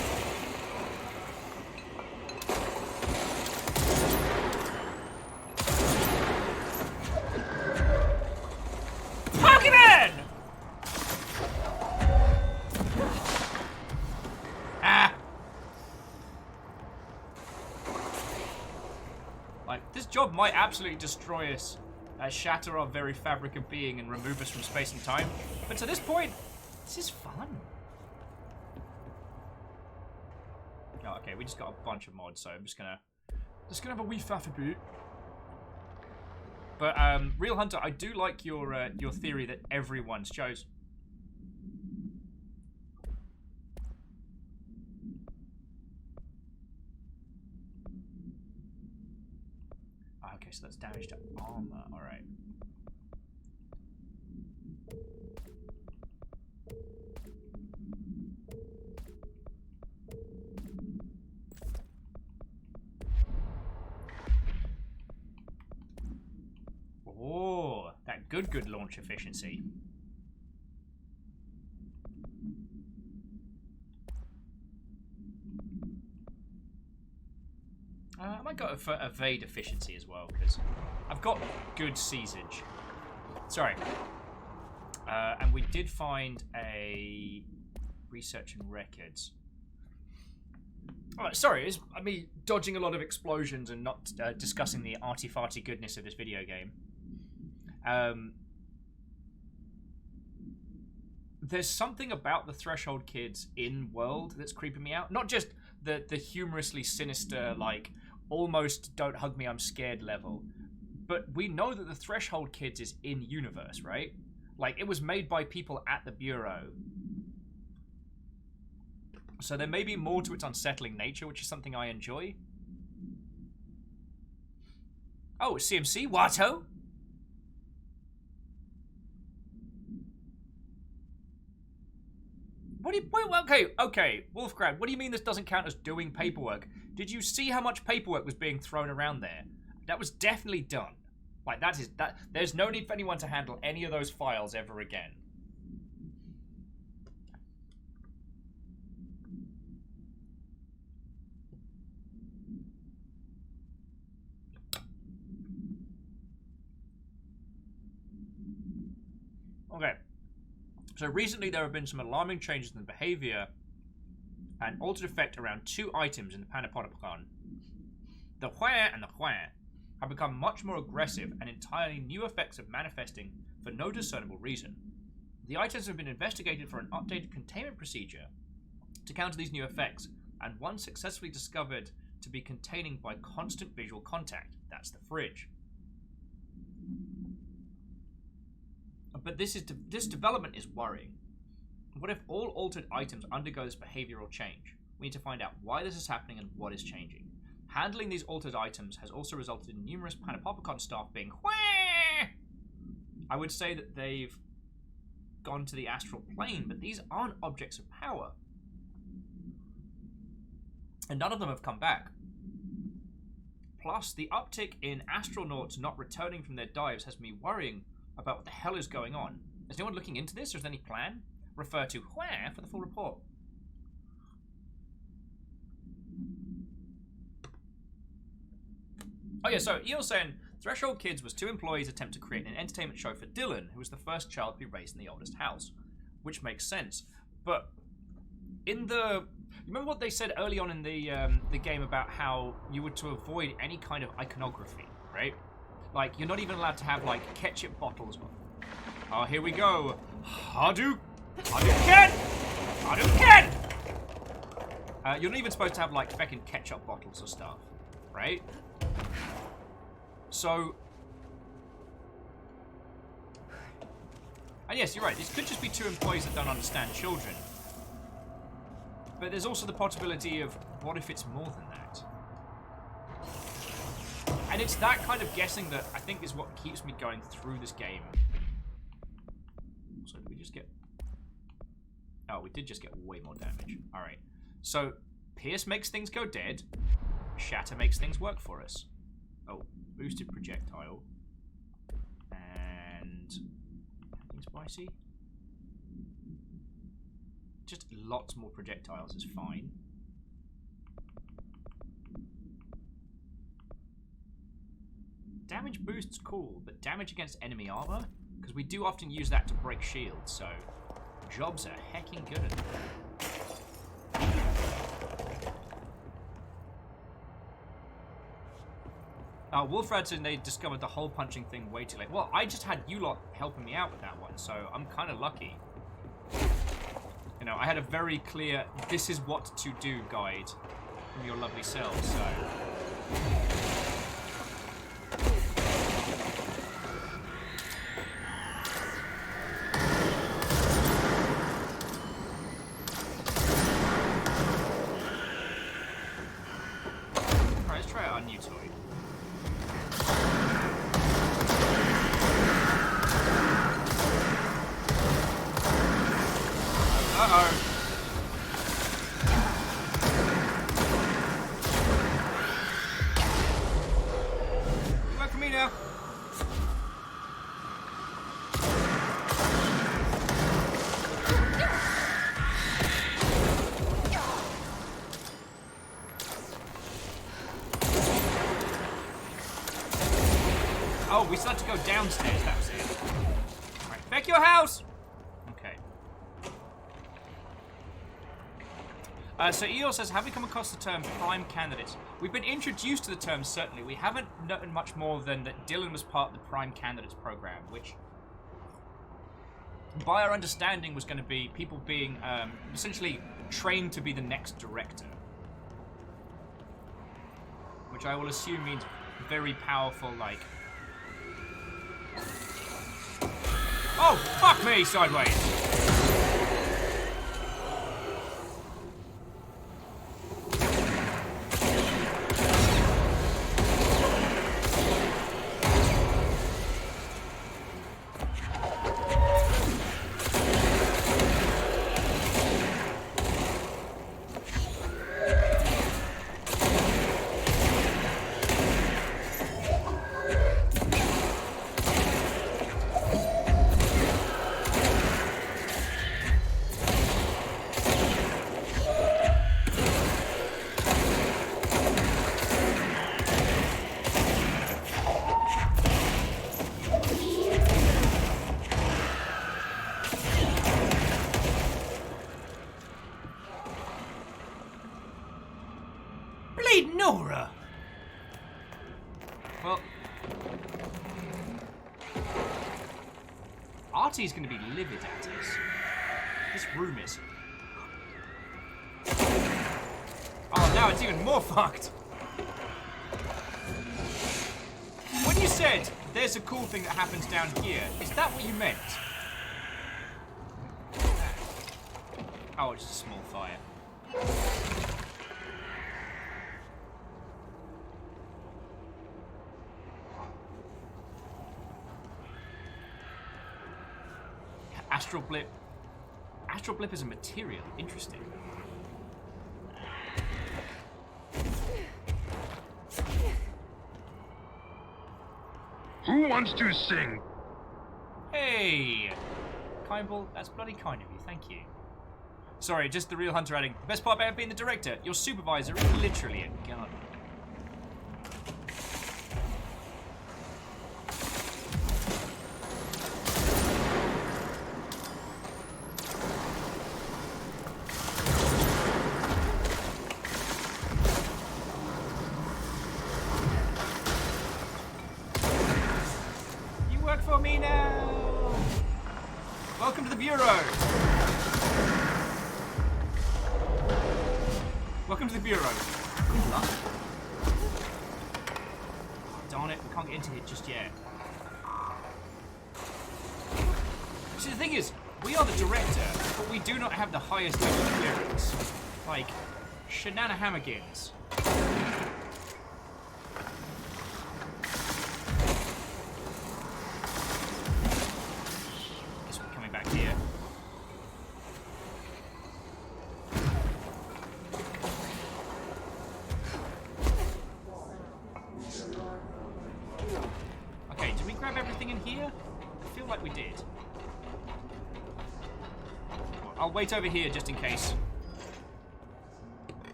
Job might absolutely destroy us, shatter our very fabric of being and remove us from space and time. But to this point, this is fun. Oh, okay, we just got a bunch of mods, so I'm just gonna have a wee faff a bit. But Real Hunter, I do like your theory that everyone's chosen. Okay, so that's damage to armor. All right. Oh, that good launch efficiency. I might go for evade efficiency as well, because I've got good siegage. Sorry. And we did find a research and records. Alright, sorry, it's me dodging a lot of explosions and not discussing the arty-farty goodness of this video game. There's something about the Threshold kids in world that's creeping me out. Not just the humorously sinister, like, almost don't hug me, I'm scared level. But we know that the Threshold kids is in universe, right? Like, it was made by people at the Bureau. So there may be more to its unsettling nature, which is something I enjoy. Oh, CMC? Watto? What do you... Wait, okay, Wolfgrad, what do you mean this doesn't count as doing paperwork? Did you see how much paperwork was being thrown around there? That was definitely done. Like, there's no need for anyone to handle any of those files ever again. Okay. So recently there have been some alarming changes in the behavior and altered effect around two items in the Panopticon. The Where and the Where have become much more aggressive, and entirely new effects are manifesting for no discernible reason. The items have been investigated for an updated containment procedure to counter these new effects, and one successfully discovered to be containing by constant visual contact. That's the fridge. But this development is worrying. What if all altered items undergo this behavioral change? We need to find out why this is happening and what is changing. Handling these altered items has also resulted in numerous Panopticon staff being whee! I would say that they've gone to the astral plane, but these aren't objects of power. And none of them have come back. Plus, the uptick in astronauts not returning from their dives has me worrying about what the hell is going on. Is anyone looking into this, or is there any plan? Refer to where for the full report. Oh yeah, so Eil's saying Threshold Kids was 2 employees attempt to create an entertainment show for Dylan, who was the first child to be raised in the oldest house. Which makes sense. But in the... You remember what they said early on in the game about how you were to avoid any kind of iconography, right? Like, you're not even allowed to have, like, ketchup bottles. Oh, here we go. Hadouken! Hadouken! You're not even supposed to have, like, feckin' ketchup bottles or stuff, right? So... And yes, you're right. This could just be 2 employees that don't understand children. But there's also the possibility of, what if it's more than that? And it's that kind of guessing that I think is what keeps me going through this game. So did we just get... Oh, we did just get way more damage. Alright. So, Pierce makes things go dead. Shatter makes things work for us. Oh, boosted projectile. And... Anything spicy? Just lots more projectiles is fine. Damage boost's cool, but damage against enemy armor? Because we do often use that to break shields, so jobs are hecking good at that. Wolfrad said they discovered the hole punching thing way too late. Well, I just had you lot helping me out with that one, so I'm kind of lucky. You know, I had a very clear, this is what to do guide from your lovely selves, so... Alright, let's try out our new toy. Uh-oh. You work for me now. Oh, we still have to go downstairs, that was it. Alright, back your house! Okay. So Eeyore says, have we come across the term prime candidates? We've been introduced to the term, certainly. We haven't known much more than that Dylan was part of the prime candidates program, which, by our understanding, was going to be people being essentially trained to be the next director. Which I will assume means very powerful, like... Oh, fuck me, sideways! Nora! Well... Artie's gonna be livid at us. This room is... Oh, now it's even more fucked! When you said, there's a cool thing that happens down here, is that what you meant? Oh, it's just a small fire. Astral blip. Astral blip is a material. Interesting. Who wants to sing? Hey! Kindball, that's bloody kind of you, thank you. Sorry, just the real Hunter adding, the best part about being the director, your supervisor is literally a gun. You work for me now! Welcome to the Bureau! Welcome to the Bureau. Good luck. Darn it, we can't get into here just yet. See, the thing is, we are the director, but we do not have the highest level of clearance. Like, shenanigans. Guess we're coming back here. Okay, did we grab everything in here? I feel like we did. I'll wait over here just in case.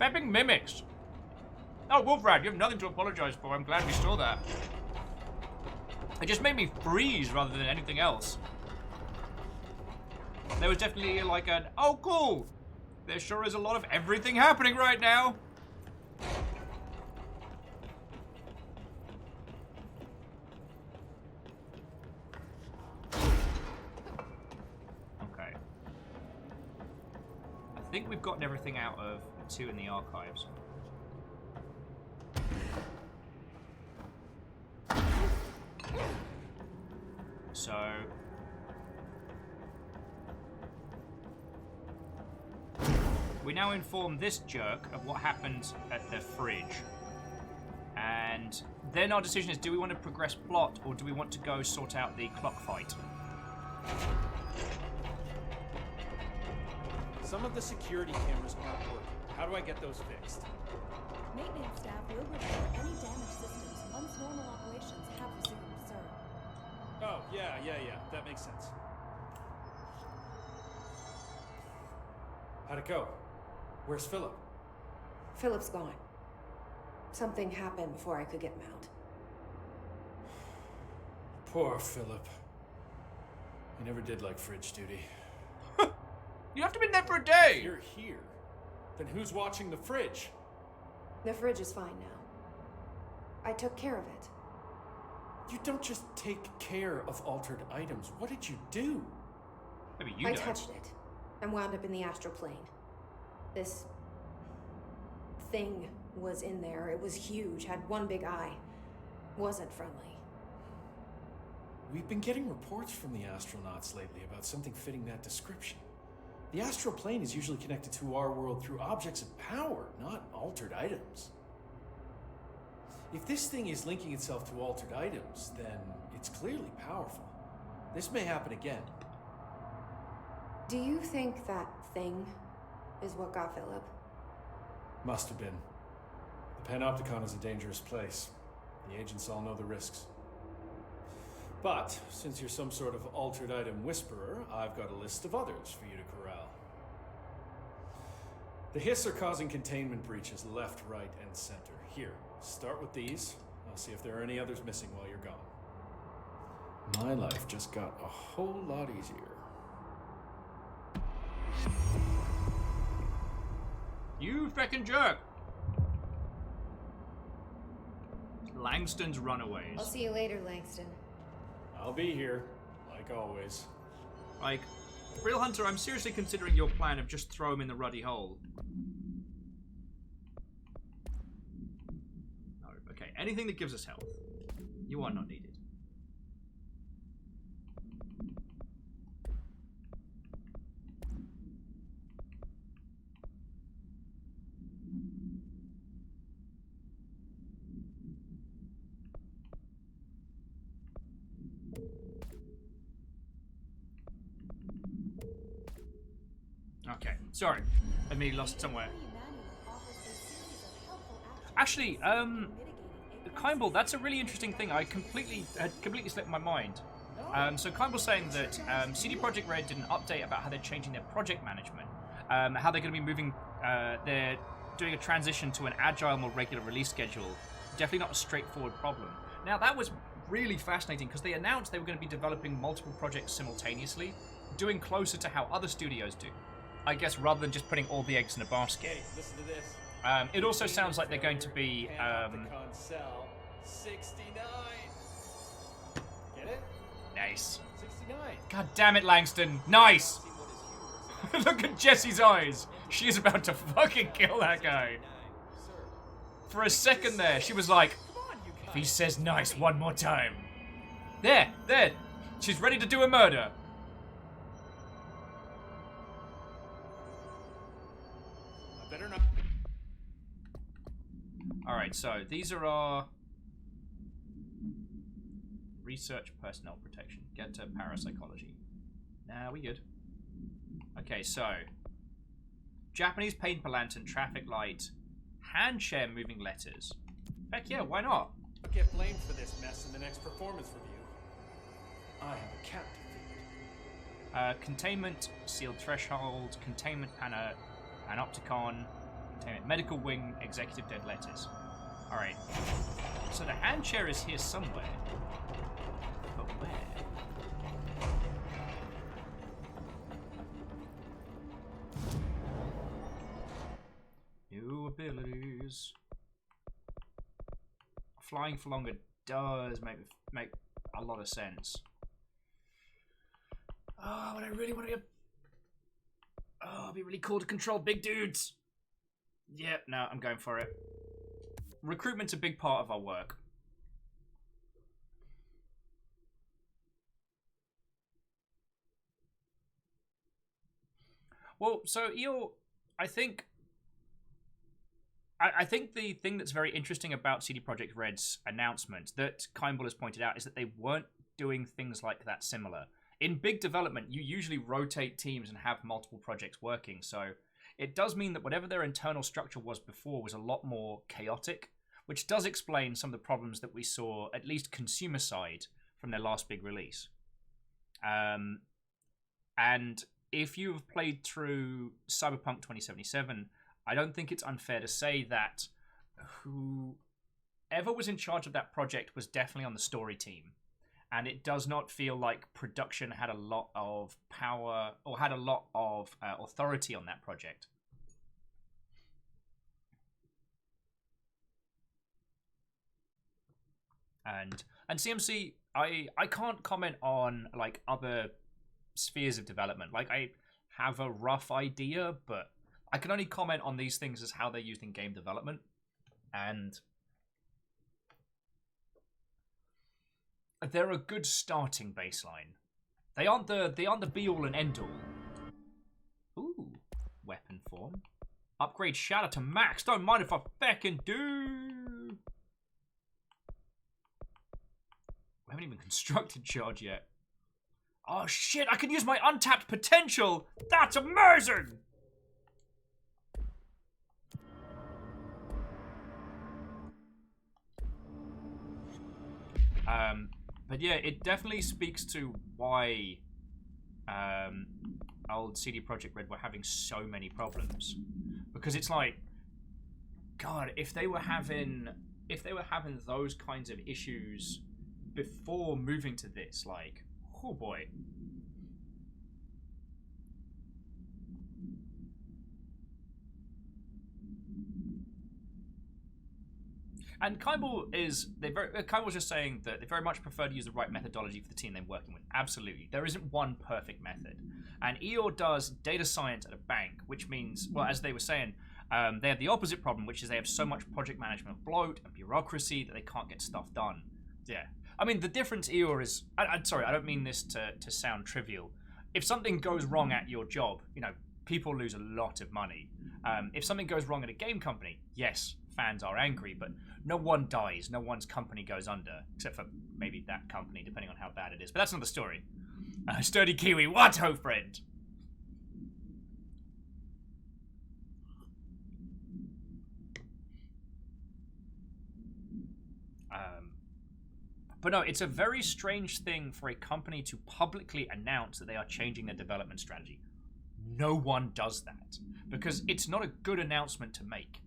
Fapping mimics. Oh, Wolfrad, you have nothing to apologize for. I'm glad we saw that. It just made me freeze rather than anything else. There was definitely like an, oh cool, there sure is a lot of everything happening right now. Okay. I think we've gotten everything out of the 2 in the archives. So we now inform this jerk of what happened at the fridge. And then our decision is, do we want to progress plot or do we want to go sort out the clock fight? Some of the security cameras aren't working. How do I get those fixed? Maintenance staff will report any damaged systems once normal operations have resumed, sir. Oh, yeah. That makes sense. How'd it go? Where's Philip? Philip's gone. Something happened before I could get him out. Poor Philip. He never did like fridge duty. You have to be there for a day! If you're here, then who's watching the fridge? The fridge is fine now. I took care of it. You don't just take care of altered items. What did you do? Maybe you I don't. touched it and wound up in the astral plane. This thing was in there. It was huge, had one big eye. Wasn't friendly. We've been getting reports from the astronauts lately about something fitting that description. The astral plane is usually connected to our world through objects of power, not altered items. If this thing is linking itself to altered items, then it's clearly powerful. This may happen again. Do you think that thing is what got Philip? Must have been. The Panopticon is a dangerous place. The agents all know the risks. But, since you're some sort of altered item whisperer, I've got a list of others for you to corral. The Hiss are causing containment breaches left, right, and center. Here, start with these. I'll see if there are any others missing while you're gone. My life just got a whole lot easier. You feckin' jerk! Langston's Runaways. I'll see you later, Langston. I'll be here, like always. Like, Real Hunter, I'm seriously considering your plan of just throw him in the ruddy hole. No, okay, anything that gives us health. You are not needed. Okay, sorry. I mean, lost somewhere. Actually, Kimball, that's a really interesting thing. I had completely slipped my mind. So Kimball's saying that CD Projekt Red did an update about how they're changing their project management, how they're going to be moving, they're doing a transition to an agile, more regular release schedule. Definitely not a straightforward problem. Now, that was really fascinating because they announced they were going to be developing multiple projects simultaneously, doing closer to how other studios do. I guess rather than just putting all the eggs in a basket. Hey, listen to this. It also sounds like they're going to be... 69. Get it? Nice. 69. God damn it, Langston. Nice! Look at Jessie's eyes. She is about to fucking kill that guy. For a second there, she was like, if he says nice one more time. There. She's ready to do a murder. I better not. Alright, so these are our research personnel protection. Get to parapsychology. Nah, we good. Okay, so Japanese paper lantern, traffic light, hand chair moving letters. Heck yeah, why not? I'll get blamed for this mess in the next performance review. I have a cat to feed. Containment, sealed threshold, containment panopticon, containment medical wing, executive dead letters. Alright. So the hand chair is here somewhere. But where? New abilities. Flying for longer does make a lot of sense. Oh, but I really want to get... Oh, it'd be really cool to control big dudes. Yep, no, I'm going for it. Recruitment's a big part of our work. Well, so Eel, I think the thing that's very interesting about CD Projekt Red's announcement that Kimball has pointed out is that they weren't doing things like that similar. In big development, you usually rotate teams and have multiple projects working, so it does mean that whatever their internal structure was before was a lot more chaotic, which does explain some of the problems that we saw, at least consumer side, from their last big release. And if you've played through Cyberpunk 2077, I don't think it's unfair to say that whoever was in charge of that project was definitely on the story team. And it does not feel like production had a lot of power or had a lot of authority on that project. And CMC, I can't comment on like other spheres of development. Like I have a rough idea, but I can only comment on these things as how they're used in game development. And they're a good starting baseline. They aren't the be all and end all. Ooh, weapon form. Upgrade shatter to max. Don't mind if I feckin' do. We haven't even constructed charge yet. Oh shit, I can use my untapped potential. That's amazing. But yeah, it definitely speaks to why old CD Projekt Red were having so many problems. Because it's like, God, if they were having those kinds of issues before moving to this, like, oh boy. And Kimball Kimball's just saying that they very much prefer to use the right methodology for the team they're working with. Absolutely. There isn't one perfect method. And Eeyore does data science at a bank, which means, well, as they were saying, they have the opposite problem, which is they have so much project management bloat and bureaucracy that they can't get stuff done. Yeah. I mean, the difference, Eeyore, is... I'm sorry, I don't mean this to sound trivial. If something goes wrong at your job, you know, people lose a lot of money. If something goes wrong at a game company, yes, fans are angry, but no one dies, no one's company goes under, except for maybe that company, depending on how bad it is. But that's another story. Sturdy Kiwi, what ho, friend? But no, it's a very strange thing for a company to publicly announce that they are changing their development strategy. No one does that because it's not a good announcement to make.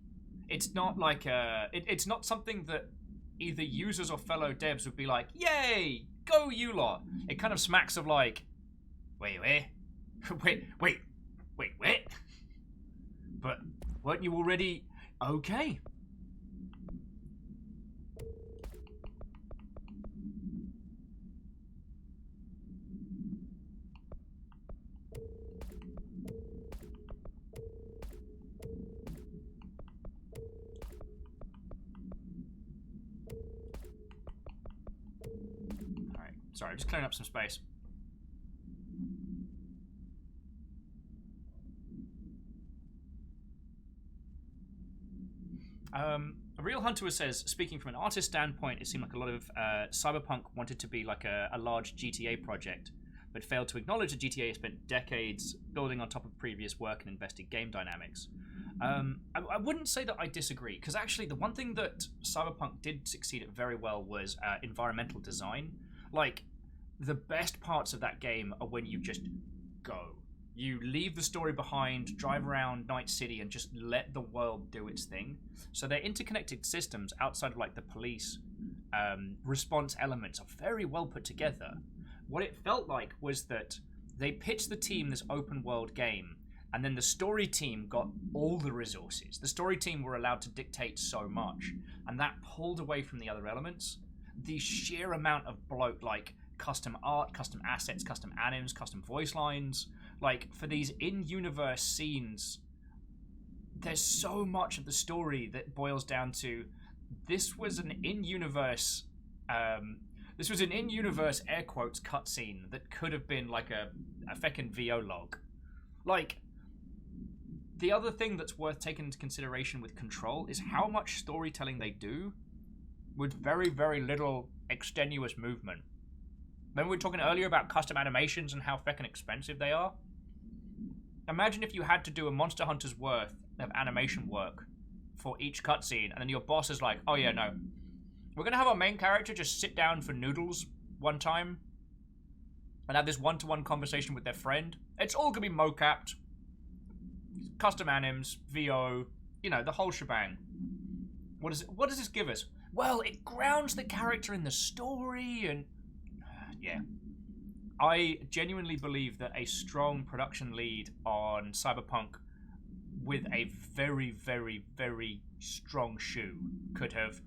It's not like it's not something that either users or fellow devs would be like, "Yay, go you lot." It kind of smacks of like, wait. But weren't you already okay? Alright, sorry, just clearing up some space. A Real Hunter says, speaking from an artist standpoint, it seemed like a lot of Cyberpunk wanted to be like a large GTA project, but failed to acknowledge that GTA spent decades building on top of previous work and invested game dynamics. I wouldn't say that I disagree, because actually the one thing that Cyberpunk did succeed at very well was environmental design. Like, the best parts of that game are when you just go. You leave the story behind, drive around Night City, and just let the world do its thing. So their interconnected systems outside of like the police response elements are very well put together. What it felt like was that they pitched the team this open world game, and then the story team got all the resources. The story team were allowed to dictate so much, and that pulled away from the other elements. The sheer amount of bloat, like custom art, custom assets, custom anims, custom voice lines. Like, for these in-universe scenes, there's so much of the story that boils down to this was an in-universe air quotes cutscene that could have been like a feckin' VO log. Like, the other thing that's worth taking into consideration with Control is how much storytelling they do with very, very little extenuous movement. Remember we were talking earlier about custom animations and how feckin' expensive they are? Imagine if you had to do a Monster Hunter's worth of animation work for each cutscene, and then your boss is like, "Oh yeah, no, we're gonna have our main character just sit down for noodles one time and have this one-to-one conversation with their friend. It's all gonna be mocapped, custom anims, VO, you know, the whole shebang." What does this give us? Well, it grounds the character in the story, and yeah. I genuinely believe that a strong production lead on Cyberpunk with a very, very, very strong shoe could have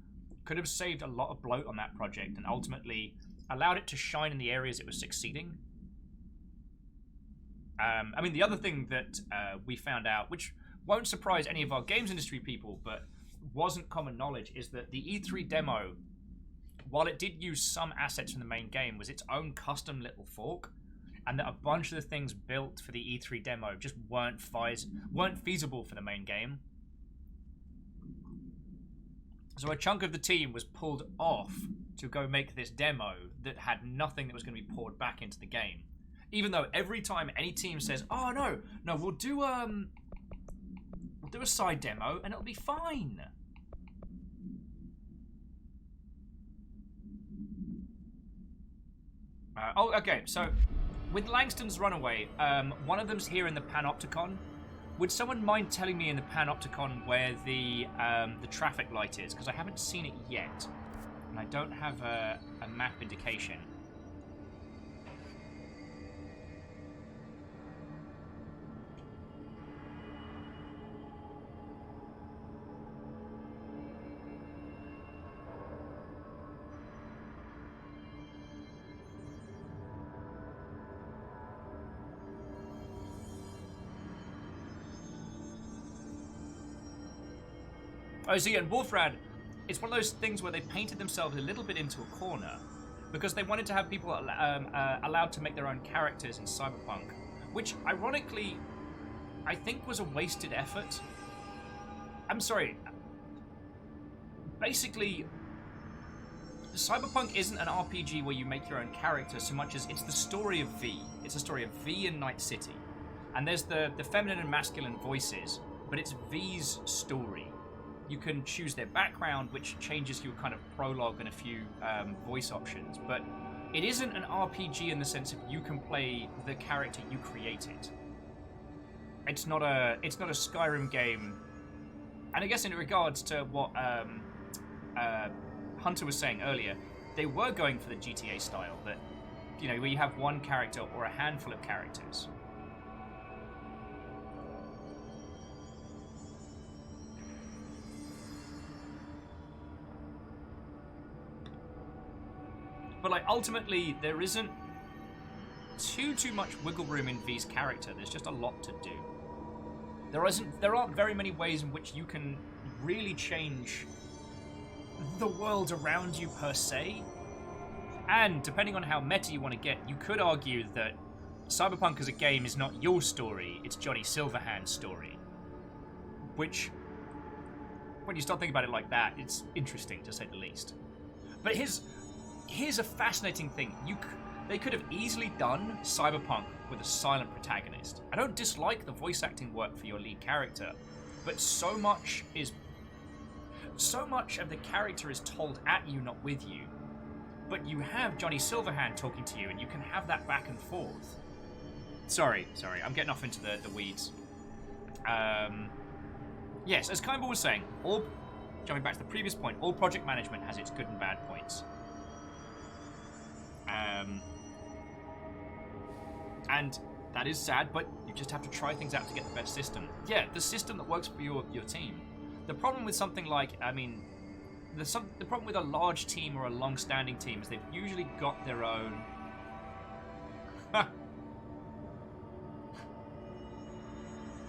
saved a lot of bloat on that project and ultimately allowed it to shine in the areas it was succeeding. I mean, the other thing that we found out, which won't surprise any of our games industry people, but wasn't common knowledge, is that the E3 demo, while it did use some assets from the main game, was its own custom little fork, and that a bunch of the things built for the E3 demo just weren't feasible for the main game. So a chunk of the team was pulled off to go make this demo that had nothing that was going to be poured back into the game. Even though every time any team says, "Oh no, we'll do a side demo and it'll be fine." Okay, so with Langston's Runaway, one of them's here in the Panopticon. Would someone mind telling me in the Panopticon where the traffic light is? Because I haven't seen it yet, and I don't have a map indication. Oh, see, and Wolfrad, it's one of those things where they painted themselves a little bit into a corner because they wanted to have people allowed to make their own characters in Cyberpunk, which, ironically, I think was a wasted effort. I'm sorry. Basically, Cyberpunk isn't an RPG where you make your own character so much as it's the story of V. It's the story of V in Night City. And there's the feminine and masculine voices, but it's V's story. You can choose their background, which changes your kind of prologue and a few voice options. But it isn't an RPG in the sense of you can play the character you created. It's not a Skyrim game. And I guess in regards to what Hunter was saying earlier, they were going for the GTA style, that, you know, where you have one character or a handful of characters. But like ultimately, there isn't too much wiggle room in V's character. There's just a lot to do. There aren't very many ways in which you can really change the world around you per se. And depending on how meta you want to get, you could argue that Cyberpunk as a game is not your story, it's Johnny Silverhand's story. Which, when you start thinking about it like that, it's interesting to say the least. But here's a fascinating thing. They could have easily done Cyberpunk with a silent protagonist. I don't dislike the voice acting work for your lead character, but so much of the character is told at you, not with you. But you have Johnny Silverhand talking to you, and you can have that back and forth. Sorry, I'm getting off into the weeds. Yes, as Kaimball was saying, jumping back to the previous point, all project management has its good and bad points. And that is sad, but you just have to try things out to get the best system. Yeah, the system that works for your team. The problem with something like, the problem with a large team or a long-standing team is they've usually got their own...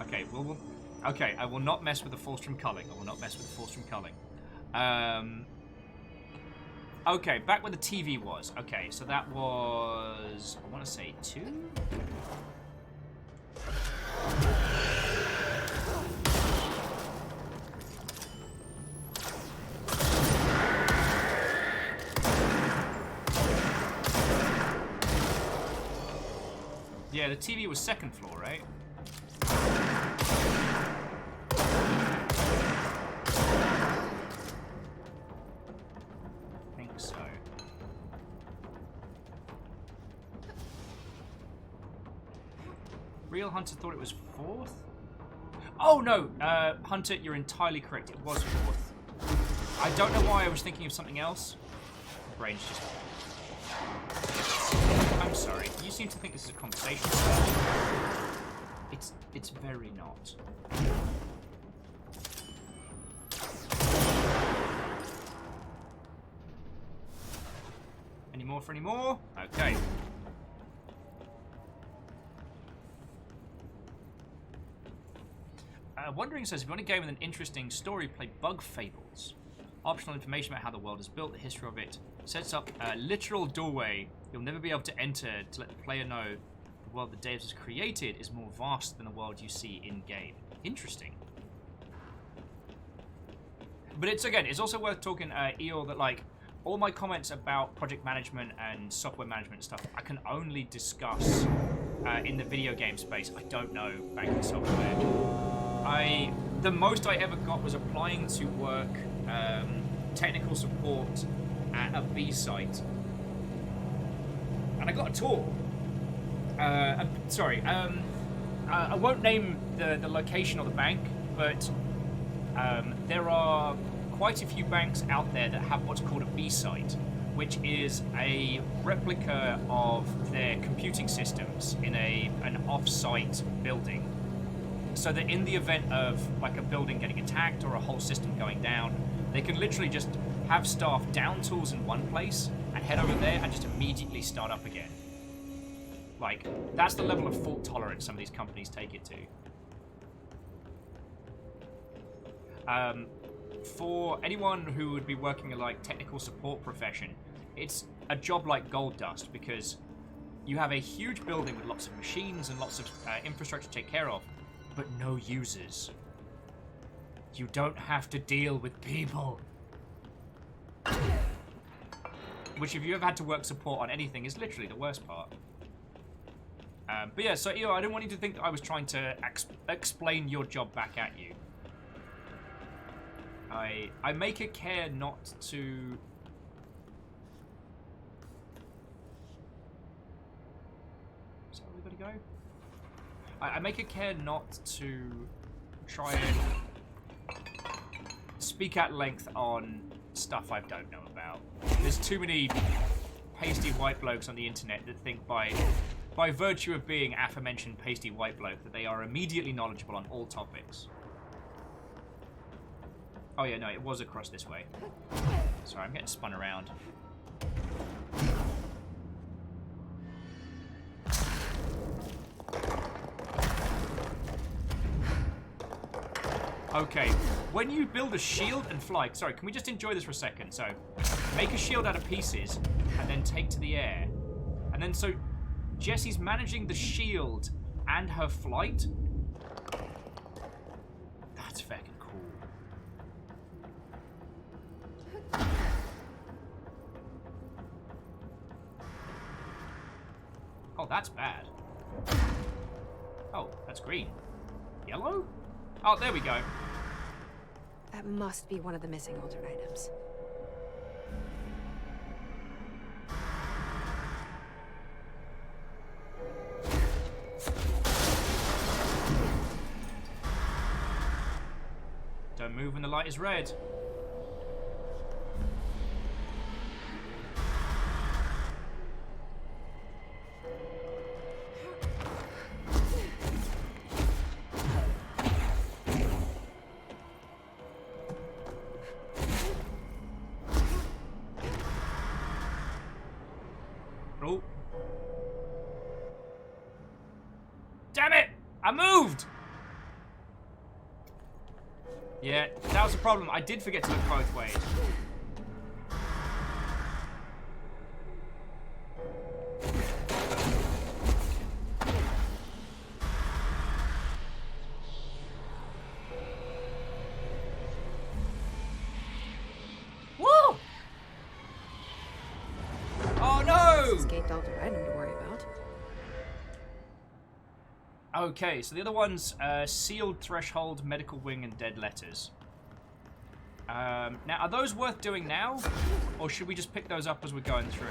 Okay, I will not mess with the Fulstrom culling. Okay, back where the TV was. Okay, so that was... I want to say 2? Yeah, the TV was 2nd floor, right? I think so. Real Hunter thought it was 4th? Oh no, Hunter, you're entirely correct. It was 4th. I don't know why I was thinking of something else. My brain's just... I'm sorry. You seem to think this is a conversation. It's very not. Any more for any more? Okay. Wondering says, if you want a game with an interesting story, play Bug Fables. Optional information about how the world is built, the history of it, sets up a literal doorway you'll never be able to enter to let the player know the world that Daves has created is more vast than the world you see in-game. Interesting. But it's also worth talking, Eeyore, that like, all my comments about project management and software management stuff, I can only discuss in the video game space. I don't know banking software. The most I ever got was applying to work technical support at a B site, and I got a tour. I won't name the location or the bank, but there are quite a few banks out there that have what's called a B site, which is a replica of their computing systems in an off-site building. So that in the event of like a building getting attacked or a whole system going down, they can literally just have staff down tools in one place and head over there and just immediately start up again. Like, that's the level of fault tolerance some of these companies take it to. For anyone who would be working in like technical support profession, it's a job like gold dust, because you have a huge building with lots of machines and lots of infrastructure to take care of, but no users. You don't have to deal with people. Which, if you ever had to work support on anything, is literally the worst part. But yeah, so I didn't want you to think that I was trying to explain your job back at you. I make a care not to... Is that where we gotta go? I make a care not to try and speak at length on stuff I don't know about. There's too many pasty white blokes on the internet that think by virtue of being aforementioned pasty white bloke that they are immediately knowledgeable on all topics. Oh yeah, no, it was across this way. Sorry, I'm getting spun around. Okay, when you build a shield and fly... Sorry, can we just enjoy this for a second? So, make a shield out of pieces, and then take to the air. And then, so, Jessie's managing the shield and her flight? That's fucking cool. Oh, that's bad. Oh, that's green. Yellow? Oh, there we go. That must be one of the missing altered items. Don't move when the light is red. Oh. Damn it! I moved! Yeah, that was the problem. I did forget to look both ways. Woo! Oh no! Escaped altered item to worry about. Okay, so the other one's Sealed Threshold, Medical Wing, and Dead Letters. Now, are those worth doing now? Or should we just pick those up as we're going through?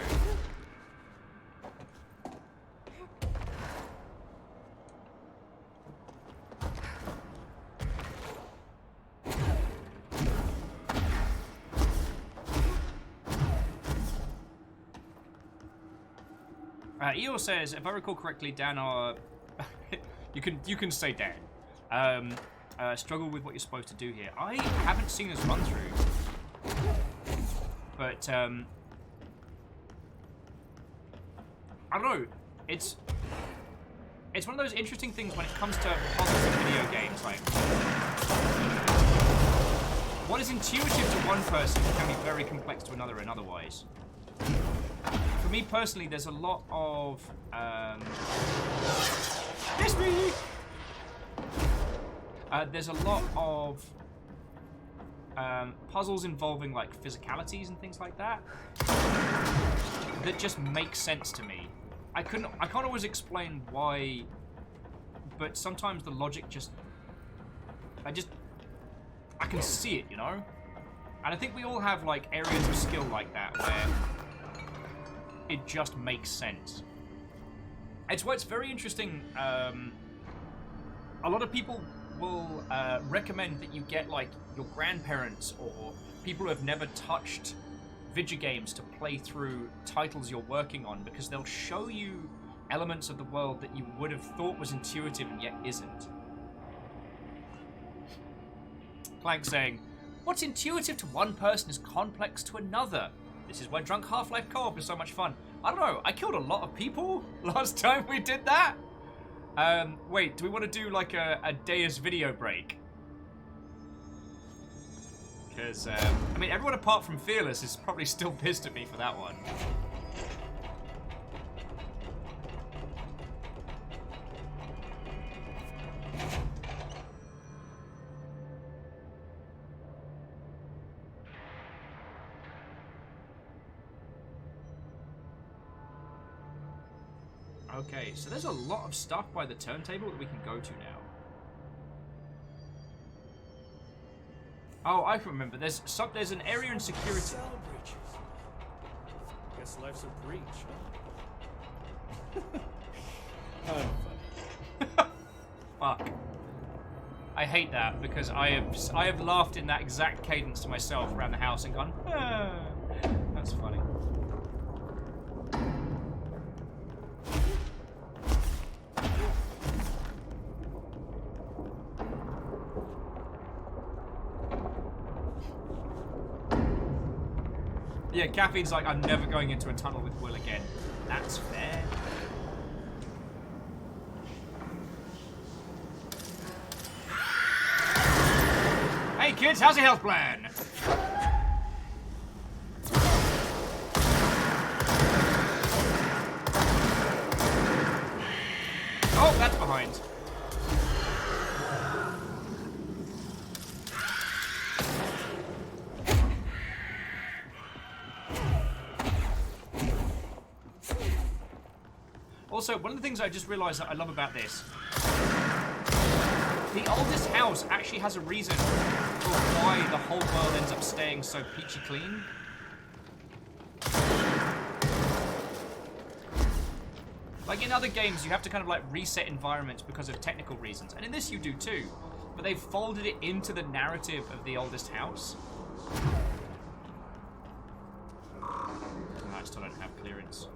Eeyore says, if I recall correctly, Dan are... you can say Dan. Struggle with what you're supposed to do here. I haven't seen this run through. But, I don't know. It's one of those interesting things when it comes to puzzles in video games. Like, what is intuitive to one person can be very complex to another and otherwise. For me personally, there's a lot of there's a lot of puzzles involving like physicalities and things like that that just make sense to me. I can't always explain why, but sometimes the logic just I can see it, you know? And I think we all have like areas of skill like that where it just makes sense. It's why it's very interesting. A lot of people will recommend that you get like your grandparents or people who have never touched video games to play through titles you're working on, because they'll show you elements of the world that you would have thought was intuitive and yet isn't. Plank saying, what's intuitive to one person is complex to another. This is why Drunk Half-Life Co-op is so much fun. I don't know, I killed a lot of people last time we did that. Wait, do we want to do like a Deus video break? Because, I mean, everyone apart from Fearless is probably still pissed at me for that one. Okay, so there's a lot of stuff by the turntable that we can go to now. Oh, I can remember. There's an area in security. Cell breaches. Guess life's a breach, huh? Fuck. I hate that because I have laughed in that exact cadence to myself around the house and gone, ah, that's funny. Yeah, Caffeine's like, I'm never going into a tunnel with Will again. That's fair. Hey kids, how's your health plan? Oh, that's behind. Also, one of the things I just realized that I love about this, the oldest house actually has a reason for why the whole world ends up staying so peachy clean. Like in other games, you have to kind of like reset environments because of technical reasons, and in this you do too, but they've folded it into the narrative of the oldest house. I still don't have clearance.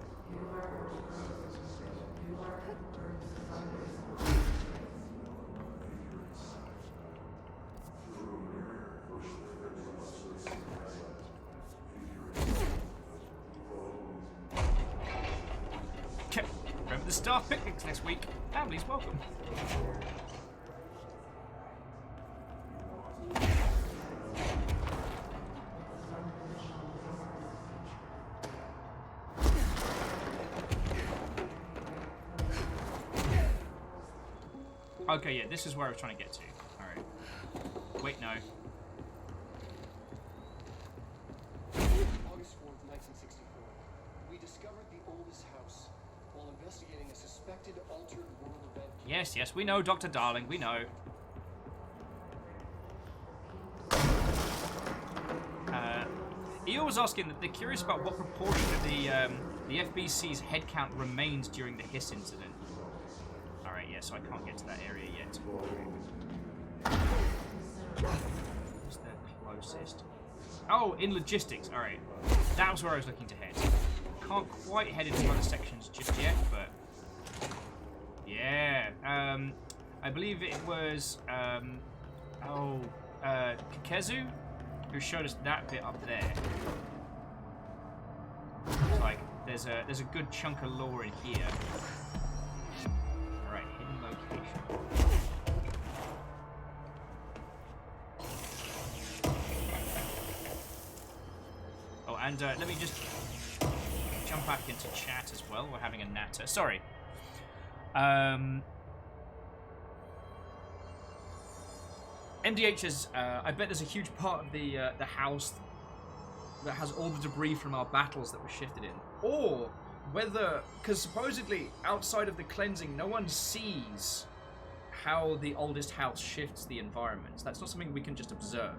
Remember the staff picnics next week? Families welcome. Okay, yeah, this is where I was trying to get to. Alright. Wait, no. August 4th, 1964. We discovered the oldest house while investigating a suspected altered world event. Yes, yes, we know, Dr. Darling, we know. Eo was asking that they're curious about what proportion of the FBC's headcount remains during the Hiss incident. Alright, yeah, so I can't get to that area yet. What's the closest? Oh, in logistics, alright. That was where I was looking to head. Can't quite head into other sections just yet, but... Yeah, I believe it was, Kakezu, who showed us that bit up there. It's like, there's a good chunk of lore in here. Alright, hidden location. Oh, and let me just jump back into chat as well. We're having a natter. Sorry. MDH is, I bet there's a huge part of the house that has all the debris from our battles that were shifted in. Or whether, because supposedly outside of the cleansing, no one sees how the oldest house shifts the environment. That's not something we can just observe.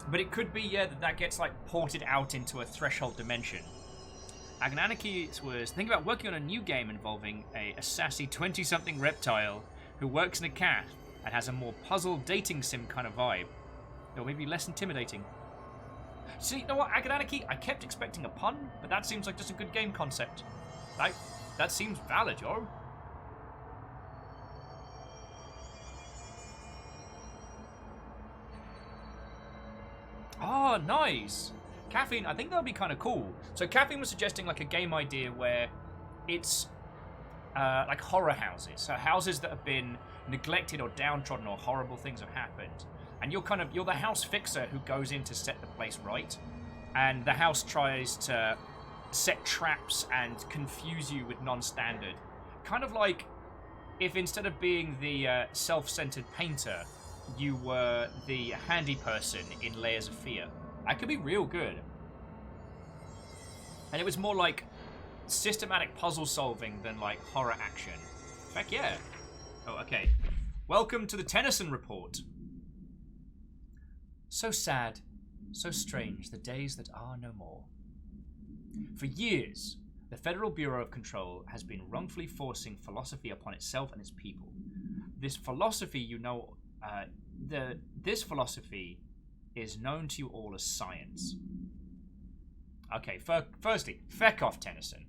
But it could be, yeah, that gets like ported out into a threshold dimension. Agnaniki was thinking about working on a new game involving a sassy 20-something reptile who works in a cafe and has a more puzzle dating sim kind of vibe. Or maybe less intimidating. See, you know what, Agnaniki? I kept expecting a pun, but that seems like just a good game concept. That seems valid, yo. Oh, nice. Caffeine, I think that would be kind of cool. So Caffeine was suggesting like a game idea where it's like horror houses. So houses that have been neglected or downtrodden or horrible things have happened. And you're the house fixer who goes in to set the place right. And the house tries to set traps and confuse you with non-standard. Kind of like if instead of being the self-centered painter, you were the handy person in Layers of Fear. That could be real good. And it was more like systematic puzzle solving than like horror action. Heck yeah. Oh, okay. Welcome to the Tennyson Report. So sad, so strange, the days that are no more. For years, the Federal Bureau of Control has been wrongfully forcing philosophy upon itself and its people. This philosophy, this philosophy is known to you all as science. Okay, firstly, feck off, Tennyson.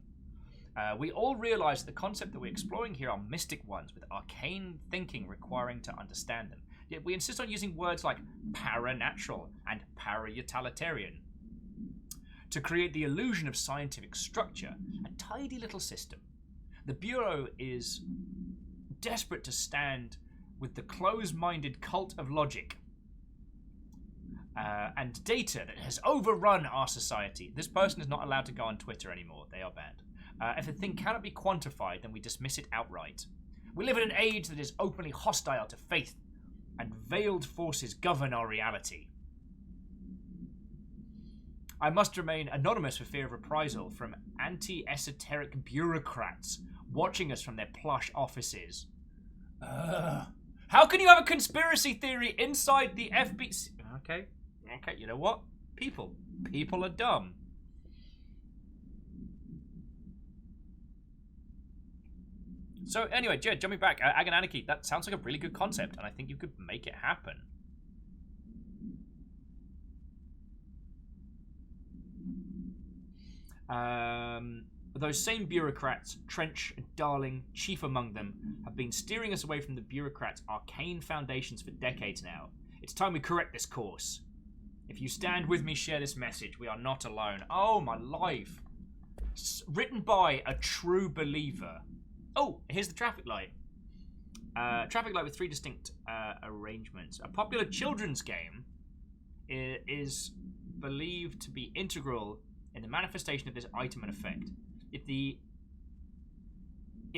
We all realize that the concept that we're exploring here are mystic ones with arcane thinking requiring to understand them. Yet we insist on using words like paranatural and para-utilitarian to create the illusion of scientific structure, a tidy little system. The Bureau is desperate to stand with the close-minded cult of logic and data that has overrun our society. This person is not allowed to go on Twitter anymore. They are banned. If a thing cannot be quantified, then we dismiss it outright. We live in an age that is openly hostile to faith, and veiled forces govern our reality. I must remain anonymous for fear of reprisal from anti-esoteric bureaucrats watching us from their plush offices. How can you have a conspiracy theory inside the FBI? Okay, you know what? People are dumb. So anyway, Jed, jumping back, Agananiki, that sounds like a really good concept, and I think you could make it happen. Those same bureaucrats, Trench and Darling, chief among them, have been steering us away from the bureaucrats' arcane foundations for decades now. It's time we correct this course. If you stand with me, share this message. We are not alone. Oh, my life. Written by a true believer. Oh, here's the traffic light. Traffic light with 3 distinct arrangements. A popular children's game is believed to be integral in the manifestation of this item and effect. If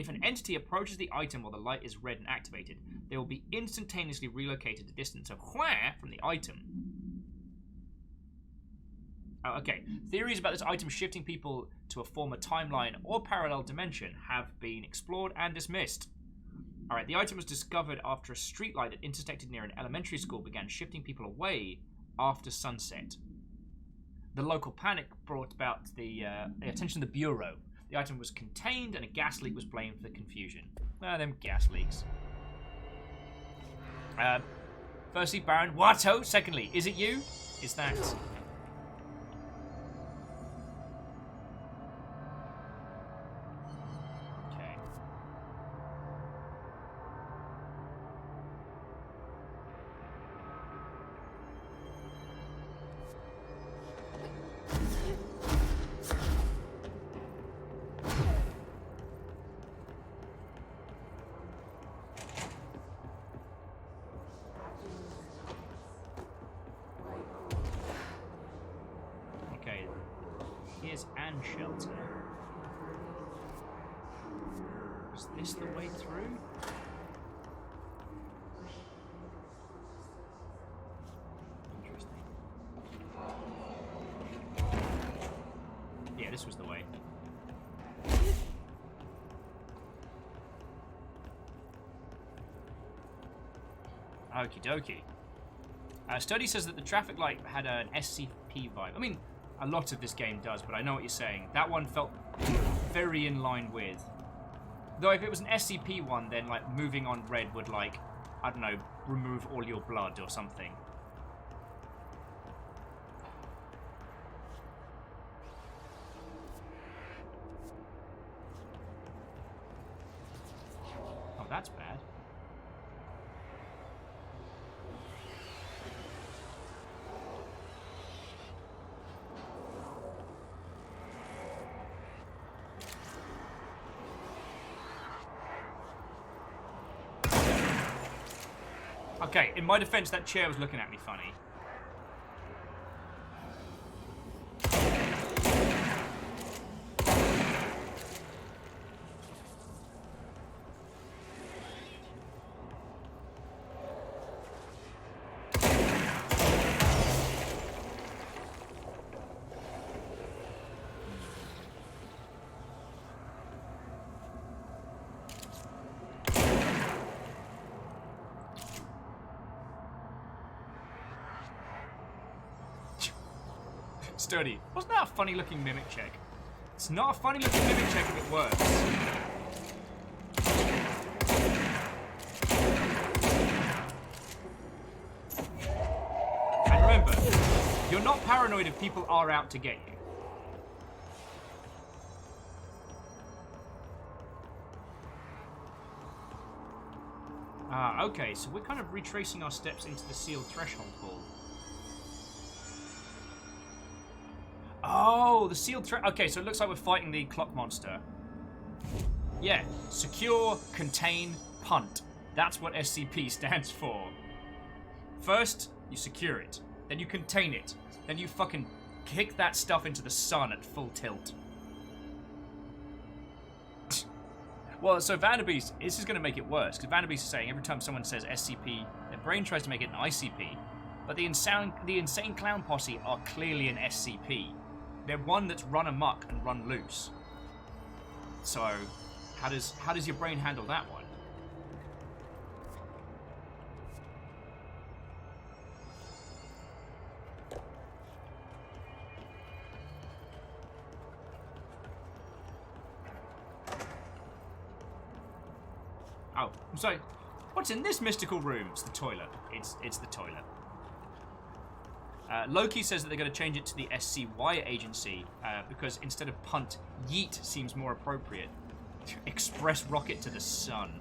an entity approaches the item while the light is red and activated, they will be instantaneously relocated a distance of where from the item. Oh, okay. Theories about this item shifting people to a former timeline or parallel dimension have been explored and dismissed. Alright, the item was discovered after a streetlight that intersected near an elementary school began shifting people away after sunset. The local panic brought about the attention of the Bureau. The item was contained and a gas leak was blamed for the confusion. Them gas leaks. Firstly, Baron Watto. Secondly, is it you? Is that... Here's Ann Shelter. Is this the way through? Interesting. Yeah, this was the way. Okie dokie. Study says that the traffic light had an SCP vibe. I mean, a lot of this game does, but I know what you're saying. That one felt very in line with. Though if it was an SCP one, then like moving on red would like, I don't know, remove all your blood or something. Oh, that's bad. Okay, in my defense, that chair was looking at me funny. Sturdy. Wasn't that a funny looking mimic check? It's not a funny looking mimic check if it works. And remember, you're not paranoid if people are out to get you. Ah, okay, so we're kind of retracing our steps into the sealed threshold hall. Oh, the sealed threshold. Okay, so it looks like we're fighting the clock monster. Yeah, secure, contain, punt. That's what SCP stands for. First, you secure it. Then you contain it. Then you fucking kick that stuff into the sun at full tilt. Well, so Vanderbeest, this is going to make it worse, because Vanderbeest is saying every time someone says SCP, their brain tries to make it an ICP, but the Insane Clown Posse are clearly an SCP. They're one that's run amok and run loose. So, how does your brain handle that one? Oh, I'm sorry. What's in this mystical room? It's the toilet. It's the toilet. Loki says that they're going to change it to the SCY agency because instead of punt, yeet seems more appropriate. Express rocket to the sun.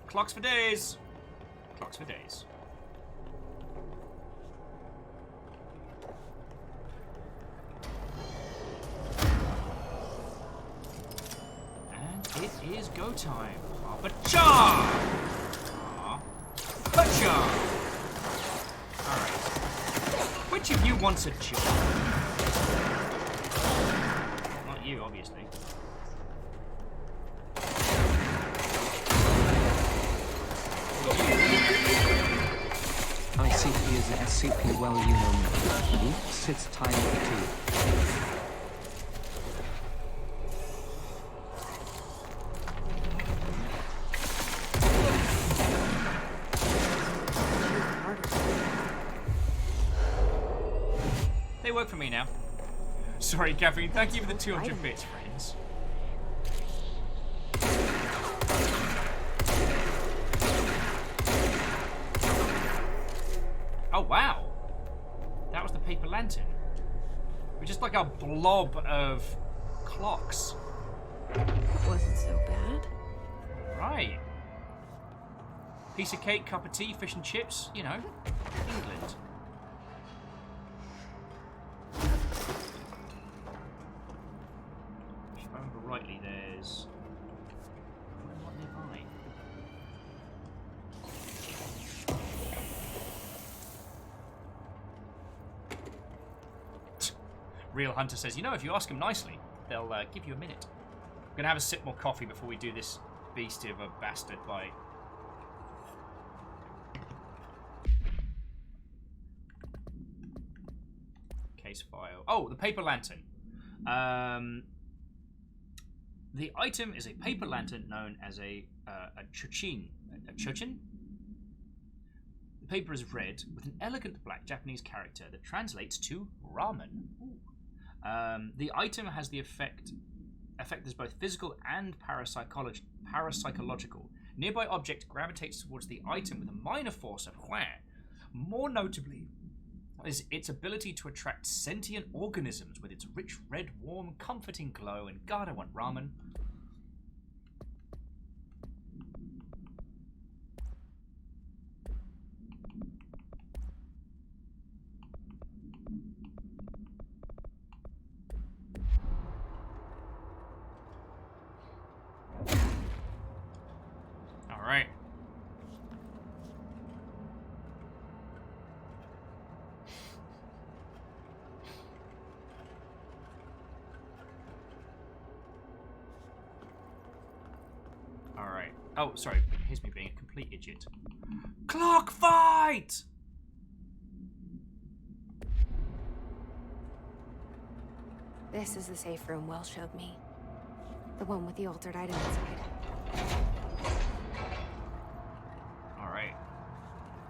Clocks for days. Clocks for days. It is go time. Cha! Cha! Alright. Which of you wants a job? Not you, obviously. ICP is SCP, well you know me. Oops, it's time for tea. They work for me now. Sorry, Caffeine. Thank you for the 200 bits, friends. Oh, wow. That was the paper lantern. We're just like a blob of clocks. Wasn't so bad. Right. Piece of cake, cup of tea, fish and chips. You know, England. If I remember rightly, there's one nearby. Real Hunter says, you know, if you ask them nicely, they'll give you a minute. I'm gonna have a sip more coffee before we do this beast of a bastard bite. Case file. Oh, the paper lantern. The item is a paper lantern known as a chochin. A chochin? The paper is red with an elegant black Japanese character that translates to ramen. The item has the effect is both physical and parapsychological. Nearby object gravitates towards the item with a minor force of where. More notably, is its ability to attract sentient organisms with its rich, red, warm, comforting glow. And God, I want ramen. All right. Alright. Oh, sorry. Here's me being a complete idiot. Clock fight! This is the safe room Wells showed me. The one with the altered item inside.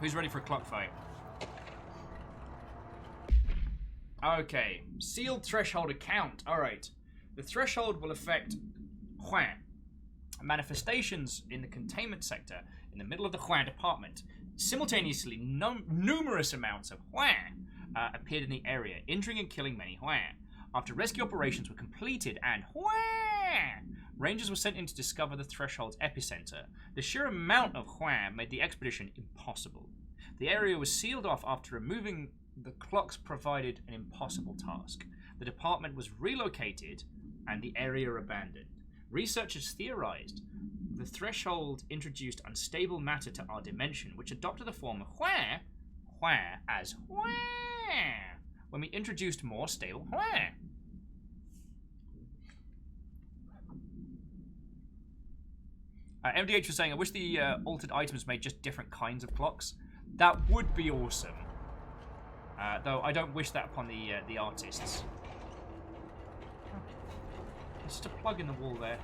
Who's ready for a clock fight? Okay. Sealed threshold account. Alright. The threshold will affect Huan. Manifestations in the containment sector in the middle of the Huan department. Simultaneously, numerous amounts of Huan appeared in the area, injuring and killing many Huan. After rescue operations were completed and Huan, rangers were sent in to discover the threshold's epicenter. The sheer amount of Huan made the expedition impossible. The area was sealed off after removing the clocks provided an impossible task. The department was relocated and the area abandoned. Researchers theorized the threshold introduced unstable matter to our dimension, which adopted the form of Hua as Hua when we introduced more stable Hua. MDH was saying, I wish the altered items made just different kinds of clocks. That would be awesome. Though I don't wish that upon the artists. It's just a plug in the wall there.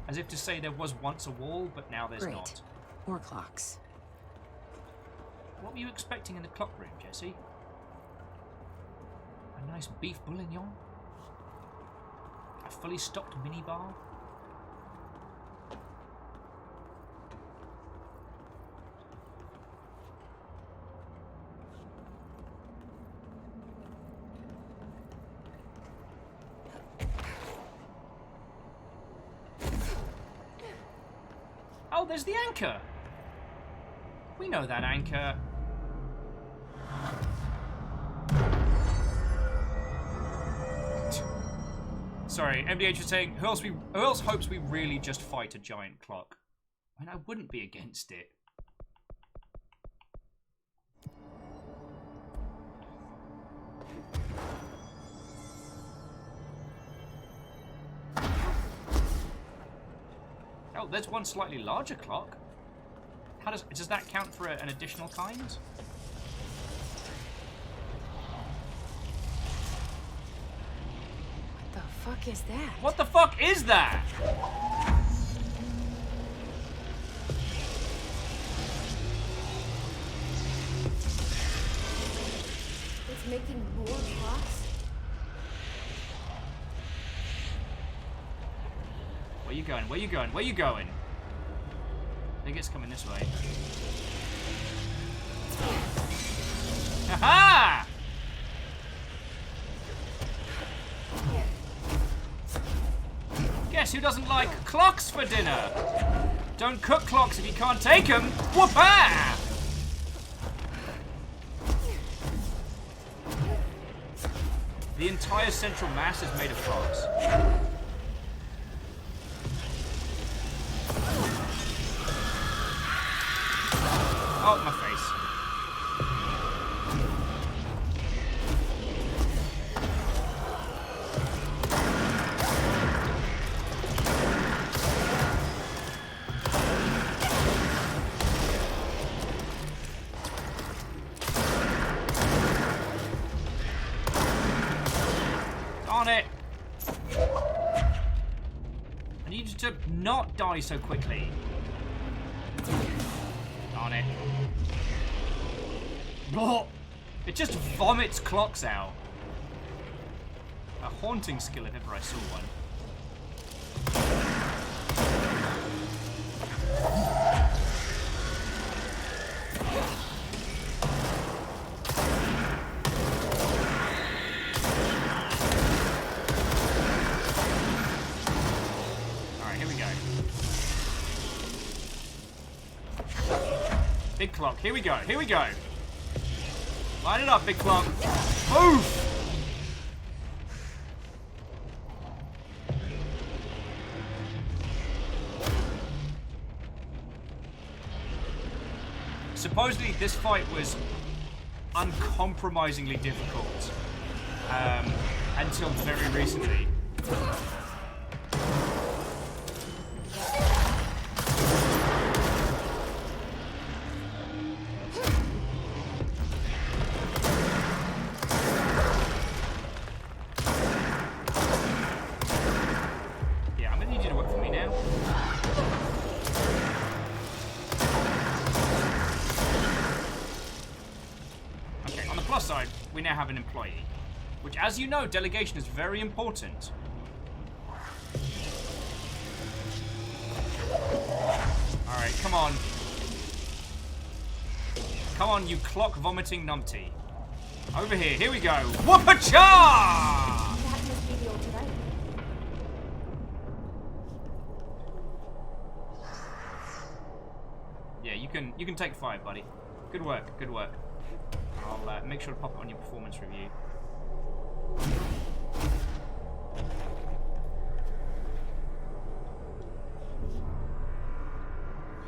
As if to say there was once a wall, but now there's not. More clocks. What were you expecting in the clock room, Jesse? A nice beef bourguignon? A fully stocked minibar? Oh, there's the anchor! We know that anchor. Sorry, MDH was saying, who else hopes we really just fight a giant clock? I mean, I wouldn't be against it. Oh, there's one slightly larger clock. How does that count for an additional kind? What the fuck is that? What the fuck is that? It's making more clocks? Where you going? Where you going? Where you going? I think it's coming this way. Aha! Guess who doesn't like clocks for dinner? Don't cook clocks if you can't take them. Whoop-ah! The entire central mass is made of clocks. Oh, my face. Darn it. I need you to not die so quickly. Darn it. Oh, it just vomits clocks out. A haunting skill if ever I saw one. Alright, here we go. Big clock, here we go, here we go. Line it up, big clock. Move! Supposedly, this fight was uncompromisingly difficult until very recently. side, we now have an employee. Which, as you know, delegation is very important. Alright, come on. Come on, you clock vomiting numpty. Over here we go. Whoop-a-cha! Yeah, you can take 5, buddy. Good work, good work. I'll make sure to pop it on your performance review.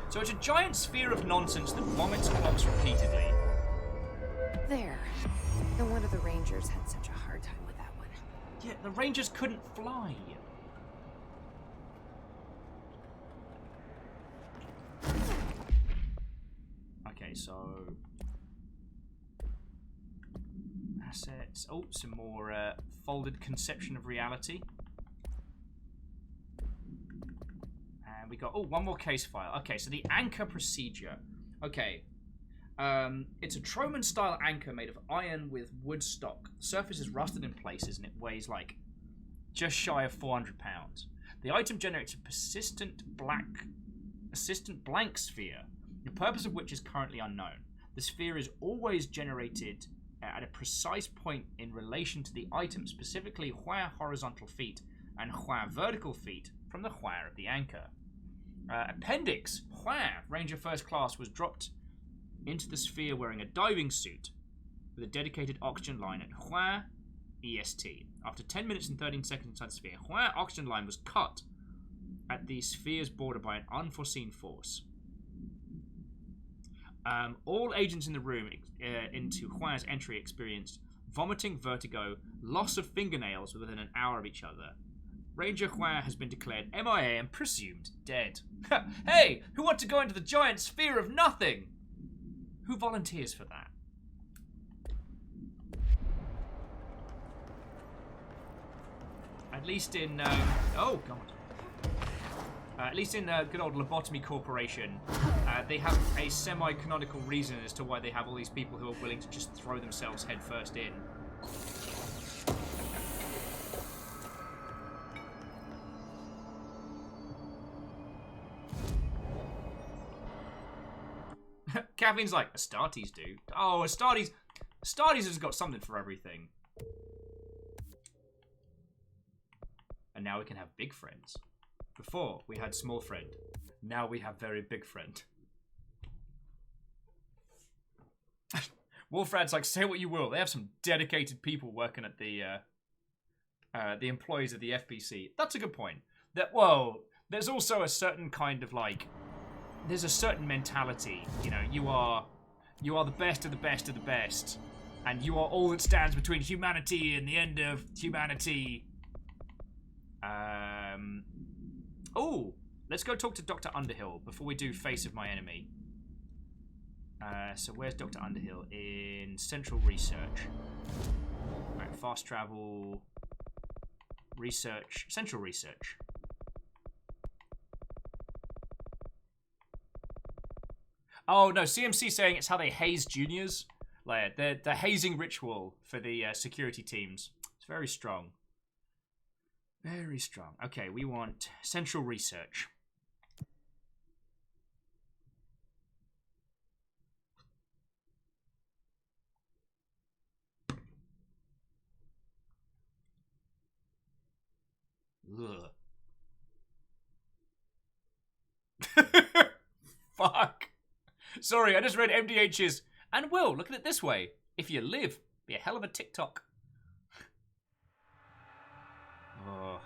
So it's a giant sphere of nonsense that vomits clocks repeatedly. There. No wonder the Rangers had such a hard time with that one. Yeah, the Rangers couldn't fly. Okay, so... assets. Oh, some more folded conception of reality. And we got... oh, one more case file. Okay, so the anchor procedure. Okay. It's a Troman-style anchor made of iron with wood stock. The surface is rusted in places and it weighs like just shy of 400 pounds. The item generates a persistent blank sphere, the purpose of which is currently unknown. The sphere is always generated at a precise point in relation to the item, specifically where horizontal feet and where vertical feet from the where of the anchor. Appendix: where Ranger First Class was dropped into the sphere wearing a diving suit with a dedicated oxygen line at where EST. After 10 minutes and 13 seconds inside the sphere, where oxygen line was cut at the sphere's border by an unforeseen force. All agents in the room into Hua's entry experienced vomiting, vertigo, loss of fingernails within an hour of each other. Ranger Hua has been declared MIA and presumed dead. Hey, who want to go into the giant sphere of nothing? Who volunteers for that? At least in, oh god. At least in good old Lobotomy Corporation, they have a semi-canonical reason as to why they have all these people who are willing to just throw themselves headfirst in. Kathleen's like, Astartes do. Oh, Astartes has got something for everything. And now we can have big friends. Before, we had small friend. Now we have very big friend. Wolfrad's like, say what you will. They have some dedicated people working at the employees of the FBC. That's a good point. Well, there's also a certain kind of like, there's a certain mentality. You know, you are the best of the best of the best, and you are all that stands between humanity and the end of humanity. Oh, let's go talk to Dr. Underhill before we do Face of My Enemy. So where's Dr. Underhill? In Central Research. Right, fast travel, research, Central Research. Oh no, CMC saying it's how they haze juniors. Like the hazing ritual for the security teams. It's very strong. Very strong. Okay, we want Central Research. Ugh. Fuck. Sorry, I just read MDH's. And Will, look at it this way. If you live, be a hell of a TikTok. Oh.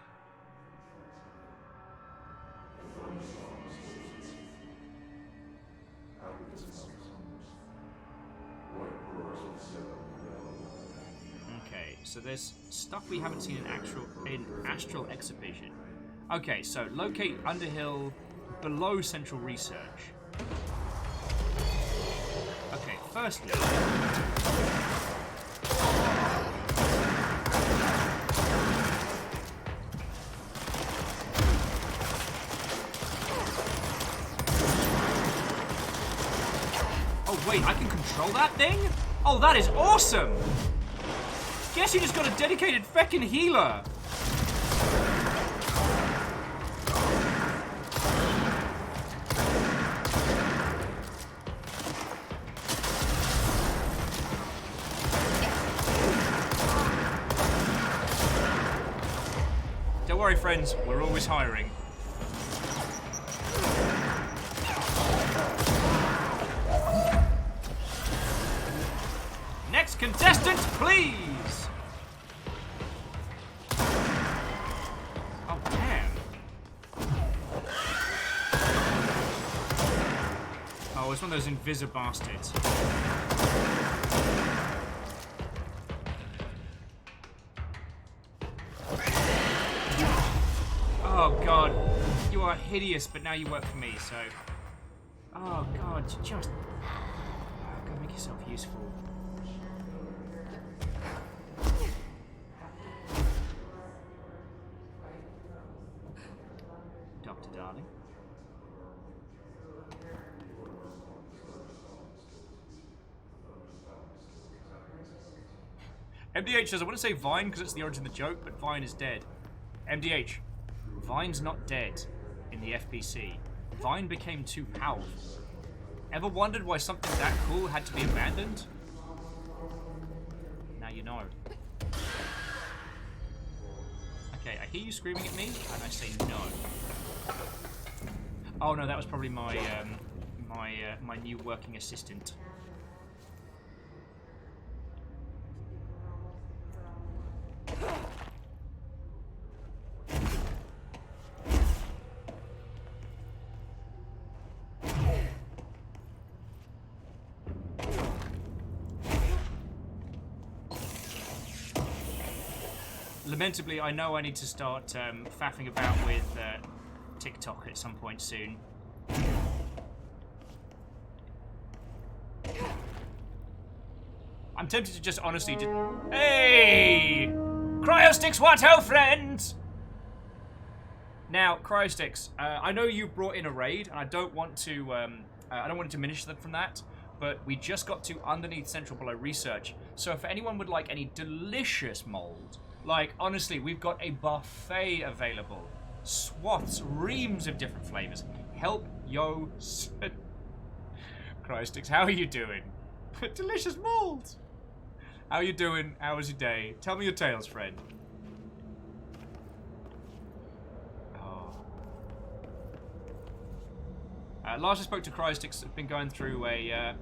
Okay, so there's stuff we haven't seen in Astral Exhibition. Okay, so locate Underhill below Central Research. Okay, firstly... Oh wait, I can control that thing? Oh, that is awesome! Guess you just got a dedicated feckin' healer. Don't worry, friends. We're always hiring. Next contestant, please! Oh, damn. Oh, it's one of those invisible bastards. Oh, God. You are hideous, but now you work for me, so... Oh, God, just... Oh, God, make yourself useful. Doctor Darling. MDH says, I want to say Vine because it's the origin of the joke, but Vine is dead. MDH, Vine's not dead in the FPC. Vine became too powerful. Ever wondered why something that cool had to be abandoned? Now you know. Okay, I hear you screaming at me, and I say no. Oh no, that was probably my my new working assistant. Lamentably, I know I need to start faffing about with TikTok at some point soon. I'm tempted to just honestly just... Hey! Cryosticks, what ho, friends? Now, Cryosticks, I know you brought in a raid, and I don't want to diminish them from that, but we just got to underneath Central Below research. So if anyone would like any delicious mold, like, honestly, we've got a buffet available. Swaths, reams of different flavors. Help yo... Cryosticks, how are you doing? Delicious mold! How are you doing? How was your day? Tell me your tales, friend. Oh. Last I spoke to Cryosticks, I've been going through a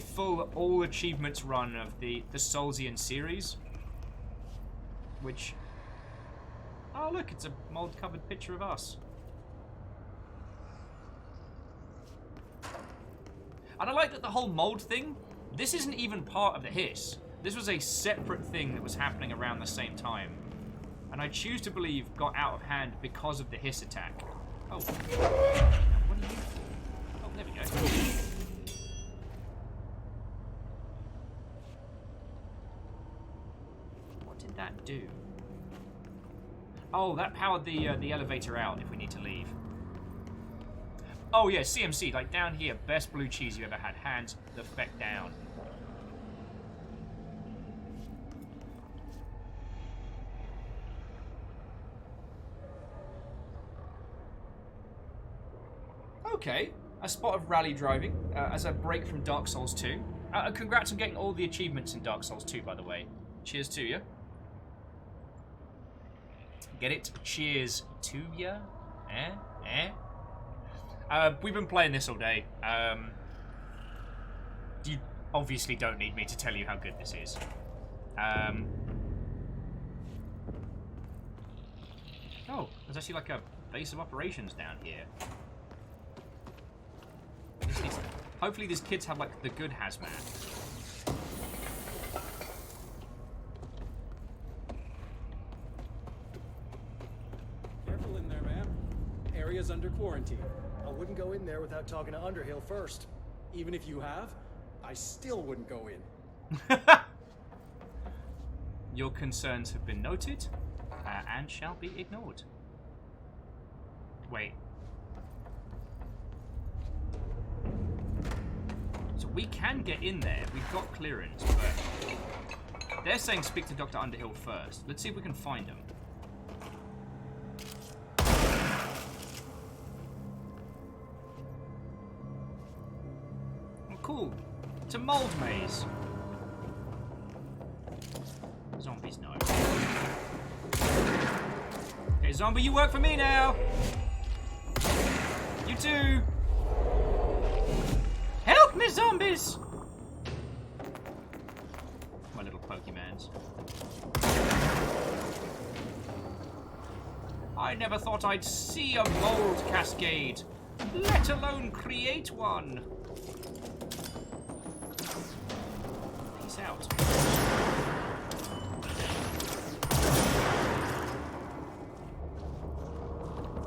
full all achievements run of the Soulsian series. Which... Oh, look, it's a mold-covered picture of us. And I like that the whole mold thing, this isn't even part of the hiss. This was a separate thing that was happening around the same time. And I choose to believe got out of hand because of the hiss attack. Oh. What are you... Oh, there we go. What did that do? Oh, that powered the elevator out if we need to leave. Oh yeah, CMC, like down here, best blue cheese you ever had. Hands the feck down. Okay, a spot of rally driving as a break from Dark Souls 2. Congrats on getting all the achievements in Dark Souls 2, by the way. Cheers to you. Get it? Cheers to ya? We've been playing this all day. You obviously don't need me to tell you how good this is. Oh, there's actually like a base of operations down here. Hopefully these kids have like the good hazmat. Careful in there, ma'am. Area's under quarantine. I wouldn't go in there without talking to Underhill first. Even if you have, I still wouldn't go in. Your concerns have been noted and shall be ignored. Wait. So we can get in there. We've got clearance, but they're saying speak to Dr. Underhill first. Let's see if we can find him. Oh, cool. It's a mold maze. Zombies, no. Hey, zombie, you work for me now. You too. Help me, zombies! My little Pokemans. I never thought I'd see a mold cascade, let alone create one. Peace out.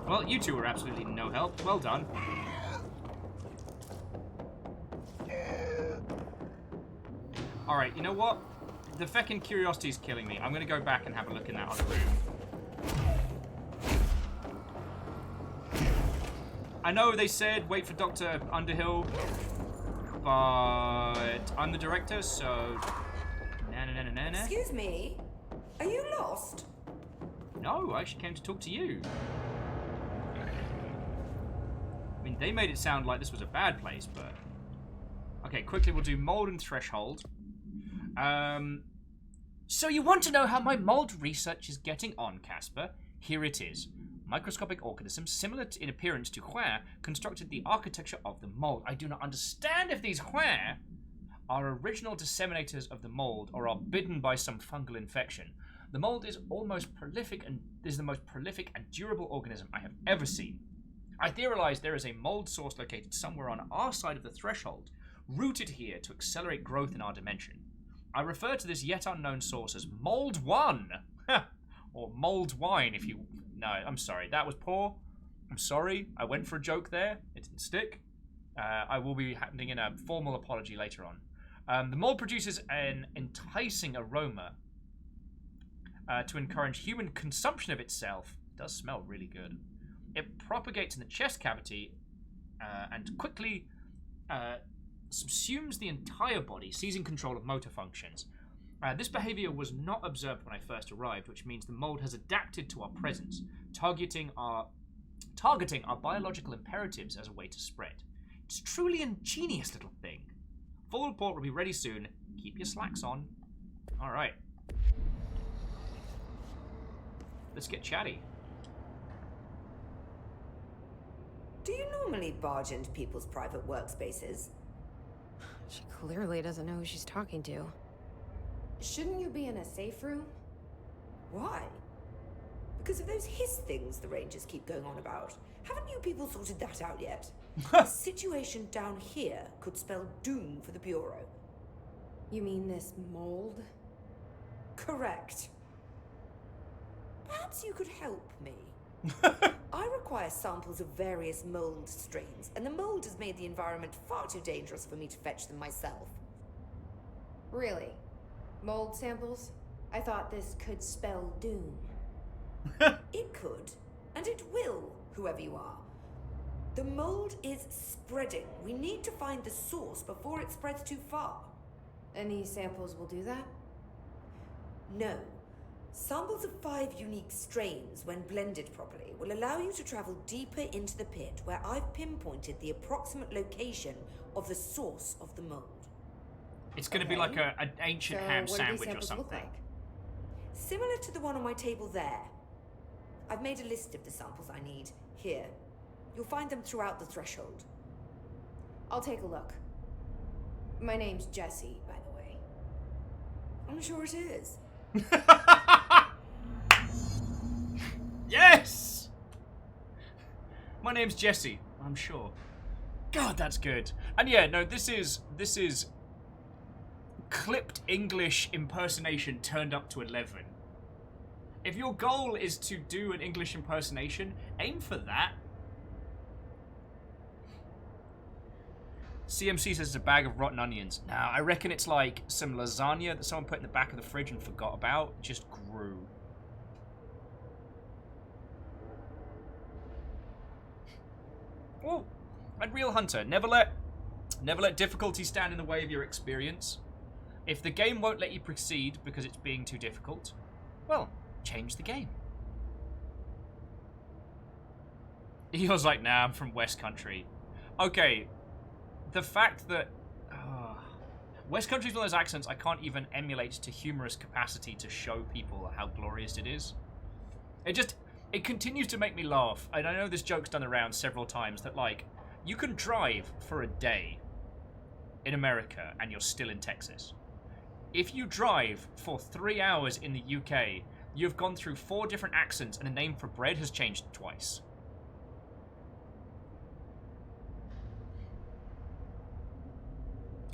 Well, you two were absolutely no help. Well done. Alright, you know what? The feckin' curiosity is killing me. I'm gonna go back and have a look in that other room. I know they said wait for Dr. Underhill, but I'm the director, so... Na-na-na-na-na. Excuse me? Are you lost? No, I actually came to talk to you. I mean, they made it sound like this was a bad place, but... Okay, quickly we'll do mold and threshold. So you want to know how my mold research is getting on, Casper? Here it is. Microscopic organisms, similar in appearance to Hware, constructed the architecture of the mold. I do not understand if these Hware are original disseminators of the mold or are bitten by some fungal infection. The mold is almost prolific and is the most prolific and durable organism I have ever seen. I theorize there is a mold source located somewhere on our side of the threshold, rooted here to accelerate growth in our dimension. I refer to this yet unknown source as Mold 1! Or Mold Wine if you... No, I'm sorry. That was poor. I'm sorry. I went for a joke there. It didn't stick. I will be handing in a formal apology later on. The mold produces an enticing aroma to encourage human consumption of itself. It does smell really good. It propagates in the chest cavity and quickly subsumes the entire body, seizing control of motor functions. This behavior was not observed when I first arrived, which means the mold has adapted to our presence, targeting our biological imperatives as a way to spread. It's truly an ingenious little thing. Full report will be ready soon. Keep your slacks on. All right. Let's get chatty. Do you normally barge into people's private workspaces? She clearly doesn't know who she's talking to. Shouldn't you be in a safe room? Why? Because of those hiss things the Rangers keep going on about. Haven't you people sorted that out yet? The situation down here could spell doom for the Bureau. You mean this mold? Correct. Perhaps you could help me. I require samples of various mold strains, and the mold has made the environment far too dangerous for me to fetch them myself. Really? Mold samples? I thought this could spell doom. It could, and it will, whoever you are. The mold is spreading. We need to find the source before it spreads too far. And these samples will do that? No. Samples of 5 unique strains, when blended properly, will allow you to travel deeper into the pit, where I've pinpointed the approximate location of the source of the mold. It's going to be like an ancient ham sandwich or something. Look like? Similar to the one on my table there. I've made a list of the samples I need here. You'll find them throughout the threshold. I'll take a look. My name's Jessie, by the way. I'm sure it is. Yes! My name's Jesse, I'm sure. God, that's good. And yeah, no, this is clipped English impersonation turned up to 11. If your goal is to do an English impersonation, aim for that. CMC says it's a bag of rotten onions. Now, I reckon it's like some lasagna that someone put in the back of the fridge and forgot about. Just grew. Oh, and Real Hunter. Never let Never let difficulty stand in the way of your experience. If the game won't let you proceed because it's being too difficult, well, change the game. He was like, nah, I'm from West Country. Okay, the fact that... West Country's one of those accents I can't even emulate to humorous capacity to show people how glorious it is. It continues to make me laugh. And I know this joke's done around several times that, like, you can drive for a day in America and you're still in Texas. If you drive for 3 hours in the UK, you've gone through 4 different accents and the name for bread has changed twice.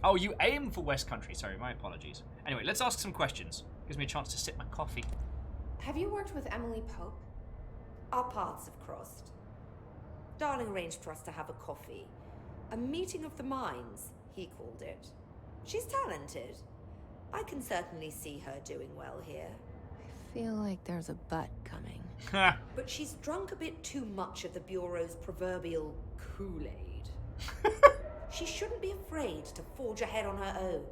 Oh, you aim for West Country. Sorry, my apologies. Anyway, let's ask some questions. Gives me a chance to sip my coffee. Have you worked with Emily Pope? Our paths have crossed. Darling arranged for us to have a coffee. A meeting of the minds, he called it. She's talented. I can certainly see her doing well here. I feel like there's a but coming. But she's drunk a bit too much of the Bureau's proverbial Kool-Aid. She shouldn't be afraid to forge ahead on her own.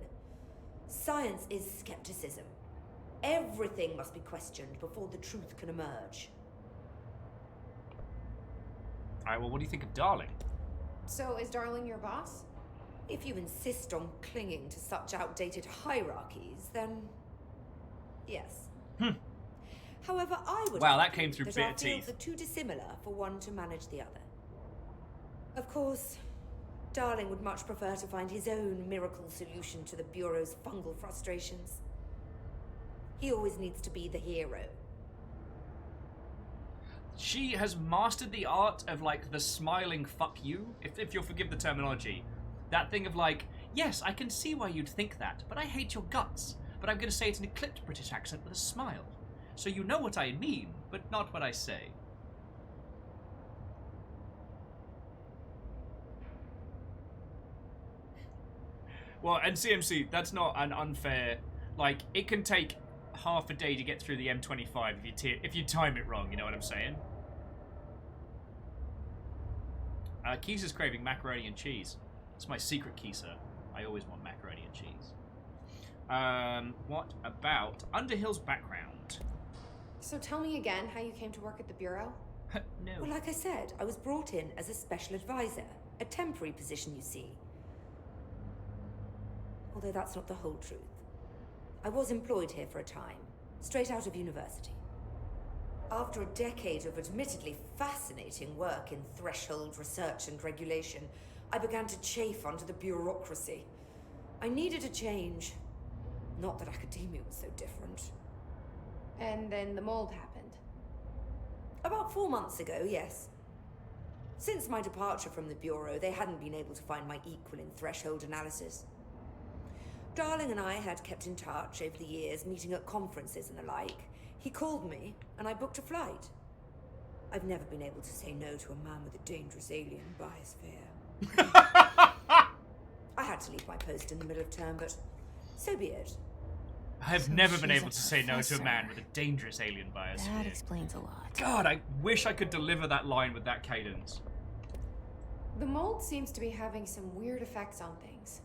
Science is skepticism. Everything must be questioned before the truth can emerge. Alright, well, what do you think of Darling? So, is Darling your boss? If you insist on clinging to such outdated hierarchies, then... yes. However, I would wow, that argue came through that bitter our fields teeth. are too dissimilar for one to manage the other. Of course, Darling would much prefer to find his own miracle solution to the Bureau's fungal frustrations. He always needs to be the hero. She has mastered the art of, like, the smiling fuck you, if you'll forgive the terminology. That thing of, like, yes, I can see why you'd think that, but I hate your guts. But I'm going to say it in a clipped British accent with a smile. So you know what I mean, but not what I say. Well, and CMC, that's not an unfair... Like, it can take half a day to get through the M25 if you time it wrong, you know what I'm saying? Kisa's craving macaroni and cheese. It's my secret, Kisa. I always want macaroni and cheese. What about Underhill's background? So tell me again how you came to work at the Bureau? No. Well, like I said, I was brought in as a special advisor. A temporary position, you see. Although that's not the whole truth. I was employed here for a time, straight out of university. After a decade of admittedly fascinating work in threshold research and regulation, I began to chafe under the bureaucracy. I needed a change. Not that academia was so different. And then the mold happened. About 4 months ago, yes. Since my departure from the Bureau, they hadn't been able to find my equal in threshold analysis. Darling and I had kept in touch over the years, meeting at conferences and the like. He called me, and I booked a flight. I've never been able to say no to a man with a dangerous alien biosphere. I had to leave my post in the middle of term, but so be it. I've never been able to say no to a man with a dangerous alien biosphere. That explains a lot. God, I wish I could deliver that line with that cadence. The mold seems to be having some weird effects on things.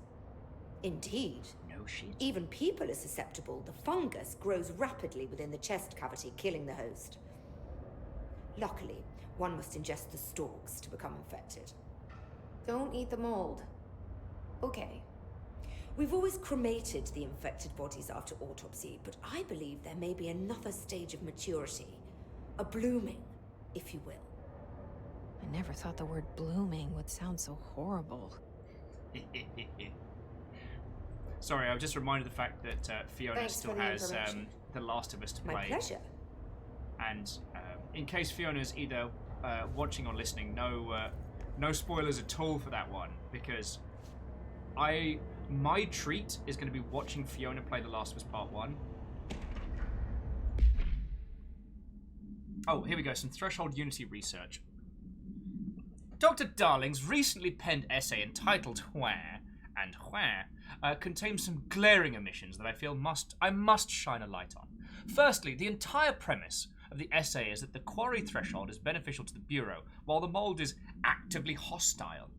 Indeed. No shit. Even people are susceptible. The fungus grows rapidly within the chest cavity, killing the host. Luckily, one must ingest the stalks to become infected. Don't eat the mold. Okay. We've always cremated the infected bodies after autopsy, but I believe there may be another stage of maturity. A blooming, if you will. I never thought the word blooming would sound so horrible. Sorry, I was just reminded of the fact that Fiona Thanks still for the has information. The Last of Us to play. My pleasure. And in case Fiona's either watching or listening, no spoilers at all for that one, because my treat is going to be watching Fiona play The Last of Us Part 1. Oh, here we go, some Threshold Unity research. Dr. Darling's recently penned essay entitled Where and Where contains some glaring omissions that I feel I must shine a light on. Firstly, the entire premise of the essay is that the quarry threshold is beneficial to the Bureau, while the mold is actively hostile.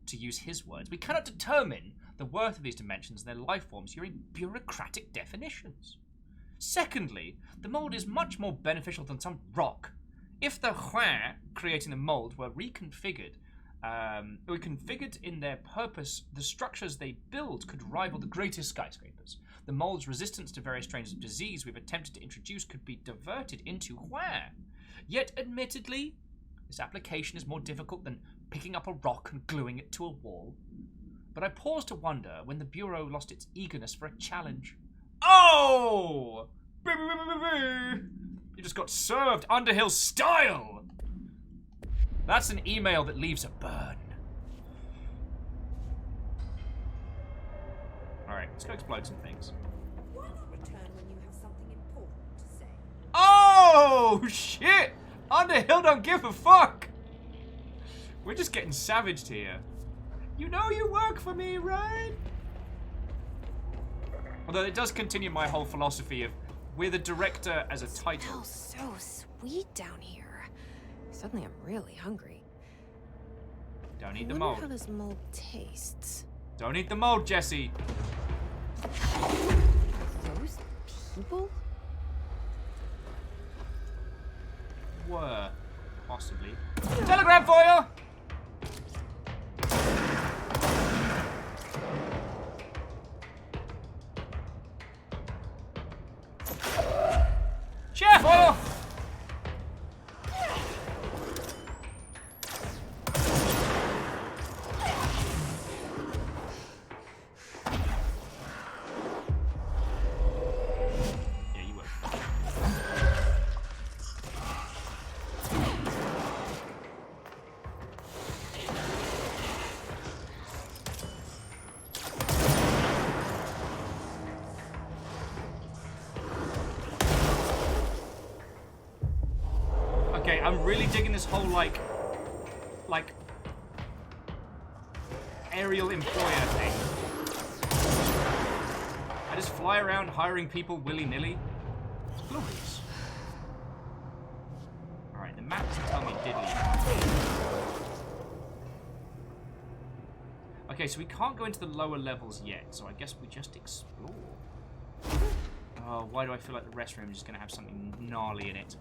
to use his words, we cannot determine the worth of these dimensions and their life forms using bureaucratic definitions. Secondly, the mold is much more beneficial than some rock. If the Hua creating the mold were reconfigured in their purpose, the structures they build could rival the greatest skyscrapers. The mold's resistance to various strains of disease we've attempted to introduce could be diverted into Hua. Yet, admittedly, this application is more difficult than picking up a rock and gluing it to a wall. But I pause to wonder when the Bureau lost its eagerness for a challenge. Oh! You just got served Underhill style! That's an email that leaves a burn. Alright, let's go explode some things. Why not return when you have something important to say? Oh, shit! Underhill don't give a fuck! We're just getting savaged here. You know you work for me, right? Although it does continue my whole philosophy of we're the director as a title. It smells so sweet down here. Suddenly I'm really hungry. Don't eat the I mold. wonder how this mold tastes. Don't eat the mold, Jesse. Those people? Were. Possibly. Telegram for you! Chef oil! Yeah, you will. Okay, I'm really digging this whole, like, aerial employer thing. I just fly around hiring people willy-nilly. It's glorious. Alright, the map doesn't tell me diddly. Okay, so we can't go into the lower levels yet, so I guess we just explore. Oh, why do I feel like the restroom is just going to have something gnarly in it?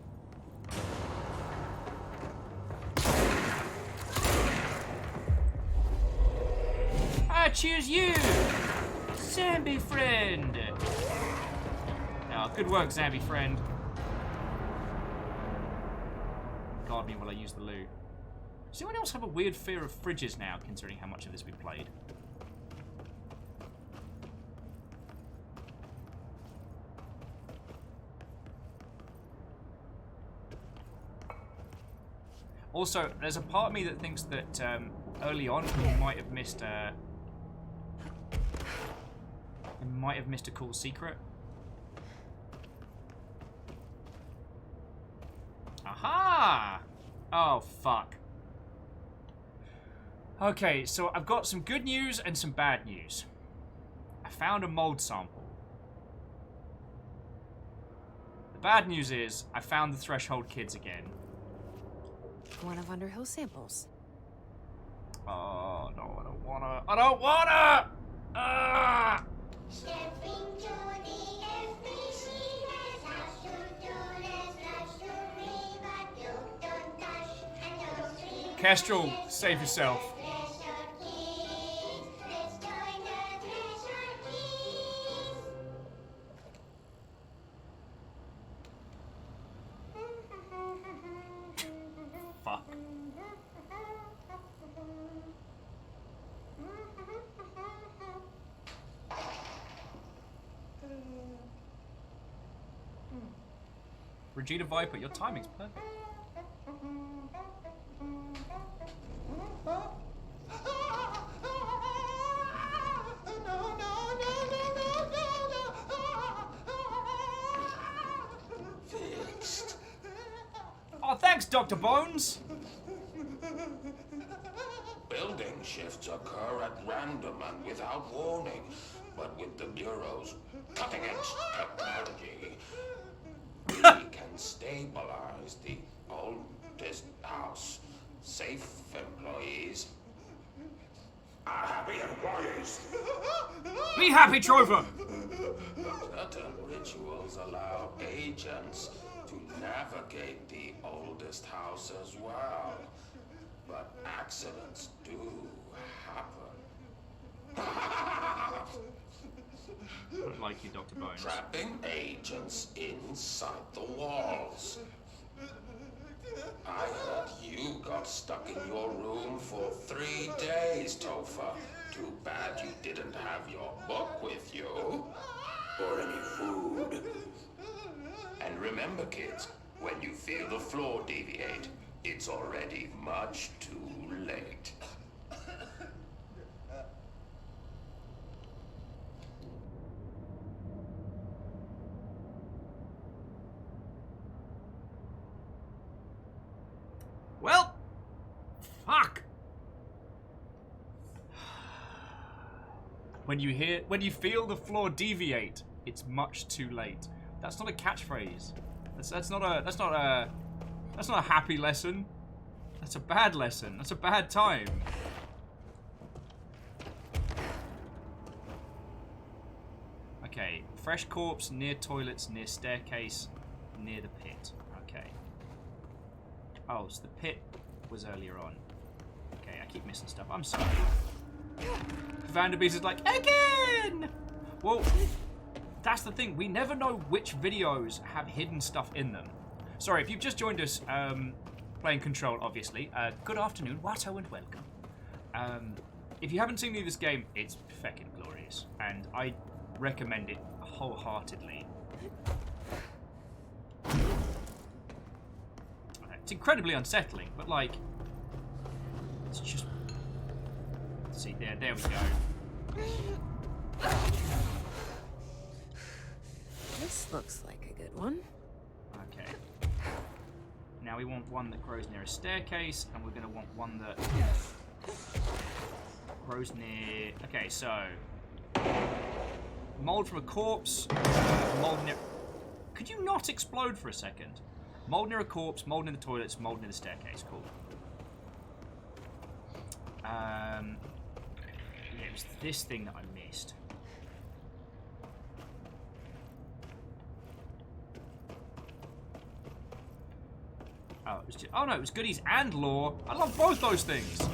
I choose you! Zombie friend! Oh, good work, zombie friend. Guard me while I use the loo. Does anyone else have a weird fear of fridges now, considering how much of this we've played? Also, there's a part of me that thinks that early on we might have missed a cool secret. Aha! Oh fuck. Okay, so I've got some good news and some bad news. I found a mold sample. The bad news is I found the Threshold kids again. One of Underhill's samples. Oh no, I don't wanna. I don't wanna! Ah! Kestrel, save yourself. Fuck. Regina Viper, your timing's perfect. Oh, thanks, Dr. Bones! Building shifts occur at random and without warning, but with the Bureau's cutting-edge technology, we can stabilize the oldest house. Safe employees are happy employees. Be happy, Trover! Certain rituals allow agents to navigate the oldest house as well. But accidents do happen. I don't like you, Dr. Bones. Trapping agents inside the walls. I heard you got stuck in your room for 3 days, Topher. Too bad you didn't have your book with you. Or any food. And remember, kids, when you feel the floor deviate, it's already much too late. Well, fuck. When you feel the floor deviate, it's much too late. That's not a catchphrase. That's not a happy lesson. That's a bad lesson. That's a bad time. Okay, fresh corpse near toilets, near staircase, near the pit. Okay. Oh, so the pit was earlier on. Okay, I keep missing stuff. I'm sorry. Vanderbeest is like, again! Well, that's the thing. We never know which videos have hidden stuff in them. Sorry, if you've just joined us, playing Control, obviously. Good afternoon, Watto, and welcome. If you haven't seen this game, it's feckin' glorious. And I recommend it wholeheartedly. It's incredibly unsettling, but like, it's just. See, there we go. This looks like a good one. Okay. Now we want one that grows near a staircase, and we're going to want one that grows near. Okay, so mold from a corpse, mold near. Could you not explode for a second? Mold near a corpse, mold in the toilets, mold near the staircase. Cool. Yeah, it was this thing that I missed. Oh, it was just, oh no, it was goodies and lore. I love both those things.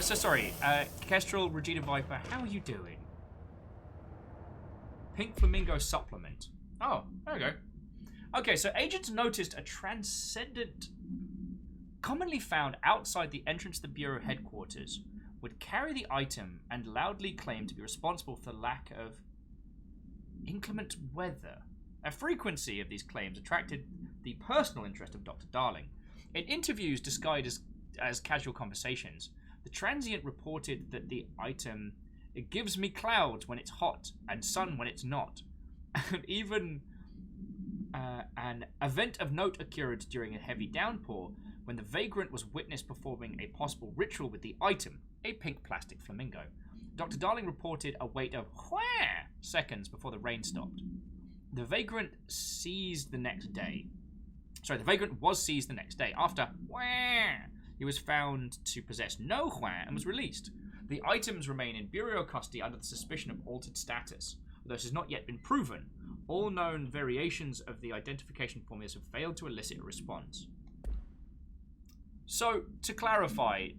So sorry, Kestrel, Regina Viper, how are you doing? Pink Flamingo supplement. Oh, there we go. Okay, so agents noticed a transcendent, commonly found outside the entrance to the Bureau headquarters, would carry the item and loudly claim to be responsible for the lack of inclement weather. A frequency of these claims attracted the personal interest of Dr. Darling. In interviews disguised as casual conversations, the transient reported that the item, it gives me clouds when it's hot and sun when it's not. And even an event of note occurred during a heavy downpour when the vagrant was witnessed performing a possible ritual with the item, a pink plastic flamingo. Dr. Darling reported a wait of seconds before the rain stopped. The vagrant was seized the next day. After he was found to possess no and was released. The items remain in Bureau custody under the suspicion of altered status, although this has not yet been proven. All known variations of the identification formulas have failed to elicit a response. So, to clarify,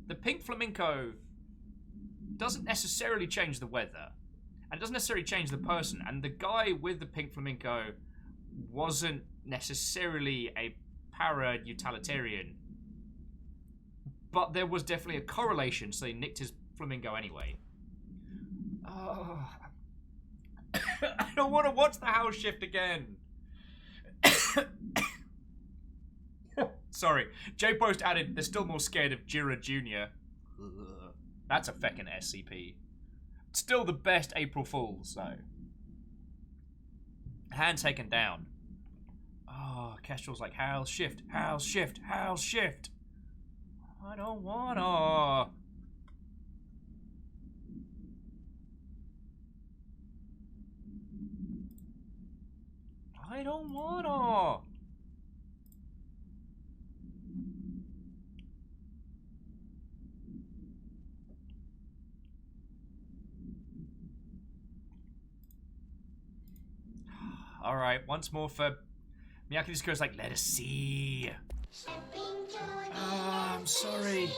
the pink flamingo doesn't necessarily change the weather, and it doesn't necessarily change the person, and the guy with the pink flamingo wasn't necessarily a para-utilitarian, but there was definitely a correlation, so they nicked his flamingo anyway. Oh. I don't want to watch the house shift again. Sorry. J-Post added, they're still more scared of Jira Jr. Ugh. That's a feckin' SCP. Still the best April Fools, though. Hand taken down. Oh, Kestrel's like, house shift, house shift, house shift. I don't wanna. I don't wanna. All right, once more for Miyake Nizuka's like, let us see. I'm sorry.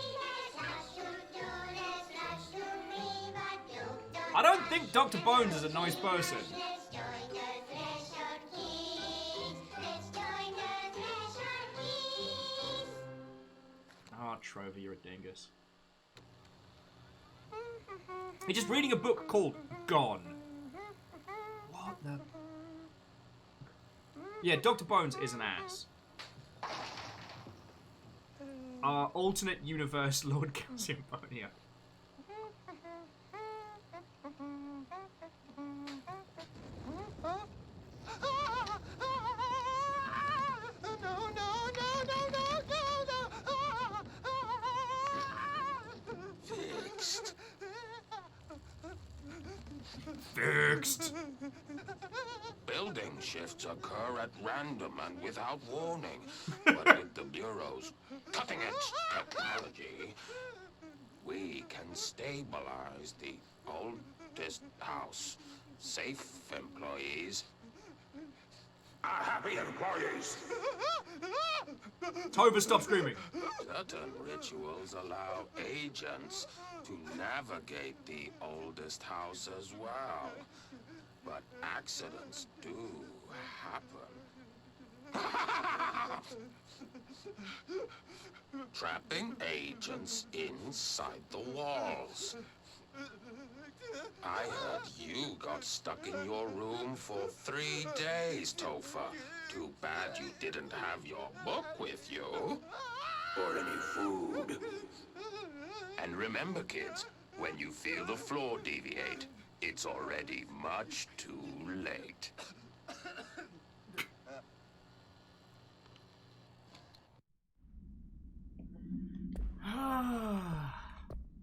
I don't think Dr. Bones is a nice person. Ah, oh, Trover, you're a dingus. He's just reading a book called Gone. What the... Yeah, Dr. Bones is an ass. Our alternate universe Lord Calciumbonia. Fixed. Fixed. Building shifts occur at random and without warning, but with the Bureau's cutting-edge technology, we can stabilize the oldest house. Safe employees are happy employees. Toba, stop screaming. Certain rituals allow agents to navigate the oldest house as well. But accidents do happen. Trapping agents inside the walls. I heard you got stuck in your room for 3 days, Topher. Too bad you didn't have your book with you. Or any food. And remember, kids, when you feel the floor deviate, it's already much too late.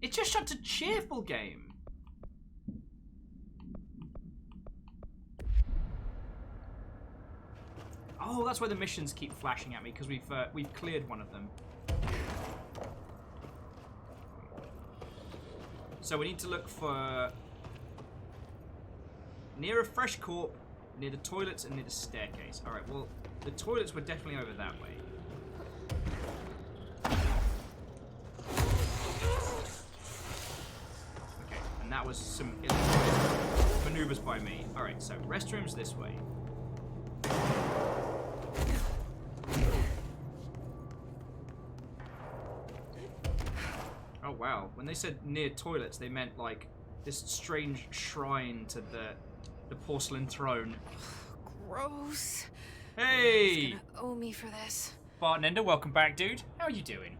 It's just such a cheerful game. Oh, that's why the missions keep flashing at me, because we've cleared one of them. So we need to look for near a fresh corpse, near the toilets, and near the staircase. All right. Well, the toilets were definitely over that way. Okay, and that was some maneuvers by me. All right. So restrooms this way. Oh wow, when they said near toilets, they meant like this strange shrine to the porcelain throne. Gross. Hey! He's gonna owe me for this. Bartender, welcome back, dude. How are you doing?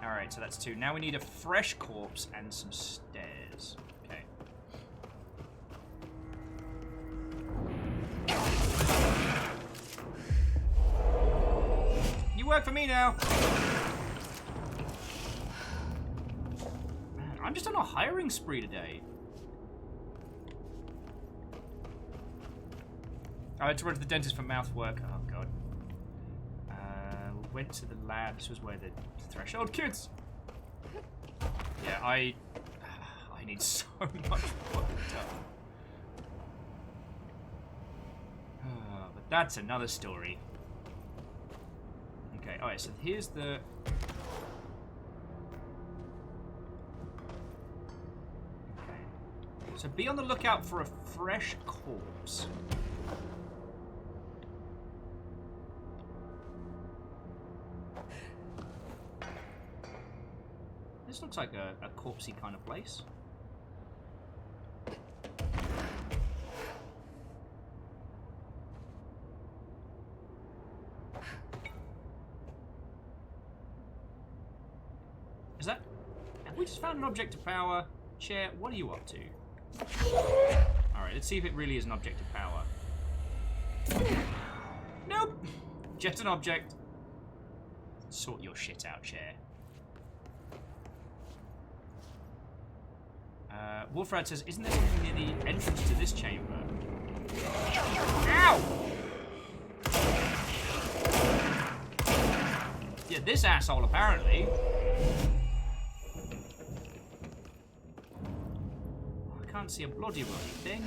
Alright, so that's 2. Now we need a fresh corpse and some stairs. Okay. You work for me now! I'm just on a hiring spree today. I had to run to the dentist for mouth work. Oh, God. Went to the lab. This was where the threshold kids. Yeah, I need so much work done. But that's another story. Okay, alright, so here's the... So be on the lookout for a fresh corpse. This looks like a corpsey kind of place. Is that... Have we just found an object of power? Chair, what are you up to? Alright, let's see if it really is an object of power. Nope! Just an object. Sort your shit out, chair. Wolfrad says, isn't there something near the entrance to this chamber? Ow! Yeah, this asshole apparently. I can't see a bloody thing.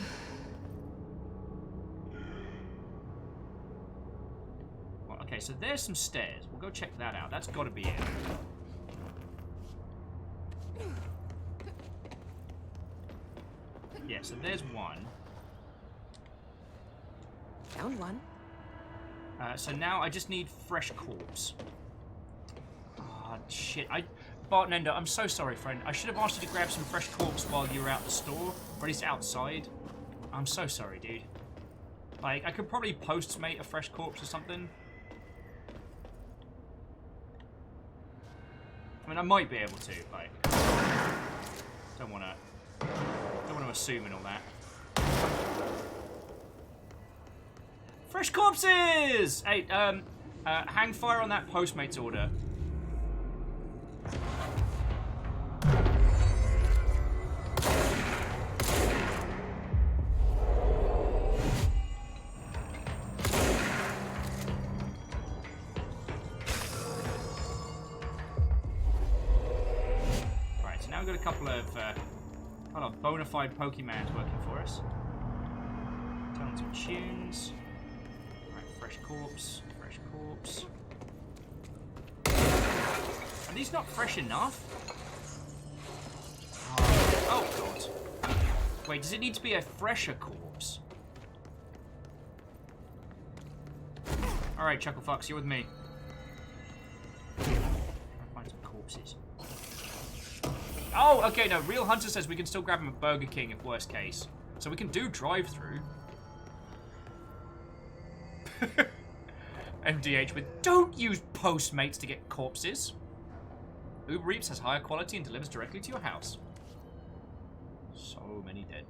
so there's some stairs. We'll go check that out. That's got to be it. Yeah, so there's one. Found one. So now I just need fresh corpse. Ah, shit. Bartender, I'm so sorry, friend. I should have asked you to grab some fresh corpse while you were out the store, or at least outside. I'm so sorry, dude. Like, I could probably Postmate a fresh corpse or something. I mean, I might be able to, like... Don't want to assume and all that. Fresh corpses! Hey, hang fire on that Postmates order. Right, so now we've got a couple of bona fide Pokemans working for us. Turn on some tunes. Fresh corpse, fresh corpse. Are these not fresh enough? Oh god. Wait, does it need to be a fresher corpse? Alright, Chucklefucks, you're with me. Find some corpses. Oh, okay, no, Real Hunter says we can still grab him at Burger King if worst case. So we can do drive-through. MDH with don't use Postmates to get corpses. Uber Eats has higher quality and delivers directly to your house. So many dead.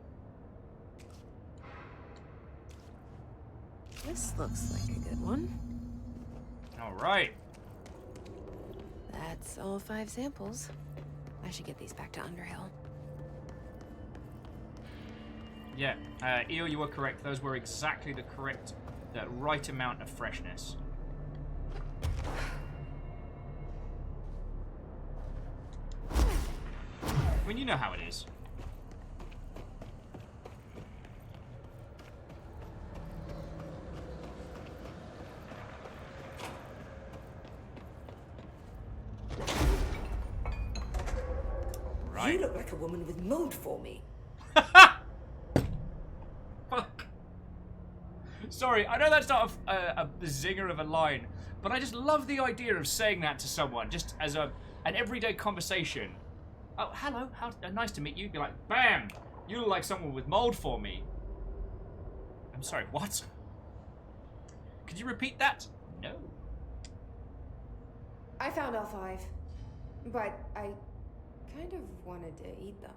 This looks like a good one. Alright. That's all 5 samples. I should get these back to Underhill. Yeah, Eel, you were correct. Those were exactly the right amount of freshness. I mean, you know how it is. You look like a woman with mold for me. Fuck. Sorry, I know that's not a zinger of a line, but I just love the idea of saying that to someone, just as an everyday conversation. Oh, hello, nice to meet you. Be like, bam, you look like someone with mold for me. I'm sorry, what? Could you repeat that? No. I found all 5, but I kind of wanted to eat them.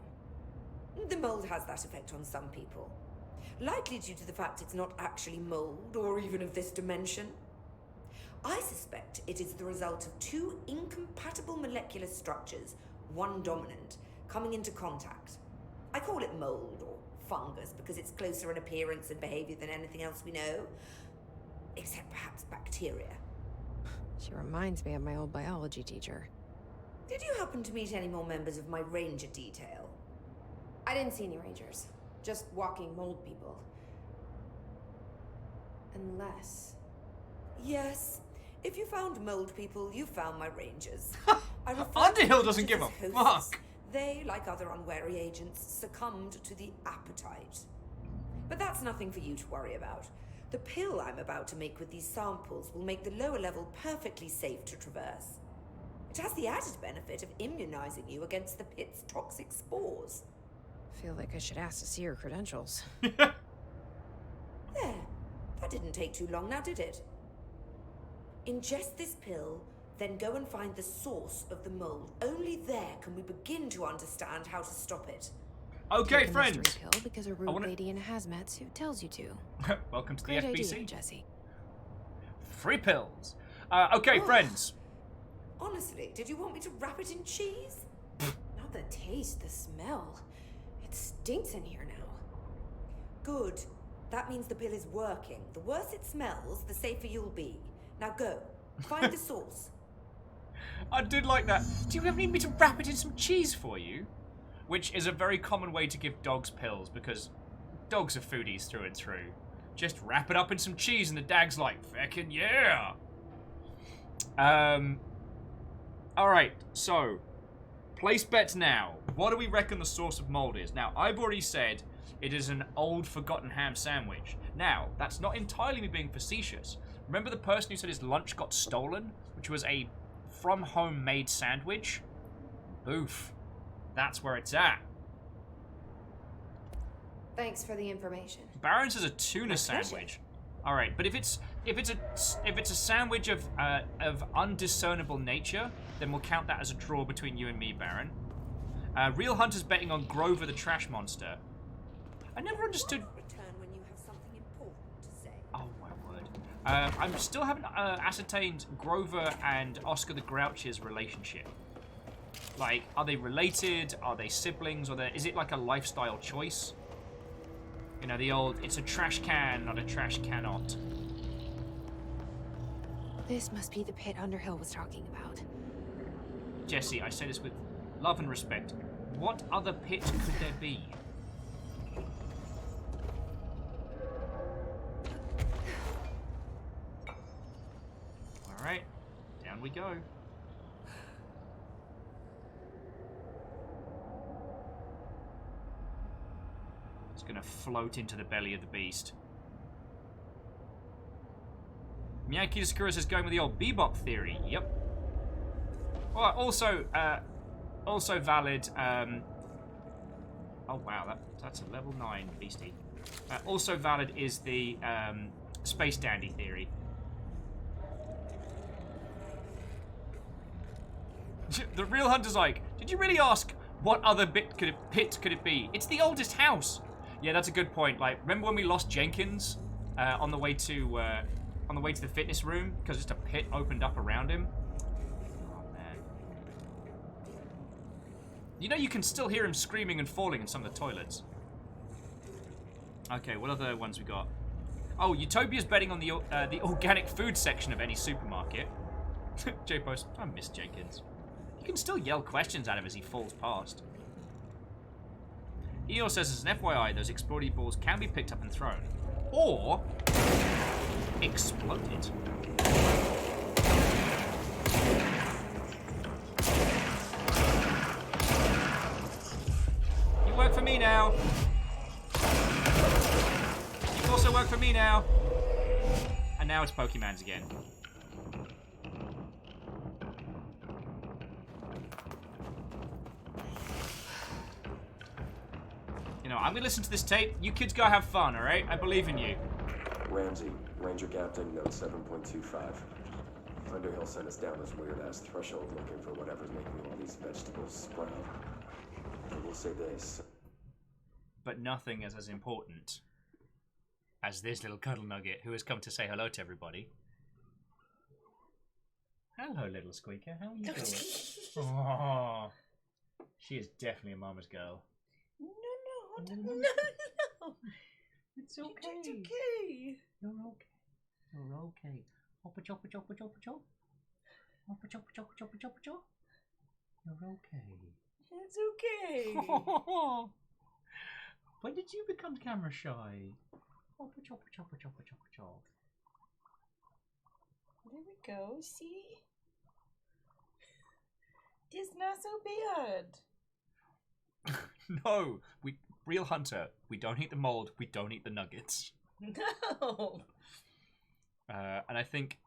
The mold has that effect on some people. Likely due to the fact it's not actually mold or even of this dimension. I suspect it is the result of 2 incompatible molecular structures, one dominant, coming into contact. I call it mold or fungus because it's closer in appearance and behavior than anything else we know, except perhaps bacteria. She reminds me of my old biology teacher. Did you happen to meet any more members of my ranger detail? I didn't see any rangers. Just walking mold people. Unless... Yes. If you found mold people, you found my rangers. Underhill doesn't give a fuck. They, like other unwary agents, succumbed to the appetite. But that's nothing for you to worry about. The pill I'm about to make with these samples will make the lower level perfectly safe to traverse. It has the added benefit of immunizing you against the pit's toxic spores. Feel like I should ask to see her credentials. There. That didn't take too long now, did it? Ingest this pill, then go and find the source of the mold. Only there can we begin to understand how to stop it. Okay, Take a friends. mystery pill because a rude lady in a hazmat suit tells you to. Welcome to Great the FBC. idea, Jesse. Free pills. Okay, friends. Honestly, did you want me to wrap it in cheese? Not the taste, the smell. It stinks in here now. Good. That means the pill is working. The worse it smells, the safer you'll be. Now go. Find the source. I did like that. Do you need me to wrap it in some cheese for you? Which is a very common way to give dogs pills, because dogs are foodies through and through. Just wrap it up in some cheese and the dag's like, feckin' yeah! Alright, so place bets now. What do we reckon the source of mold is? Now, I've already said it is an old forgotten ham sandwich. Now, that's not entirely me being facetious. Remember the person who said his lunch got stolen? Which was a from home made sandwich? Oof. That's where it's at. Thanks for the information. Barron's is a tuna sandwich. All right, but if it's a sandwich of undiscernible nature, then we'll count that as a draw between you and me, Baron. Real Hunter's betting on Grover the trash monster. I never understood. Return when you have something important to say. Oh my word! I still haven't ascertained Grover and Oscar the Grouch's relationship. Like, are they related? Are they siblings? Or is it like a lifestyle choice? You know, the old, it's a trash can, not a trash cannot. This must be the pit Underhill was talking about. Jesse, I say this with love and respect. What other pit could there be? Alright, down we go. It's gonna float into the belly of the beast. Miyaki Sakura says going with the old Bebop theory. Yep. Well, also valid. Oh wow, that's a level 9 beastie. Also valid is the Space Dandy theory. The Real Hunter's like, did you really ask what other pit could it be? It's the oldest house. Yeah, that's a good point. Like, remember when we lost Jenkins on the way to the fitness room because just a pit opened up around him? Oh man. You know you can still hear him screaming and falling in some of the toilets. Okay, what other ones we got? Oh, Utopia's betting on the organic food section of any supermarket. J-Post, I miss Jenkins. You can still yell questions at him as he falls past. Eeyore says, as an FYI, those explodey balls can be picked up and thrown. Or exploded. You work for me now. You also work for me now. And now it's Pokemon's again. You know, I'm gonna listen to this tape. You kids go have fun, alright? I believe in you. Ramsey, Ranger Captain, note 7.25. Underhill sent us down this weird-ass threshold looking for whatever's making all these vegetables sprout. I will say this. But nothing is as important as this little cuddle nugget who has come to say hello to everybody. Hello, little squeaker. How are you doing? Oh, she is definitely a mama's girl. No. It's okay. It's okay. You're okay. You're okay. Hoppa choppa choppa choppa chop. Hoppa choppa choppa choppa choppa chop. You're okay. It's okay. When did you become camera shy? Hoppa choppa choppa choppa choppa chop. There we go. See? It's not so bad. No, Real Hunter, we don't eat the mold, we don't eat the nuggets. No. And I think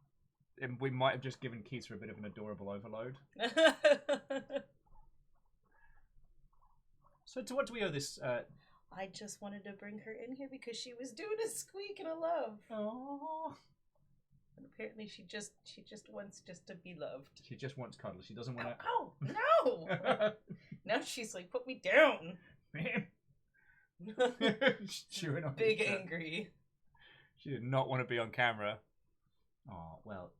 we might have just given Keith a bit of an adorable overload. So to what do we owe this? I just wanted to bring her in here because she was doing a squeak and a love. Oh. And apparently she just wants just to be loved. She just wants cuddle. She doesn't want to. Oh no! Now she's like, put me down. Chewing on big angry. She did not want to be on camera. Oh well.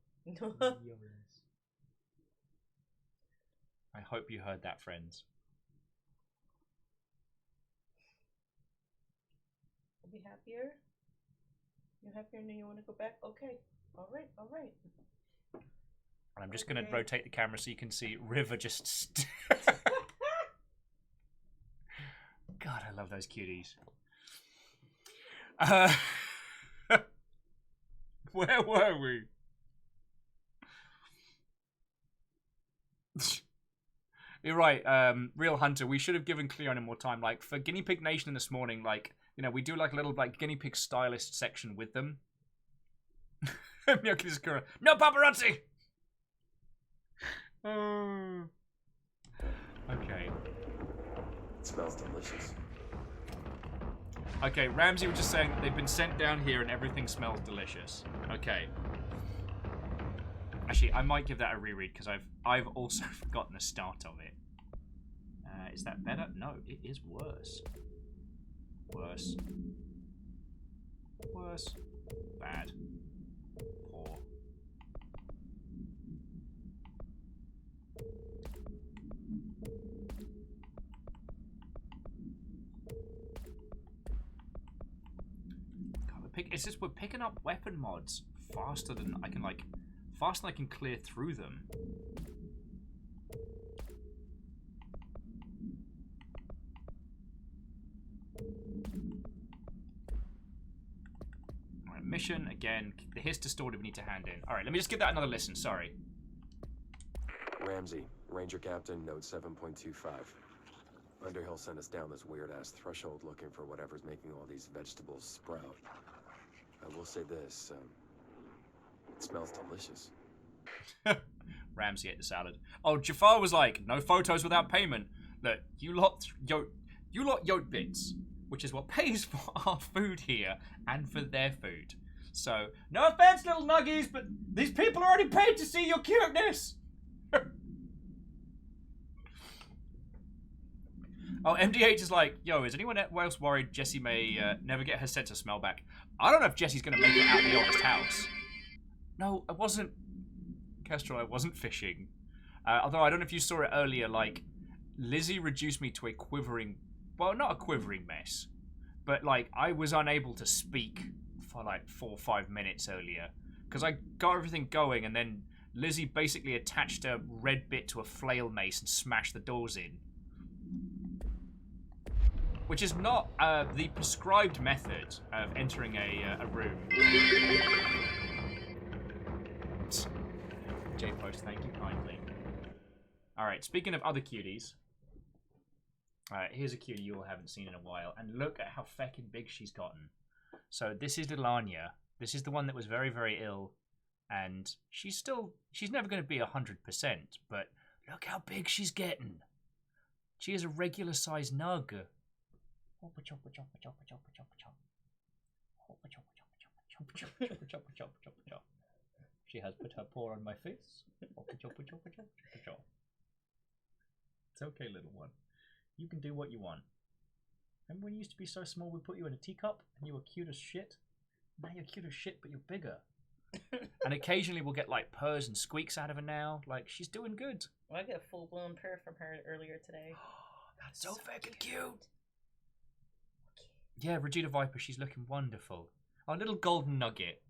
I hope you heard that, friends. Are we happier? You happier and you want to go back? Okay. All right. And I'm just going to rotate the camera so you can see River just... God, I love those cuties. Where were we? You're right, Real Hunter. We should have given Cleona more time. Like, for Guinea Pig Nation this morning, like, you know, we do like a little, like, guinea pig stylist section with them. Miyaki Sakura. No paparazzi! Okay. It smells delicious. Okay, Ramsey was just saying that they've been sent down here and everything smells delicious. Okay. Actually, I might give that a reread because I've also forgotten the start of it. Is that better? No, it is worse. Worse. Worse. Bad. Poor. God, it's just we're picking up weapon mods faster than I can clear through them. Alright, mission again. The Hiss Distorted we need to hand in. Alright, let me just give that another listen, sorry. Ramsey, Ranger Captain, Note 7.25. Underhill sent us down this weird-ass threshold looking for whatever's making all these vegetables sprout. I will say this, it smells delicious. Ramsey ate the salad. Oh, Jafar was like, no photos without payment. Look, you lot yote bits, which is what pays for our food here and for their food. So, no offense, little nuggies, but these people are already paid to see your cuteness. Oh, MDH is like, yo, is anyone else worried Jessie may never get her sense of smell back? I don't know if Jessie's gonna make it out of the oldest house. No, I wasn't. Kestrel, I wasn't fishing. Although I don't know if you saw it earlier, like, Lizzie reduced me to a quivering, well, not a quivering mess, but, like, I was unable to speak for, like, 4 or 5 minutes earlier. Because I got everything going, and then Lizzie basically attached a red bit to a flail mace and smashed the doors in. Which is not the prescribed method of entering a room. J-Post, thank you kindly. Alright, speaking of other cuties. Here's a cutie you all haven't seen in a while. And look at how feckin' big she's gotten. So this is Lilania. This is the one that was very, very ill. And she's never going to be 100%. But look how big she's getting. She is a regular size nug. Hoppa choppa choppa choppa choppa choppa chop. Hoppa choppa choppa choppa choppa choppa choppa choppa choppa chop. She has put her paw on my face. Hoppa choppa choppa choppa choppa chop. It's okay, little one. You can do what you want. Remember when you used to be so small we put you in a teacup and you were cute as shit? Now you're cute as shit but you're bigger. And occasionally we'll get like purrs and squeaks out of her now. Like, she's doing good. Well, I got a full-blown purr from her earlier today. That's so fucking cute. Yeah, Regina Viper, she's looking wonderful. Our little golden nugget.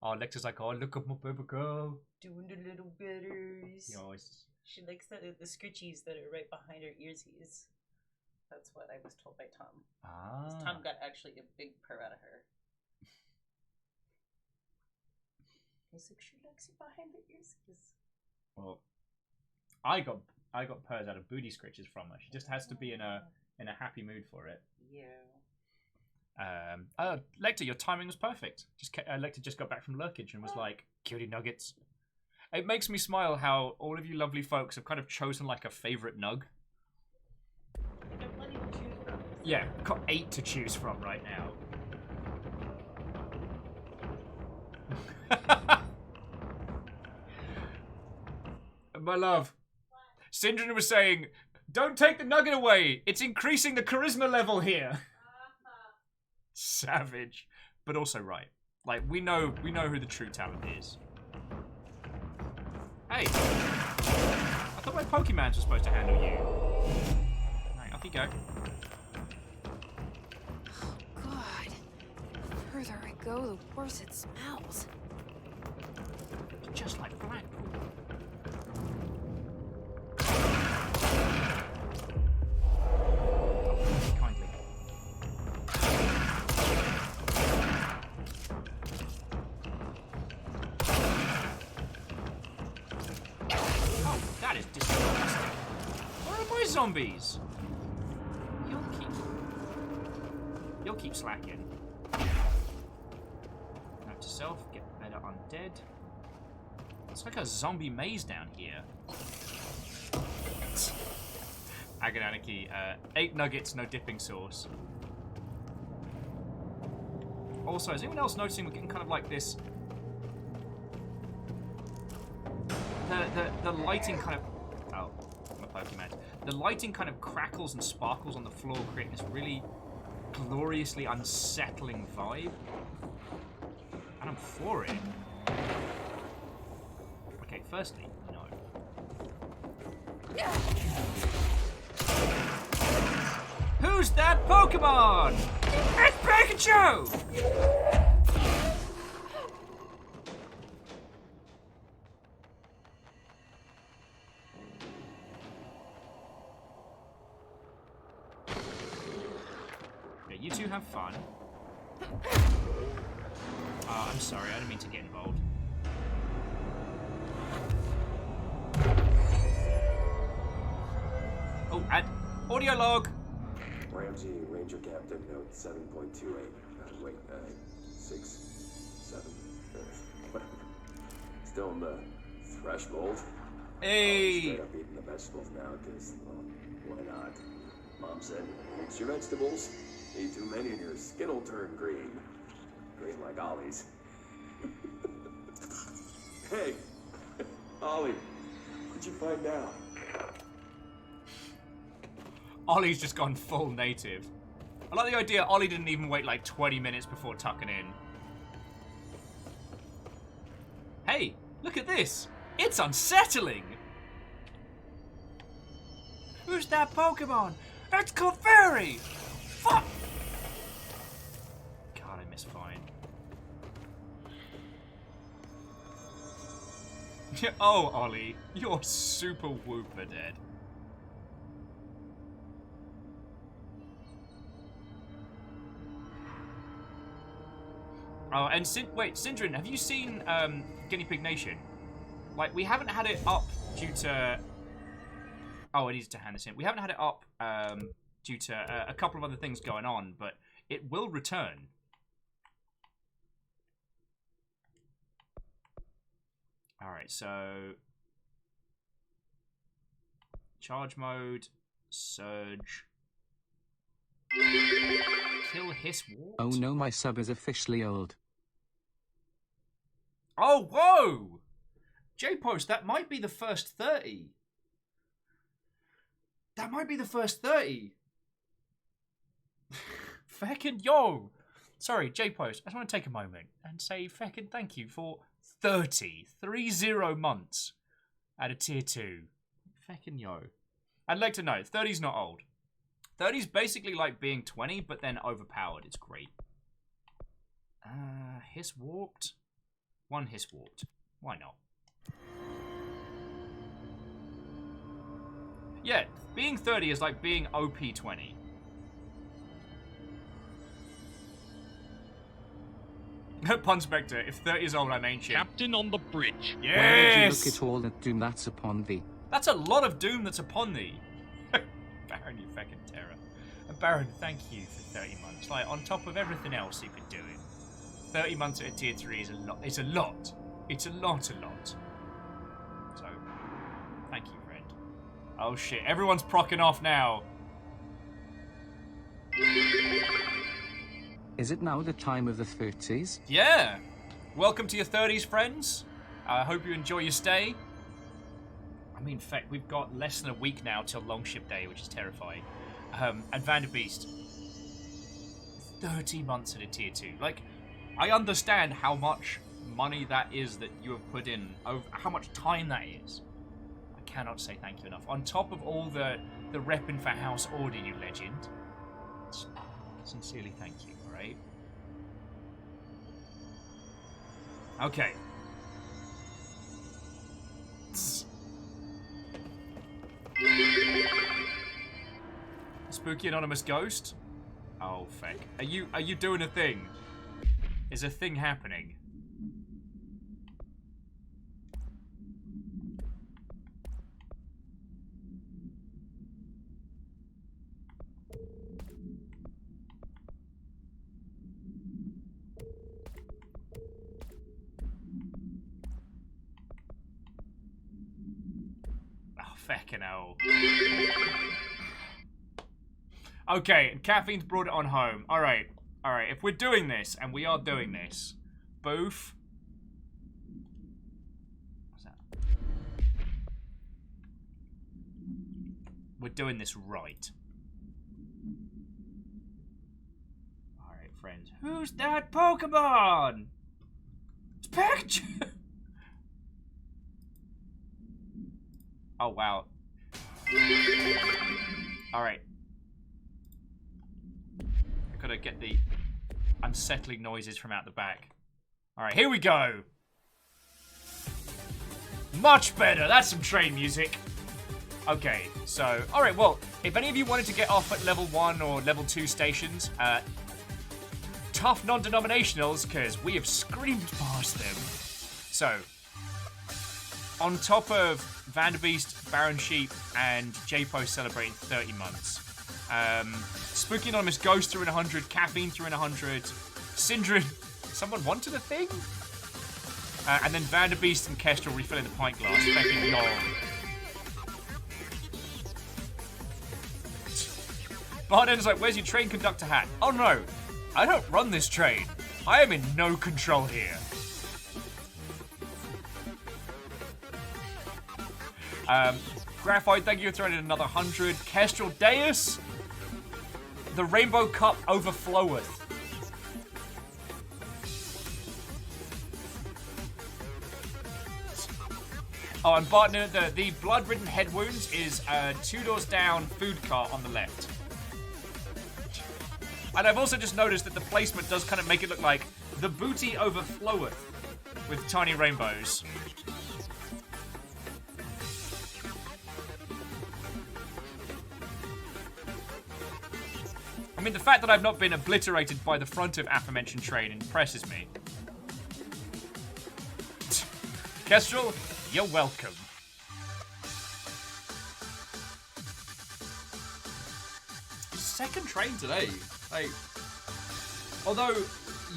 Oh, Lexa's like, oh, look at my baby girl. Doing the little bitters. Yes. She likes the scritchies that are right behind her earsies. That's what I was told by Tom. Ah. Tom got actually a big purr out of her. He's like, she likes it behind the earsies. Well, I got purrs out of booty scratches from her. She just has to be in a happy mood for it. Yeah. Lecter, your timing was perfect. Lecter just got back from Lurkage and was like, cutie nuggets. It makes me smile how all of you lovely folks have kind of chosen like a favorite nug. Yeah, got 8 to choose from right now. My love. Syndrome was saying, don't take the nugget away. It's increasing the charisma level here. Savage, but also right. Like, we know who the true talent is. Hey, I thought my Pokemons were supposed to handle you. Right, off you go. Oh, God. The further I go, the worse it smells. Just like Blackpool. Kindly. Oh, that is disgusting. zombies. You'll keep slacking. Note to self, get better undead. It's like a zombie maze down here. Agonanarchy, 8 nuggets, no dipping sauce. Also, is anyone else noticing we're getting kind of like this? The lighting kind of... Oh, I'm a Pokemon. The lighting kind of crackles and sparkles on the floor, creating this really gloriously unsettling vibe. And I'm for it. Okay, firstly, no. Who's that Pokemon? It's Pikachu! Yeah, you two have fun. I'm sorry, I didn't mean to get involved. Oh, and audio log! Ramsey, Ranger Captain, note 7.28. Wait, 6, 7, whatever. Still in the threshold. Hey! Straight up eating the vegetables now, because, well, why not? Mom said, mix your vegetables. Eat too many and your skin will turn green. Green like Ollie's. Hey, Ollie, what'd you find out? Ollie's just gone full native. I like the idea Ollie didn't even wait like 20 minutes before tucking in. Hey, look at this. It's unsettling. Who's that Pokemon? It's Clefairy! Fuck! God, I miss Fine. Oh, Ollie, you're super whooper dead. Oh, and wait, Syndrin, have you seen Guinea Pig Nation? Like, we haven't had it up due to... Oh, it needs to hand this in. We haven't had it up due to a couple of other things going on, but it will return. Alright, so... Charge mode, Surge... Kill Hiss Warped? Oh no, my sub is officially old. Oh, whoa! J-Post, that might be the first 30. That might be the first 30. Feckin' yo! Sorry, J-Post, I just want to take a moment and say feckin' thank you for 30 months at a tier 2. Feckin' yo. I'd like to know, 30's not old. 30's basically like being 20, but then overpowered. It's great. Hiss Warped? 1 Hiss Warped. Why not? Yeah, being 30 is like being OP 20. Pun Spectre, if 30 is old, I'm ancient. Captain on the bridge. Why would you Yes! look at all that doom that's upon thee? That's a lot of doom that's upon thee. Baron, you feckin' terror. And Baron, thank you for 30 months. Like, on top of everything else you've been doing. 30 months at a tier 3 is a lot. It's a lot. It's a lot. So, thank you, friend. Oh shit, everyone's procking off now. Is it now the time of the 30s? Yeah! Welcome to your 30s, friends. I hope you enjoy your stay. I mean, in fact, we've got less than a week now till Longship Day, which is terrifying. And Vanderbeest, 30 months at a tier 2. Like, I understand how much money that is that you have put in, how much time that is. I cannot say thank you enough. On top of all the repping for House Order, you legend. Sincerely thank you, alright? Okay. Spooky anonymous ghost? Oh, feck. Are you doing a thing? Is a thing happening? Feckin' hell. Okay, caffeine's brought it on home. Alright, alright. If we're doing this, and we are doing this, Booth. What's that? We're doing this right. Alright, friends. Who's that Pokemon? It's Pikachu! Oh, wow. Alright. I gotta get the unsettling noises from out the back. Alright, here we go. Much better. That's some train music. Okay, so, alright, well, if any of you wanted to get off at level 1 or level 2 stations, tough non-denominationals, because we have screamed past them. So, on top of Vanderbeest, Baron Sheep, and J-Post celebrating 30 months. Spooky Anonymous goes through in 100, Caffeine through in 100, Syndrin, someone wanted a thing? And then Vanderbeest and Kestrel refilling the pint glass. Fucking lol. Barden's like, where's your train conductor hat? Oh no, I don't run this train. I am in no control here. Graphite, thank you for throwing in another 100. Kestrel Deus. The Rainbow Cup overfloweth. Oh, and Barton, the blood-ridden head wounds is 2 doors down, food cart on the left. And I've also just noticed that the placement does kind of make it look like the booty overfloweth with tiny rainbows. I mean, the fact that I've not been obliterated by the front of aforementioned train impresses me. Kestrel, you're welcome. Second train today. Like, although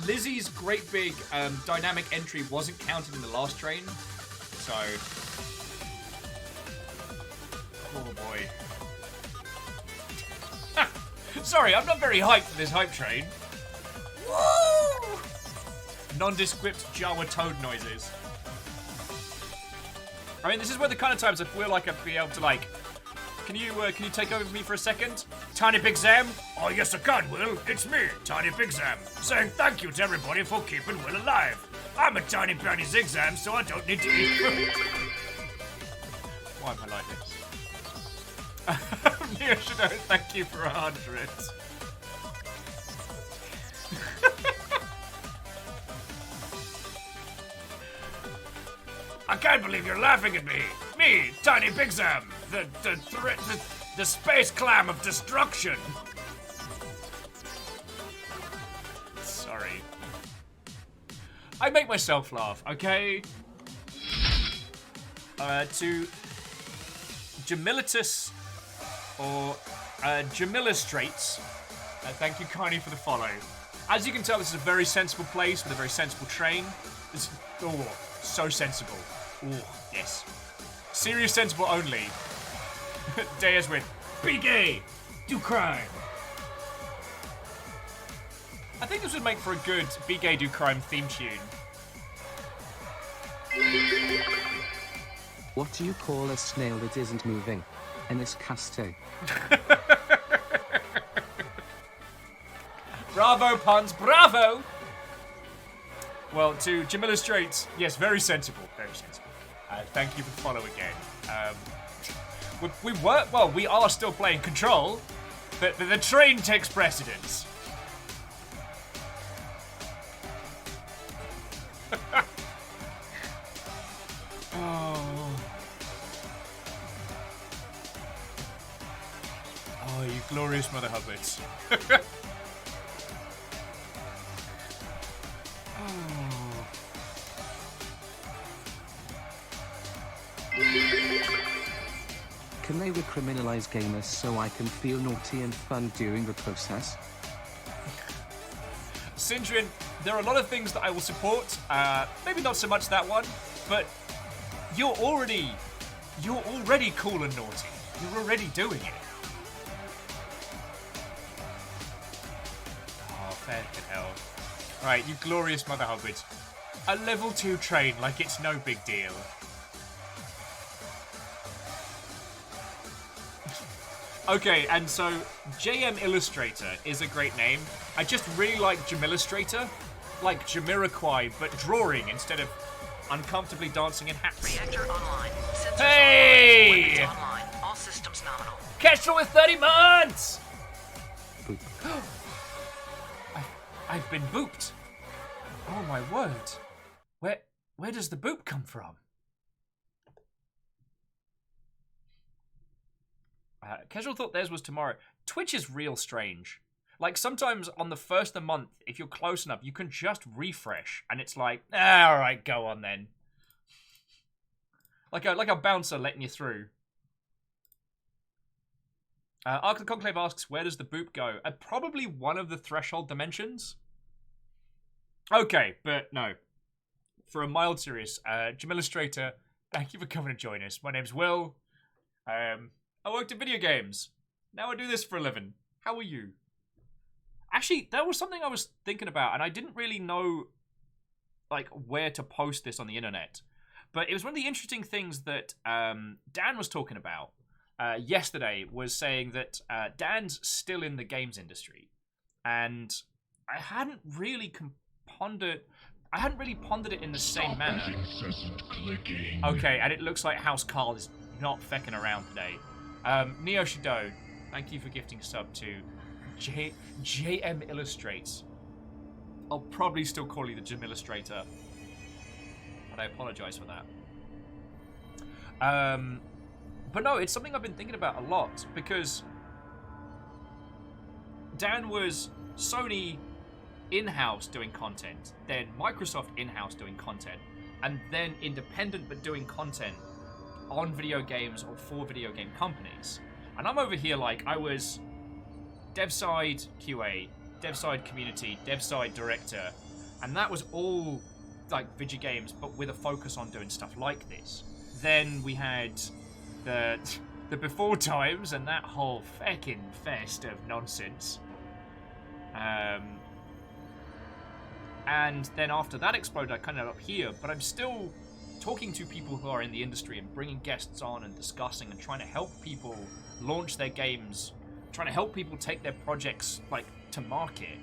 Lizzie's great big dynamic entry wasn't counted in the last train, so... Oh boy. Sorry, I'm not very hyped for this hype train. Woo! Nondescript Jawa toad noises. I mean, this is where the kind of times I feel like I'd be able to, like, can you take over me for a second? Tiny Big Zam? Oh, yes I can, Will. It's me, Tiny Big Zam, saying thank you to everybody for keeping Will alive. I'm a tiny brownie zigzam, so I don't need to eat food. Why am I like this? Neo Shadow, thank you for 100. I can't believe you're laughing at me. Me, Tiny Big Zam, the space clam of destruction. Sorry. I make myself laugh, okay? To Jamilitus or Jamilastrates, thank you kindly for the follow. As you can tell, this is a very sensible place with a very sensible train. It's, oh, so sensible. Oh, yes. Serious sensible only. Deus with be gay, do crime. I think this would make for a good Be Gay, Do Crime theme tune. What do you call a snail that isn't moving? An escaste. Bravo, puns, bravo! Well, to Jamila Straits, yes, very sensible, very sensible. Thank you for the follow again. We are still playing Control, but the train takes precedence. Oh, you glorious mother hobbits. Can they recriminalize gamers so I can feel naughty and fun during the process? Syndrin, there are a lot of things that I will support. Maybe not so much that one, but you're already You're already cool and naughty. You're already doing it. Oh, fucking hell. Right, you glorious Mother Hubbards. A level 2 train like it's no big deal. Okay, and so JM Illustrator is a great name. I just really like Jamillustrator, like Jamiroquai, but drawing instead of uncomfortably dancing in hats. Reactor online. Sensors Hey! online. Weapons online. All systems nominal. Kestrel with 30 months! I've been booped. Oh my word. Where does the boop come from? Casual thought theirs was tomorrow. Twitch is real strange. Like, sometimes on the first of the month, if you're close enough, you can just refresh, and it's like, alright, go on then. Like a bouncer letting you through. Ark of the Conclave asks, where does the boop go? Probably one of the threshold dimensions. Okay, but no. For a mild serious, Jamillustrator, thank you for coming to join us. My name's Will. I worked in video games. Now I do this for a living. How are you? Actually, that was something I was thinking about, and I didn't really know, like, where to post this on the internet. But it was one of the interesting things that Dan was talking about yesterday, was saying that Dan's still in the games industry. And I hadn't really pondered it in the same manner. Okay, and it looks like House Carl is not fecking around today. Neo Shido, thank you for gifting a sub to JM Illustrates. I'll probably still call you the Jamillustrator, but I apologize for that. But no, it's something I've been thinking about a lot, because Dan was Sony in-house doing content, then Microsoft in-house doing content, and then independent but doing content on video games or for video game companies. And I'm over here like I was dev side QA, dev side community, dev side director, and that was all like video games but with a focus on doing stuff like this. Then we had the before times and that whole feckin' fest of nonsense. And then after that exploded, I kind of up here, but I'm still talking to people who are in the industry and bringing guests on and discussing and trying to help people launch their games, trying to help people take their projects, like, to market.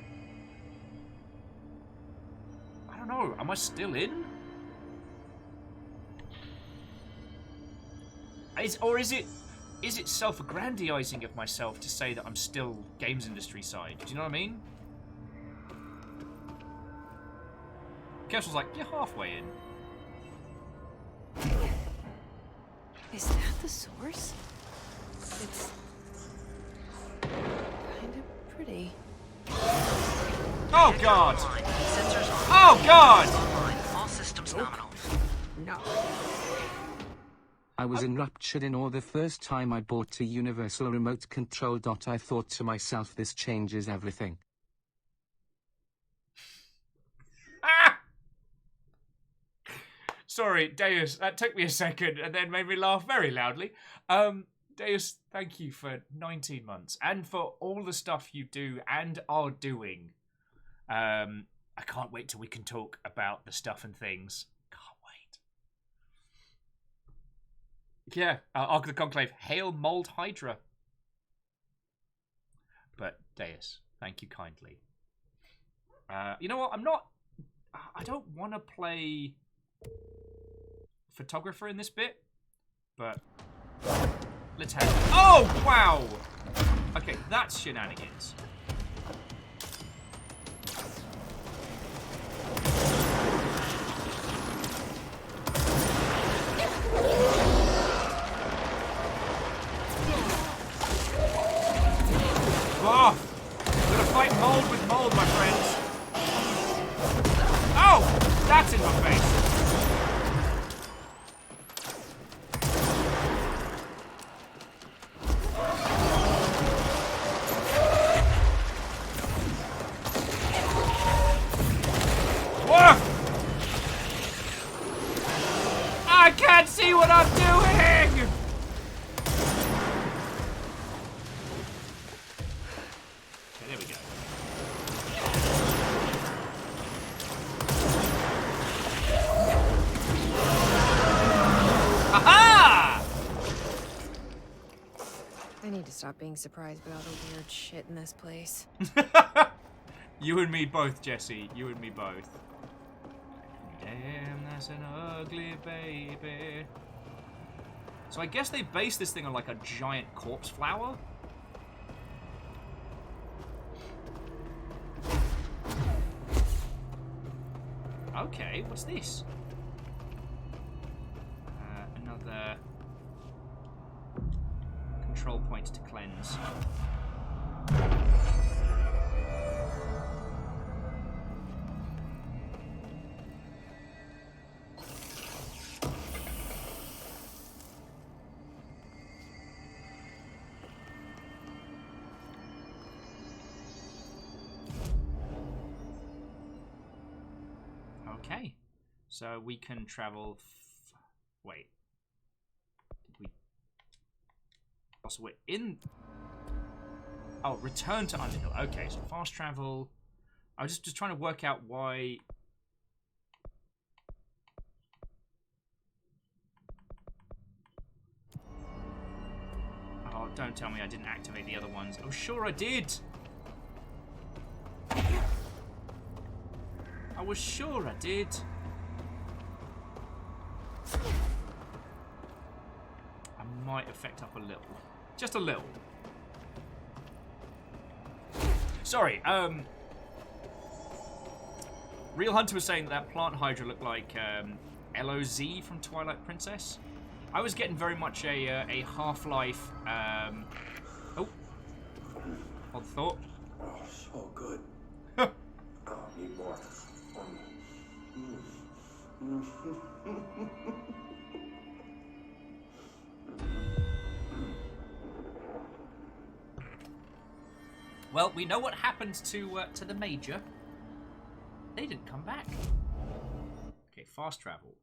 I don't know, am I still in? Or is it self-aggrandizing of myself to say that I'm still games industry side? Do you know what I mean? Kessel's like, you're halfway in. Is that the source? It's kind of pretty. Oh God! Oh God! All systems nominal. No. I was enraptured in awe the first time I bought a universal remote control. I thought to myself, this changes everything. Sorry, Deus, that took me a second and then made me laugh very loudly. Deus, thank you for 19 months and for all the stuff you do and are doing. I can't wait till we can talk about the stuff and things. Can't wait. Yeah, Ark of the Conclave, hail Mold Hydra. But Deus, thank you kindly. You know what, I don't want to play photographer in this bit, but let's have it. Oh, wow! Okay, that's shenanigans. Oh! We're gonna fight mold with mold, my friends. Oh! That's in my face. I can't see what I'm doing! stop being surprised by all the weird shit in this place. You and me both, Jesse. You and me both. Damn, that's an ugly baby. So I guess they based this thing on like a giant corpse flower. Okay, what's this? Another control point to cleanse. Okay, so we can travel. Wait, did we? Also, we're in. Oh, return to Underhill. Okay, so fast travel. I was just trying to work out why. Oh, don't tell me I didn't activate the other ones. Oh, sure I did. I was sure I did. I might have effect up a little. Just a little. Sorry, Real Hunter was saying that plant hydra looked like LOZ from Twilight Princess. I was getting very much a Half-Life, oh. Odd thought. Oh, so good. Need more. Well, we know what happened to the Major. They didn't come back. Okay, fast travel.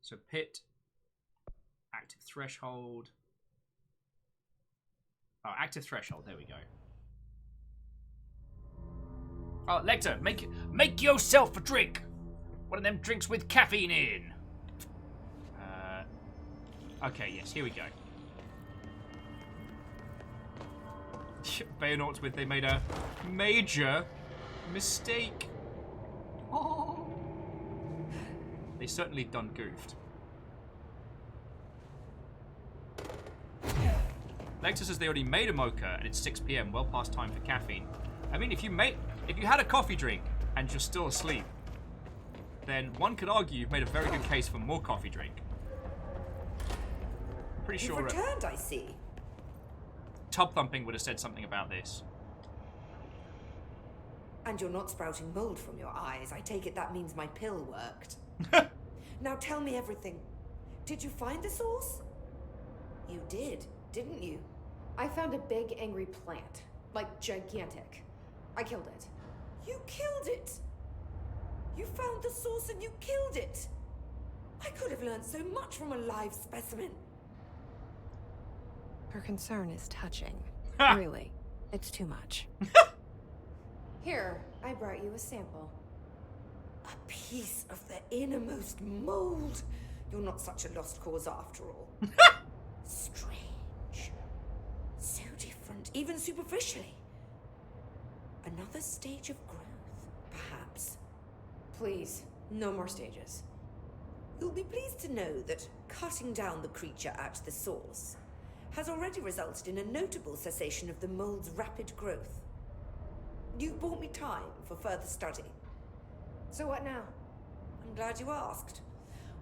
So pit, active threshold. Oh, active threshold. There we go. Oh, Lecter, make yourself a drink. One of them drinks with caffeine in. Okay, yes, here we go. Bayonets with they made a major mistake. Oh. They certainly done goofed. Lecter says they already made a mocha and it's 6 PM, well past time for caffeine. I mean, if you had a coffee drink and you're still asleep, then one could argue you've made a very good case for more coffee drink. Pretty sure. You've returned, I see. Tub Thumping would have said something about this. And you're not sprouting mold from your eyes. I take it that means my pill worked. Now tell me everything. Did you find the source? You did, didn't you? I found a big angry plant. Like gigantic. I killed it. You killed it? You found the source and you killed it? I could have learned so much from a live specimen. Her concern is touching. Really, it's too much. Here, I brought you a sample. A piece of the innermost mold. You're not such a lost cause after all. Strange. So different, even superficially. Another stage of growth, perhaps. Please, no more stages. You'll be pleased to know that cutting down the creature at the source has already resulted in a notable cessation of the mold's rapid growth. You've bought me time for further study. So what now? I'm glad you asked.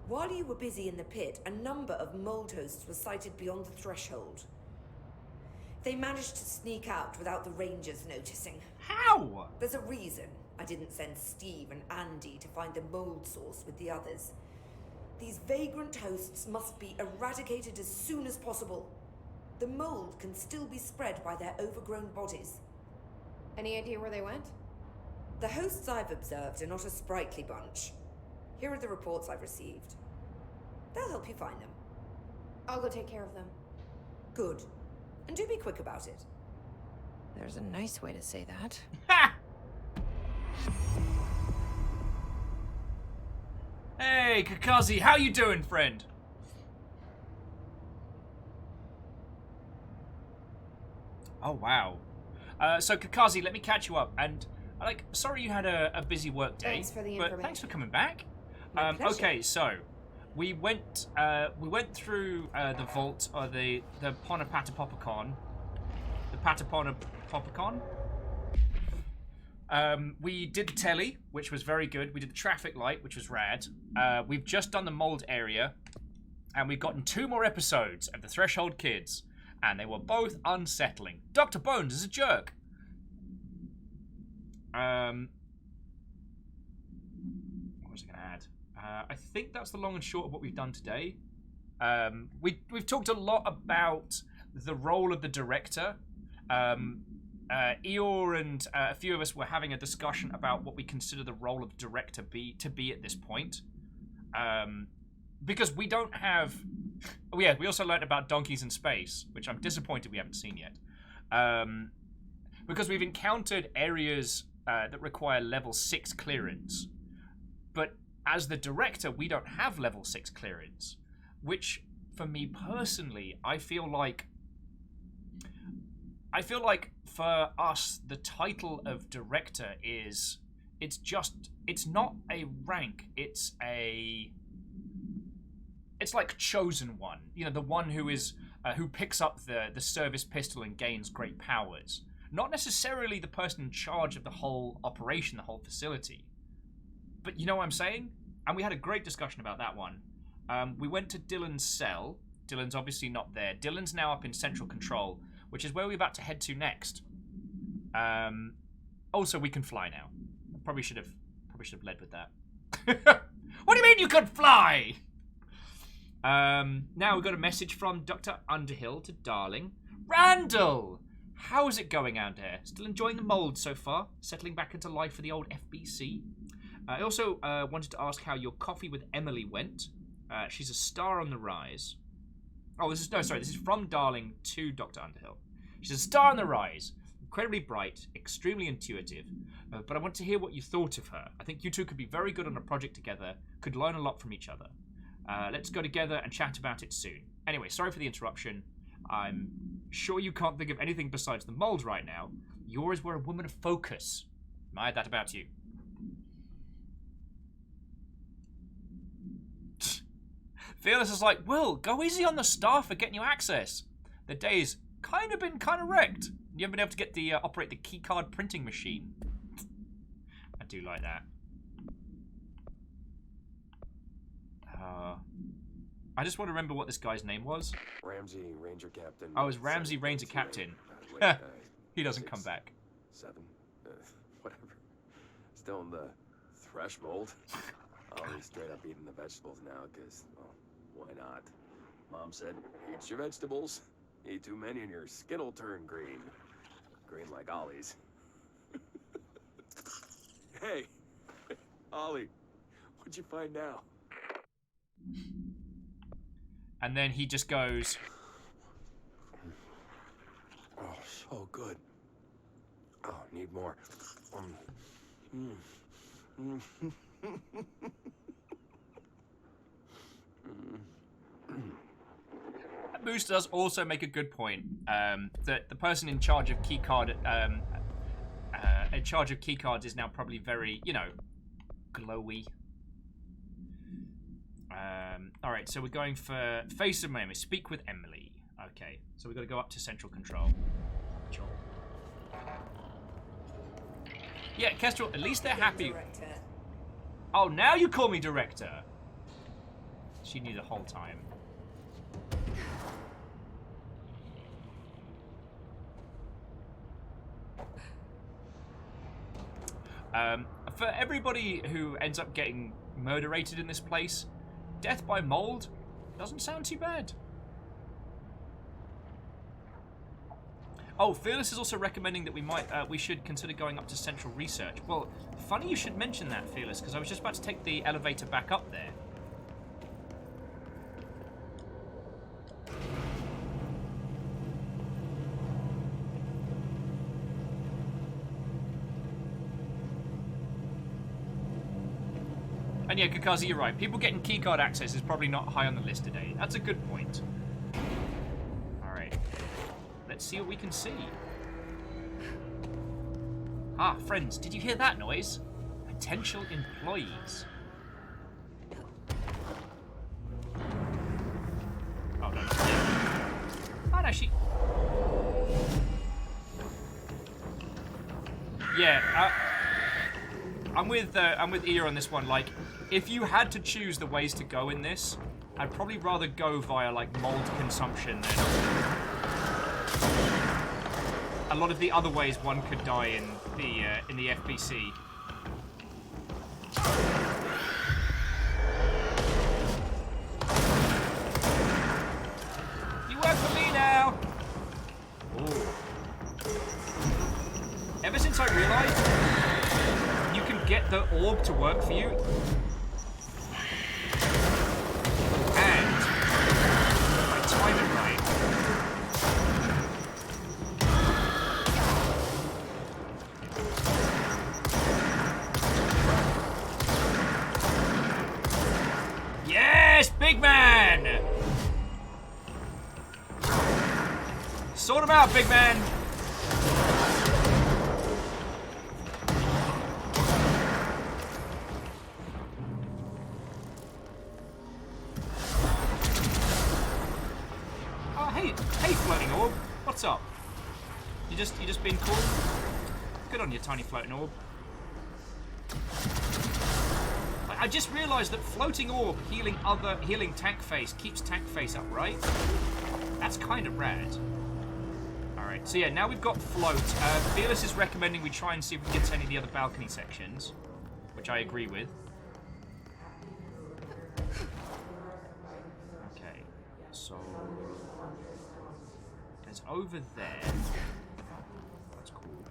While you were busy in the pit, a number of mold hosts were sighted beyond the threshold. They managed to sneak out without the Rangers noticing. How? There's a reason I didn't send Steve and Andy to find the mold source with the others. These vagrant hosts must be eradicated as soon as possible. The mold can still be spread by their overgrown bodies. Any idea where they went? The hosts I've observed are not a sprightly bunch. Here are the reports I've received. They'll help you find them. I'll go take care of them. Good. And do be quick about it. There's a nice way to say that. Hey, Kakazi, how you doing, friend? Oh, wow. So, Kakazi, let me catch you up. And, sorry you had a busy work day. Thanks for the but information. thanks for coming back. My pleasure. Okay, so we went through the vault, or the Ponapatapopicon. The Pataponapopicon. We did the telly, which was very good. We did the traffic light, which was rad. We've just done the mold area, and we've gotten 2 more episodes of the Threshold Kids, and they were both unsettling. Dr. Bones is a jerk. What was I going to add? I think that's the long and short of what we've done today. We've talked a lot about the role of the director. Eeyore and a few of us were having a discussion about what we consider the role of the director to be at this point. Because we don't have... Oh yeah, we also learned about Donkeys in Space, which I'm disappointed we haven't seen yet. Because we've encountered areas that require level 6 clearance. But as the director, we don't have level 6 clearance. Which, for me personally, I feel like for us, the title of director is... It's not a rank, it's like chosen one. You know, the one who is who picks up the service pistol and gains great powers. Not necessarily the person in charge of the whole operation, the whole facility. But you know what I'm saying? And we had a great discussion about that one. We went to Dylan's cell. Dylan's obviously not there. Dylan's now up in Central Control, which is where we're about to head to next. Also, we can fly now. Probably should have led with that. What do you mean you could fly? Now we've got a message from Dr. Underhill to Darling. Randall! How's it going out there? Still enjoying the mold so far? Settling back into life for the old FBC? I also wanted to ask how your coffee with Emily went. She's a star on the rise. Oh, this is from Darling to Dr. Underhill. She's a star on the rise. Incredibly bright, extremely intuitive. But I want to hear what you thought of her. I think you two could be very good on a project together, could learn a lot from each other. Let's go together and chat about it soon. Anyway, sorry for the interruption. I'm sure you can't think of anything besides the mold right now. Yours were a woman of focus. I had that about you. Fearless is like, Will, go easy on the staff for getting you access. The day's been wrecked. You haven't been able to get the operate the keycard printing machine. I do like that. I just want to remember what this guy's name was. Ramsey, Ranger Captain. Oh, it was Ramsey, Ranger Captain. He doesn't come back. 7, whatever. Still in the threshold. I'll straight up eating the vegetables now, because, well, why not? Mom said, eat your vegetables. Eat too many and your skin'll turn green. Green like Ollie's. Hey, Ollie, what'd you find now? And then he just goes... Oh, so good. Oh, need more. Moose does also make a good point that the person in charge of keycards is now probably very, glowy. All right, so we're going for face of Miami. Speak with Emily. Okay, so we've got to go up to Central Control. Joel. Yeah, Kestrel, at least they're happy. Director. Oh, now you call me director. She knew the whole time. For everybody who ends up getting murderated in this place, death by mold doesn't sound too bad. Oh, Fearless is also recommending that we should consider going up to Central Research. Well, funny you should mention that, Fearless, because I was just about to take the elevator back up there. And yeah, Kakazi, you're right. People getting keycard access is probably not high on the list today. That's a good point. Alright. Let's see what we can see. Ah, friends, did you hear that noise? Potential employees. Oh, no. Oh, no, she... Yeah, I'm with Ia on this one. Like, if you had to choose the ways to go in this, I'd probably rather go via like mold consumption than a lot of the other ways one could die in the FBC. You work for me now. Ooh. Ever since I realized you can get the orb to work for you, and if I time it right, yes, big man! Sort him out, big man! Hey, floating orb. What's up? You just being cool? Good on you, tiny floating orb. I just realised that floating orb healing tank face keeps tank face up, right? That's kind of rad. Alright, so yeah, now we've got float. Fearless is recommending we try and see if we can get to any of the other balcony sections, which I agree with. Okay, so there's over there. That's cool.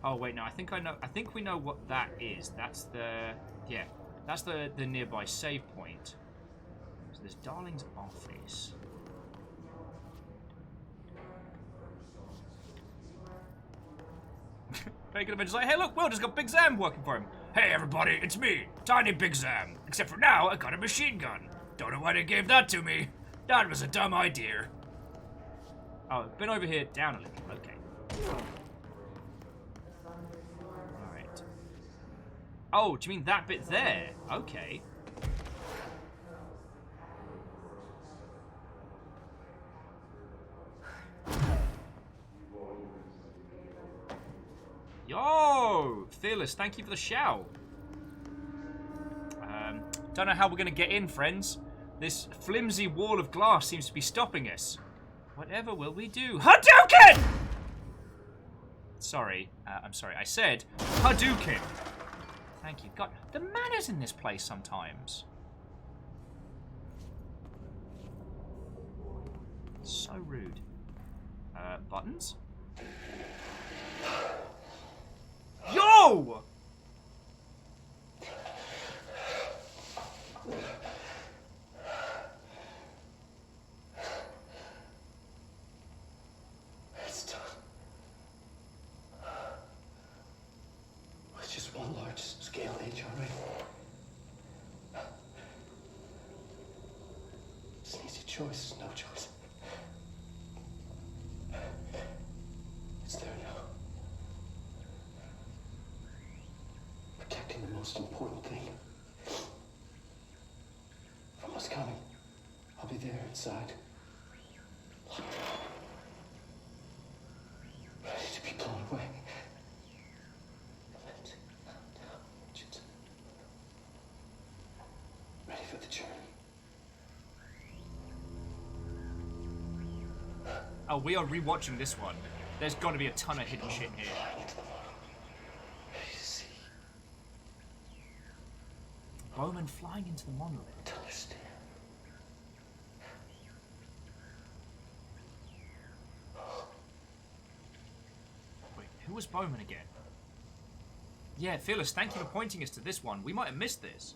Oh wait, no, I think I know. I think we know what that is. That's the that's the nearby save point. So there's Darling's office. Bacon Adventure's like, hey look, Will just got Big Zam working for him. Hey everybody, it's me, Tiny Big Zam. Except for now, I got a machine gun. Don't know why they gave that to me. That was a dumb idea. Oh, been over here, down a little, okay. Alright. Oh, do you mean that bit there? Okay. Yo! Fearless, thank you for the shout. Don't know how we're going to get in, friends. This flimsy wall of glass seems to be stopping us. Whatever will we do? Hadouken! Sorry, I'm sorry. I said Hadouken. Thank you. God, the manners in this place sometimes. So rude. Buttons? Yo! It's done. It's just one large-scale HRA. It's an easy choice, no choice. It's there now. Protecting the most important thing. From what's coming. I'll be there inside. Ready to be blown away. Ready for the journey. Oh, we are rewatching this one. There's got to be a ton of hidden shit here. Bowman flying into the monolith. Wait, who was Bowman again? Yeah, Fearless, thank you for pointing us to this one. We might have missed this.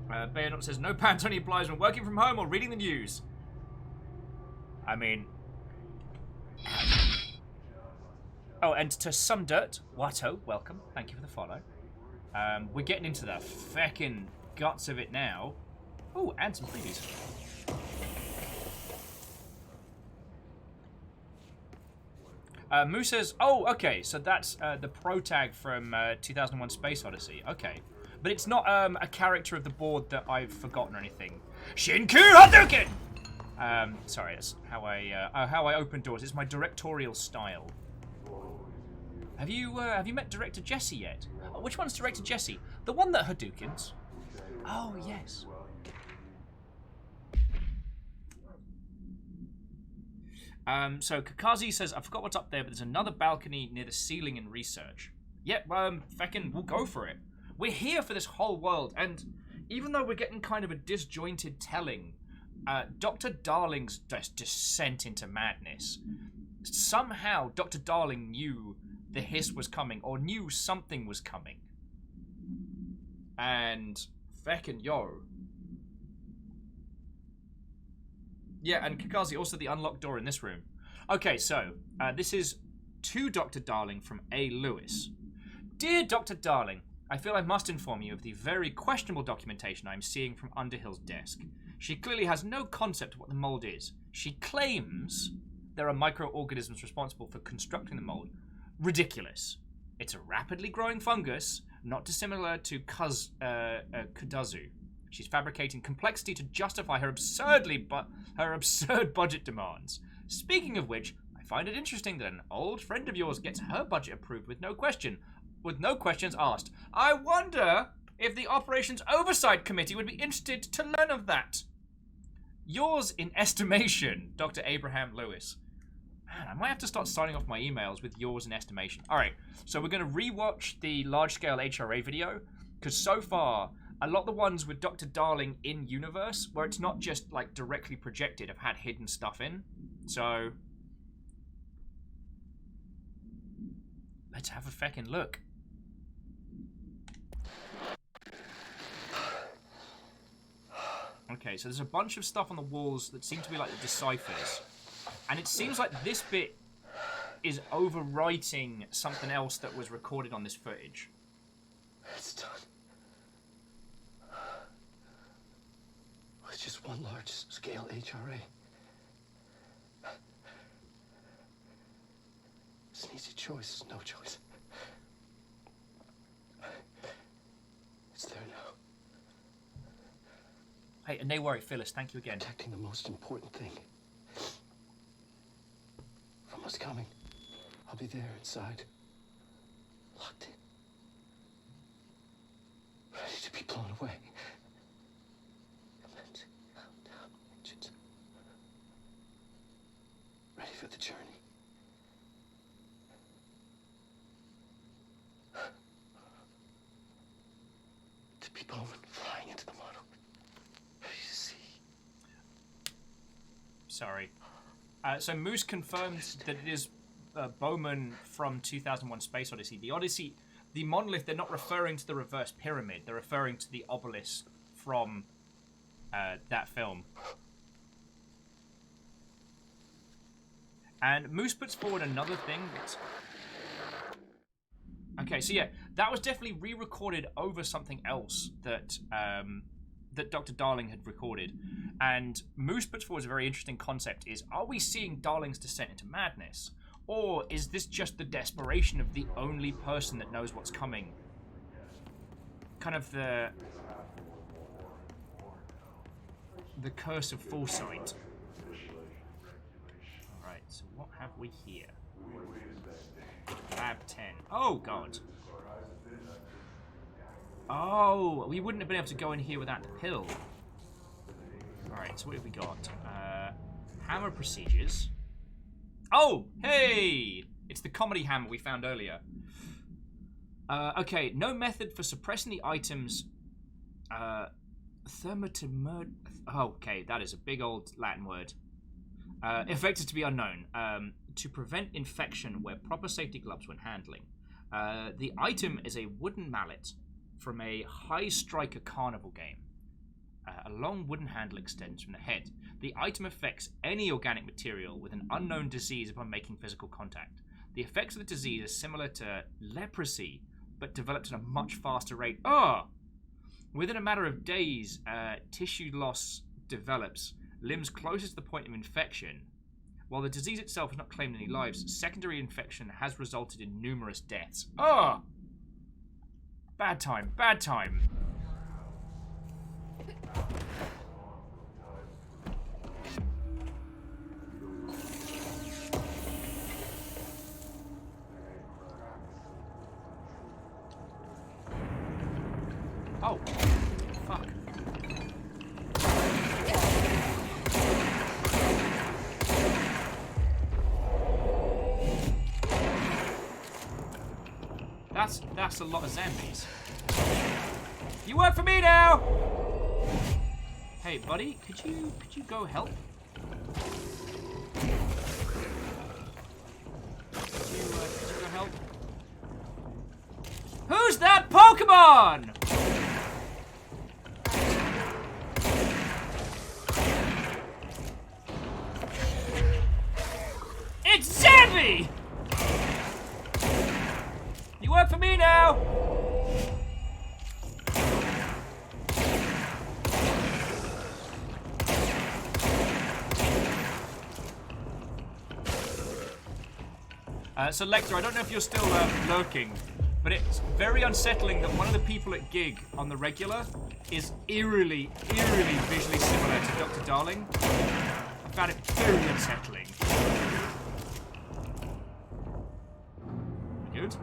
Bayonot says, no pants only applies when working from home or reading the news. I mean... Oh, and to Some Dirt, Watto, welcome. Thank you for the follow. We're getting into the feckin' guts of it now. Oh, and some freebies. Moose says, oh, okay, so that's the protag from 2001 Space Odyssey. Okay. But it's not a character of the board that I've forgotten or anything. Shinku Hadouken! Sorry, that's how I open doors. It's my directorial style. Have you met Director Jesse yet? Oh, which one's Director Jesse? The one that Hadoukens? Oh, yes. So Kakazi says, I forgot what's up there, but there's another balcony near the ceiling in research. Yep, feckin' we'll go for it. We're here for this whole world, and even though we're getting kind of a disjointed telling, Dr. Darling's descent into madness, somehow Dr. Darling knew the hiss was coming, or knew something was coming. And feckin' yo. Yeah, and Kakazi, also the unlocked door in this room. Okay, so, this is to Dr. Darling from A. Lewis. Dear Dr. Darling, I feel I must inform you of the very questionable documentation I am seeing from Underhill's desk. She clearly has no concept of what the mold is. She claims there are microorganisms responsible for constructing the mold. Ridiculous. It's a rapidly growing fungus, not dissimilar to Kudazu. She's fabricating complexity to justify her absurd budget demands. Speaking of which, I find it interesting that an old friend of yours gets her budget approved with no questions asked. I wonder if the Operations Oversight Committee would be interested to learn of that. Yours in estimation, Dr. Abraham Lewis. Man, I might have to start signing off my emails with yours in estimation. Alright, so we're going to rewatch the large-scale HRA video, because so far, a lot of the ones with Dr. Darling in universe, where it's not just like directly projected, have had hidden stuff in. So let's have a feckin' look. Okay, so there's a bunch of stuff on the walls that seem to be like the deciphers. And it seems like this bit is overwriting something else that was recorded on this footage. It's done. It's just one large-scale HRA. It's an easy choice. It's no choice. It's there now. Hey, and no worry, Phyllis, thank you again. Protecting the most important thing. From what's coming. I'll be there inside. Locked in. Ready to be blown away. Commencing countdown, engines. Ready for the journey. To be Bowman flying into the model. Ready to see. Sorry. So Moose confirms that it is Bowman from 2001 Space Odyssey. The monolith, they're not referring to the reverse pyramid. They're referring to the obelisk from that film. And Moose puts forward another thing that's... Okay, so yeah, that was definitely re-recorded over something else that that Dr. Darling had recorded. And Moose puts forward a very interesting concept is, are we seeing Darling's descent into madness? Or is this just the desperation of the only person that knows what's coming? Kind of the curse of foresight. Alright, so what have we here? Lab 10. Oh, God. Oh, we wouldn't have been able to go in here without the pill. Alright, so what have we got? Hammer procedures. Oh, hey! It's the comedy hammer we found earlier. Okay, no method for suppressing the items. Okay, that is a big old Latin word. Effective to be unknown. To prevent infection, wear proper safety gloves when handling. The item is a wooden mallet from a High Striker carnival game. A long wooden handle extends from the head. The item affects any organic material with an unknown disease upon making physical contact. The effects of the disease are similar to leprosy, but developed at a much faster rate. Oh! Within a matter of days, tissue loss develops, limbs closest to the point of infection. While the disease itself has not claimed any lives, secondary infection has resulted in numerous deaths. Oh! Bad time, bad time. Oh, fuck. That's a lot of zombies. You work for me now. Hey, buddy, could you go help? Could you go help? Who's that Pokemon? It's Zambi! You work for me now! So Lecter, I don't know if you're still lurking, but it's very unsettling that one of the people at Gig on the regular is eerily visually similar to Dr. Darling. I found it very unsettling. Good.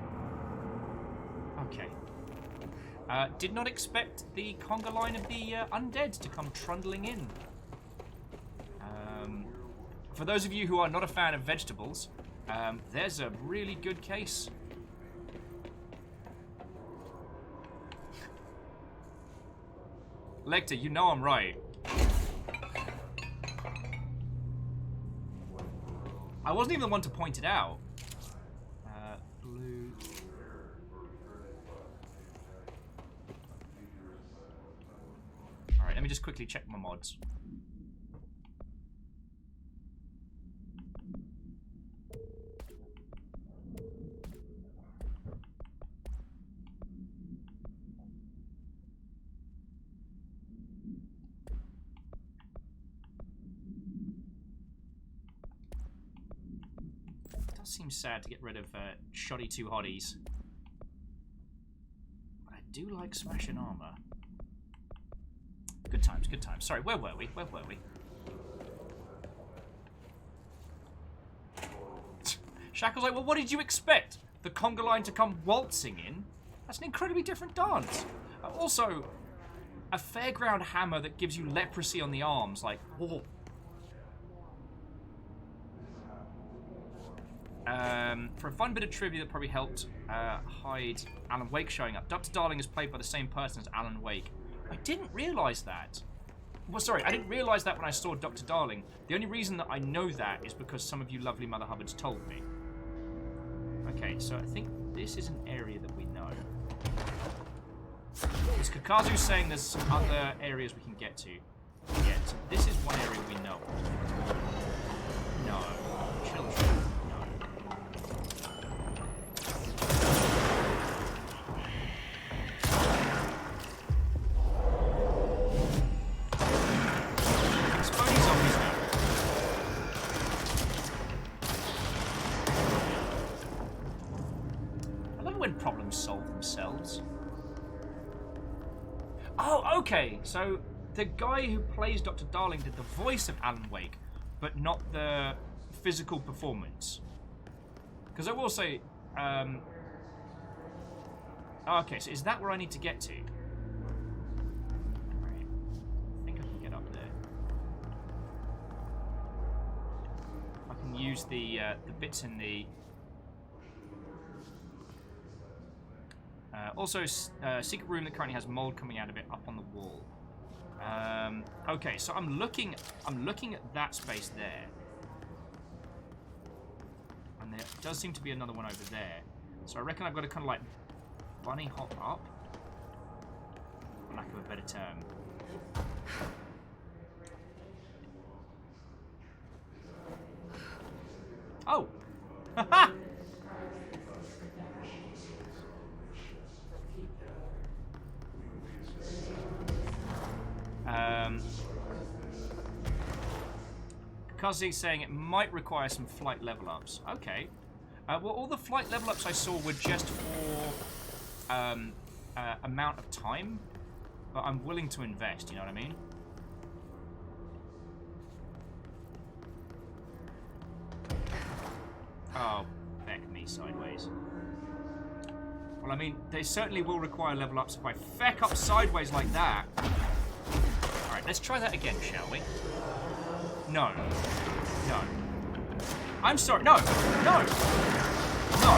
Okay. Did not expect the conga line of the undead to come trundling in. For those of you who are not a fan of vegetables, there's a really good case. Lecter, you know I'm right. I wasn't even the one to point it out. Blue. Alright, let me just quickly check my mods. Seems sad to get rid of shoddy 2 hotties. But I do like smashing armor. Good times, good times. Sorry, where were we? Where were we? Shackle's like, well, what did you expect? The conga line to come waltzing in? That's an incredibly different dance. Also, a fairground hammer that gives you leprosy on the arms. Like, oh. For a fun bit of trivia that probably helped hide Alan Wake showing up, Dr. Darling is played by the same person as Alan Wake. I didn't realise that. Well, sorry, I didn't realise that when I saw Dr. Darling. The only reason that I know that is because some of you lovely Mother Hubbards told me. Okay, so I think this is an area that we know. Because Kakazu's saying there's some other areas we can get to. Yeah, so this is one area we know. No. Children. Problems solve themselves. Oh, okay. So the guy who plays Dr. Darling did the voice of Alan Wake, but not the physical performance. Because I will say, okay, so is that where I need to get to? Right. I think I can get up there. I can use the bits in the. Also, secret room that currently has mold coming out of it up on the wall. Okay, so I'm looking at that space there, and there does seem to be another one over there. So I reckon I've got to kind of like bunny hop up, for lack of a better term. Oh, haha. Kazi's saying it might require some flight level ups. Okay. Well, all the flight level ups I saw were just for amount of time, but I'm willing to invest, you know what I mean? Oh, feck me sideways. Well, I mean, they certainly will require level ups if I feck up sideways like that. Alright, let's try that again, shall we? No. No. I'm sorry. No. No. No.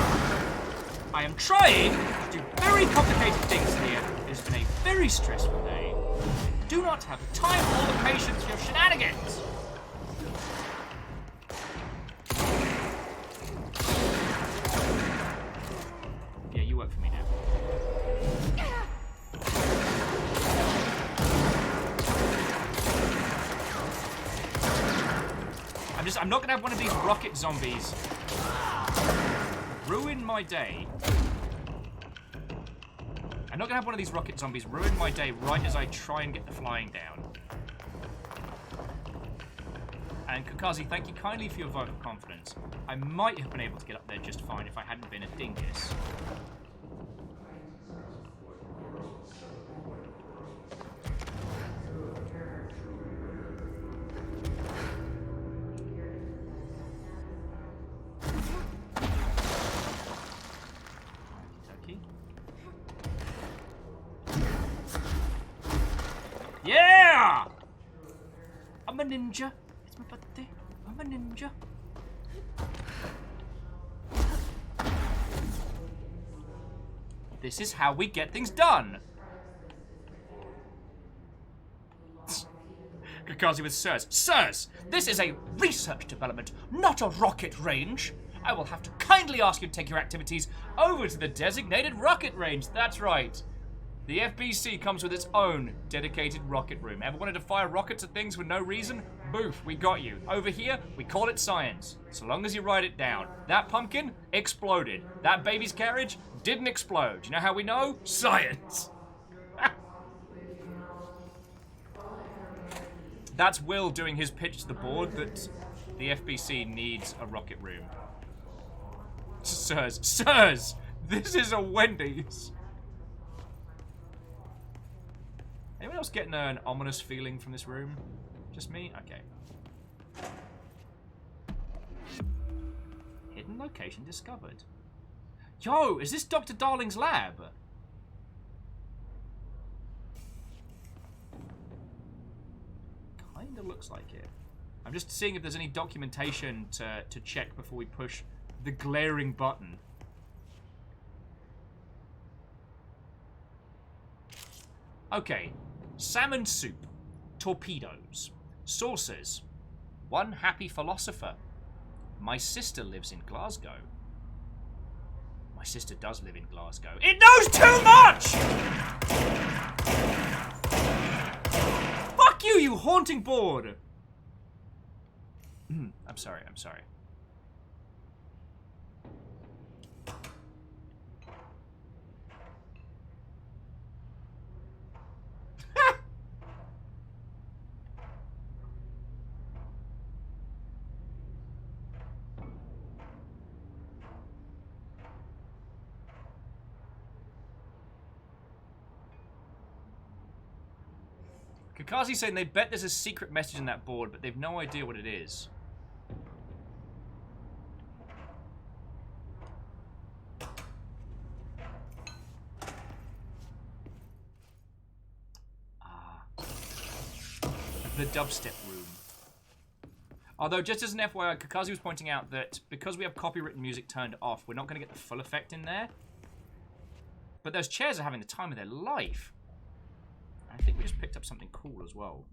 I am trying to do very complicated things here. It's been a very stressful day. I do not have the time or the patience for your shenanigans. Yeah, you work for me now. I'm not gonna have one of these rocket zombies ruin my day. I'm not gonna have one of these rocket zombies ruin my day right as I try and get the flying down. And Kakazi, thank you kindly for your vote of confidence. I might have been able to get up there just fine if I hadn't been a dingus. Yeah! I'm a ninja. It's my birthday. I'm a ninja. This is how we get things done. Kakazi with sirs. Sirs, this is a research development, not a rocket range. I will have to kindly ask you to take your activities over to the designated rocket range. That's right. The FBC comes with its own dedicated rocket room. Ever wanted to fire rockets at things for no reason? Boof, we got you. Over here, we call it science. So long as you write it down. That pumpkin exploded. That baby's carriage didn't explode. You know how we know? Science. That's Will doing his pitch to the board that the FBC needs a rocket room. Sirs, this is a Wendy's. Anyone else getting an ominous feeling from this room? Just me? Okay. Hidden location discovered. Yo, is this Dr. Darling's lab? Kinda looks like it. I'm just seeing if there's any documentation to check before we push the glaring button. Okay. Salmon soup. Torpedoes. Saucers. One happy philosopher. My sister lives in Glasgow. My sister does live in Glasgow. It knows too much! Fuck you, you haunting board! I'm sorry, I'm sorry. Kakazi's saying they bet there's a secret message in that board, but they've no idea what it is. The dubstep room. Although, just as an FYI, Kakazi was pointing out that because we have copywritten music turned off, we're not going to get the full effect in there. But those chairs are having the time of their life. I think we just picked up something cool as well.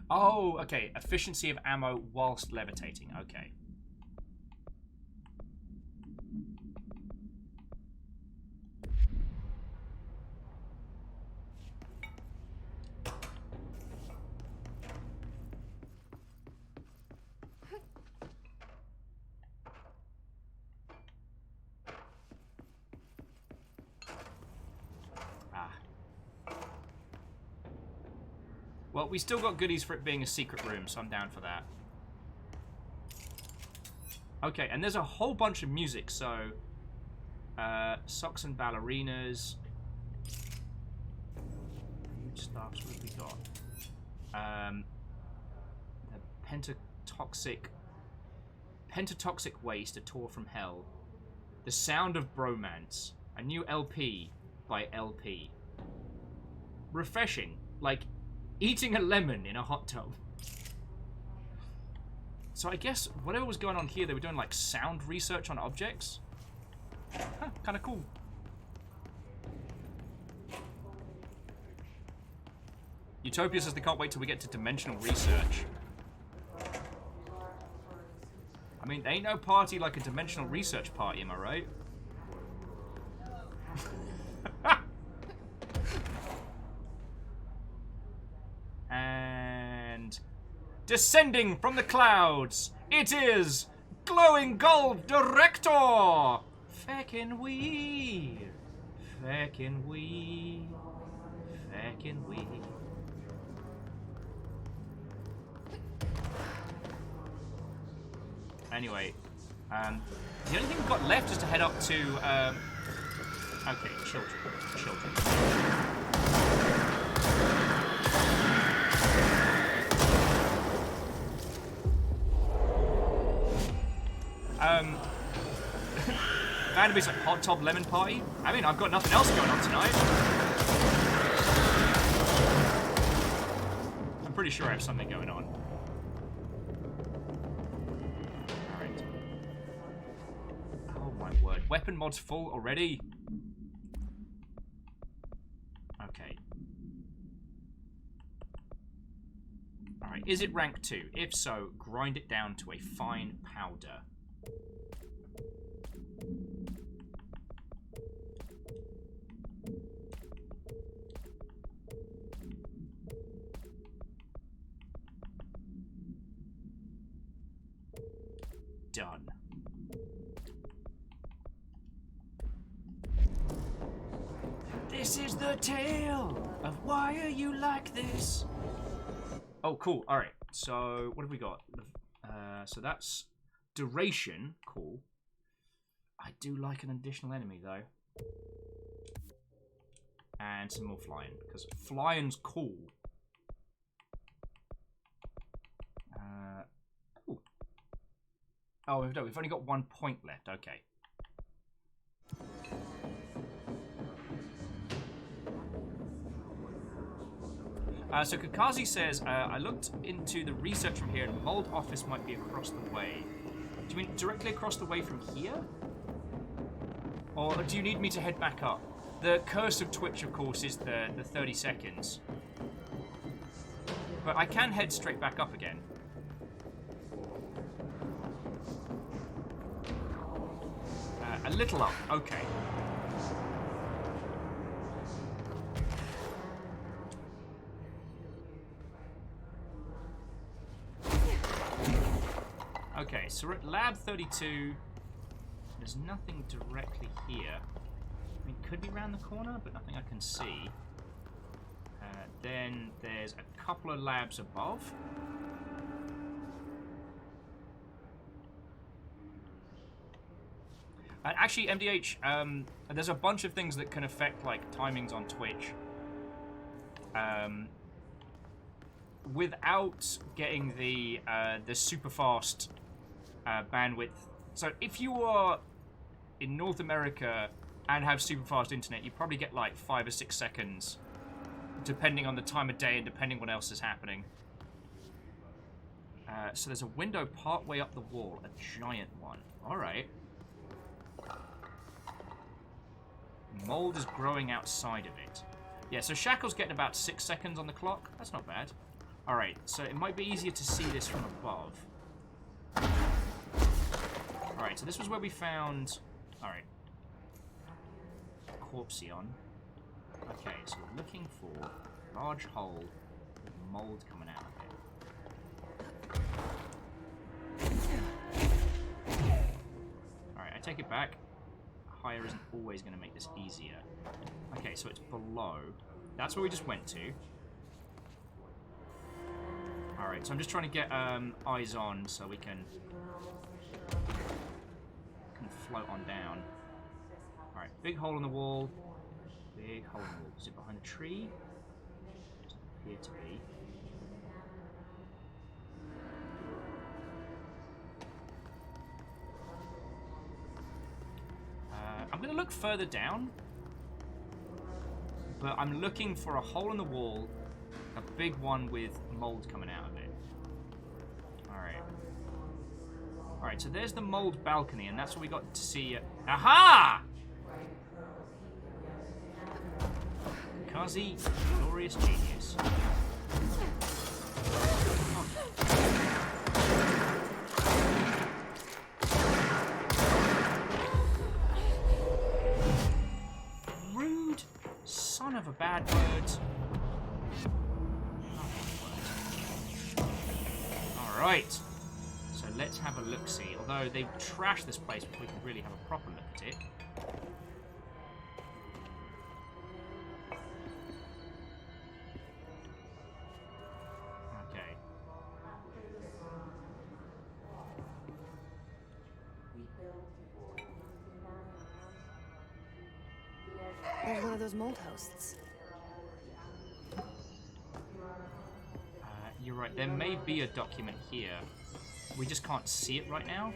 Oh, okay. Efficiency of ammo whilst levitating. Okay. Well, we still got goodies for it being a secret room, so I'm down for that. Okay, and there's a whole bunch of music, so... socks and ballerinas. Huge stuffs, what have we got? The Pentatoxic Waste, A Tour from Hell. The Sound of Bromance. A new LP by LP. Refreshing. Like eating a lemon in a hot tub. So I guess whatever was going on here, they were doing like sound research on objects. Huh, kind of cool. Utopia says they can't wait till we get to dimensional research. I mean, ain't no party like a dimensional research party, am I right? And descending from the clouds, it is Glowing Gold Director! Feckin' we. Feckin' we. Feckin' we. Anyway, the only thing we've got left is to head up to, okay, children. Vanderbeek's like hot tub lemon party. I mean, I've got nothing else going on tonight. I'm pretty sure I have something going on. Alright. Oh my word. Weapon mod's full already? Okay. Alright, is it rank 2? If so, grind it down to a fine powder. Done. This is the tale of why are you like this? Oh, cool. All right. So what have we got? So that's duration. Cool. I do like an additional enemy though, and some more flying because flying's cool. Oh, no, we've only got 1 point left. Okay. So Kakazi says, I looked into the research from here and Mold office might be across the way. Do you mean directly across the way from here? Or do you need me to head back up? The curse of Twitch, of course, is the 30 seconds. But I can head straight back up again. A little up, okay. Okay, so we're at Lab 32. There's nothing directly here. I mean, could be around the corner, but nothing I can see. Then there's a couple of labs above. Actually, MDH, there's a bunch of things that can affect like timings on Twitch. Without getting the super fast bandwidth. So if you are in North America and have super fast internet, you probably get like 5 or 6 seconds, depending on the time of day and depending what else is happening. So there's a window part way up the wall, a giant one. All right. Mold is growing outside of it. Yeah, so Shackle's getting about 6 seconds on the clock. That's not bad. Alright, so it might be easier to see this from above. Alright, so this was where we found... Alright. Corpseon. Okay, so we're looking for a large hole with mold coming out of it. Alright, I take it back. Higher isn't always going to make this easier. Okay, so it's below. That's where we just went to. Alright, so I'm just trying to get eyes on so we can float on down. Alright, big hole in the wall. Big hole in the wall. Is it behind the tree? Doesn't appear to be. I'm going to look further down. But I'm looking for a hole in the wall. A big one with mold coming out of it. Alright. Alright, so there's the mold balcony, and that's what we got to see. Aha! Kazi, glorious genius. Rude son of a bad word. Alright. So let's have a look-see. Although they've trashed this place before we can really have a proper look at it. Okay. There's one of those mold hosts. You're right, there may be a document here. We just can't see it right now.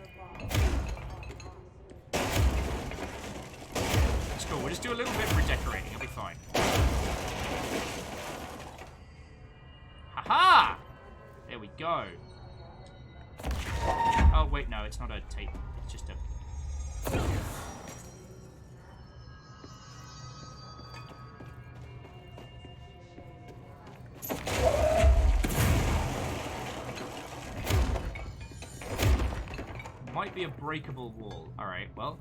That's cool, we'll just do a little bit of redecorating, it'll be fine. Haha! There we go. Oh wait, no, it's not a tape, it's just a... Might be a breakable wall. Alright, well.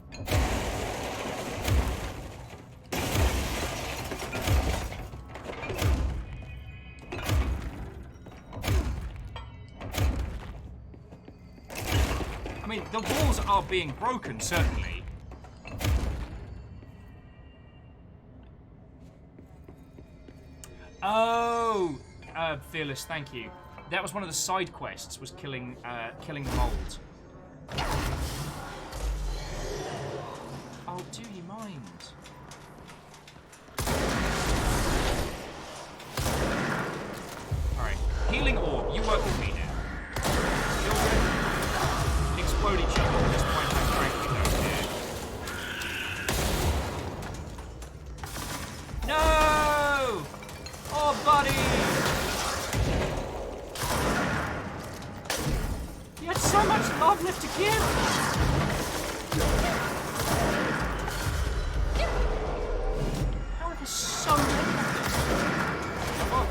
I mean, the walls are being broken, certainly. Oh! Fearless, thank you. That was one of the side quests, was killing the mold. Oh, do you mind? Alright, healing orb, you work with me now. Children explode each other at this point, I frankly don't care. No! Oh, buddy! You had so much love left to give! How are there so many of them? Oh.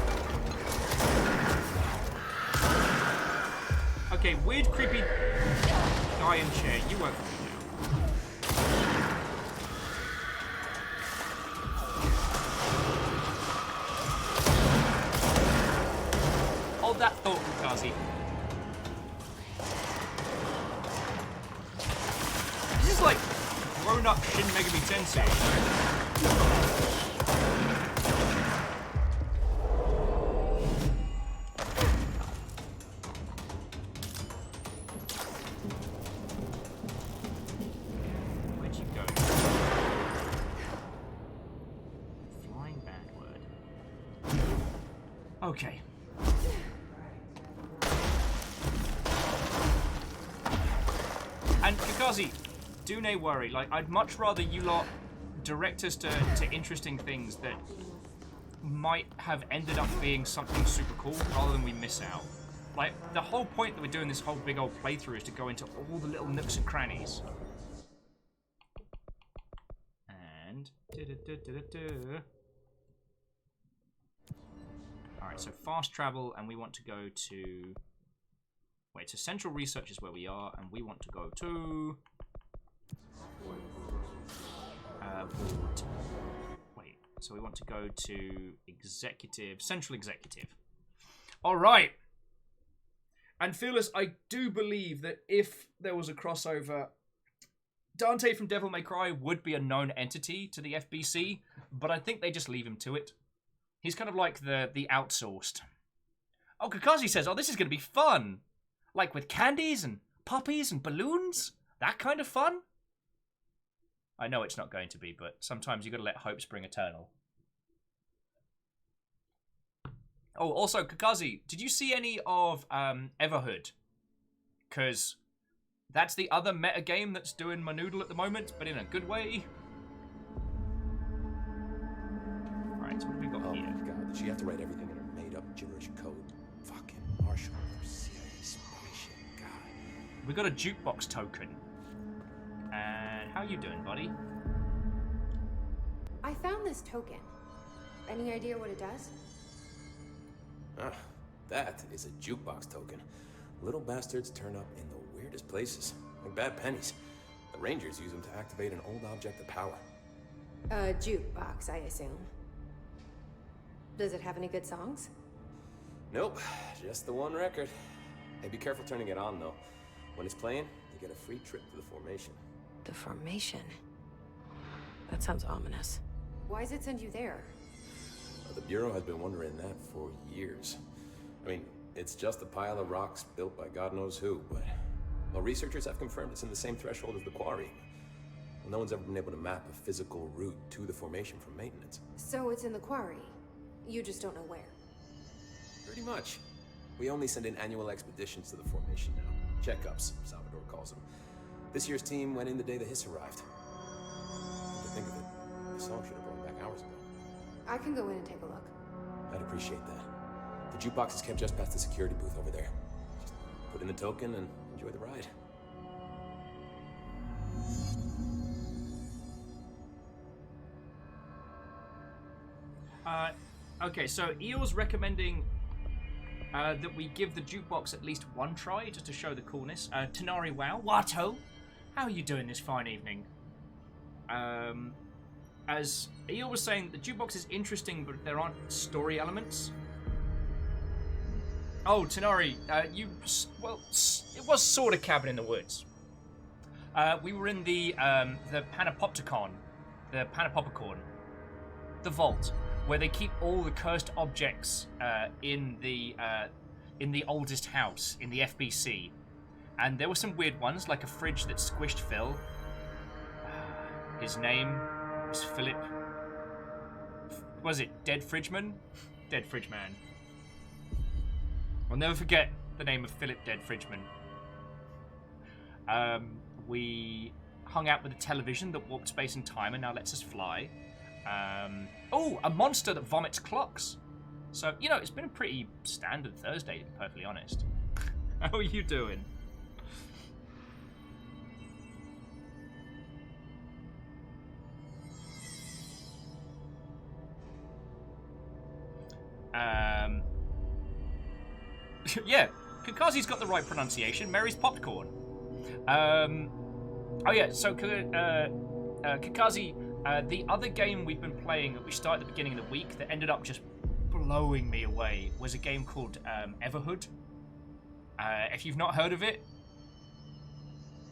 Okay, weird, creepy guy in chair. You work for me now. Hold that thought, Kazi. This is like grown-up Shin Megami Tensei. Where'd you go? Flying backward. Okay. And Kakazi, do nay worry. Like, I'd much rather you lot direct us to interesting things that might have ended up being something super cool rather than we miss out. Like, the whole point that we're doing this whole big old playthrough is to go into all the little nooks and crannies. And... Alright, so fast travel, and we want to go to... Wait, so Central Research is where we are, and we want to go to... Board. Wait, so we want to go to Executive, Central Executive. Alright! And Fearless, I do believe that if there was a crossover, Dante from Devil May Cry would be a known entity to the FBC, but I think they just leave him to it. He's kind of like the outsourced. Oh, Kakashi says, oh, this is going to be fun. Like with candies and puppies and balloons? That kind of fun? I know it's not going to be, but sometimes you got to let hope spring eternal. Oh, also, Kakashi, did you see any of Everhood? Because that's the other meta game that's doing my noodle at the moment, but in a good way. Right, so what have we got here? Oh, God, did she have to write everything in her made-up gibberish code? Fucking Marshall, serious bullshit, God. We got a jukebox token. And how you doing, buddy? I found this token. Any idea what it does? Ah, that is a jukebox token. Little bastards turn up in the weirdest places, like bad pennies. The Rangers use them to activate an old object of power. A jukebox, I assume. Does it have any good songs? Nope, just the one record. Hey, be careful turning it on, though. When it's playing, you get a free trip to the formation. The formation? That sounds ominous. Why does it send you there? The Bureau has been wondering that for years. I mean, it's just a pile of rocks built by God knows who, but... Well, researchers have confirmed it's in the same threshold as the quarry. Well, no one's ever been able to map a physical route to the formation from maintenance. So it's in the quarry. You just don't know where. Pretty much. We only send in annual expeditions to the formation now. Checkups, Salvador calls them. This year's team went in the day the hiss arrived. Come to think of it, the song should have brought back hours ago. I can go in and take a look. I'd appreciate that. The jukebox is kept just past the security booth over there. Just put in the token and enjoy the ride. Okay, so Eel's recommending that we give the jukebox at least one try, just to show the coolness. Tanari Wow, Wato, how are you doing this fine evening? As Eel was saying, the jukebox is interesting, but there aren't story elements. Oh, Tanari, well, it was sort of Cabin in the Woods. We were in the Panopticon, the Panopopcorn, the vault, where they keep all the cursed objects in the oldest house in the FBC, and there were some weird ones, like a fridge that squished Phil. His name was Philip. Was it Dead Fridgeman? Dead Fridgeman. I'll never forget the name of Philip Dead Fridgeman. We hung out with a television that warped space and time and now lets us fly. Oh, a monster that vomits clocks. So, you know, it's been a pretty standard Thursday, to be perfectly honest. How are you doing? Yeah, Kakazi's got the right pronunciation. Mary's popcorn. Oh yeah, so Kakazi, the other game we've been playing that we started at the beginning of the week that ended up just blowing me away was a game called Everhood. If you've not heard of it,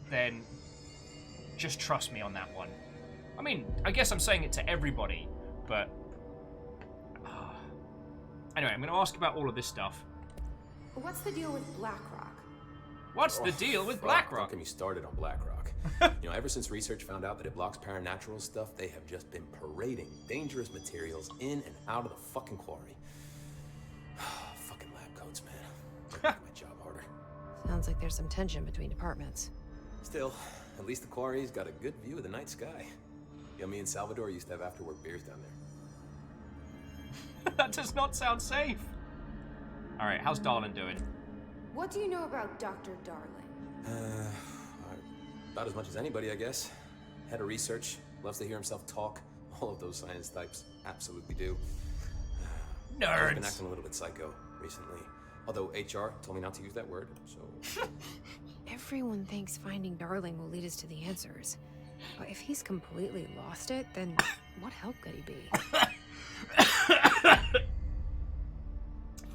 then just trust me on that one. I mean, I guess I'm saying it to everybody, but... Anyway, I'm going to ask about all of this stuff. What's the deal with Blackrock? What's the deal with Blackrock? Don't get me started on Blackrock. You know, ever since research found out that it blocks paranatural stuff, they have just been parading dangerous materials in and out of the fucking quarry. Fucking lab coats, man. Make my job harder. Sounds like there's some tension between departments. Still, at least the quarry's got a good view of the night sky. You know, me and Salvador used to have after-work beers down there. That does not sound safe. Alright, how's Darlin doing? What do you know about Dr. Darling? About as much as anybody, I guess. Head of research, loves to hear himself talk. All of those science types absolutely do. Nerds! I've been acting a little bit psycho recently. Although HR told me not to use that word, so... Everyone thinks finding Darling will lead us to the answers. But if he's completely lost it, then what help could he be?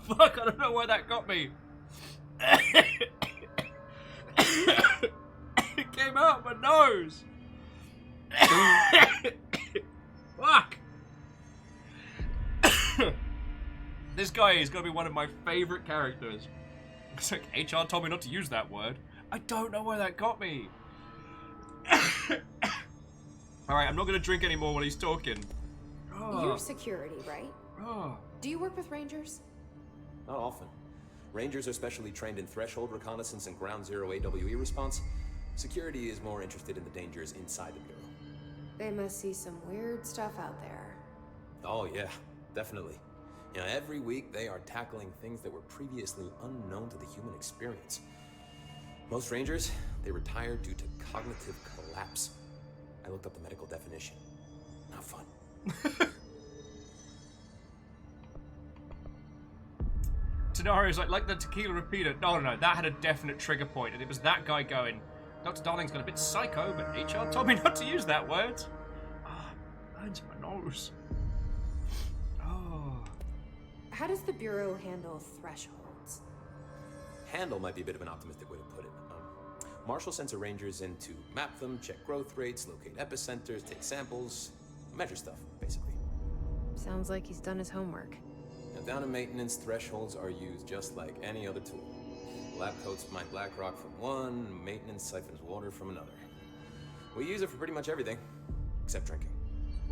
Fuck, I don't know why that got me. It came out my nose. Fuck. This guy is going to be one of my favorite characters. It's like, HR told me not to use that word. I don't know where that got me. Alright, I'm not going to drink anymore while he's talking. You're security, right? Oh. Do you work with Rangers? Not often. Rangers are specially trained in threshold reconnaissance and ground zero AWE response. Security is more interested in the dangers inside the Bureau. They must see some weird stuff out there. Oh yeah, definitely. You know, every week they are tackling things that were previously unknown to the human experience. Most Rangers, they retire due to cognitive collapse. I looked up the medical definition. Not fun. Tenario's like the tequila repeater. No, that had a definite trigger point, and it was that guy going, Dr. Darling's got a bit psycho, but HR told me not to use that word. Ah, burns my nose. Oh. How does the Bureau handle thresholds? Handle might be a bit of an optimistic way to put it. Marshall sends her Rangers in to map them, check growth rates, locate epicenters, take samples, measure stuff, basically. Sounds like he's done his homework. Now, down in maintenance, thresholds are used just like any other tool. Lab coats mine black rock from one, maintenance siphons water from another. We use it for pretty much everything, except drinking.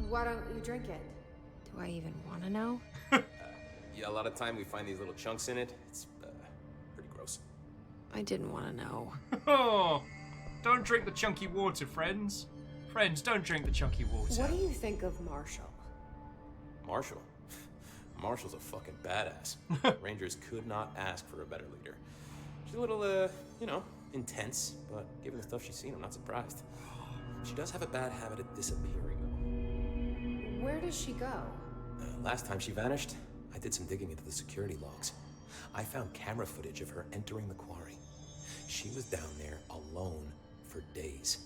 Why don't you drink it? Do I even want to know? Yeah, a lot of time we find these little chunks in it. It's pretty gross. I didn't want to know. Oh, don't drink the chunky water, friends. Friends, don't drink the chunky water. What do you think of Marshall? Marshall? Marshall's a fucking badass. Rangers could not ask for a better leader. She's a little, intense, but given the stuff she's seen, I'm not surprised. She does have a bad habit of disappearing, though. Where does she go? Last time she vanished, I did some digging into the security logs. I found camera footage of her entering the quarry. She was down there alone for days.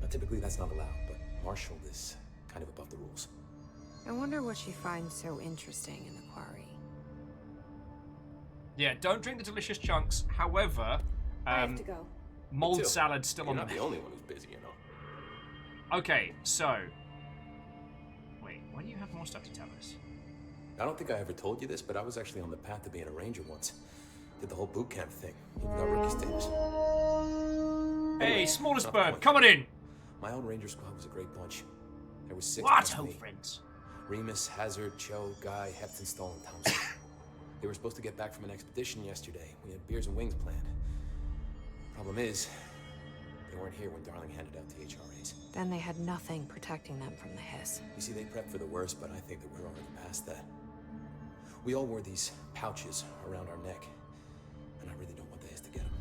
Now, typically that's not allowed, but Marshall is kind of above the rules. I wonder what she finds so interesting in the quarry. Yeah, don't drink the delicious chunks. However, I have to go. Mold salad's still You're on not the the only one who's busy, you know. Okay, so... Wait, why do you have more stuff to tell us? I don't think I ever told you this, but I was actually on the path to being a Ranger once. Did the whole boot camp thing. Even got rookie status. Hey, smallest bird, come on in! My own Ranger squad was a great bunch. There was 6 What, plus me. friends? Remus, Hazard, Cho, Guy, Heptonstall, and Thompson. They were supposed to get back from an expedition yesterday. We had beers and wings planned. Problem is, they weren't here when Darling handed out the HRAs. Then they had nothing protecting them from the hiss. You see, they prepped for the worst, but I think that we're already past that. We all wore these pouches around our neck, and I really don't want the hiss to get them.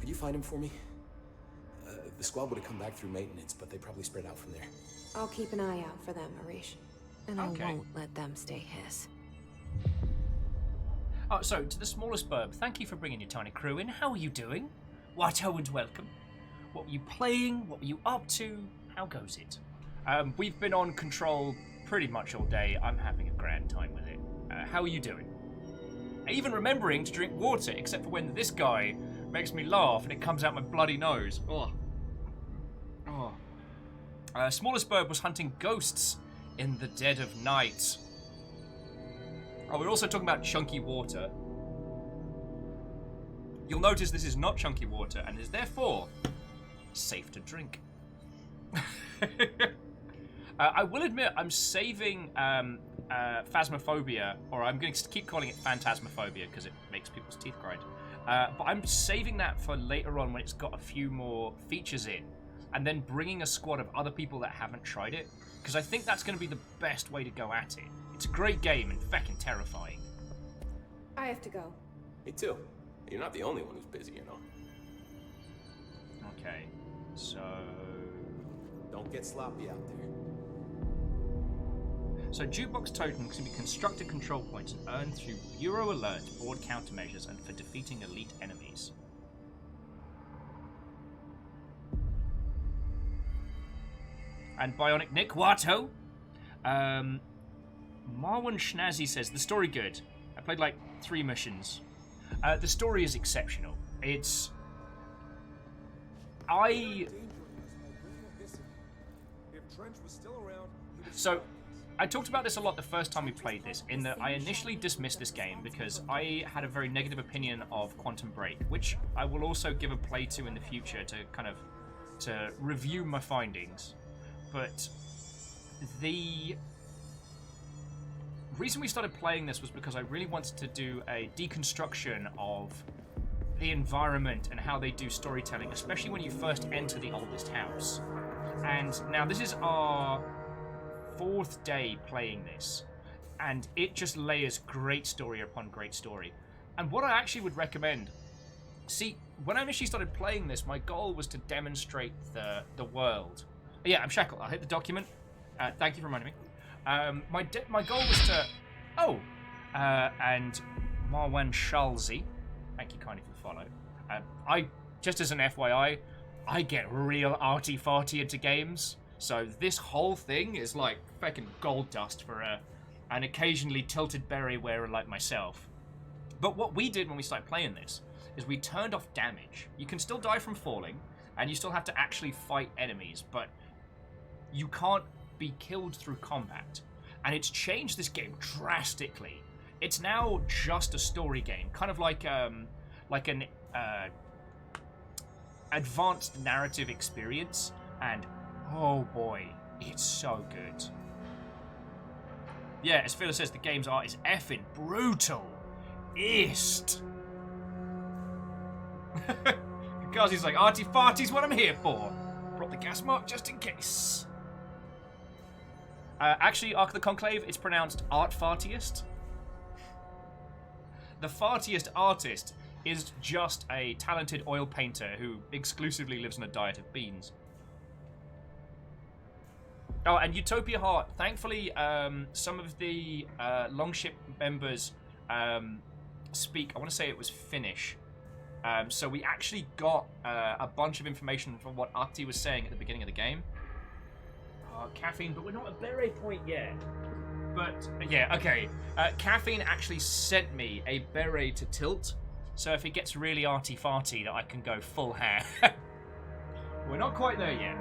Could you find them for me? The squad would have come back through maintenance, but they probably spread out from there. I'll keep an eye out for them, Arish. And Okay. I won't let them stay hiss. Oh, so, to the smallest burb, thank you for bringing your tiny crew in. How are you doing? White-O and welcome. What were you playing? What were you up to? How goes it? We've been on Control pretty much all day. I'm having a grand time with it. How are you doing? Even remembering to drink water, except for when this guy makes me laugh and it comes out my bloody nose. Oh. Smallest bird was hunting ghosts in the dead of night. Oh, we're also talking about chunky water. You'll notice this is not chunky water and is therefore safe to drink. I will admit I'm saving Phasmophobia, or I'm going to keep calling it Phantasmophobia because it makes people's teeth grind. But I'm saving that for later on when it's got a few more features in, and then bringing a squad of other people that haven't tried it, because I think that's going to be the best way to go at it. It's a great game and feckin' terrifying. I have to go. Me too. You're not the only one who's busy, you know. Okay, so... Don't get sloppy out there. So jukebox tokens can be constructed control points and earned through Bureau alerts, board countermeasures, and for defeating elite enemies. And Bionic Nick, what-ho? Marwan Schnazzy says, the story good. I played like 3 missions. The story is exceptional. It's... So, I talked about this a lot the first time we played this, in that I initially dismissed this game because I had a very negative opinion of Quantum Break, which I will also give a play to in the future to kind of to review my findings. But the reason we started playing this was because I really wanted to do a deconstruction of the environment and how they do storytelling, especially when you first enter the oldest house. And now this is our 4th day playing this, and it just layers great story upon great story. And what I actually would recommend, see, when I initially started playing this, my goal was to demonstrate the world. Yeah, I'm Shackle. I'll hit the document. Thank you for reminding me. My goal was to... Oh! And Marwan Shalzi. Thank you kindly for the follow. Just as an FYI, I get real arty-farty into games. So this whole thing is like fucking gold dust for an occasionally tilted berry wearer like myself. But what we did when we started playing this is we turned off damage. You can still die from falling, and you still have to actually fight enemies, but you can't be killed through combat. And it's changed this game drastically. It's now just a story game, kind of like an advanced narrative experience, and oh boy, it's so good. Yeah, as Phil says, the game's art is effing brutal. Ist. Because he's like, arty farty's what I'm here for. Brought the gas mark just in case. Actually, Ark of the Conclave, it's pronounced art fartiest. The fartiest artist is just a talented oil painter who exclusively lives on a diet of beans. Oh, and Utopia Heart. Thankfully, some of the Longship members speak, I want to say it was Finnish. So we actually got a bunch of information from what Ahti was saying at the beginning of the game. Caffeine, but we're not at beret point yet. But, yeah, okay. Caffeine actually sent me a beret to tilt. So if it gets really arty-farty, that I can go full hair. We're not quite there yet.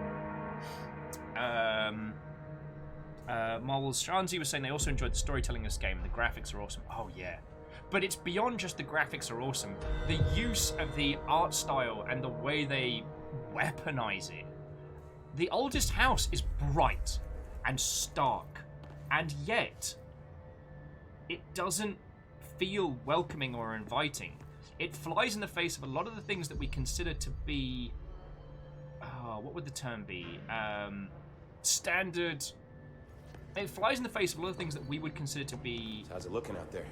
Marvel Stranzi was saying they also enjoyed the storytelling of this game. The graphics are awesome. Oh, yeah. But it's beyond just the graphics are awesome. The use of the art style and the way they weaponize it. The oldest house is bright and stark, and yet it doesn't feel welcoming or inviting. It flies in the face of a lot of the things that we consider to be, what would the term be? Standard. It flies in the face of a lot of things that we would consider to be. How's it looking out there?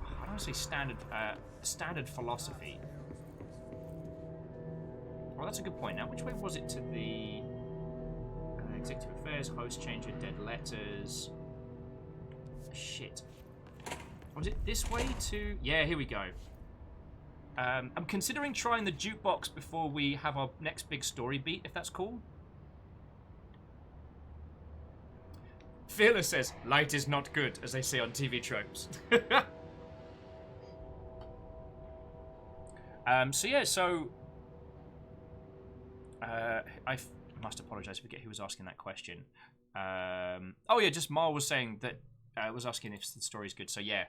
I don't want to say standard philosophy. Well, that's a good point. Now, which way was it to the Executive Affairs, Host Changer, Dead Letters? Shit. Was it this way to... Yeah, here we go. I'm considering trying the jukebox before we have our next big story beat, if that's cool. Fearless says, light is not good, as they say on TV tropes. I must apologise if I forget who was asking that question. Oh yeah, just Mar was saying that, was asking if the story is good, so yeah.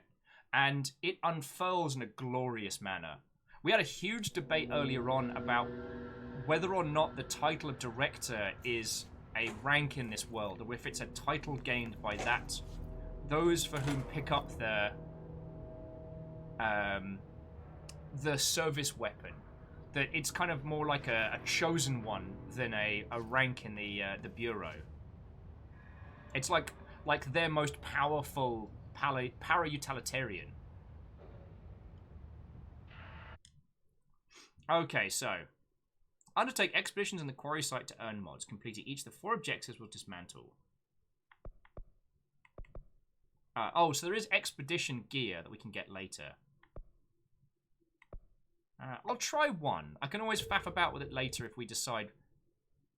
And it unfurls in a glorious manner. We had a huge debate earlier on about whether or not the title of director is a rank in this world, or if it's a title gained by those for whom pick up the service weapon. That it's kind of more like a chosen one than a rank in the bureau. It's like their most powerful para-utilitarian. Okay, so undertake expeditions in the quarry site to earn mods. Completing each of the 4 objectives will dismantle. So there is expedition gear that we can get later. I'll try one. I can always faff about with it later if we decide.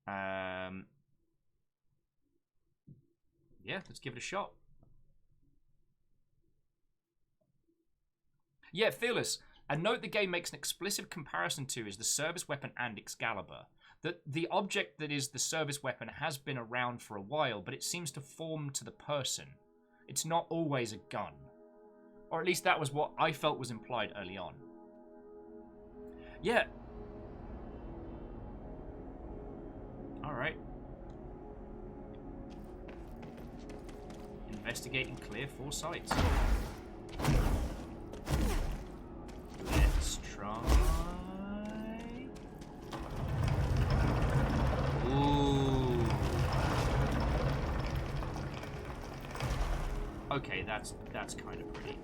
Yeah, let's give it a shot. Yeah, Fearless. A note the game makes an explicit comparison to is the service weapon and Excalibur. that the object that is the service weapon has been around for a while, but it seems to form to the person. It's not always a gun. Or at least that was what I felt was implied early on. Yeah. Alright. Investigate and clear 4 sites. Let's try... Ooh. Okay, that's kind of pretty.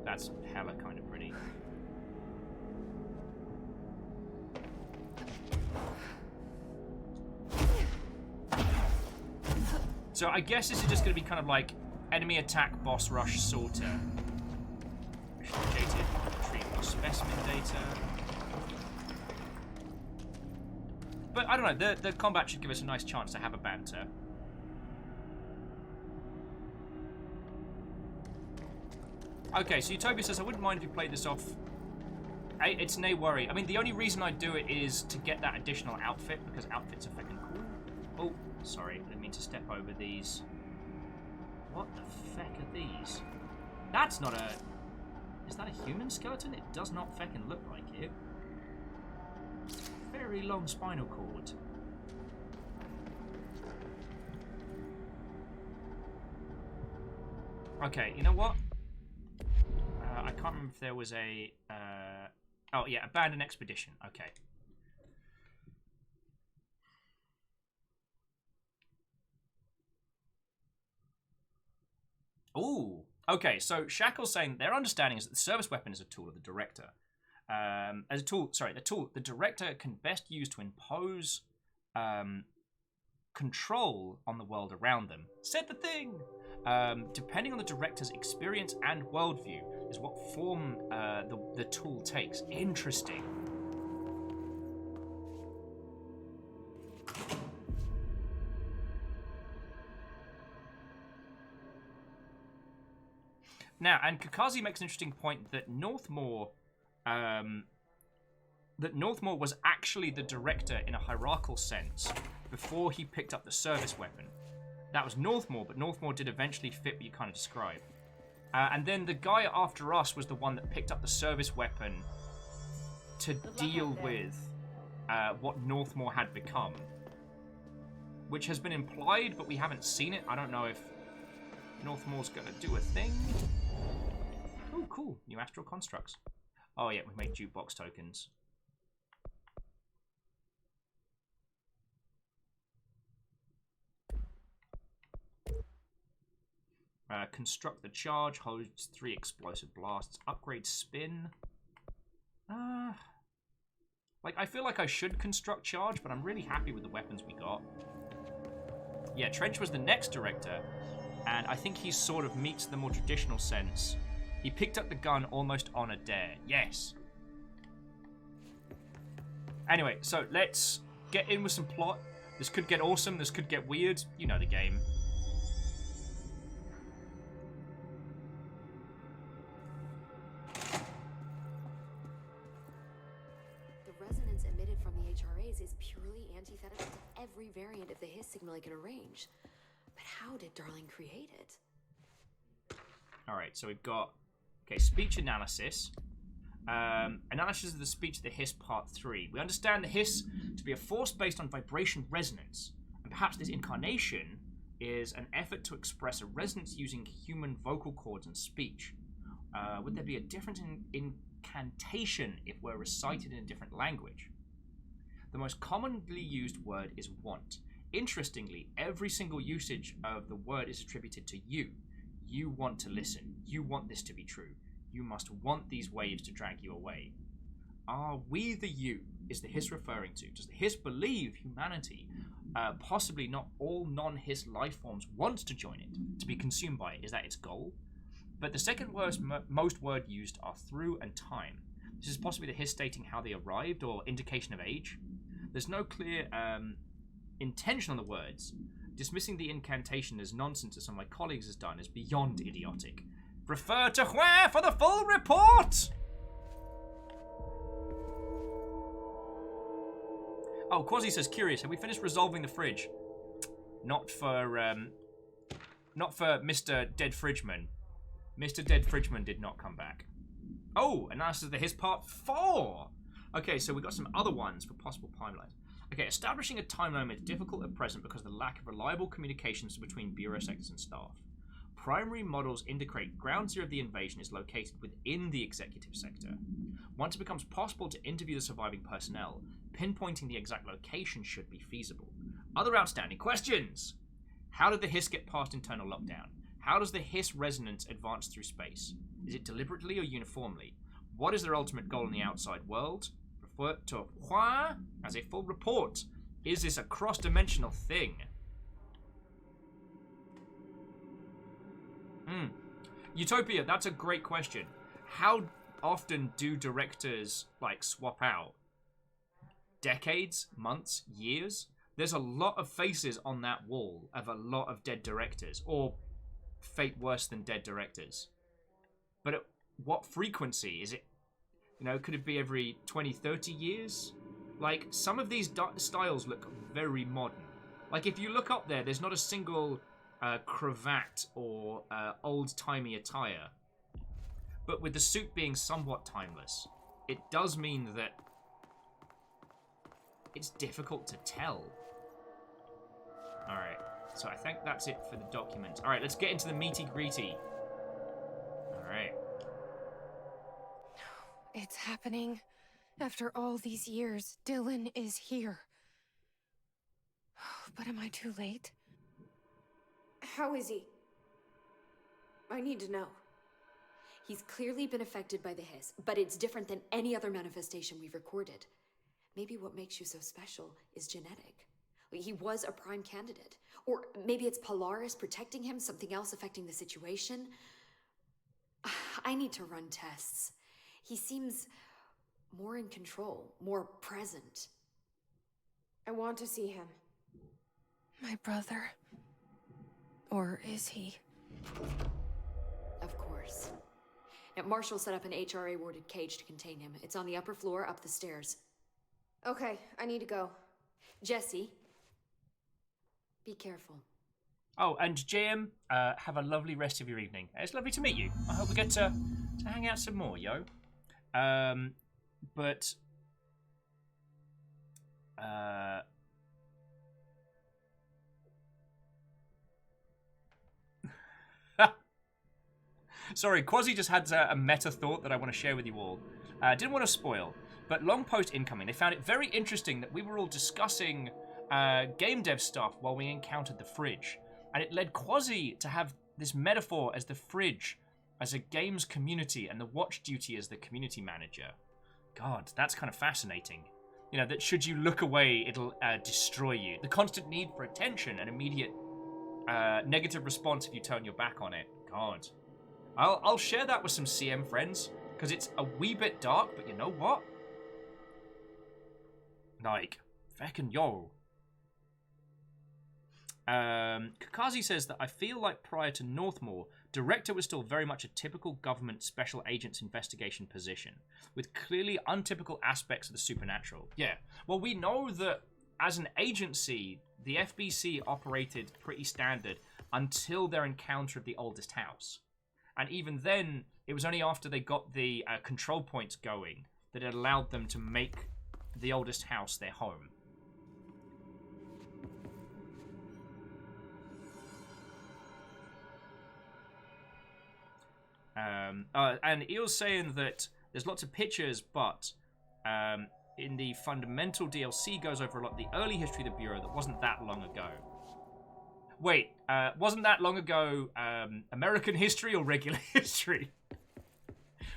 That's hella kind of pretty. So I guess this is just going to be kind of like enemy attack, boss rush, sorter. Located, retrieve more specimen data. But I don't know, the combat should give us a nice chance to have a banter. Okay, so Utopia says, I wouldn't mind if you played this off. It's no worry. I mean, the only reason I do it is to get that additional outfit, because outfits are fucking cool. Oh, sorry, I didn't mean to step over these. What the feck are these? That's not a... Is that a human skeleton? It does not feckin' look like it. Very long spinal cord. Okay, you know what? I can't remember if there was a... oh, yeah, abandoned expedition. Okay. Ooh. Okay, so Shackle's saying their understanding is that the service weapon is a tool of the director. The director can best use to impose control on the world around them. Said the thing! Depending on the director's experience and worldview is what form the tool takes. Interesting. Now, and Kakazi makes an interesting point that Northmore was actually the director in a hierarchical sense before he picked up the service weapon. That was Northmore, but Northmore did eventually fit what you kind of described. And then the guy after us was the one that picked up the service weapon to deal with what Northmore had become. Which has been implied, but we haven't seen it. I don't know if Northmore's gonna do a thing. Oh, cool. New astral constructs. Oh, yeah, we made jukebox tokens. Construct the charge, holds 3 explosive blasts, upgrade spin. Like, I feel like I should construct charge, but I'm really happy with the weapons we got. Yeah, Trench was the next director, and I think he sort of meets the more traditional sense. He picked up the gun almost on a dare. Yes. Anyway, so let's get in with some plot. This could get awesome, this could get weird. You know the game. Every variant of the Hiss signal I can arrange. But how did Darling create it? Alright, so we've got speech analysis. Analysis of the speech of the Hiss part 3. We understand the Hiss to be a force based on vibration resonance, and perhaps this incarnation is an effort to express a resonance using human vocal cords and speech. Would there be a difference in incantation if we're recited in a different language? The most commonly used word is want. Interestingly, every single usage of the word is attributed to you. You want to listen. You want this to be true. You must want these waves to drag you away. Are we the you is the Hiss referring to? Does the Hiss believe humanity, possibly not all non-Hiss life forms, want to join it, to be consumed by it? Is that its goal? But the second most word used are through and time. This is possibly the Hiss stating how they arrived or indication of age. There's no clear intention on the words. Dismissing the incantation as nonsense, as some of my colleagues has done, is beyond idiotic. Refer to where for the full report! Oh, Quasi says, curious, have we finished resolving the fridge? Not for Mr. Dead Fridgeman. Mr. Dead Fridgeman did not come back. Oh, and that's the his part 4! Okay, so we got some other ones for possible timelines. Okay, establishing a timeline is difficult at present because of the lack of reliable communications between Bureau sectors and staff. Primary models indicate ground zero of the invasion is located within the executive sector. Once it becomes possible to interview the surviving personnel, pinpointing the exact location should be feasible. Other outstanding questions! How did the Hiss get past internal lockdown? How does the Hiss resonance advance through space? Is it deliberately or uniformly? What is their ultimate goal in the outside world? Refer to Hua as a full report. Is this a cross-dimensional thing? Utopia, that's a great question. How often do directors, like, swap out? Decades? Months? Years? There's a lot of faces on that wall of a lot of dead directors, or fate worse than dead directors. But at what frequency? Is it, you know, could it be every 20, 30 years? Like, some of these styles look very modern. Like, if you look up there, there's not a single cravat or old-timey attire. But with the suit being somewhat timeless, it does mean that it's difficult to tell. Alright, so I think that's it for the documents. Alright, let's get into the meaty-greety. Alright. It's happening. After all these years, Dylan is here. But am I too late? How is he? I need to know. He's clearly been affected by the Hiss, but it's different than any other manifestation we've recorded. Maybe what makes you so special is genetic. He was a prime candidate. Or maybe it's Polaris protecting him, something else affecting the situation. I need to run tests. He seems more in control, more present. I want to see him. My brother. Or is he? Of course. Now, Marshall set up an HRA-warded cage to contain him. It's on the upper floor, up the stairs. Okay, I need to go. Jesse, be careful. Oh, and JM, have a lovely rest of your evening. It's lovely to meet you. I hope we get to hang out some more, yo. But sorry, Quasi just had a meta thought that I want to share with you all. Didn't want to spoil, but long post incoming. They found it very interesting that we were all discussing game dev stuff while we encountered the fridge. And it led Quasi to have this metaphor as the fridge as a games community and the watch duty as the community manager. God, that's kind of fascinating. You know, that should you look away, it'll destroy you. The constant need for attention and immediate negative response if you turn your back on it. God. I'll share that with some CM friends, because it's a wee bit dark, but you know what? Like, feckin' yo. Kakazi says that I feel like prior to Northmore, Director was still very much a typical government special agents investigation position, with clearly untypical aspects of the supernatural. Yeah, well, we know that as an agency, the FBC operated pretty standard until their encounter of the oldest house. And even then, it was only after they got the control points going that it allowed them to make the oldest house their home. And Eel's saying that there's lots of pictures, but in the fundamental DLC goes over a lot of the early history of the Bureau that wasn't that long ago. Wait, wasn't that long ago American history or regular history?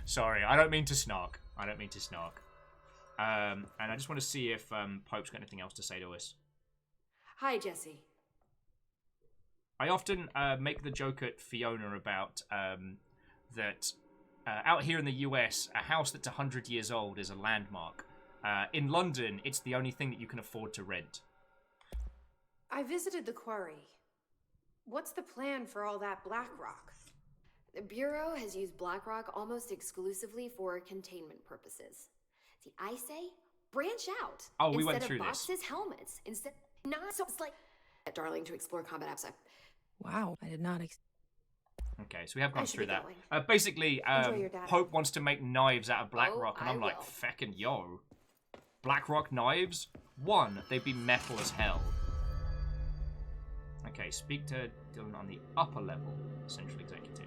Sorry, I don't mean to snark. I don't mean to snark. And I just want to see if Pope's got anything else to say to us. Hi, Jesse. I often make the joke at Fiona about that out here in the US, a house that's 100 years old is a landmark. In London, it's the only thing that you can afford to rent. I visited the quarry. What's the plan for all that black rock? The Bureau has used BlackRock almost exclusively for containment purposes. See, I say, branch out. Oh, we went through Instead of this. boxes, helmets. Instead, not so it's like, darling, to explore combat apps. Wow, I did not. Okay, so we have I gone should through be that. going. Basically, Enjoy your data. Pope wants to make knives out of BlackRock, Oh, and I'm I like, will. feckin' yo. BlackRock knives? One, they'd be metal as hell. Okay, speak to Dylan on the upper level, Central Executive.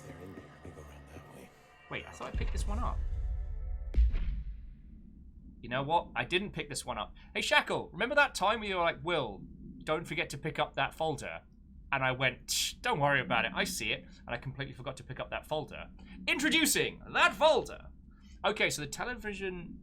They're in there. We go around that way. Wait, I thought I picked this one up. You know what? I didn't pick this one up. Hey, Shackle, remember that time where you were like, Will, don't forget to pick up that folder? And I went, "Shh, don't worry about it, I see it. And I completely forgot to pick up that folder. Introducing that folder! Okay, so the television...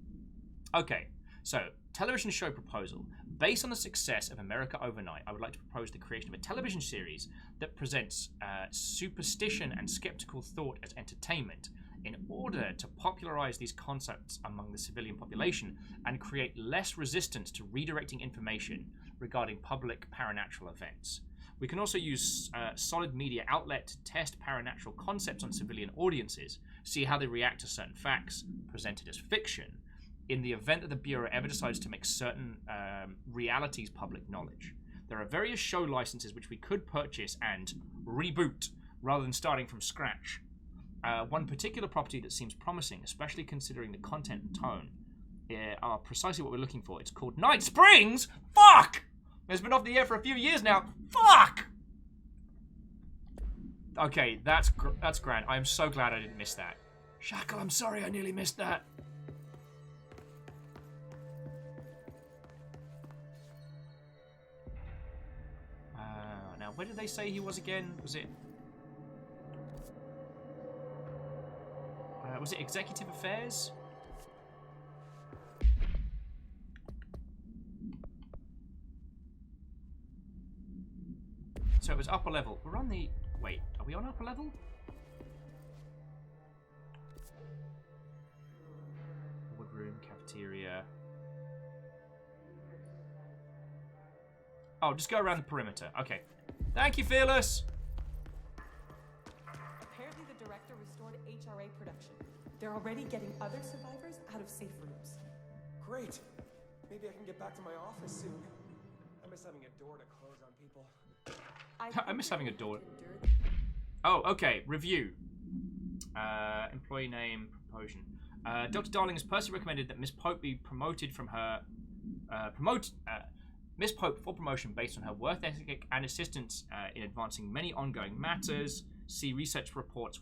Okay, so television show proposal. Based on the success of America Overnight, I would like to propose the creation of a television series that presents superstition and skeptical thought as entertainment in order to popularize these concepts among the civilian population and create less resistance to redirecting information regarding public paranatural events. We can also use solid media outlet to test paranatural concepts on civilian audiences, see how they react to certain facts presented as fiction, in the event that the Bureau ever decides to make certain realities public knowledge. There are various show licenses which we could purchase and reboot rather than starting from scratch. One particular property that seems promising, especially considering the content and tone, are precisely what we're looking for. It's called Night Springs? Fuck! It's been off the air for a few years now. Fuck! Okay, that's grand. I'm so glad I didn't miss that. Shackle, I'm sorry I nearly missed that. Now, where did they say he was again? Was it Executive Affairs? So it was upper level. We're on the... Wait, are we on upper level? Woodroom, cafeteria. Oh, just go around the perimeter. Okay. Thank you, Fearless! Apparently the director restored HRA production. They're already getting other survivors out of safe rooms. Great. Maybe I can get back to my office soon. I miss having a door to close on people. I miss having a door. Oh, okay. Review. Employee name, promotion. Dr. Darling has personally recommended that Miss Pope be promoted from her... Miss Pope for promotion based on her work ethic and assistance in advancing many ongoing matters. See research reports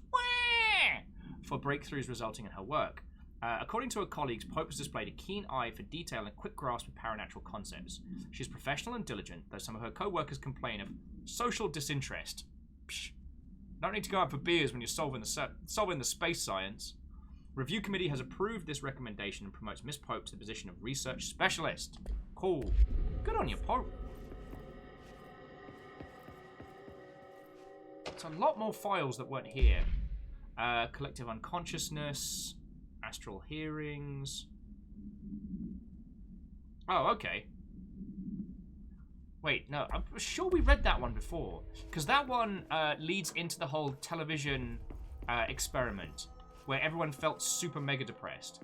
for breakthroughs resulting in her work. According to her colleagues, Pope has displayed a keen eye for detail and quick grasp of paranatural concepts. She is professional and diligent, though some of her co-workers complain of social disinterest. Psh, don't need to go out for beers when you're solving the space science. Review committee has approved this recommendation and promotes Miss Pope to the position of research specialist. Cool. Good on you, Pope. It's a lot more files that weren't here. Collective unconsciousness, astral hearings. Oh, okay. Wait, no, I'm sure we read that one before. Because that one leads into the whole television experiment, where everyone felt super mega depressed.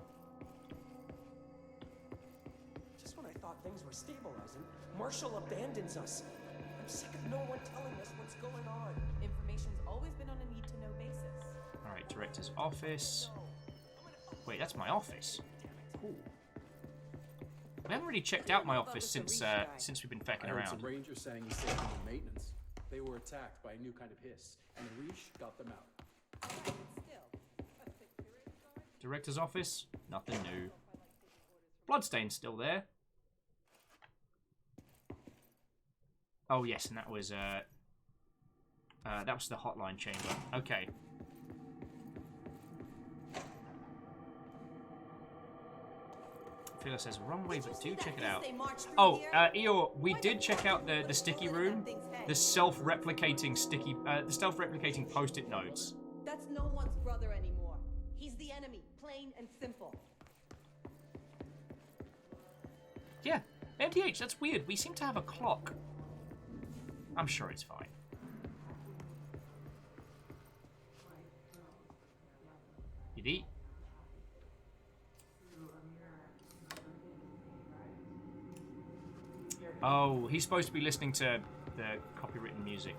Just when I thought things were stabilizing, Marshall abandons us. I'm sick of no one telling us what's going on. Information's always been on a need-to-know basis. Alright, director's office. Wait, that's my office. Cool. I haven't really checked out my office since we've been fecking I heard around. some rangers saying he's taking in maintenance. They were attacked by a new kind of hiss, and Arish got them out. Director's office, nothing new. Bloodstain's still there. Oh yes, and that was the hotline chamber. Okay. Phila says wrong way, but do check it out. Oh, Eeyore, we did check out the sticky room, the self-replicating post-it notes. That's no one's brother anymore. He's the enemy, plain and simple. Yeah, MTH, that's weird. We seem to have a clock. I'm sure it's fine. Yippee. Oh, he's supposed to be listening to the copywritten music.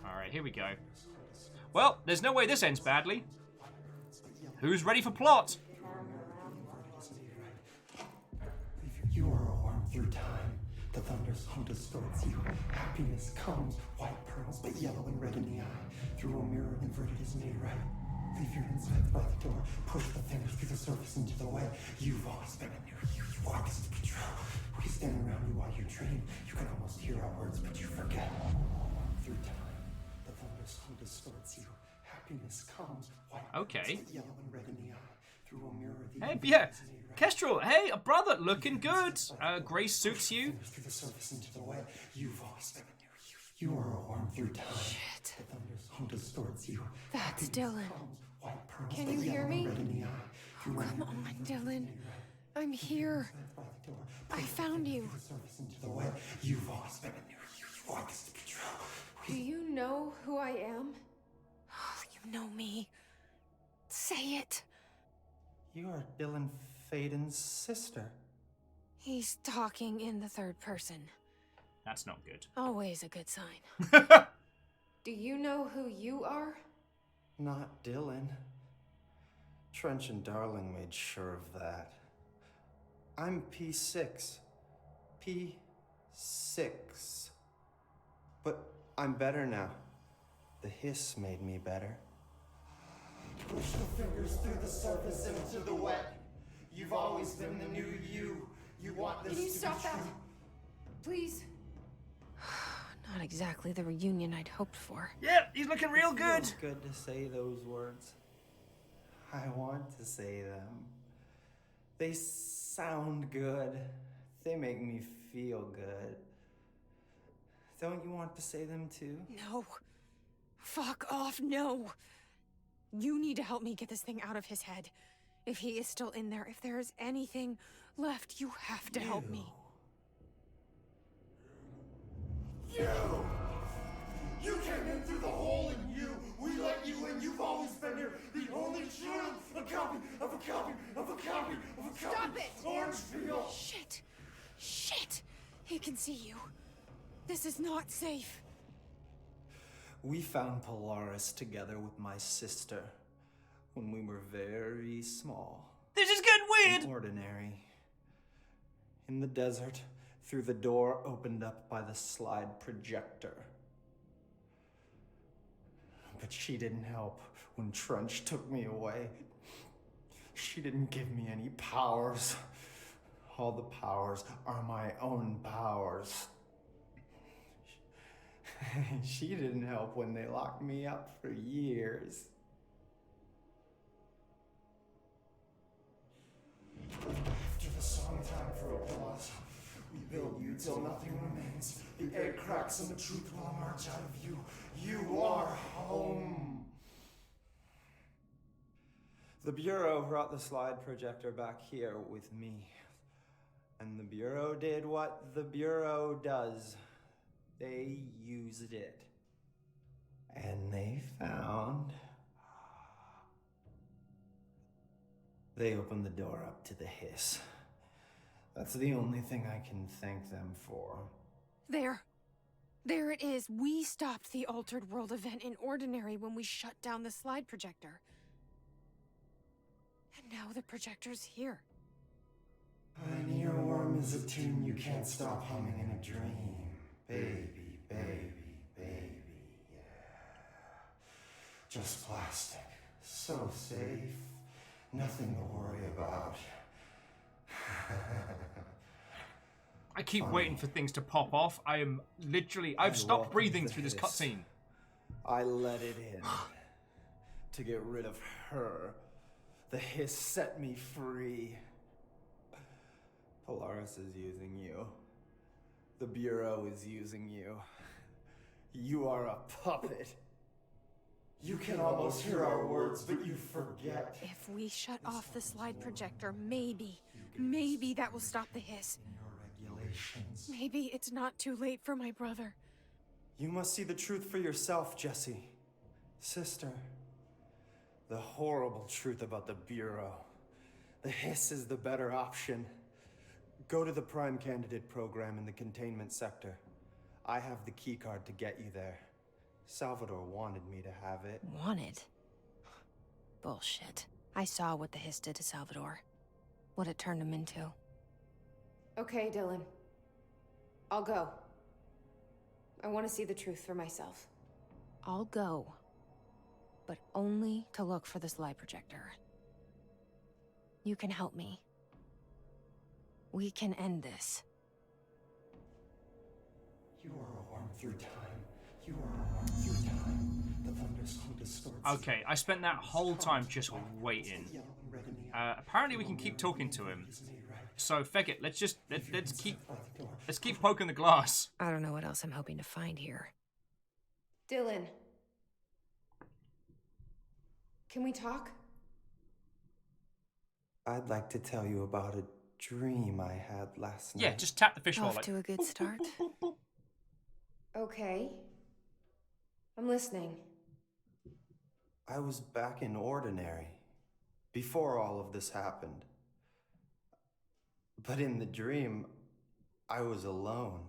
Alright, here we go. Well, there's no way this ends badly. Who's ready for plot? You are a worm through time. The thunder's home distorts you. Happiness comes, white pearls, but yellow and red in the eye. Through a mirror inverted is made right. Leave your insides by the door. Push the fingers through the surface into the wet. You've always been in there. You walk as to be true. We stand around you while you dream. You can almost hear our words, but you forget. Through time, the thunder's home distorts you. Happiness comes, white Okay. pearls, but yellow and red in the eye. Through a mirror, the Hey, yeah. Kestrel, hey, a brother, looking good. Grace suits you. through the surface into the wet. You've always been in there. You are a worm through time. Shit. The thunder's home distorts you. That's Dylan. White pearls, Can but you hear yellow and me? red in the eye. Through a Come on, Dylan. I'm here. I found you. surface into the wet. You've always been in there. You want this to be true. Do you know who I am? Oh, you know me. Say it. You are Dylan Faden's sister. He's talking in the third person. That's not good. Always a good sign. Do you know who you are? Not Dylan. Trench and Darling made sure of that. I'm P6. P6. But I'm better now. The hiss made me better. Push the fingers through the surface into the wet. You've always been the new you. You want this Can you to stop be that? true. Please. Not exactly the reunion I'd hoped for. Yeah, he's looking real It good. feels good to say those words. I want to say them. They sound good. They make me feel good. Don't you want to say them too? No. Fuck off, no. You need to help me get this thing out of his head. If he is still in there, if there is anything left, you have to help me. You came in through the hole in you. We let you in. You've always been here. The only truth. A copy of a copy of a copy of a copy. Stop it! Orangefield. Shit. Shit. He can see you. This is not safe. We found Polaris together with my sister when we were very small. This is getting weird. And ordinary. In the desert, through the door opened up by the slide projector. But she didn't help when Trench took me away. She didn't give me any powers. All the powers are my own powers. She didn't help when they locked me up for years. After the song time for applause, we build you till nothing remains. The egg cracks and the truth will emerge out of you. You are home. The Bureau brought the slide projector back here with me. And the Bureau did what the Bureau does. They used it. And they found... They opened the door up to the hiss. That's the only thing I can thank them for. There. There it is. We stopped the Altered World event in Ordinary when we shut down the slide projector. And now the projector's here. An earworm is a tune you can't stop humming in a dream. Baby, baby, baby, yeah. Just plastic. So safe. Nothing to worry about. I keep waiting for things to pop off. I am literally... I've stopped breathing through this cutscene. I let it in. To get rid of her. The hiss set me free. Polaris is using you. The Bureau is using you. You are a puppet. You can almost hear our words, but you forget. If we shut off the slide projector, maybe that will stop the hiss. Maybe it's not too late for my brother. You must see the truth for yourself, Jesse. Sister, the horrible truth about the Bureau. The Hiss is the better option. Go to the Prime Candidate program in the containment sector. I have the keycard to get you there. Salvador wanted me to have it. Wanted? Bullshit. I saw what the Hiss did to Salvador. What it turned him into. Okay, Dylan. I'll go. I want to see the truth for myself. I'll go. But only to look for this lie projector. You can help me. We can end this. You are a worm through time. You are a worm through time. The thunderstorm distorts. Okay, I spent that whole time just waiting. Apparently we can keep talking to him. So feck it, let's keep poking the glass. I don't know what else I'm hoping to find here. Dylan. Can we talk? I'd like to tell you about a dream I had last night. Yeah, just tap the fishbowl. Off to a good start. Okay. I'm listening. I was back in Ordinary, before all of this happened. But in the dream, I was alone.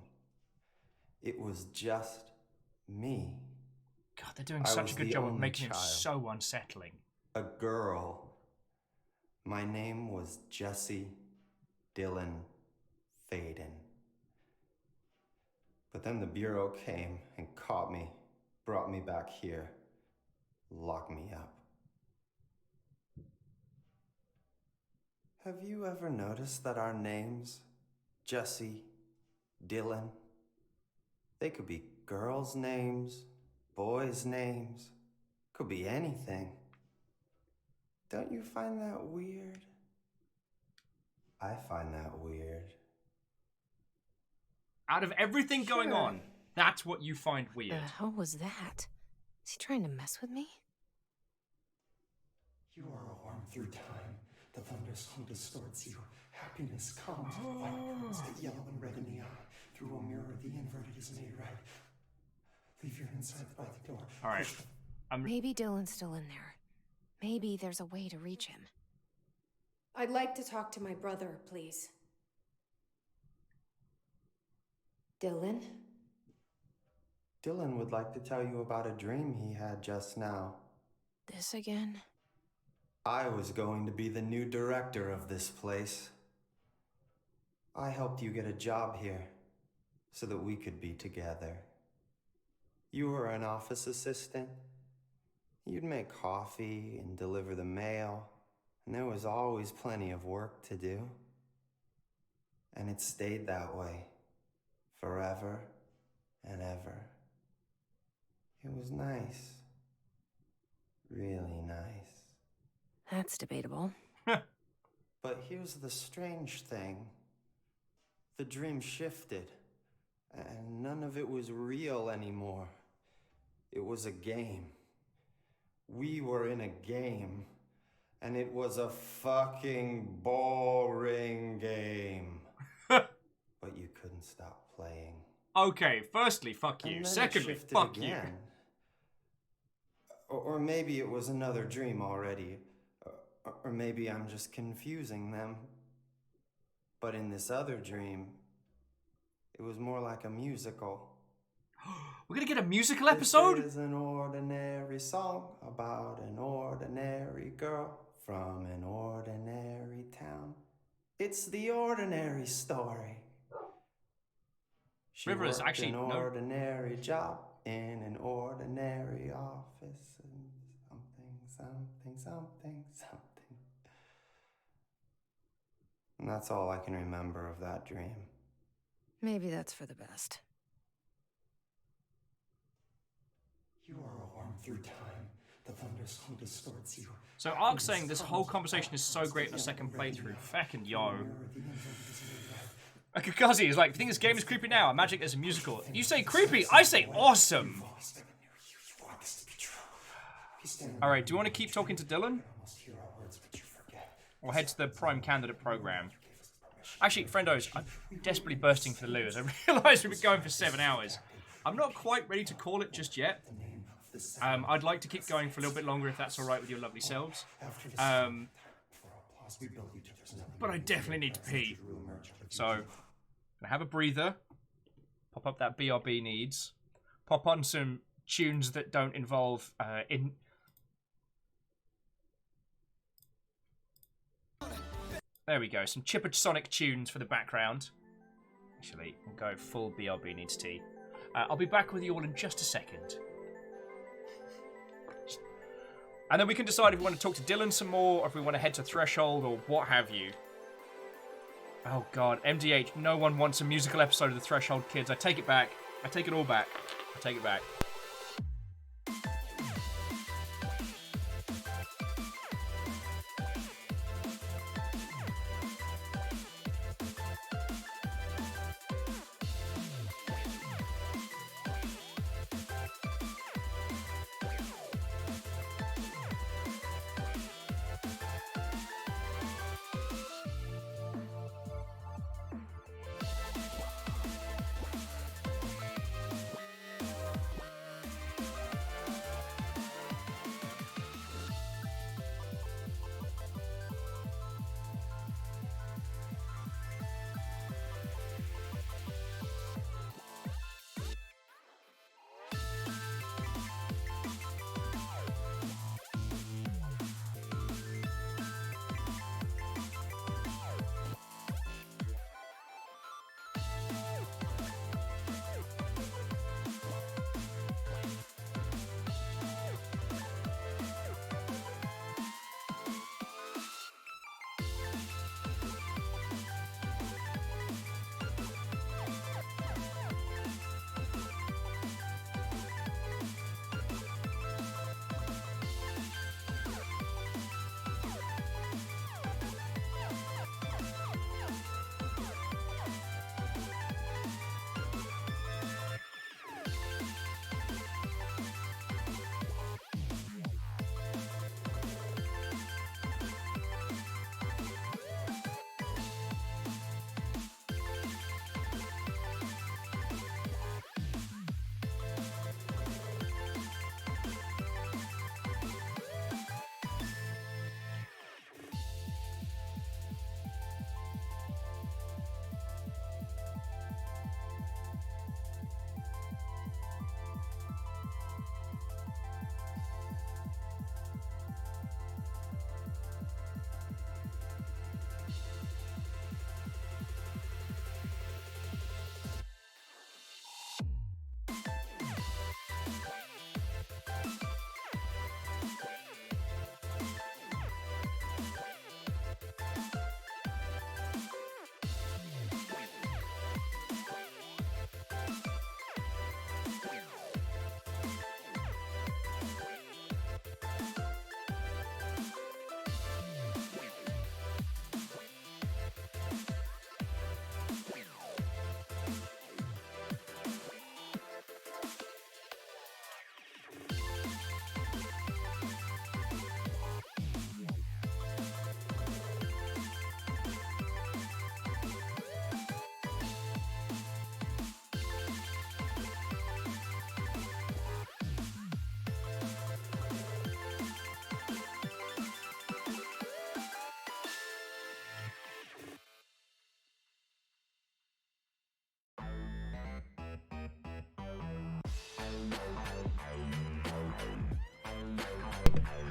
It was just me. God, they're doing such a good job of making it so unsettling. A girl. My name was Jesse Dylan Faden. But then the Bureau came and caught me, brought me back here, locked me up. Have you ever noticed that our names, Jesse, Dylan, they could be girls' names, boys' names, could be anything. Don't you find that weird? I find that weird. Out of everything going on, that's what you find weird. The hell was that? Is he trying to mess with me? You are a worm through time. The thunderstorm distorts you. Happiness comes. White curls get yellow and red in the eye. Through a mirror, the inverted is made right. Leave your inside by the door. All right. Maybe Dylan's still in there. Maybe there's a way to reach him. I'd like to talk to my brother, please. Dylan? Dylan would like to tell you about a dream he had just now. This again? I was going to be the new director of this place. I helped you get a job here so that we could be together. You were an office assistant. You'd make coffee and deliver the mail, and there was always plenty of work to do. And it stayed that way, forever and ever. It was nice. Really nice. That's debatable. But here's the strange thing. The dream shifted, and none of it was real anymore. It was a game. We were in a game, and it was a fucking boring game. But you couldn't stop playing. Okay, firstly, fuck you. And then it Secondly, shifted fuck again. Or maybe it was another dream already. Or maybe I'm just confusing them. But in this other dream, it was more like a musical. We're gonna get a musical episode? This is an ordinary song about an ordinary girl from an ordinary town. It's the ordinary story. She River is worked actually an no. ordinary job in an ordinary office and something. And that's all I can remember of that dream. Maybe that's for the best. You are a worm through time. The thunderstorm distorts you. So Ark's saying this whole conversation is so great in a second playthrough. Feckin' yo. Kakazi is like, think this game is creepy now? Magic is a musical. If you say creepy, I say awesome. Alright, do you want to keep talking to Dylan? Or head to the Prime Candidate program? Actually, friendos, I'm desperately bursting for the loo as I realise we've been going for 7 hours. I'm not quite ready to call it just yet. I'd like to keep going for a little bit longer if that's all right with your lovely selves. But I definitely need to pee. So, I'm gonna have a breather. Pop up that BRB needs. Pop on some tunes that don't involve There we go, some Chipper Sonic tunes for the background. Actually, we'll go full BRB needs tea. I'll be back with you all in just a second. And then we can decide if we want to talk to Dylan some more, or if we want to head to Threshold, or what have you. Oh god, MDH, no one wants a musical episode of the Threshold Kids. I take it back. I take it all back. I take it back.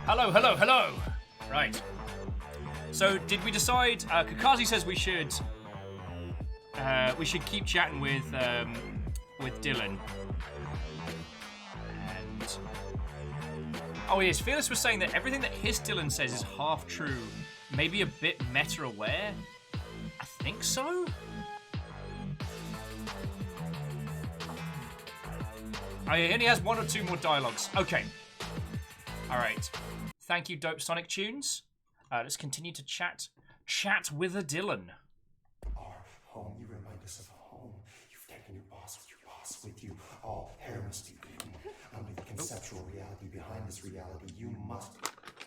Hello, hello, hello. Right. So, did we decide? Kakazi says we should keep chatting with Dylan. And oh yes, Fearless was saying that everything that his Dylan says is half true, maybe a bit meta-aware. I think so. Oh, he only has 1 or 2 more dialogues. Okay. All right. Thank you, Dope Sonic Tunes. Let's continue to chat with a Dylan. Our home, you remind us of home. You've taken your boss with you. All hair must be green. Under the conceptual reality behind this reality, you must...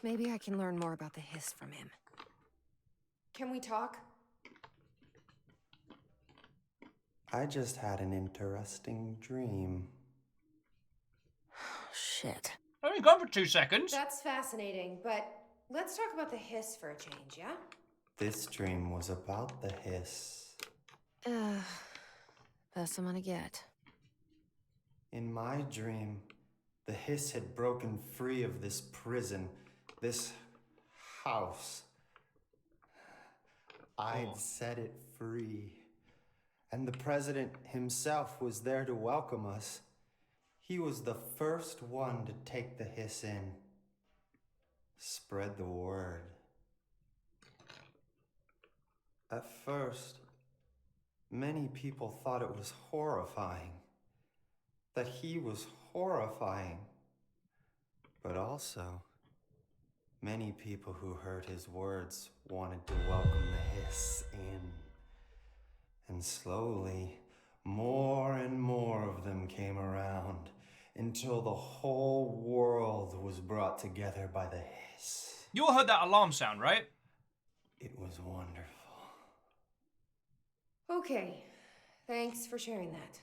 Maybe I can learn more about the hiss from him. Can we talk? I just had an interesting dream. Shit. Only gone for 2 seconds. That's fascinating, but let's talk about the hiss for a change, yeah? This dream was about the hiss. Best I'm gonna get. In my dream, the hiss had broken free of this prison, this house. I'd set it free. And the president himself was there to welcome us. He was the first one to take the hiss in. Spread the word. At first, many people thought it was horrifying. That he was horrifying. But also, many people who heard his words wanted to welcome the hiss in. And slowly, more and more of them came around until the whole world was brought together by the hiss. You all heard that alarm sound, right? It was wonderful. Okay, thanks for sharing that.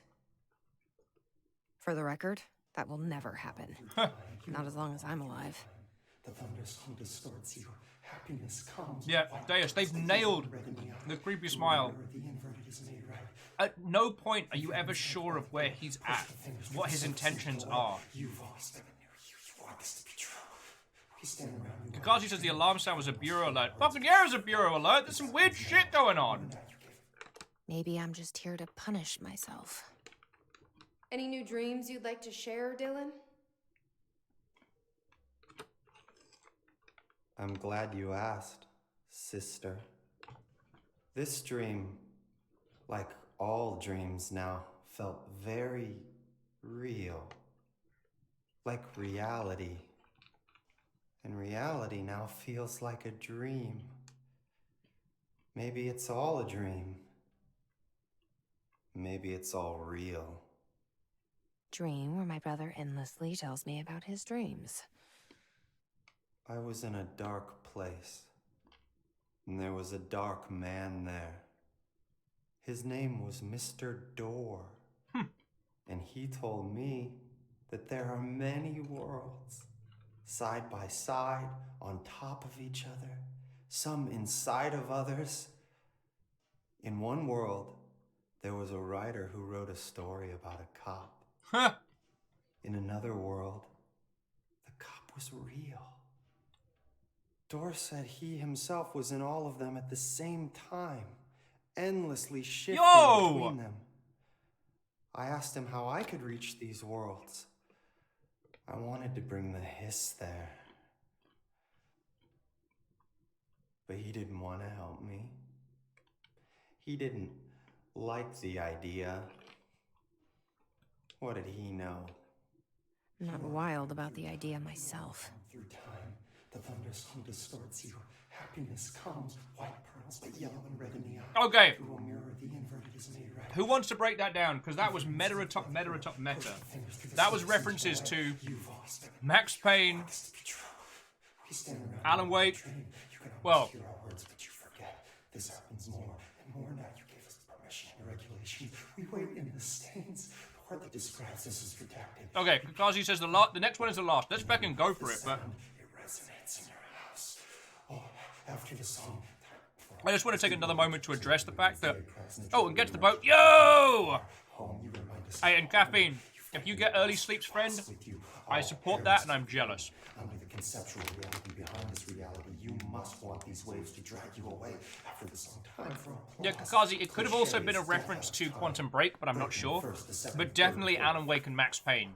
For the record, that will never happen. Not as long as I'm alive. The thunderstorm distorts you. Happiness comes. Yeah, Deus, they've nailed the creepy smile. The inverted is made right. At no point are you ever sure of where he's at, what his intentions are. You've always been near you. You want this to be true. We stand around you. Kakashi says the alarm sound was a bureau alert. Fucking yeah, it's a bureau alert. There's some weird shit going on. Maybe I'm just here to punish myself. Any new dreams you'd like to share, Dylan? I'm glad you asked, sister. This dream, like all dreams now, felt very real. Like reality. And reality now feels like a dream. Maybe it's all a dream. Maybe it's all real. Dream where my brother endlessly tells me about his dreams. I was in a dark place, and there was a dark man there. His name was Mr. Door, and he told me that there are many worlds, side by side, on top of each other, some inside of others. In one world, there was a writer who wrote a story about a cop. In another world, the cop was real. Door said he himself was in all of them at the same time, endlessly shifting between them. I asked him how I could reach these worlds. I wanted to bring the hiss there. But he didn't want to help me. He didn't like the idea. What did he know? I'm not wild about the idea myself. Through time, the thunderstorm distorts you. Happiness comes, white pearls, but yellow and red in the eye. Okay. Through a mirror, the inverted is made right. Who wants to break that down? Because that was meta atop meta atop meta. That was references to Max Payne, Alan Wake. Well, This happens more and more now. You gave us permission and regulation. We wait in the stands. The word that describes this is redacted. okay, Kakashi says the next one is the last. Let's fucking go for it, but It resonates in your house. Oh, after the song. I just want to take another moment to address the fact that... Oh, and get to the boat. Yo! Hey, and Caffeine, if you get early sleeps, friend, I support that and I'm jealous. Under the conceptual reality behind this reality, you must want these waves to drag you away after this long time for applause. Yeah, Kakashi, it could have also been a reference to Quantum Break, but I'm not sure. But definitely Alan Wake and Max Payne.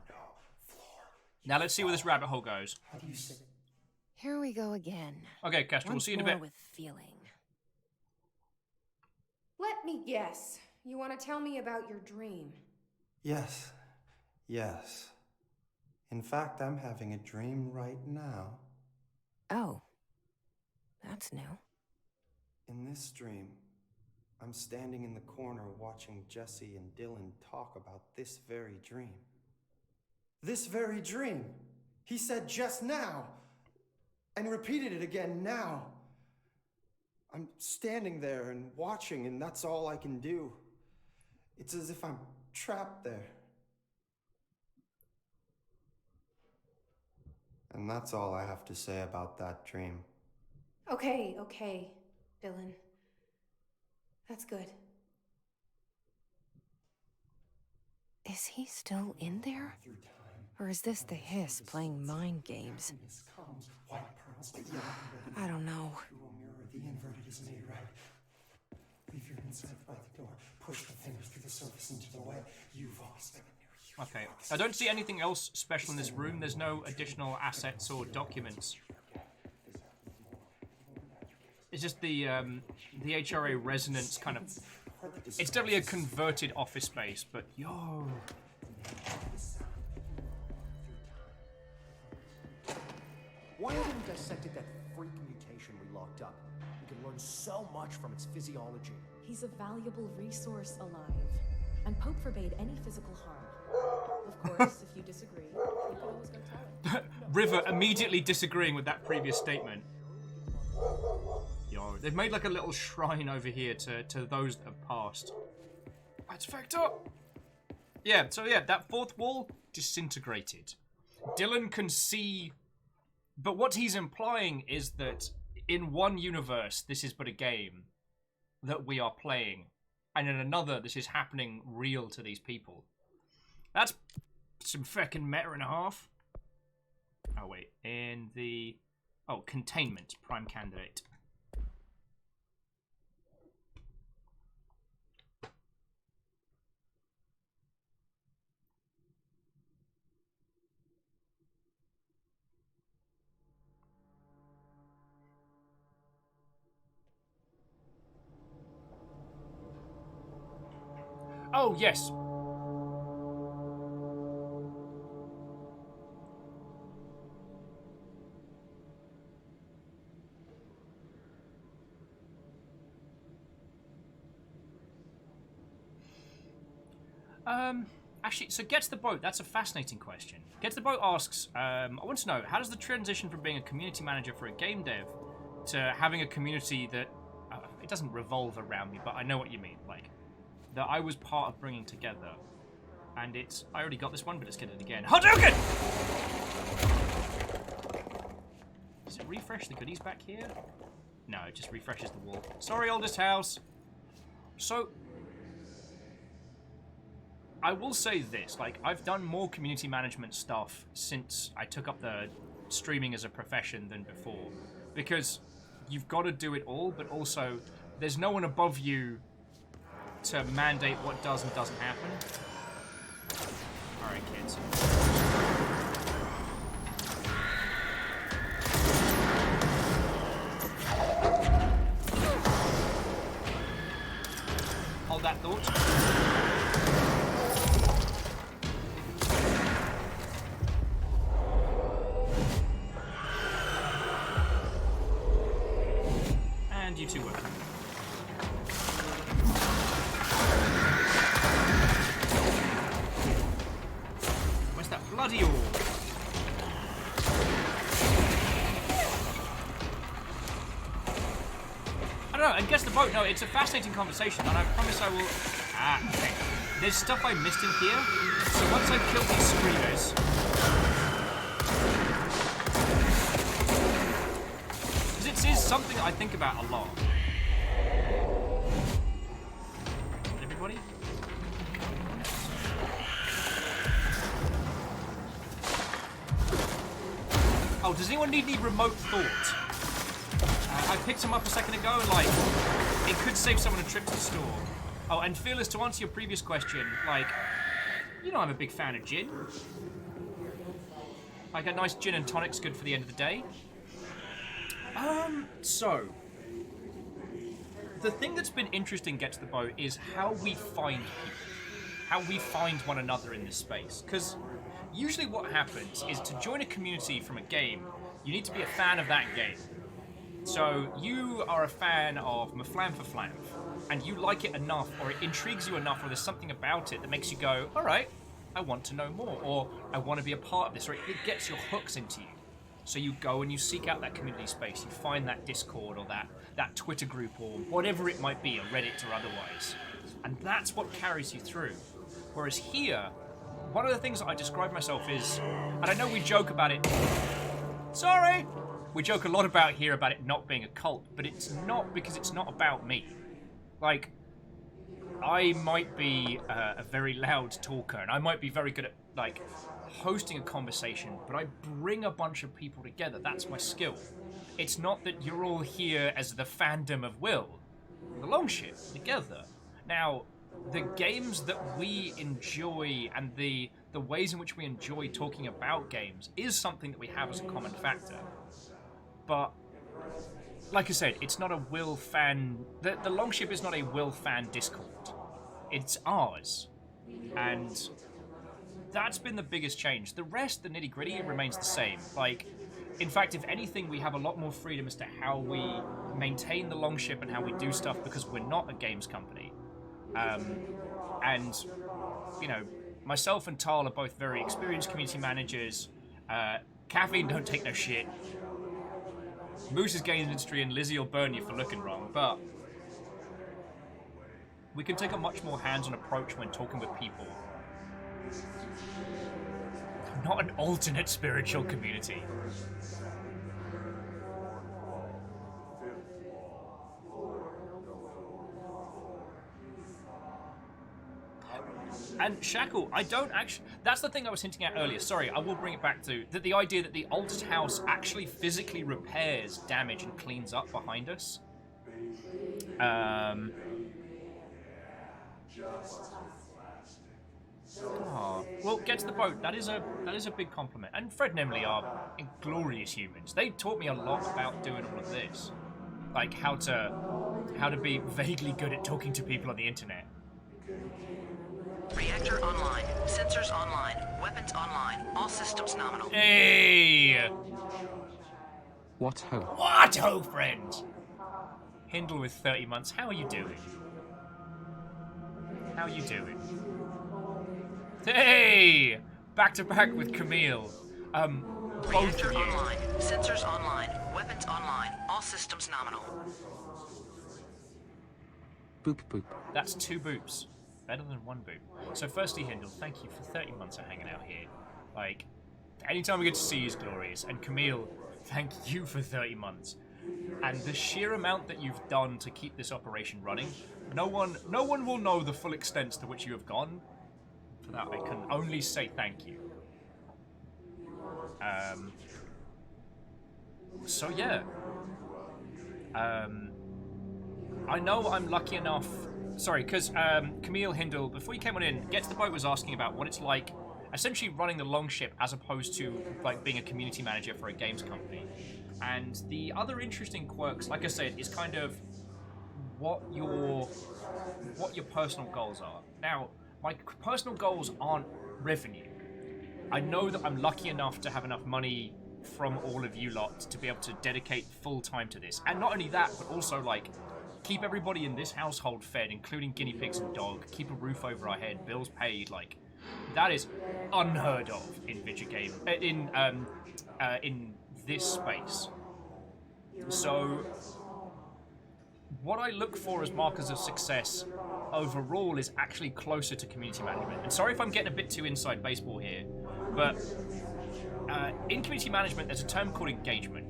Now let's see where this rabbit hole goes. Here we go again. Okay, Kester, we'll Once see you in a more bit. with feeling. Let me guess. You want to tell me about your dream? Yes. Yes. In fact, I'm having a dream right now. Oh. That's new. In this dream, I'm standing in the corner watching Jesse and Dylan talk about this very dream. This very dream! He said just now! And repeated it again now. I'm standing there and watching, and that's all I can do. It's as if I'm trapped there. And that's all I have to say about that dream. Okay, Dylan. That's good. Is he still in there? Or is this the Hiss playing mind games? I don't know. The inverted is made right. Leave your inside by the door. Push the fingers through the surface into the web. You've always been a Okay. I don't see anything else special in this room. There's no additional assets or documents. It's just the HRA resonance kind of... It's definitely a converted office space, but yo... Why haven't we dissected that freak mutation we locked up? We can learn so much from its physiology. He's a valuable resource alive, and Pope forbade any physical harm. Of course, if you disagree, you could always go tell him. River immediately disagreeing with that previous statement. Yo, they've made like a little shrine over here to those that have passed. That's fucked up. Yeah, so yeah, that fourth wall disintegrated. Dylan can see, but what he's implying is that in one universe, this is but a game that we are playing, and in another, this is happening real to these people. That's some feckin' meta and a half. Oh wait, in the... Oh, containment, prime candidate. Oh, yes. Actually, so Gets the Boat, that's a fascinating question. Gets the Boat asks, I want to know, how does the transition from being a community manager for a game dev to having a community that, it doesn't revolve around me, but I know what you mean, like, that I was part of bringing together, and it's, I already got this one, but let's get it again. Hadouken! Does it refresh the goodies back here? No, it just refreshes the wall. Sorry, oldest house. So, I will say this, like, I've done more community management stuff since I took up the streaming as a profession than before, because you've got to do it all, but also there's no one above you to mandate what does and doesn't happen. Alright, kids. Hold that thought. And you two work. Where's that bloody orb? I don't know, and Gets the Boat, no, it's a fascinating conversation, and I promise I will... okay. There's stuff I missed in here, so once I've killed these screamers... Because it is something I think about a lot. Everybody? Oh, does anyone need any remote thought? I picked them up a second ago, and, like, it could save someone a trip to the store. Oh, and Fearless, to answer your previous question, like, you know I'm a big fan of gin. Like, a nice gin and tonic's good for the end of the day. So... The thing that's been interesting, Gets the Boat, is how we find people. How we find one another in this space. Because usually what happens is to join a community from a game, you need to be a fan of that game. So you are a fan of Maflam for Flam, and you like it enough, or it intrigues you enough, or there's something about it that makes you go, alright, I want to know more, or I want to be a part of this, or it gets your hooks into you. So you go and you seek out that community space, you find that Discord, or that Twitter group, or whatever it might be, a Reddit or otherwise. And that's what carries you through. Whereas here, one of the things that I describe myself is, and I know we joke about it Sorry! We joke a lot about here about it not being a cult, but it's not because it's not about me. Like, I might be a very loud talker, and I might be very good at, like, hosting a conversation, but I bring a bunch of people together. That's my skill. It's not that you're all here as the fandom of Will. The Longship, together. Now, the games that we enjoy and the ways in which we enjoy talking about games is something that we have as a common factor. But, like I said, it's not a Will fan... The Longship is not a Will fan Discord. It's ours. And that's been the biggest change. The rest, the nitty-gritty, remains the same. Like, in fact, if anything, we have a lot more freedom as to how we maintain the Longship and how we do stuff because we're not a games company. And, you know, myself and Tal are both very experienced community managers. Caffeine don't take no shit. Moose is games industry and Lizzie will burn you for looking wrong, but we can take a much more hands-on approach when talking with people. Not an alternate spiritual community. And Shackle, I don't actually... That's the thing I was hinting at earlier. Sorry, I will bring it back to that the idea that the Altered House actually physically repairs damage and cleans up behind us. Oh, well, get to the boat. That is a big compliment. And Fred and Emily are glorious humans. They taught me a lot about doing all of this, like how to be vaguely good at talking to people on the internet. Reactor online. Sensors online. Weapons online. All systems nominal. Hey! What ho? What ho, friend? Hindle with 30 months. How are you doing? How are you doing? Hey! Back to back with Camille. Both Reactor of you. online. Sensors online. Weapons online. All systems nominal. Boop boop. That's 2 boops. Better than 1 boop. So firstly, Hindle, thank you for 30 months of hanging out here. Like, anytime we get to see you is glorious. And Camille, thank you for 30 months. And the sheer amount that you've done to keep this operation running, no one will know the full extent to which you have gone. For that, I can only say thank you. So yeah. I know I'm lucky enough... Sorry, because Camille Hindle, before you came on in, Get to the Boat was asking about what it's like essentially running the Longship as opposed to like being a community manager for a games company. And the other interesting quirks, like I said, is kind of what your personal goals are. Now, my personal goals aren't revenue. I know that I'm lucky enough to have enough money from all of you lot to be able to dedicate full time to this. And not only that, but also like keep everybody in this household fed, including guinea pigs and dog, keep a roof over our head, bills paid, like that is unheard of in video game in this space. So what I look for as markers of success overall is actually closer to community management. And sorry if I'm getting a bit too inside baseball here, but in community management there's a term called engagement.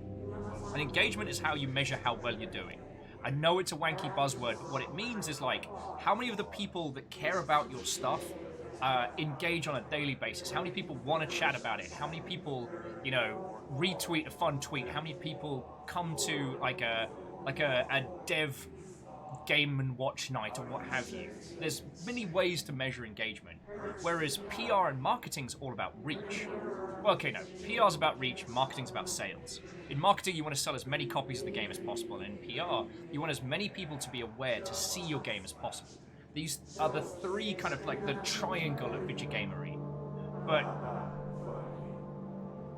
And engagement is how you measure how well you're doing. I know it's a wanky buzzword, but what it means is like how many of the people that care about your stuff engage on a daily basis. How many people want to chat about it? How many people, you know, retweet a fun tweet? How many people come to like a dev game and watch night or what have you? There's many ways to measure engagement. Whereas PR and marketing's all about reach. Well, okay, no. PR's about reach, marketing's about sales. In marketing, you want to sell as many copies of the game as possible. And in PR, you want as many people to be aware, to see your game as possible. These are the 3 kind of like the triangle of video gamery. But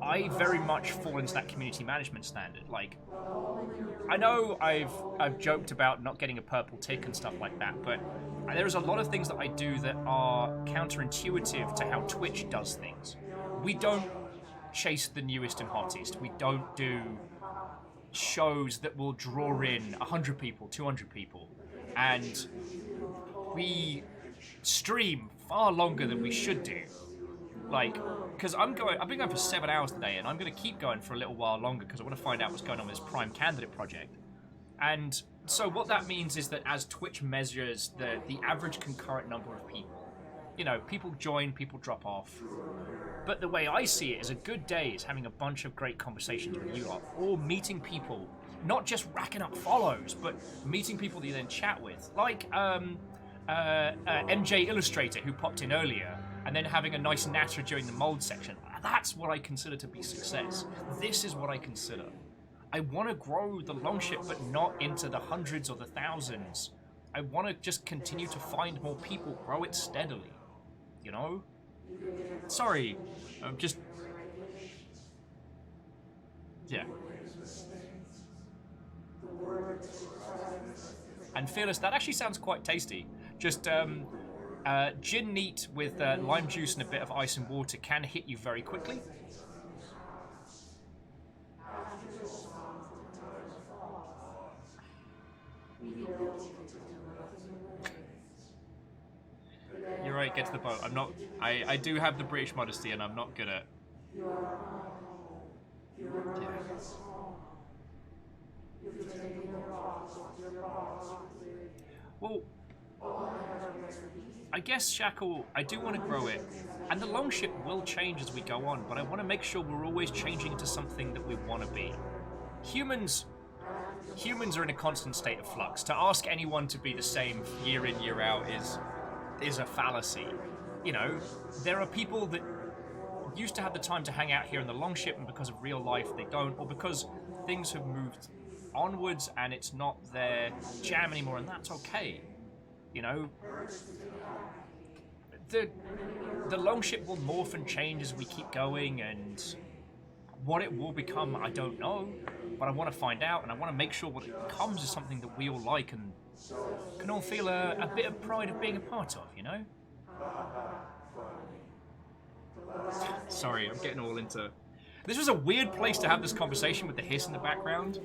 I very much fall into that community management standard. Like, I know I've joked about not getting a purple tick and stuff like that, but there's a lot of things that I do that are counterintuitive to how Twitch does things. We don't chase the newest and hottest. We don't do shows that will draw in 100 people, 200 people. And we stream far longer than we should do. Like, because I've been going for 7 hours today, and I'm going to keep going for a little while longer because I want to find out what's going on with this Prime Candidate project. And so what that means is that as Twitch measures the average concurrent number of people, you know, people join, people drop off. But the way I see it is a good day is having a bunch of great conversations with you lot, or meeting people, not just racking up follows, but meeting people that you then chat with. Like MJ Illustrator, who popped in earlier, and then having a nice natter during the mold section. That's what I consider to be success. This is what I consider. I want to grow the Longship, but not into the hundreds or the thousands. I want to just continue to find more people, grow it steadily. You know? Sorry, I'm just... Yeah. And Fearless, that actually sounds quite tasty. Just, gin neat with lime juice and a bit of ice and water can hit you very quickly. You're right, get to the boat. I'm not... I do have the British modesty and I'm not good at... Yeah. Well, I guess, Shackle, I do want to grow it, and the Longship will change as we go on, but I want to make sure we're always changing into something that we want to be. Humans are in a constant state of flux. To ask anyone to be the same year in, year out is a fallacy. You know, there are people that used to have the time to hang out here in the Longship, and because of real life they don't, or because things have moved onwards and it's not their jam anymore, and that's okay. You know, the Longship will morph and change as we keep going, and what it will become, I don't know, but I want to find out, and I want to make sure what it becomes is something that we all like and can all feel a bit of pride of being a part of, you know? Sorry, I'm getting all into... This was a weird place to have this conversation with the hiss in the background.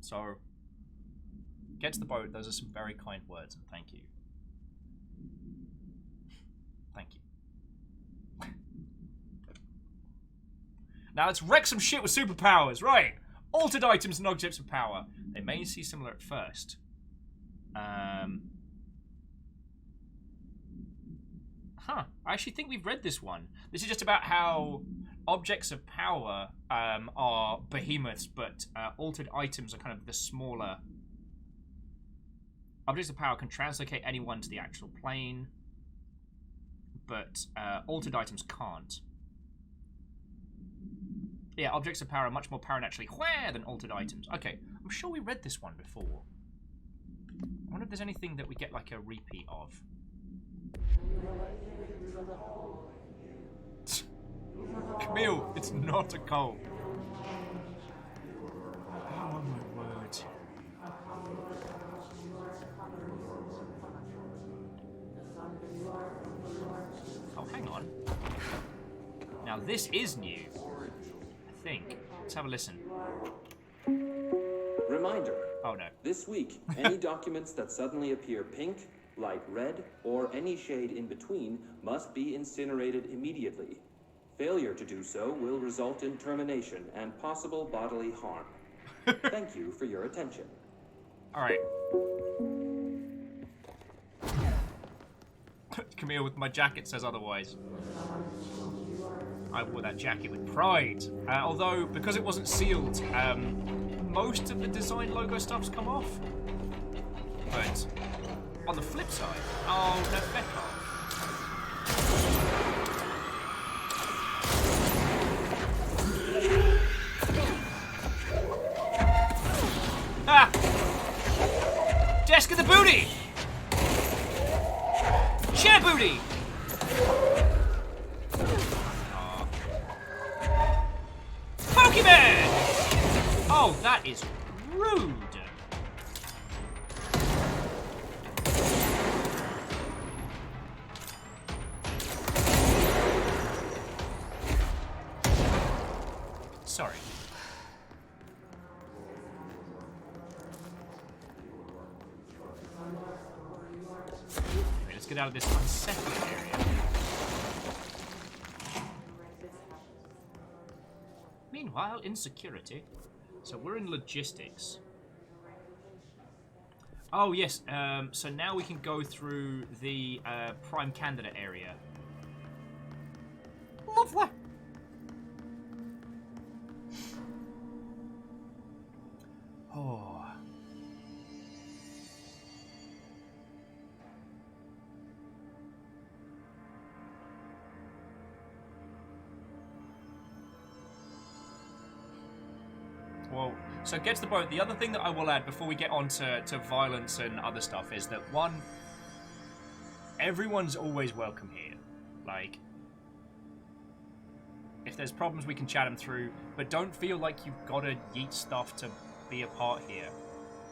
So, get to the boat. Those are some very kind words, and thank you. Thank you. Now let's wreck some shit with superpowers, right? Altered items and objects of power. They may seem similar at first. I actually think we've read this one. This is just about how objects of power are behemoths, but altered items are kind of the smaller. Objects of power can translocate anyone to the actual plane, but altered items can't. Yeah, objects of power are much more power naturally than altered items. Okay, I'm sure we read this one before. I wonder if there's anything that we get like a repeat of. Camille, it's not a cold. Oh my word. Oh, hang on. Now this is new, I think. Let's have a listen. Reminder. Oh no. This week, any documents that suddenly appear pink, light red, or any shade in between must be incinerated immediately. Failure to do so will result in termination and possible bodily harm. Thank you for your attention. Alright. Camille with my jacket says otherwise. I wore that jacket with pride. Although, because it wasn't sealed, most of the design logo stuff's come off. But on the flip side, oh, no, Becca. Ah! Desk of the booty! Chair booty! Pokemon! Oh, that is rude. Sorry. get out of this unsettling area. Meanwhile, in security. So we're in logistics. Oh, yes. So now we can go through the prime candidate area. Lovely. Oh. Well, so gets the boat. The other thing that I will add before we get on to violence and other stuff is that, one, everyone's always welcome here. Like, if there's problems, we can chat them through, but don't feel like you've got to yeet stuff to be a part here.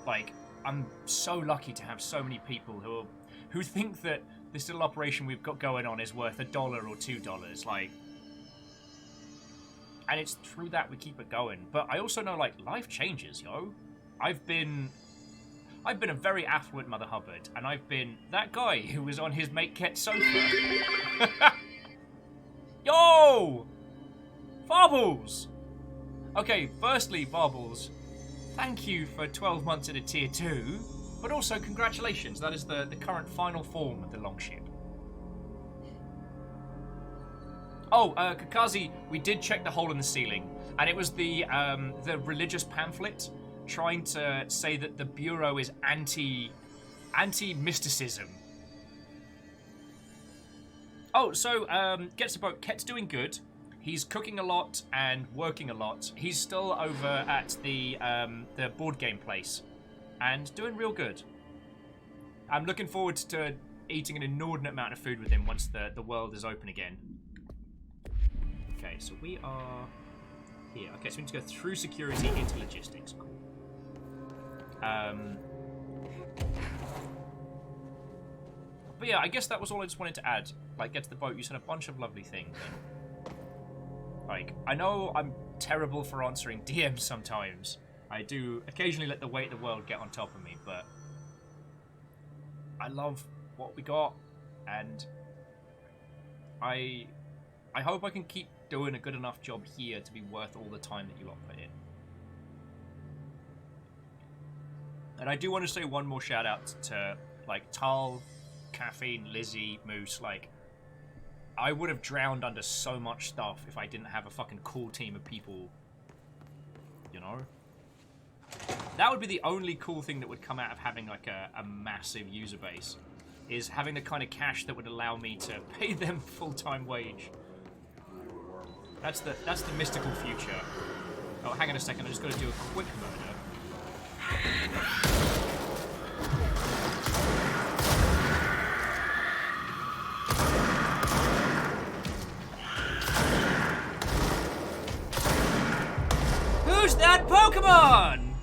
Like, I'm so lucky to have so many people who think that this little operation we've got going on is worth $1 or $2. Like, and it's through that we keep it going. But I also know, like, life changes, yo. I've been a very affluent Mother Hubbard, and I've been that guy who was on his mate Ket's sofa. Yo! Farbles! Okay, firstly, Farbles, thank you for 12 months at a tier 2, but also congratulations, that is the current final form of the Longship. Oh, Kakazi, we did check the hole in the ceiling, and it was the religious pamphlet trying to say that the Bureau is anti-mysticism. Oh, so, gets the boat. Ket's doing good. He's cooking a lot and working a lot. He's still over at the board game place and doing real good. I'm looking forward to eating an inordinate amount of food with him once the world is open again. Okay, so we are here. Okay, so we need to go through security into logistics. Cool. But yeah, I guess that was all I just wanted to add. Like, get to the boat. You said a bunch of lovely things. Like, I know I'm terrible for answering DMs sometimes. I do occasionally let the weight of the world get on top of me, but I love what we got, and I hope I can keep doing a good enough job here to be worth all the time that you lot put in. And I do want to say one more shout out to, like, Tal, Caffeine, Lizzie, Moose. Like, I would have drowned under so much stuff if I didn't have a fucking cool team of people, you know? That would be the only cool thing that would come out of having, like, a massive user base, is having the kind of cash that would allow me to pay them full-time wage. That's the mystical future. Oh, hang on a second, I just got to do a quick murder. Who's that Pokemon?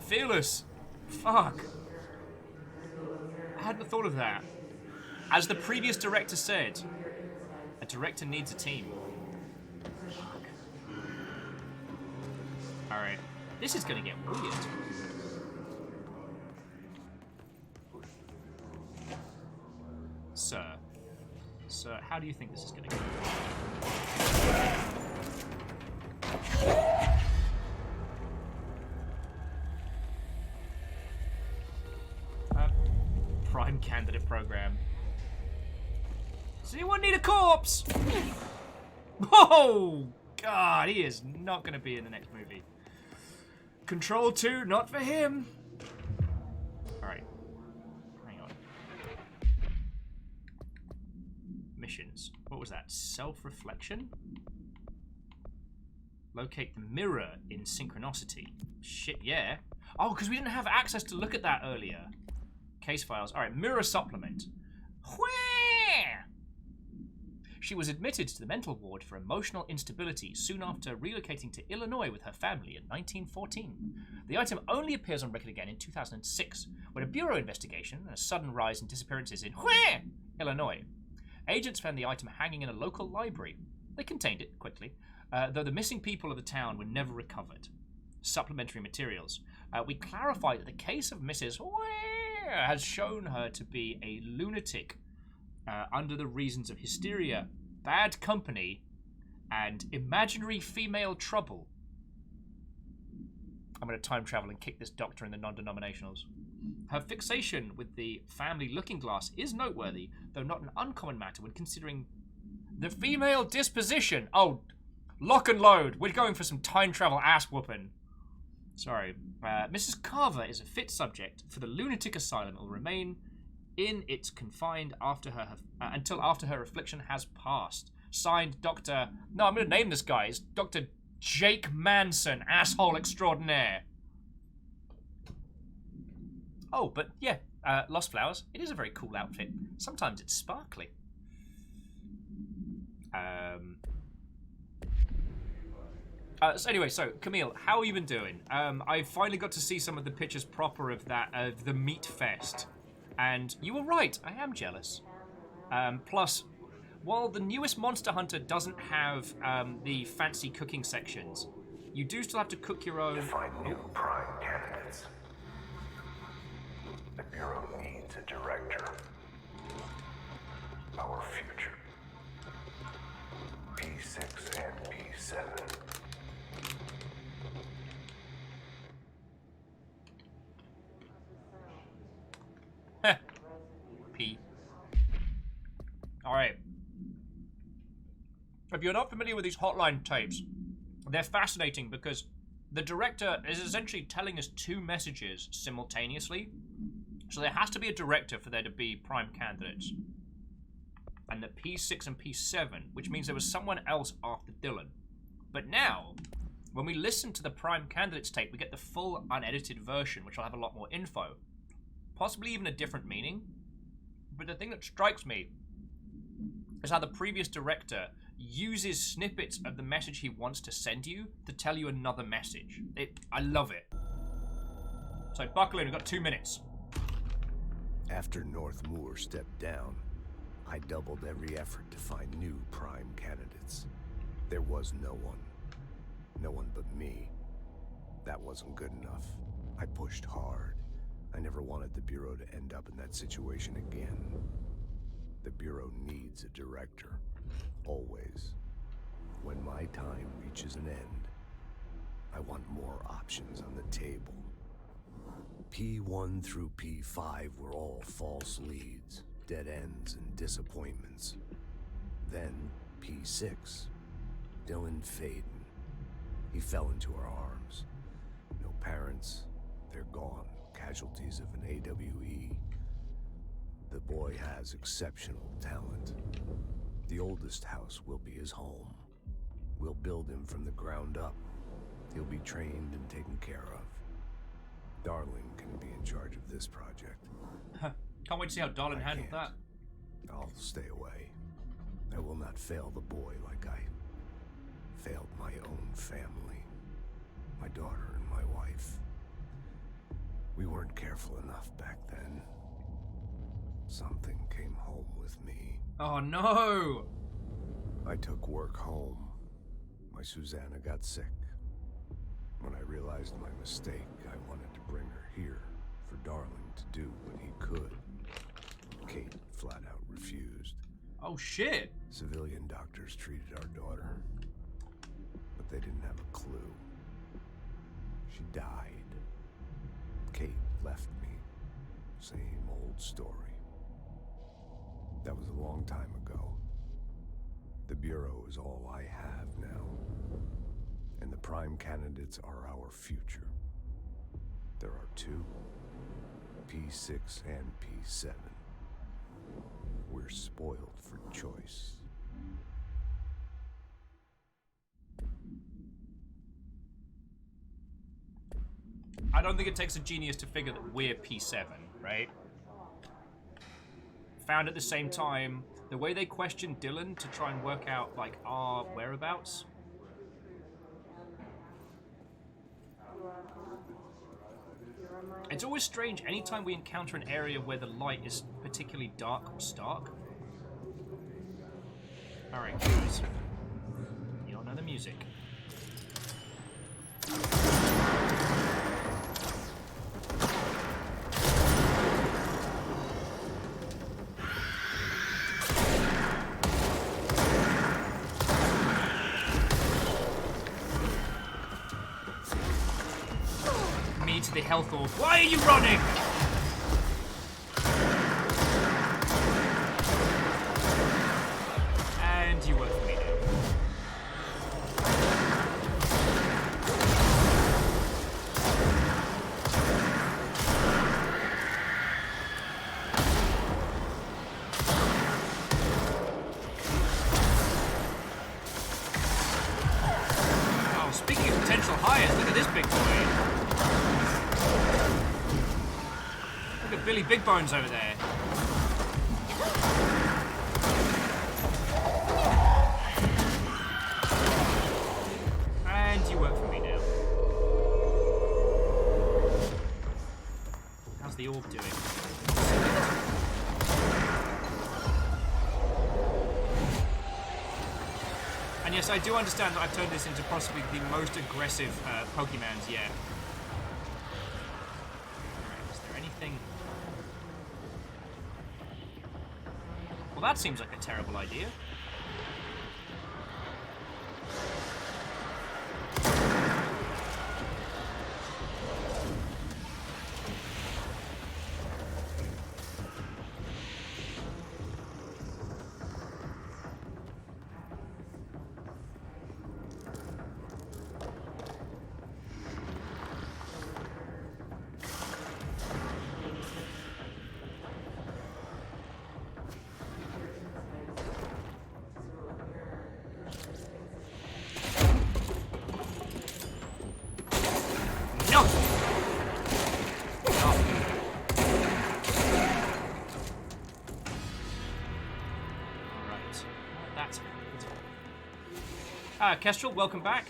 Fearless. Fuck. I hadn't thought of that. As the previous director said, a director needs a team. Alright. This is gonna get weird. Sir, how do you think this is gonna go? Prime candidate program. Does anyone need a corpse? Oh, God, he is not going to be in the next movie. Control 2, not for him. Alright. Hang on. Missions. What was that? Self-reflection? Locate the mirror in synchronicity. Shit, yeah. Oh, because we didn't have access to look at that earlier. Case files. Alright, mirror supplement. Where? She was admitted to the mental ward for emotional instability soon after relocating to Illinois with her family in 1914. The item only appears on record again in 2006, when a bureau investigation and a sudden rise in disappearances in Where? Illinois. Agents found the item hanging in a local library. They contained it quickly, though the missing people of the town were never recovered. Supplementary materials. We clarify that the case of Mrs. Where has shown her to be a lunatic under the reasons of hysteria, bad company, and imaginary female trouble. I'm going to time travel and kick this doctor in the non-denominationals. Her fixation with the family looking glass is noteworthy, though not an uncommon matter when considering the female disposition. Oh, lock and load. We're going for some time travel ass whooping. Sorry. Mrs. Carver is a fit subject for the lunatic asylum. It will remain in its confined after her until after her affliction has passed. Signed, Dr. No, I'm going to name this guy. It's Dr. Jake Manson, asshole extraordinaire. Oh, but yeah, Lost Flowers. It is a very cool outfit. Sometimes it's sparkly. So anyway, so Camille, how have you been doing? I finally got to see some of the pictures proper of that, the Meat Fest, and you were right. I am jealous. Plus, while the newest Monster Hunter doesn't have the fancy cooking sections, you do still have to cook your own. To find new prime candidates, the Bureau needs a director. Our future. P6 and P7. P. Alright. If you're not familiar with these hotline tapes, they're fascinating because the director is essentially telling us two messages simultaneously. So there has to be a director for there to be prime candidates. And the P6 and P7, which means there was someone else after Dylan. But now, when we listen to the prime candidates tape, we get the full unedited version, which will have a lot more info. Possibly even a different meaning. But the thing that strikes me is how the previous director uses snippets of the message he wants to send you to tell you another message. I love it. So buckle in, we've got 2 minutes. After North Moore stepped down, I doubled every effort to find new prime candidates. There was no one. No one but me. That wasn't good enough. I pushed hard. I never wanted the Bureau to end up in that situation again. The Bureau needs a director. Always. When my time reaches an end, I want more options on the table. P1 through P5 were all false leads, dead ends, and disappointments. Then P6, Dylan Faden. He fell into our arms. No parents, they're gone. Casualties of an AWE. The boy has exceptional talent. The oldest house will be his home. We'll build him from the ground up. He'll be trained and taken care of. Darling can be in charge of this project. Can't wait to see how Darling handled that. I'll stay away. I will not fail the boy like I failed my own family. My daughter and my wife. We weren't careful enough back then. Something came home with me. Oh no! I took work home. My Susanna got sick. When I realized my mistake, I wanted to bring her here for Darling to do what he could. Kate flat out refused. Oh shit! Civilian doctors treated our daughter, but they didn't have a clue. She died. Kate left me. Same old story. That was a long time ago. The Bureau is all I have now. And the prime candidates are our future. There are two, P6 and P7. We're spoiled for choice. I don't think it takes a genius to figure that we're P7, right? Found at the same time, the way they questioned Dylan to try and work out, like, our whereabouts. It's always strange anytime we encounter an area where the light is particularly dark or stark. Alright, guys. You all know the music. the health orb. Why are you running? And you work for me now. Oh, speaking of potential hires, look at this big boy. Look at Billy Big Bones over there. And you work for me now. How's the orb doing? And yes, I do understand that I've turned this into possibly the most aggressive Pokemons yet. Alright, is there anything... Well, that seems like a terrible idea. Kestrel, welcome back.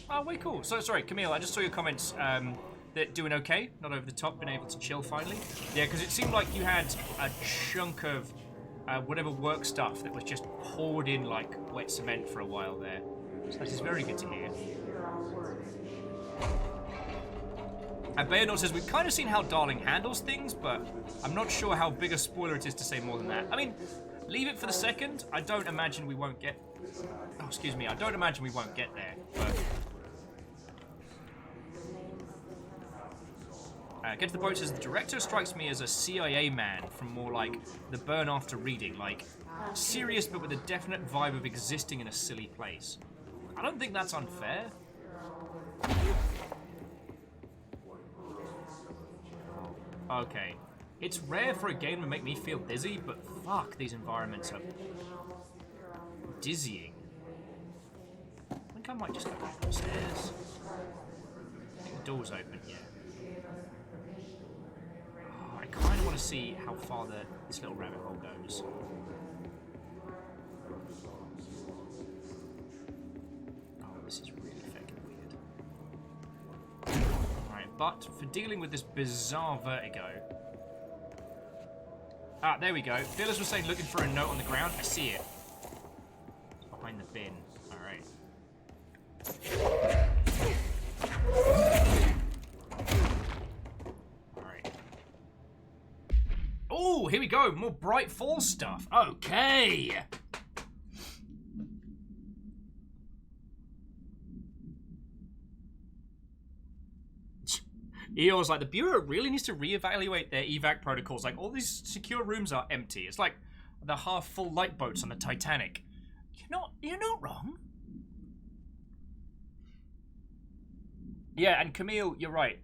Oh, way cool. So, sorry, Camille, I just saw your comments that doing okay, not over the top, been able to chill finally. Yeah, because it seemed like you had a chunk of whatever work stuff that was just poured in like wet cement for a while there. So this is very good to hear. And Bayonor says, we've kind of seen how Darling handles things, but I'm not sure how big a spoiler it is to say more than that. I mean, leave it for the second. I don't imagine we won't get... Oh, excuse me. I don't imagine we won't get there, but... Get to the Boat says, the director strikes me as a CIA man from more like the Burn After Reading, like serious but with a definite vibe of existing in a silly place. I don't think that's unfair. Okay. It's rare for a game to make me feel dizzy, but fuck, these environments are dizzying. I think I might just go back upstairs. I think the door's open, yeah. Oh, I kind of want to see how far this little rabbit hole goes. Oh, this is really fucking weird. Alright, but for dealing with this bizarre vertigo... Ah, there we go. Phyllis was saying looking for a note on the ground. I see it. It's behind the bin. Alright. Alright. Oh, here we go. More Bright Falls stuff. Okay. Eeyore's like, the Bureau really needs to reevaluate their evac protocols. Like, all these secure rooms are empty. It's like the half-full lifeboats on the Titanic. You're not wrong. Yeah, and Camille, you're right.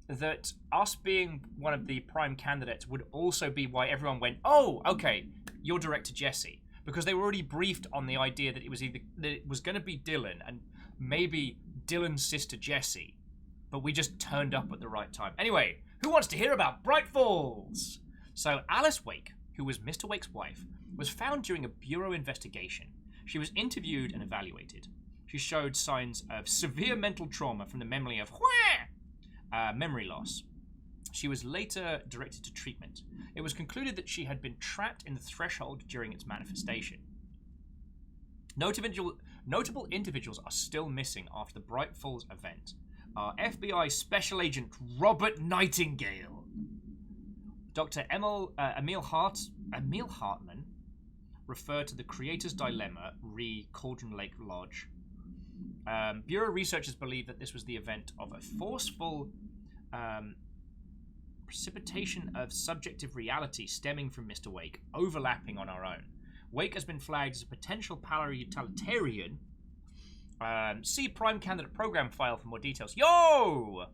That us being one of the prime candidates would also be why everyone went, oh, okay, you're Director Jesse. Because they were already briefed on the idea that it was going to be Dylan and maybe Dylan's sister Jessie. But we just turned up at the right time. Anyway, who wants to hear about Bright Falls? So Alice Wake, who was Mr. Wake's wife, was found during a Bureau investigation. She was interviewed and evaluated. She showed signs of severe mental trauma from the memory of memory loss. She was later directed to treatment. It was concluded that she had been trapped in the threshold during its manifestation. Notable individuals are still missing after the Bright Falls event. FBI Special Agent Robert Nightingale. Dr. Emil Hartman referred to the creator's dilemma, re Cauldron Lake Lodge. Bureau researchers believe that this was the event of a forceful precipitation of subjective reality stemming from Mr. Wake, overlapping on our own. Wake has been flagged as a potential para-utilitarian. See Prime Candidate Program file for more details. Yo!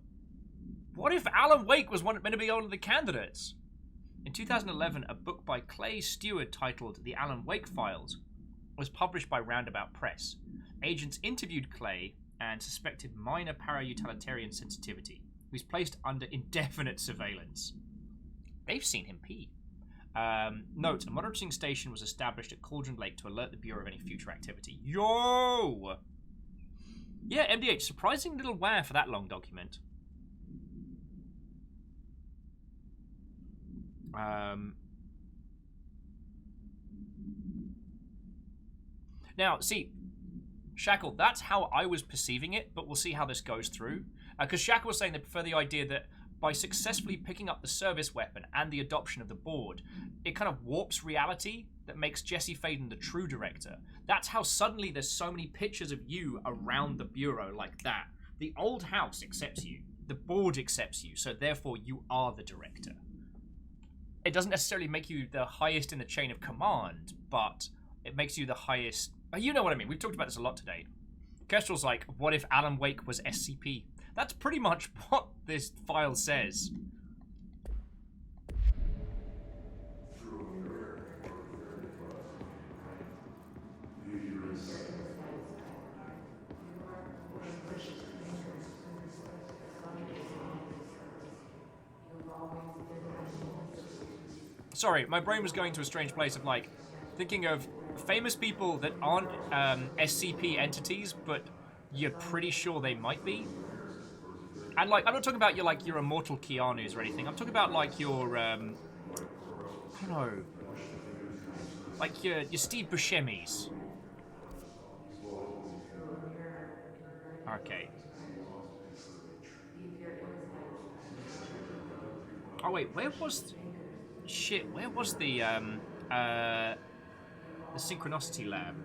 What if Alan Wake was meant to be one of the candidates? In 2011, a book by Clay Stewart titled The Alan Wake Files was published by Roundabout Press. Agents interviewed Clay and suspected minor para-utilitarian sensitivity. He was placed under indefinite surveillance. They've seen him pee. Note, a monitoring station was established at Cauldron Lake to alert the Bureau of any future activity. Yo! Yeah, MDH, surprising little wear for that long document. Now, see, Shackle, that's how I was perceiving it, but we'll see how this goes through. Because Shackle was saying they prefer the idea that by successfully picking up the service weapon and the adoption of the board, it kind of warps reality that makes Jesse Faden the true director. That's how suddenly there's so many pictures of you around the Bureau like that. The old house accepts you. The board accepts you, so therefore you are the director. It doesn't necessarily make you the highest in the chain of command, but it makes you the highest... You know what I mean. We've talked about this a lot today. Kestrel's like, what if Alan Wake was SCP? That's pretty much what this file says. Sorry, my brain was going to a strange place of like thinking of famous people that aren't SCP entities, but you're pretty sure they might be. And like, I'm not talking about your immortal Keanu's or anything. I'm talking about like your I don't know, like your Steve Buscemi's. Okay. Oh wait, where was? Shit, where was the Synchronicity Lab?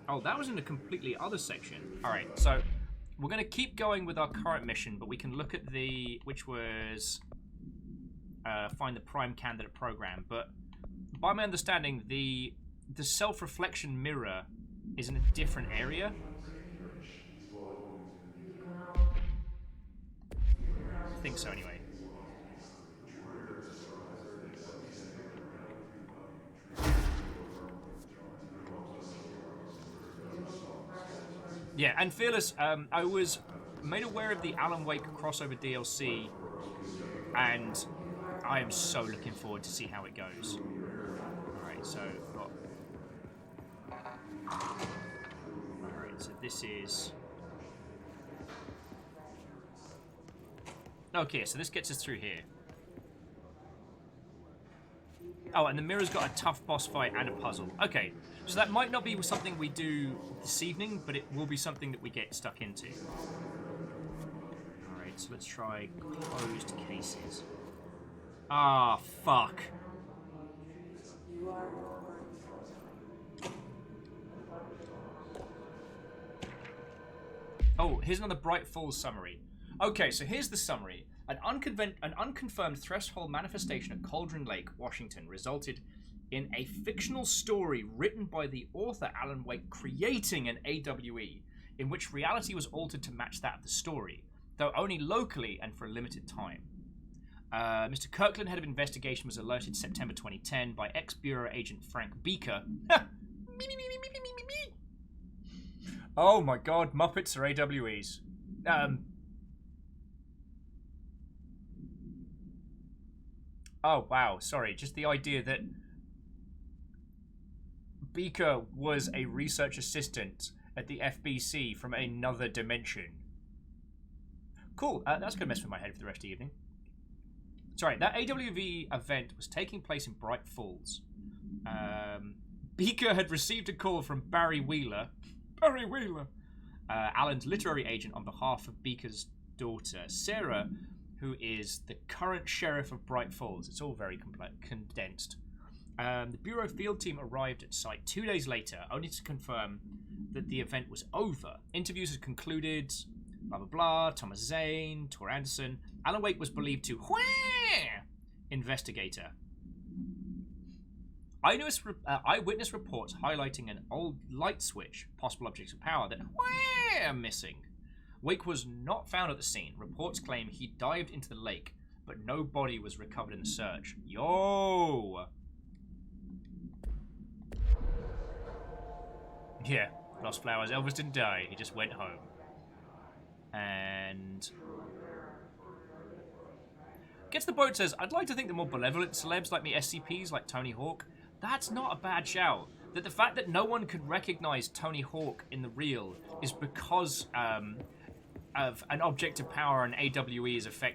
Oh, that was in a completely other section. Alright, so we're going to keep going with our current mission, but we can look at which was find the Prime Candidate Program. But by my understanding, the self-reflection mirror is in a different area. I think so, anyway. Yeah, and Fearless, I was made aware of the Alan Wake crossover DLC, and I am so looking forward to see how it goes. Alright, so we've got... Alright, so this is... Okay, so this gets us through here. Oh, and the mirror's got a tough boss fight and a puzzle. Okay, so that might not be something we do this evening, but it will be something that we get stuck into. Alright, so let's try closed cases. Ah, fuck. Oh, here's another Bright Falls summary. Okay, so here's the summary. An unconfirmed threshold manifestation at Cauldron Lake, Washington, resulted in a fictional story written by the author Alan Wake creating an AWE, in which reality was altered to match that of the story, though only locally and for a limited time. Mr. Kirkland, head of investigation, was alerted September 2010 by ex-Bureau agent Frank Beaker. Oh my god, Muppets are AWEs. Oh, wow, sorry. Just the idea that Beaker was a research assistant at the FBC from another dimension. Cool, that's going to mess with my head for the rest of the evening. Sorry, that AWE event was taking place in Bright Falls. Beaker had received a call from Barry Wheeler. Barry Wheeler! Alan's literary agent on behalf of Beaker's daughter, Sarah, who is the current sheriff of Bright Falls. It's all very condensed. The Bureau field team arrived at site 2 days later, only to confirm that the event was over. Interviews had concluded, blah blah blah. Thomas Zane, Tor Anderson. Alan Wake was believed to investigator. Eyewitness reports highlighting an old light switch, possible objects of power, that missing. Wake was not found at the scene. Reports claim he dived into the lake, but no body was recovered in the search. Yo! Yeah, Lost Flowers. Elvis didn't die. He just went home. And Gets the Boat says, I'd like to think the more benevolent celebs like me SCPs, like Tony Hawk. That's not a bad shout. That the fact that no one could recognize Tony Hawk in the real is because of an object of power and AWE is I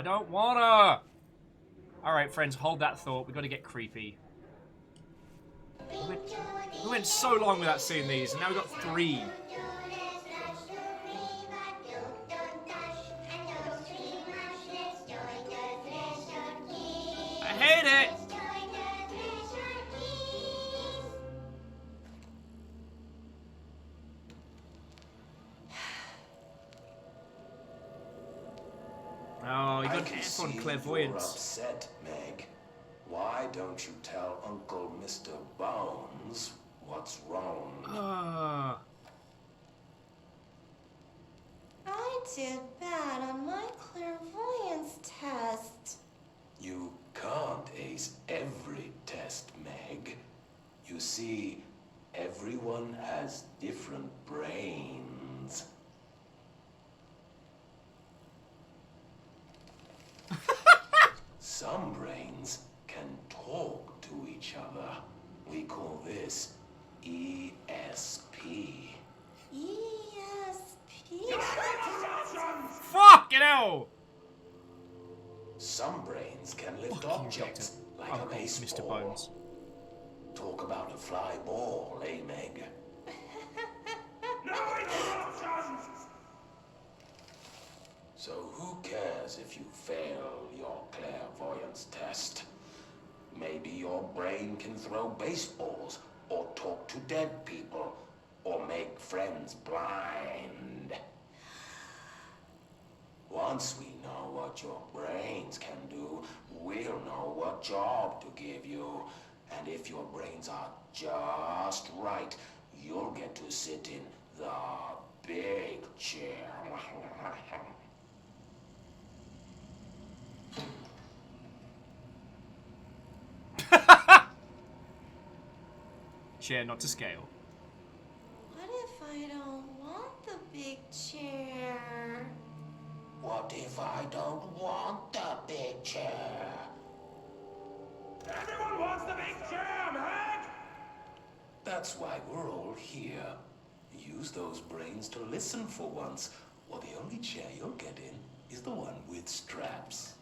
don't wanna. Alright, friends, hold that thought. We've got to get creepy. We went so long without seeing these, and now we've got 3. I hate it! Oh, you got an F on clairvoyance. You're upset, Meg. Why don't you tell Uncle Mr. Bones what's wrong? I did bad on my clairvoyance test. You can't ace every test, Meg. You see, everyone has different brains. Some brains can talk to each other. We call this ESP. ESP? Fucking hell! Some brains can lift objects like a baseball. Mr. Bones. Talk about a fly ball, eh, Meg? So who cares if you fail your clairvoyance test? Maybe your brain can throw baseballs, or talk to dead people, or make friends blind. Once we know what your brains can do, we'll know what job to give you. And if your brains are just right, you'll get to sit in the big chair. Chair not to scale. What if I don't want the big chair? What if I don't want the big chair? Everyone wants the big chair, Meg! That's why we're all here. Use those brains to listen for once, or the only chair you'll get in is the one with straps.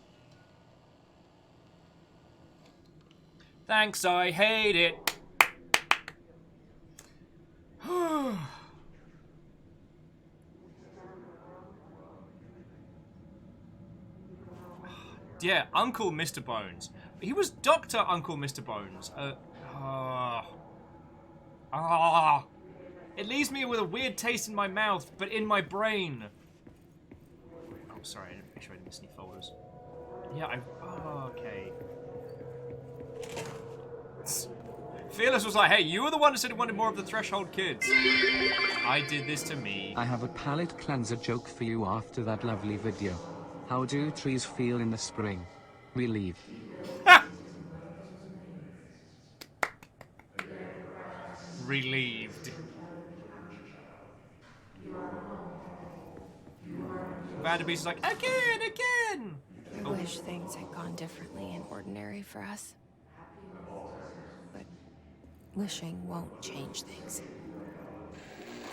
Thanks, I hate it. Yeah, Uncle Mr. Bones. He was Dr. Uncle Mr. Bones. It leaves me with a weird taste in my mouth, but in my brain. Oh, sorry, I didn't make sure I didn't miss any folders. Yeah, okay. Fearless was like, hey, you were the one who said you wanted more of the Threshold kids. I did this to me. I have a palate cleanser joke for you after that lovely video. How do trees feel in the spring? Relief. Relieved. Vanderbeest is like, again! I wish things had gone differently in Ordinary for us. But wishing won't change things.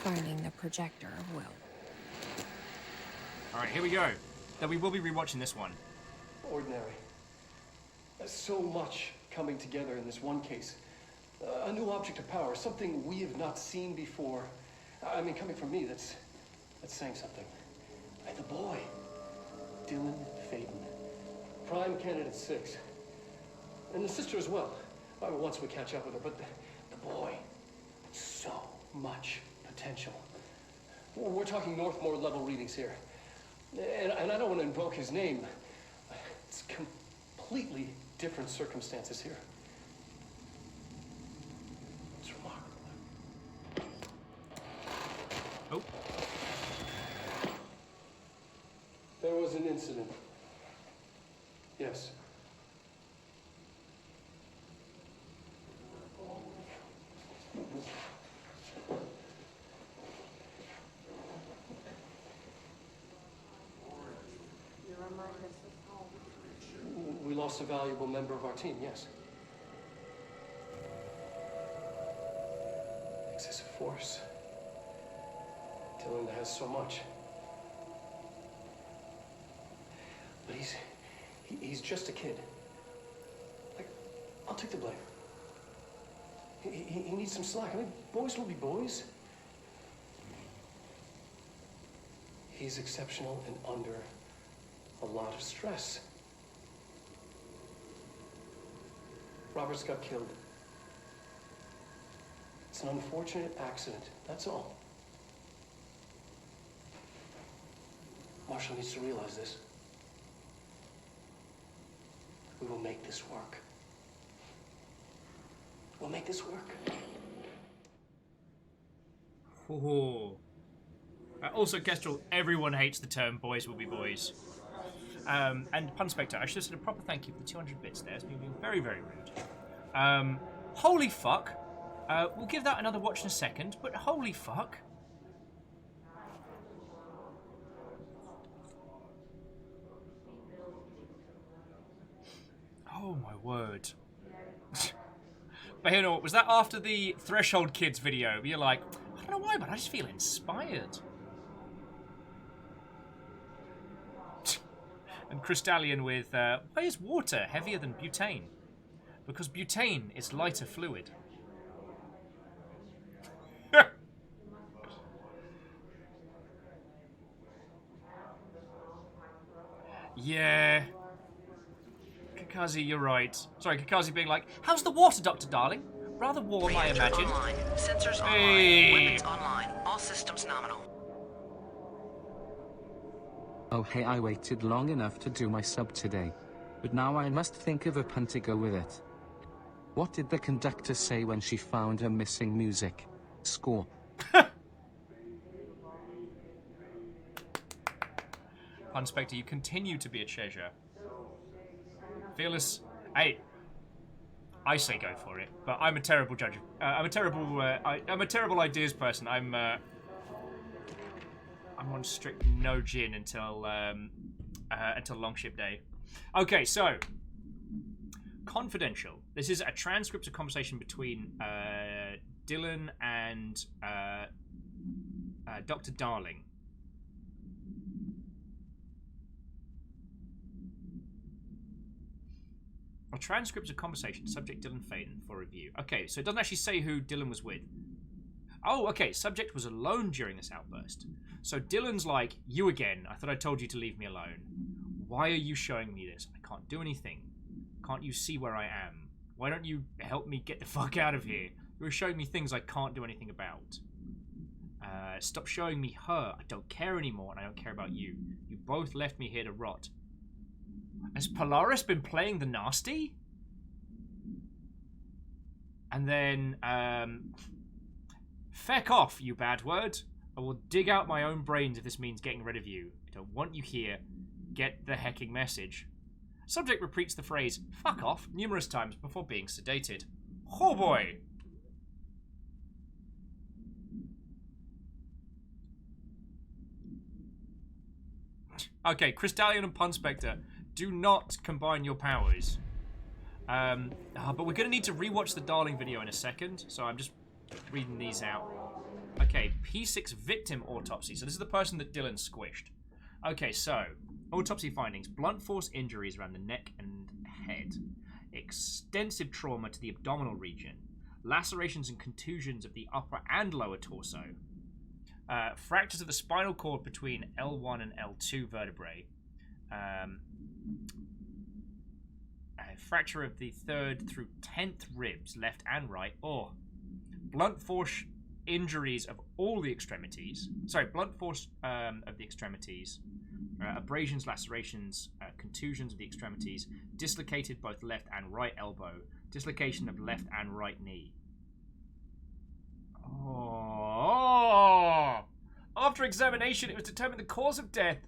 Finding the projector will. Alright, here we go. Then we will be rewatching this one. Ordinary. There's so much coming together in this one case. A new object of power, something we have not seen before. I mean, coming from me, that's saying something. And the boy, Dylan Faden. Prime candidate 6. And the sister as well. Once we catch up with her, but the boy, so much potential. We're talking Northmore level readings here. And I don't want to invoke his name. It's completely different circumstances here. It's remarkable. Oh. There was an incident. Yes. We lost a valuable member of our team, yes. Excessive force. Dylan has so much. But he's just a kid. Like, I'll take the blame. He needs some slack. I mean, boys will be boys. He's exceptional and under a lot of stress. Roberts got killed. It's an unfortunate accident, that's all. Marshall needs to realize this. We will make this work. We'll make this work. Oh. Also, Kestrel, everyone hates the term boys will be boys. And Punspector, I should have said a proper thank you for the 200 bits there. It's been very, very rude. Holy fuck. We'll give that another watch in a second, but holy fuck. Oh my word. But you know what, was that after the Threshold Kids video? You're like, I don't know why, but I just feel inspired. And Crystallion with, why is water heavier than butane? Because butane is lighter fluid. Yeah. Kakazi, you're right. Sorry, Kakazi being like, how's the water, Dr. Darling? Rather warm, I imagine. Online. Sensors Hey. online. Weapons online. All systems nominal. Oh hey, I waited long enough to do my sub today. But now I must think of a pun to go with it. What did the conductor say when she found her missing music score? Punspector, you continue to be a treasure. Fearless, hey, I say go for it, but I'm a terrible judge. I'm a terrible ideas person. I'm on strict no gin until Longship Day. Okay, so confidential. This is a transcript of conversation between Dylan and Dr. Darling. A transcript of conversation, subject Dylan Faden for review. Okay, so it doesn't actually say who Dylan was with. Oh, okay, subject was alone during this outburst. So Dylan's like, you again, I thought I told you to leave me alone. Why are you showing me this? I can't do anything. Can't you see where I am? Why don't you help me get the fuck out of here? You're showing me things I can't do anything about. Stop showing me her. I don't care anymore, and I don't care about you. You both left me here to rot. Has Polaris been playing the nasty? And then, feck off, you bad word. I will dig out my own brains if this means getting rid of you. I don't want you here. Get the hecking message. Subject repeats the phrase, fuck off, numerous times before being sedated. Oh boy! Okay, Crystallion and Punspector, do not combine your powers. But we're going to need to rewatch the Darling video in a second, so I'm just reading these out. Okay, P6 victim autopsy. So this is the person that Dylan squished. Okay, so autopsy findings. Blunt force injuries around the neck and head. Extensive trauma to the abdominal region. Lacerations and contusions of the upper and lower torso. Fractures of the spinal cord between L1 and L2 vertebrae. A fracture of the 3rd through 10th ribs, left and right. Or blunt force injuries of all the extremities. Sorry, blunt force of the extremities. Abrasions, lacerations, contusions of the extremities. Dislocated both left and right elbow. Dislocation of left and right knee. Oh! After examination, it was determined the cause of death.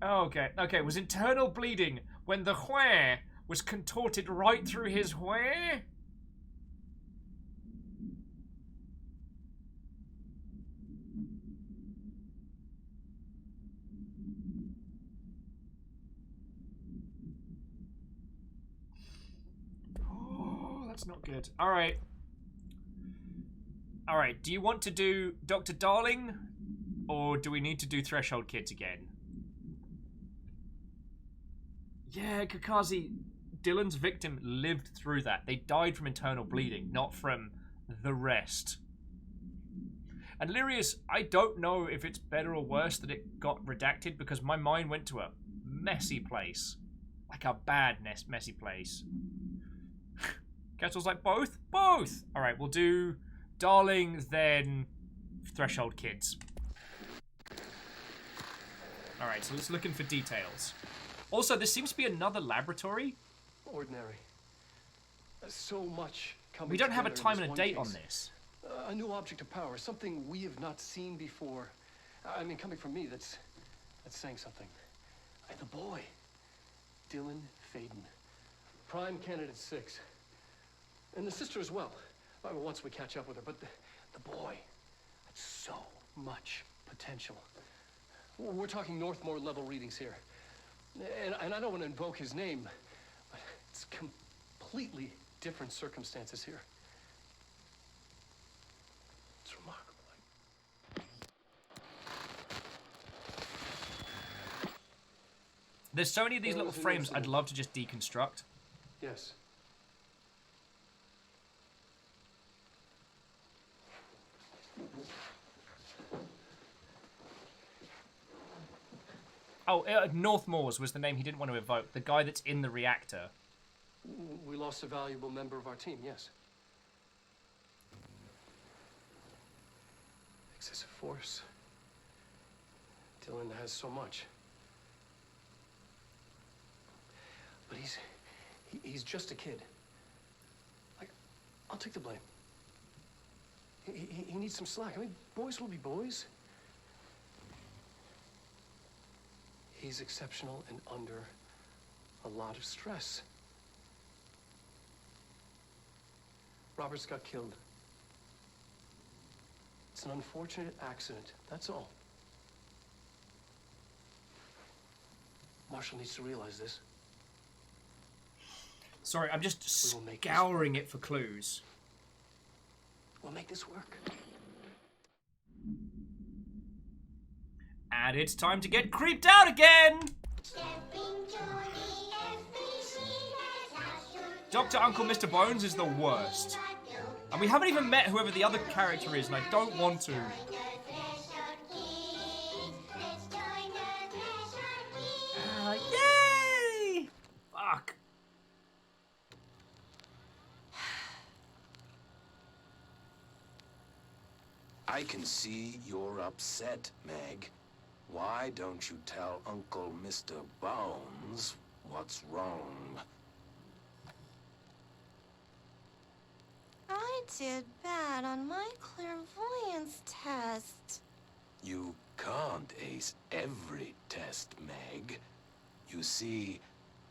Okay, was internal bleeding when the where was contorted right through his where? Oh, that's not good. All right. All right, do you want to do Dr. Darling, or do we need to do Threshold Kids again? Yeah, Kakazi, Dylan's victim lived through that. They died from internal bleeding, not from the rest. And Lyrius, I don't know if it's better or worse that it got redacted, because my mind went to a messy place. Like a bad, messy place. Kettle's like, both? Both! Alright, we'll do Darling, then Threshold Kids. Alright, so let's look in for details. Also, there seems to be another laboratory. Ordinary. So much coming. We don't have a together time in and a one date case. on this. A new object of power, something we have not seen before. I mean, coming from me, that's saying something. The boy, Dylan Faden, prime candidate 6, and the sister as well. Once we catch up with her, but the boy, that's so much potential. We're talking Northmore level readings here. And I don't want to invoke his name, but it's completely different circumstances here. It's remarkable. There's so many of these little frames I'd love to just deconstruct. Yes. Oh, Northmore's was the name he didn't want to evoke. The guy that's in the reactor. We lost a valuable member of our team, yes. Excessive force. Dylan has so much. But he's just a kid. Like, I'll take the blame. He needs some slack. I mean, boys will be boys. He's exceptional and under a lot of stress. Roberts got killed. It's an unfortunate accident, that's all. Marshall needs to realize this. Sorry, I'm just scouring it for clues. We'll make this work. And it's time to get creeped out again! Dr. Uncle Mr. Bones is the worst. And we haven't even met whoever the other character is, and I don't want to. Yay! Fuck. I can see you're upset, Meg. Why don't you tell Uncle Mr. Bones what's wrong? I did bad on my clairvoyance test. You can't ace every test, Meg. You see,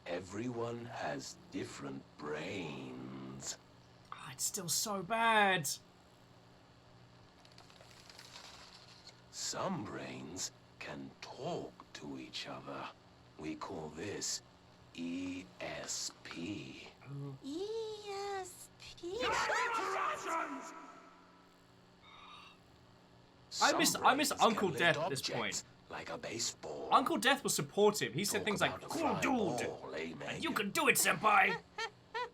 everyone has different brains. Oh, it's still so bad. Some brains can talk to each other. We call this ESP. ESP? I miss Uncle Death at this point. Like a baseball. Uncle Death was supportive. He said things like, "Cool dude, and you can do it, senpai."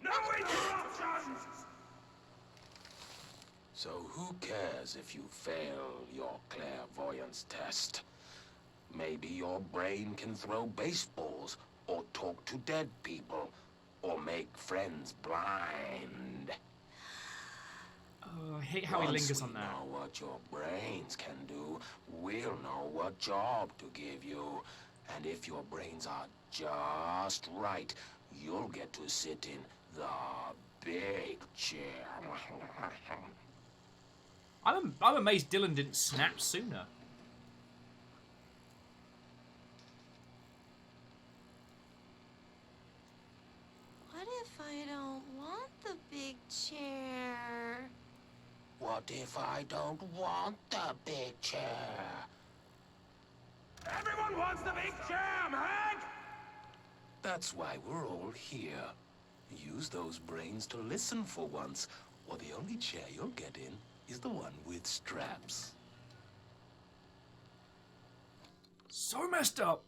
No interruptions! So who cares if you fail your clairvoyance test? Maybe your brain can throw baseballs, or talk to dead people, or make friends blind. Oh, I hate how he lingers on that. Once we know what your brains can do, we'll know what job to give you. And if your brains are just right, you'll get to sit in the big chair. I'm amazed Dylan didn't snap sooner. What if I don't want the big chair? What if I don't want the big chair? Everyone wants the big chair, Hank! That's why we're all here. Use those brains to listen for once, or the only chair you'll get in is the one with straps. So messed up.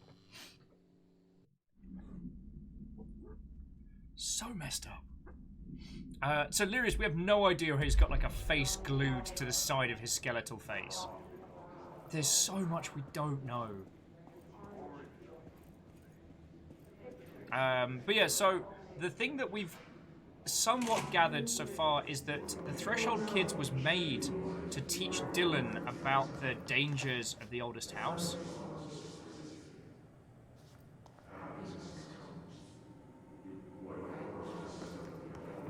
So messed up. So Lyrius, we have no idea he's got like a face glued to the side of his skeletal face. There's so much we don't know. But yeah, so the thing that we've somewhat gathered so far is that the Threshold Kids was made to teach Dylan about the dangers of the oldest house.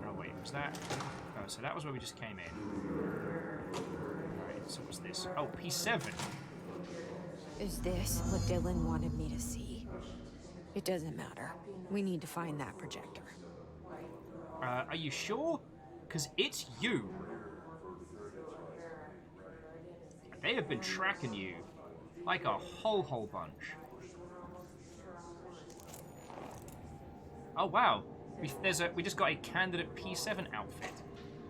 Oh wait, was that? Oh, so that was where we just came in. Alright, so what's this? Oh, P7. Is this what Dylan wanted me to see? It doesn't matter. We need to find that projector. Are you sure? Because it's you. They have been tracking you like a whole bunch. Oh wow, we just got a candidate P7 outfit.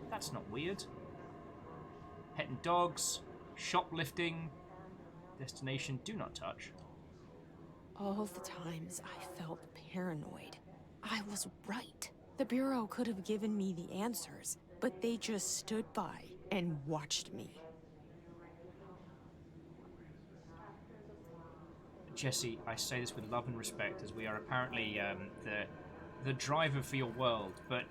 That's not weird. Petting dogs, shoplifting, destination do not touch. All the times I felt paranoid, I was right. The Bureau could have given me the answers, but they just stood by and watched me. Jesse, I say this with love and respect, as we are apparently the driver for your world, but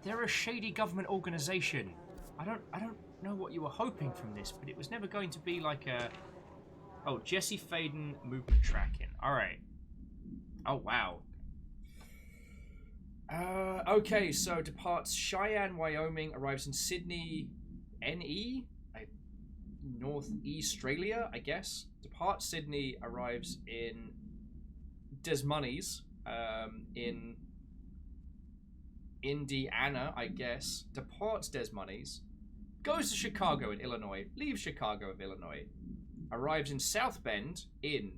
they're a shady government organization. I don't know what you were hoping from this, but it was never going to be like a... Oh, Jesse Faden movement tracking. All right. Oh, wow. Okay, so departs Cheyenne, Wyoming, arrives in Sydney, NE? Northeast Australia, I guess. Departs Sydney, arrives in Des Moines, in Indiana, I guess. Departs Des Moines, goes to Chicago in Illinois, leaves Chicago of Illinois, arrives in South Bend in...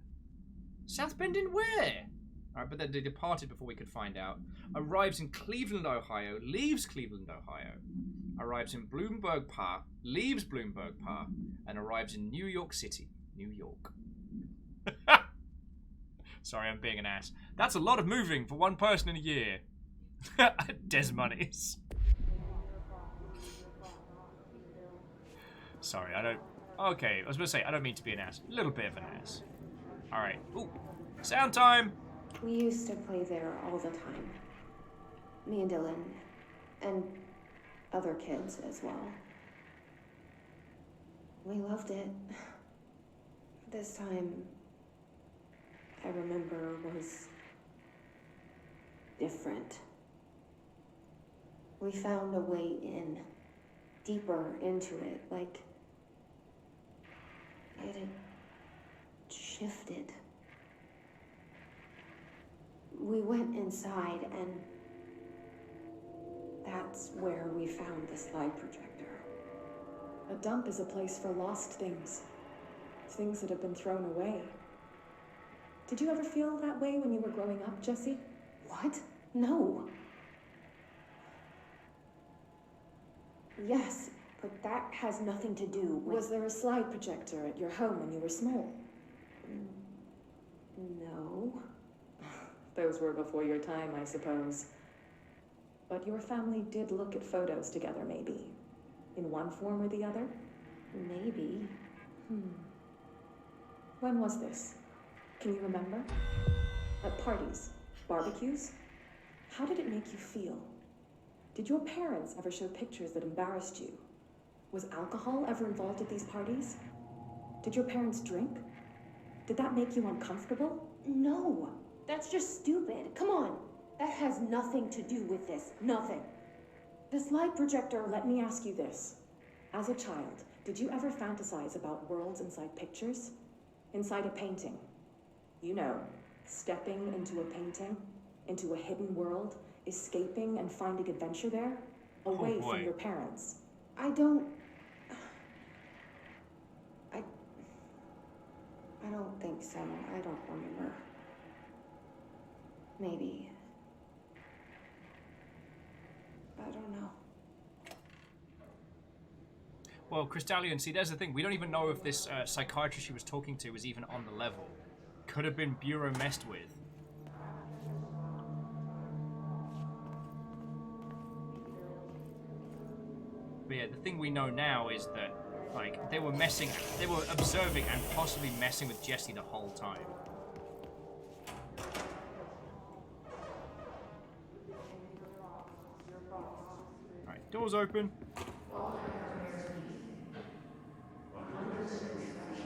South Bend in where? Alright, but then they departed before we could find out. Arrives in Cleveland, Ohio, leaves Cleveland, Ohio. Arrives in Bloomberg Park, leaves Bloomberg Park, and arrives in New York City, New York. Sorry, I'm being an ass. That's a lot of moving for one person in a year. Des Moines. Sorry, I don't... Okay, I was going to say, I don't mean to be an ass. A little bit of an ass. Alright. Ooh, sound time! We used to play there all the time. Me and Dylan. And other kids as well. We loved it. This time, I remember, was different. We found a way in, deeper into it, like it had shifted. We went inside, and that's where we found the slide projector. A dump is a place for lost things. Things that have been thrown away. Did you ever feel that way when you were growing up, Jesse? What? No. Yes, but that has nothing to do with... Was there a slide projector at your home when you were small? No. Those were before your time, I suppose. But your family did look at photos together, maybe. in one form or the other? Maybe. When was this? Can you remember? At parties? Barbecues? How did it make you feel? Did your parents ever show pictures that embarrassed you? Was alcohol ever involved at these parties? Did your parents drink? Did that make you uncomfortable? No, that's just stupid. Come on. That has nothing to do with this. Nothing. This light projector, let me ask you this. As a child, did you ever fantasize about worlds inside pictures? Inside a painting? You know, stepping into a painting, into a hidden world, escaping and finding adventure there, away from your parents. I don't think so. I don't remember. Maybe. I don't know. Well, Crystallian, see, there's the thing. We don't even know if this psychiatrist she was talking to was even on the level. Could have been Bureau messed with. But yeah, the thing we know now is that, like, they were observing and possibly messing with Jesse the whole time. Alright, doors open.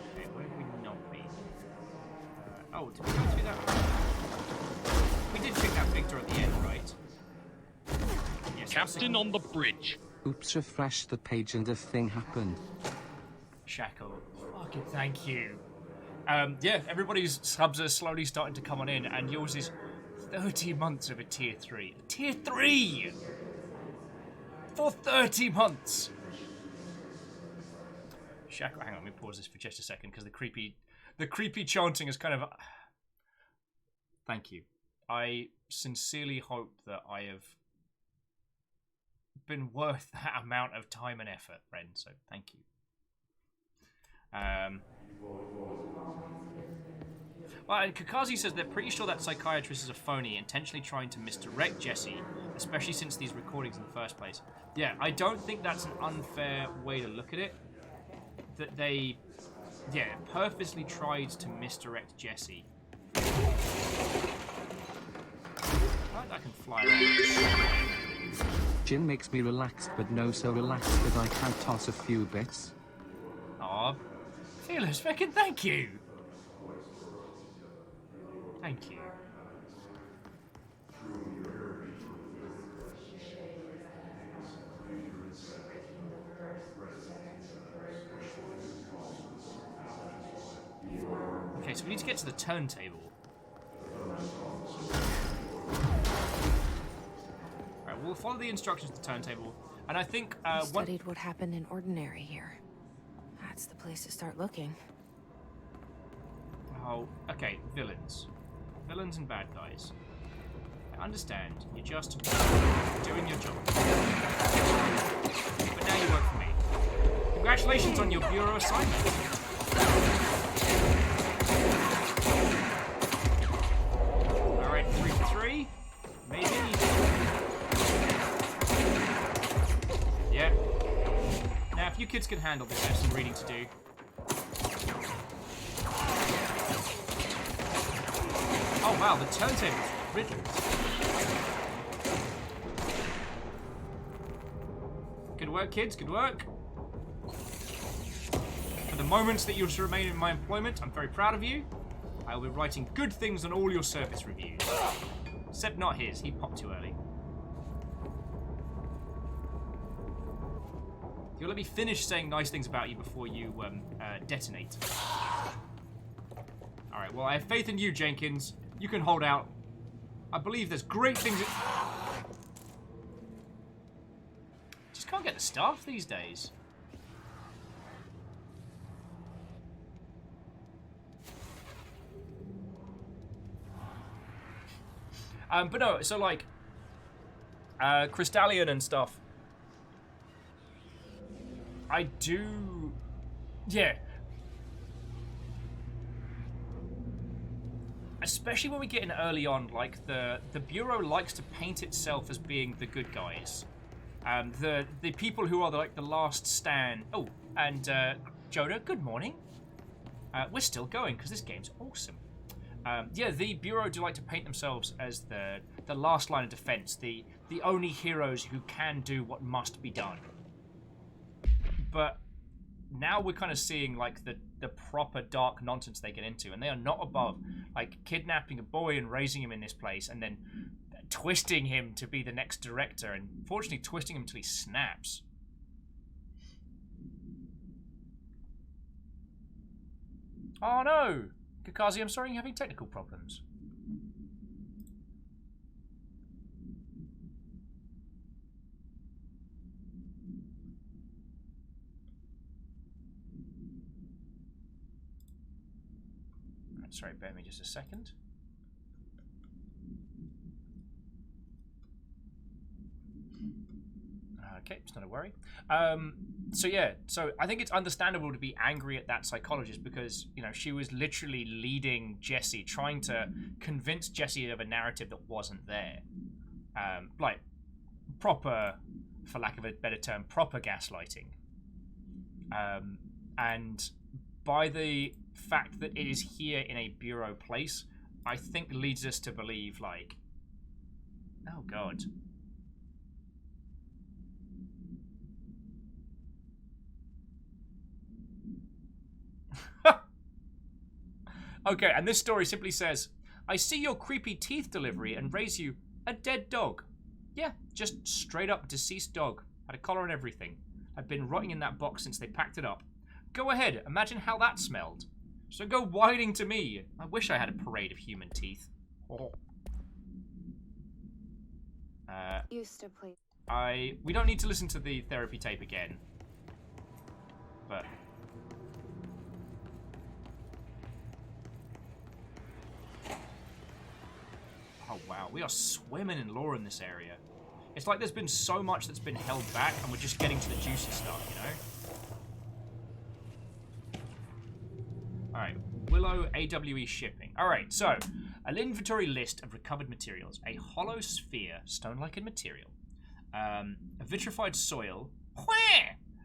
Okay, where have we not been? Oh, did we go through that? We did check that big door at the end, right? Yes, Captain on the bridge. Oops, refresh the page and a thing happened. Shackle. Fucking thank you. Yeah, everybody's subs are slowly starting to come on in, and yours is 30 months of a tier 3. Tier 3! For 30 months! Shackle, hang on, let me pause this for just a second, because the creepy chanting is kind of... Thank you. I sincerely hope that I have been worth that amount of time and effort, Ren, so thank you. Well, and Kakazi says they're pretty sure that psychiatrist is a phony, intentionally trying to misdirect Jesse, especially since these recordings in the first place. Yeah, I don't think that's an unfair way to look at it. That they, yeah, purposely tried to misdirect Jesse. I can fly around. Jin makes me relaxed, but no so relaxed that I can't toss a few bits. Aw, Fearless, fucking thank you! Thank you. Okay, so we need to get to the turntable. Alright, we'll follow the instructions to the turntable. And I think, I studied what happened in Ordinary here. That's the place to start looking. Oh, okay, villains. Villains and bad guys. I understand, you're just doing your job. But now you work for me. Congratulations on your bureau assignment. Alright, 3 for 3. Maybe. Yeah. Now, if you kids can handle this, I have some reading to do. Oh wow, the turntable's riddled. Good work, kids, good work. For the moments that you'll remain in my employment, I'm very proud of you. I will be writing good things on all your service reviews. Except not his, he popped too early. You'll let me finish saying nice things about you before you detonate. Alright, well I have faith in you, Jenkins. You can hold out. I believe there's great things. Just can't get the staff these days. But no, so like Crystallian and stuff. I do, yeah. Especially when we get in early on, like the Bureau likes to paint itself as being the good guys. The people who are like the last stand. Oh, and Joda, good morning. We're still going because this game's awesome. Yeah, the Bureau do like to paint themselves as the last line of defense, the only heroes who can do what must be done. But now we're kind of seeing like the proper dark nonsense they get into, and they are not above like kidnapping a boy and raising him in this place, and then twisting him to be the next director, and fortunately twisting him until he snaps. Oh no! Kakazi, I'm sorry you're having technical problems. Sorry, bear me just a second. Okay, it's not a worry. So yeah, so I think it's understandable to be angry at that psychologist because, you know, she was literally leading Jesse, trying to convince Jesse of a narrative that wasn't there. Like, proper, for lack of a better term, proper gaslighting. And by the fact that it is here in a Bureau place, I think leads us to believe, like, oh god. Okay, and this story simply says, I see your creepy teeth delivery and raise you a dead dog. Yeah, just straight up deceased dog. Had a collar and everything. I've been rotting in that box since they packed it up. Go ahead, imagine how that smelled. So go whining to me. I wish I had a parade of human teeth. Oh. Used to play. We don't need to listen to the therapy tape again. But oh wow, we are swimming in lore in this area. It's like there's been so much that's been held back and we're just getting to the juicy stuff, you know? Alright, Willow AWE shipping. Alright, so, an inventory list of recovered materials. A hollow sphere, stone-like in material. A vitrified soil,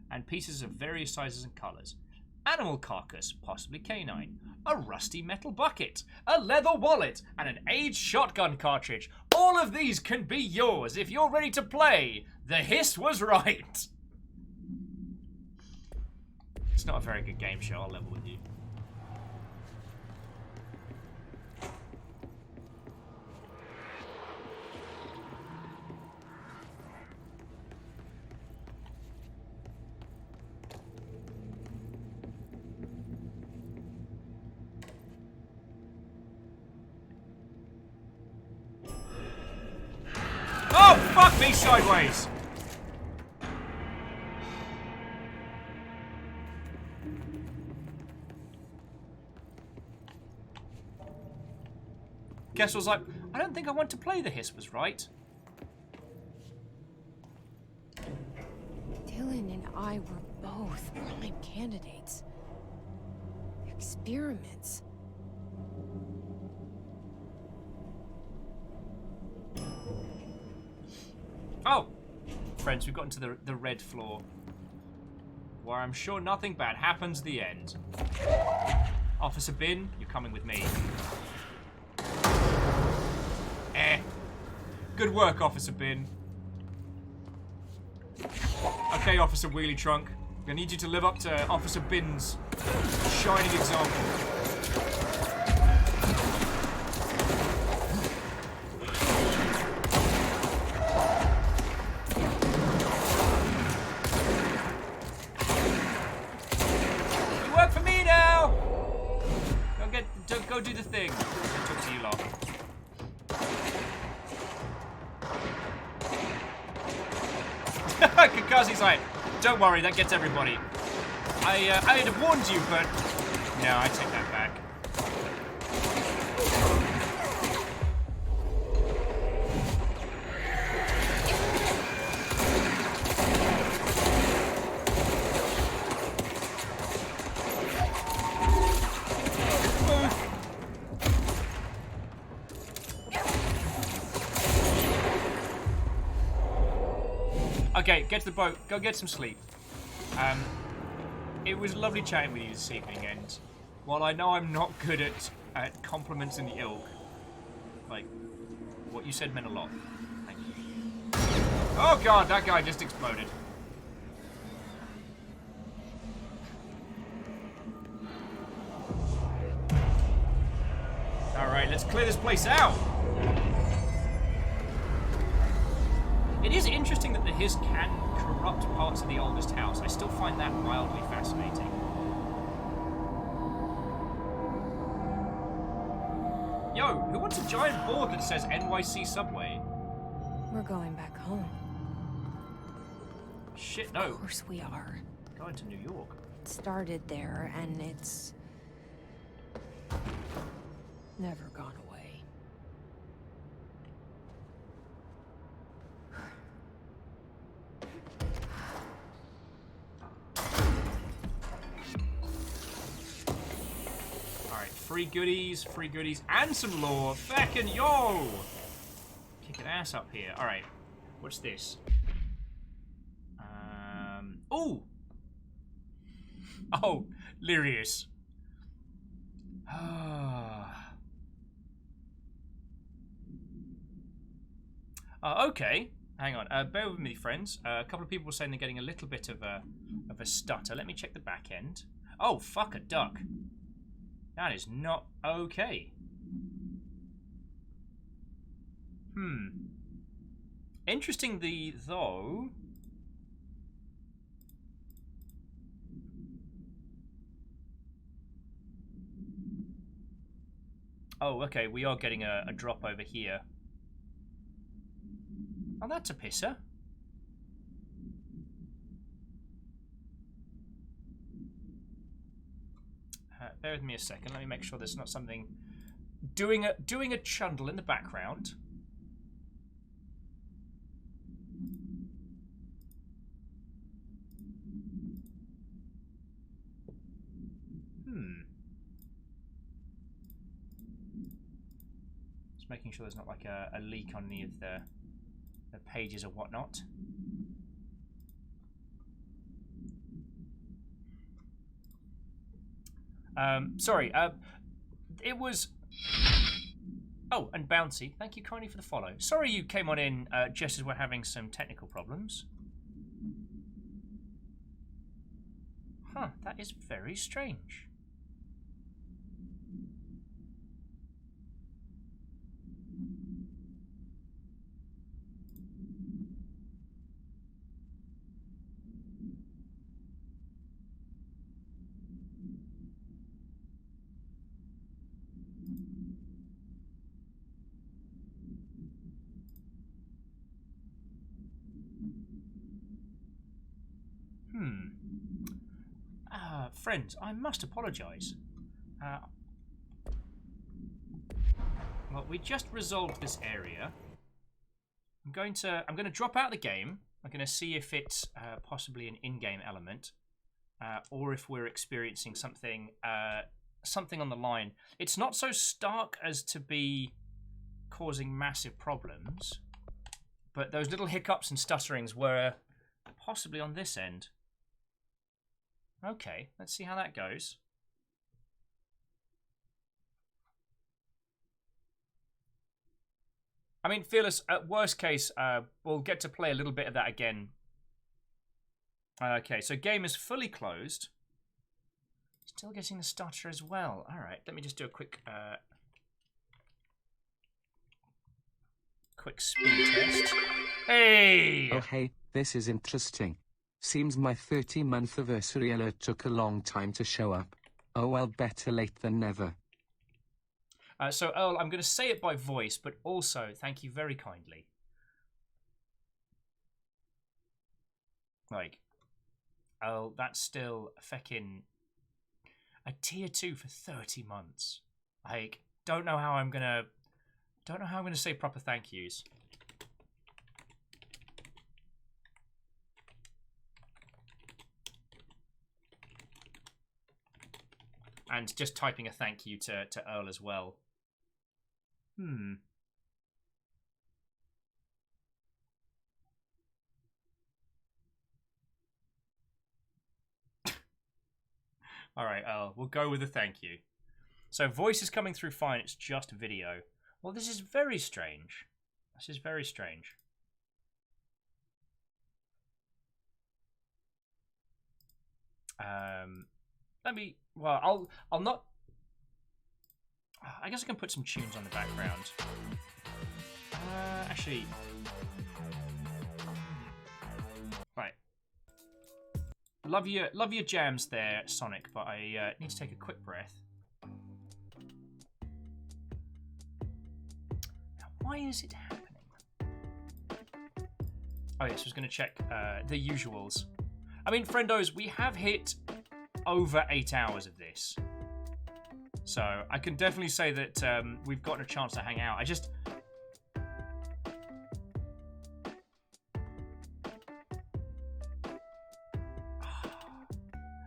and pieces of various sizes and colours. Animal carcass, possibly canine. A rusty metal bucket. A leather wallet. And an aged shotgun cartridge. All of these can be yours if you're ready to play. The Hiss was right. It's not a very good game show, I'll level with you. Oh, fuck me sideways! Guess was like, I don't think I want to play The Hiss was right. Dylan and I were both prime candidates. Experiments. Oh! Friends, we've gotten to the red floor. Where I'm sure nothing bad happens at the end. Officer Bin, you're coming with me. Good work, Officer Bin. Okay, Officer Wheelie Trunk. I need you to live up to Officer Bin's shining example. You work for me now! Go do the thing. I'll talk to you lot. Kakazi's like, don't worry, that gets everybody. I had warned you, but no, I take that back. Okay, get to the boat. Go get some sleep. It was lovely chatting with you this evening, and while I know I'm not good at compliments in the ilk, like, what you said meant a lot. Thank you. Oh god, that guy just exploded. Alright, let's clear this place out. It is interesting that the Hiss can corrupt parts of the oldest house. I still find that mildly fascinating. Yo, who wants a giant board that says NYC Subway? We're going back home. Shit, no. Of course we are. Going to New York. It started there, and it's never gone away. Free goodies, and some lore. Feckin' yo! Kicking ass up here. Alright. What's this? Ooh! Oh, Lyrius. Okay. Hang on. Bear with me, friends. A couple of people were saying they're getting a little bit of a stutter. Let me check the back end. Oh, fuck a duck. That is not okay. Interestingly, though... Oh, okay, we are getting a drop over here. Oh, that's a pisser. Bear with me a second. Let me make sure there's not something doing a chundle in the background. Just making sure there's not like a leak on any of the pages or whatnot. Sorry, it was... Oh, and Bouncy, thank you kindly for the follow. Sorry you came on in just as we're having some technical problems. Huh, that is very strange. Friends, I must apologise. Well, we just resolved this area. I'm going to drop out the game. I'm going to see if it's possibly an in-game element, or if we're experiencing something on the line. It's not so stark as to be causing massive problems, but those little hiccups and stutterings were possibly on this end. Okay, let's see how that goes. I mean, Fearless, at worst case, we'll get to play a little bit of that again. Okay, so game is fully closed. Still getting the stutter as well. All right, let me just do a quick speed test. Hey! Oh, hey, this is interesting. Seems my 30-month anniversary alert took a long time to show up. Oh well, better late than never. So, Earl, I'm going to say it by voice, but also thank you very kindly. Like, Earl, that's still feckin' a tier 2 for 30 months. Like, don't know how I'm gonna say proper thank yous. And just typing a thank you to Earl as well. All right, we'll go with a thank you. So voice is coming through fine. It's just video. Well, this is very strange. This is very strange. Let me. Well, I'll not. I guess I can put some tunes on the background. Actually. Right. Love your jams there, Sonic, but I need to take a quick breath. Now, why is it happening? Oh yes, I was going to check the usuals. I mean, friendos, we have hit over 8 hours of this. So I can definitely say that we've gotten a chance to hang out.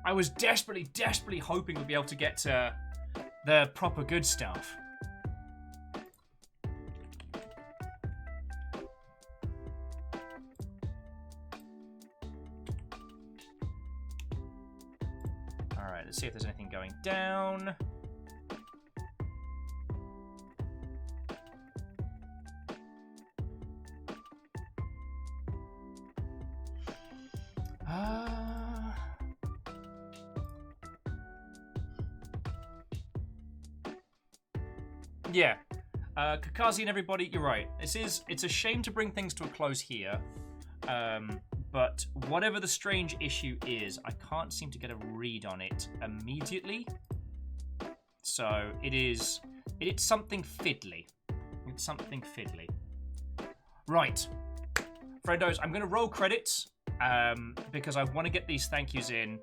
I was desperately hoping we'd be able to get to the proper good stuff. Alright, let's see if there's anything going down. Yeah, Kakazi and everybody, you're right. It's a shame to bring things to a close here, but whatever the strange issue is, I can't seem to get a read on it immediately. So it's something fiddly. It's something fiddly. Right, friendos, I'm gonna roll credits because I want to get these thank yous in.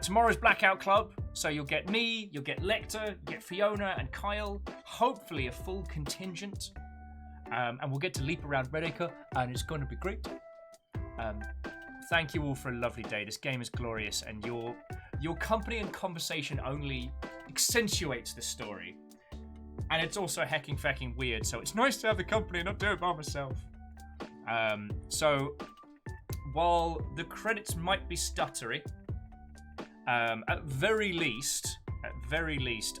Tomorrow's Blackout Club, so you'll get me, you'll get Lecter, you'll get Fiona and Kyle, hopefully a full contingent, and we'll get to leap around Red Acre, and it's going to be great. Thank you all for a lovely day. This game is glorious, and your company and conversation only accentuates the story. And it's also hecking fecking weird, so it's nice to have the company and not do it by myself. So, while the credits might be stuttery, at very least,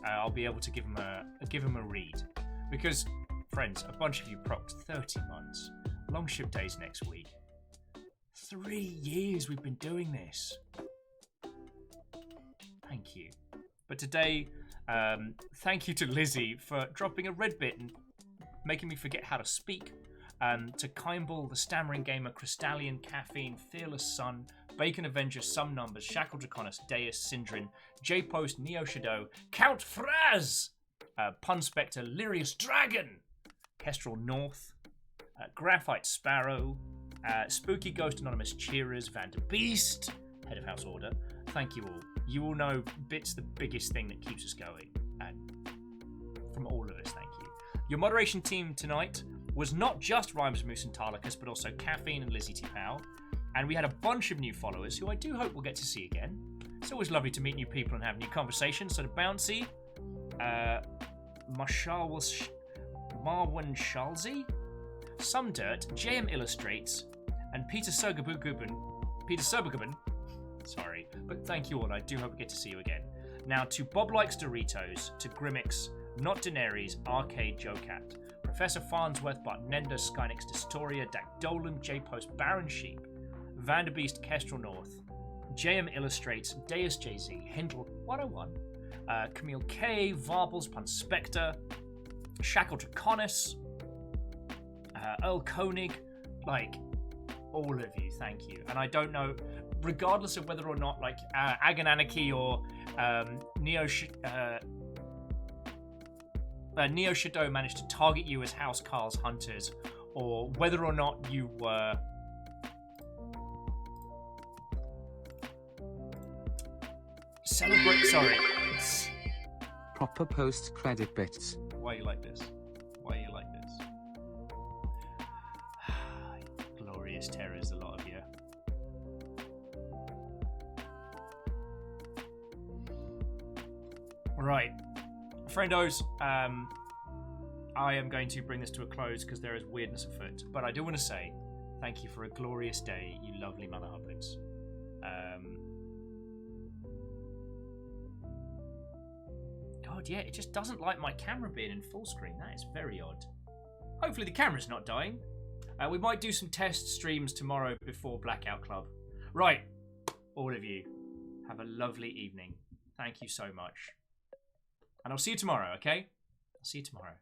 I'll be able to give him a read, because friends, a bunch of you propped 30 months, Longship Days next week. 3 years we've been doing this. Thank you. But today, thank you to Lizzie for dropping a red bit and making me forget how to speak. To Kimball, the Stammering Gamer, Crystallian, Caffeine, Fearless Sun, Bacon Avenger, Some Numbers, Shackle Draconis, Deus, Syndrin, J-Post, Neo Shadow, Count Fraz, Pun Spectre, Lyrius Dragon, Kestrel North, Graphite Sparrow, Spooky Ghost Anonymous, Cheerers, Vander Beast, Head of House Order. Thank you all. You all know Bit's the biggest thing that keeps us going. And from all of us, thank you. Your moderation team tonight was not just Rhymes, Moose and Tarlicus, but also Caffeine and Lizzie T. Powell. And we had a bunch of new followers who I do hope we'll get to see again. It's always lovely to meet new people and have new conversations. So to Bouncy, Marwan Shalzi, Some Dirt, JM Illustrates, and Peter Sergabuguben. Sorry, but thank you all. I do hope we get to see you again. Now to Bob Likes Doritos, to Grimmix, Not Daenerys, Arcade Jocat, Professor Farnsworth, Bartnenda, Skynix, Dystoria, Dak Dolan, J-Post, Baron Sheep, Vanderbeast, Kestrel North, JM Illustrates, Deus JZ, Hindle 101, Camille K, Varbles, Pun Spectre, Shackle Draconis, Earl Koenig, like, all of you, thank you. And I don't know, regardless of whether or not, like, Agonanarchy or Neo Shadow managed to target you as House Carl's hunters, or whether or not you were Proper post-credit bits. Why are you like this? Why are you like this? Glorious terrors, a lot of you. Right. Friendos, I am going to bring this to a close because there is weirdness afoot. But I do want to say thank you for a glorious day, you lovely mother hublins. God, yeah, it just doesn't like my camera being in full screen. That is very odd. Hopefully the camera's not dying. We might do some test streams tomorrow before Blackout Club. Right, all of you, have a lovely evening. Thank you so much. And I'll see you tomorrow, okay? I'll see you tomorrow.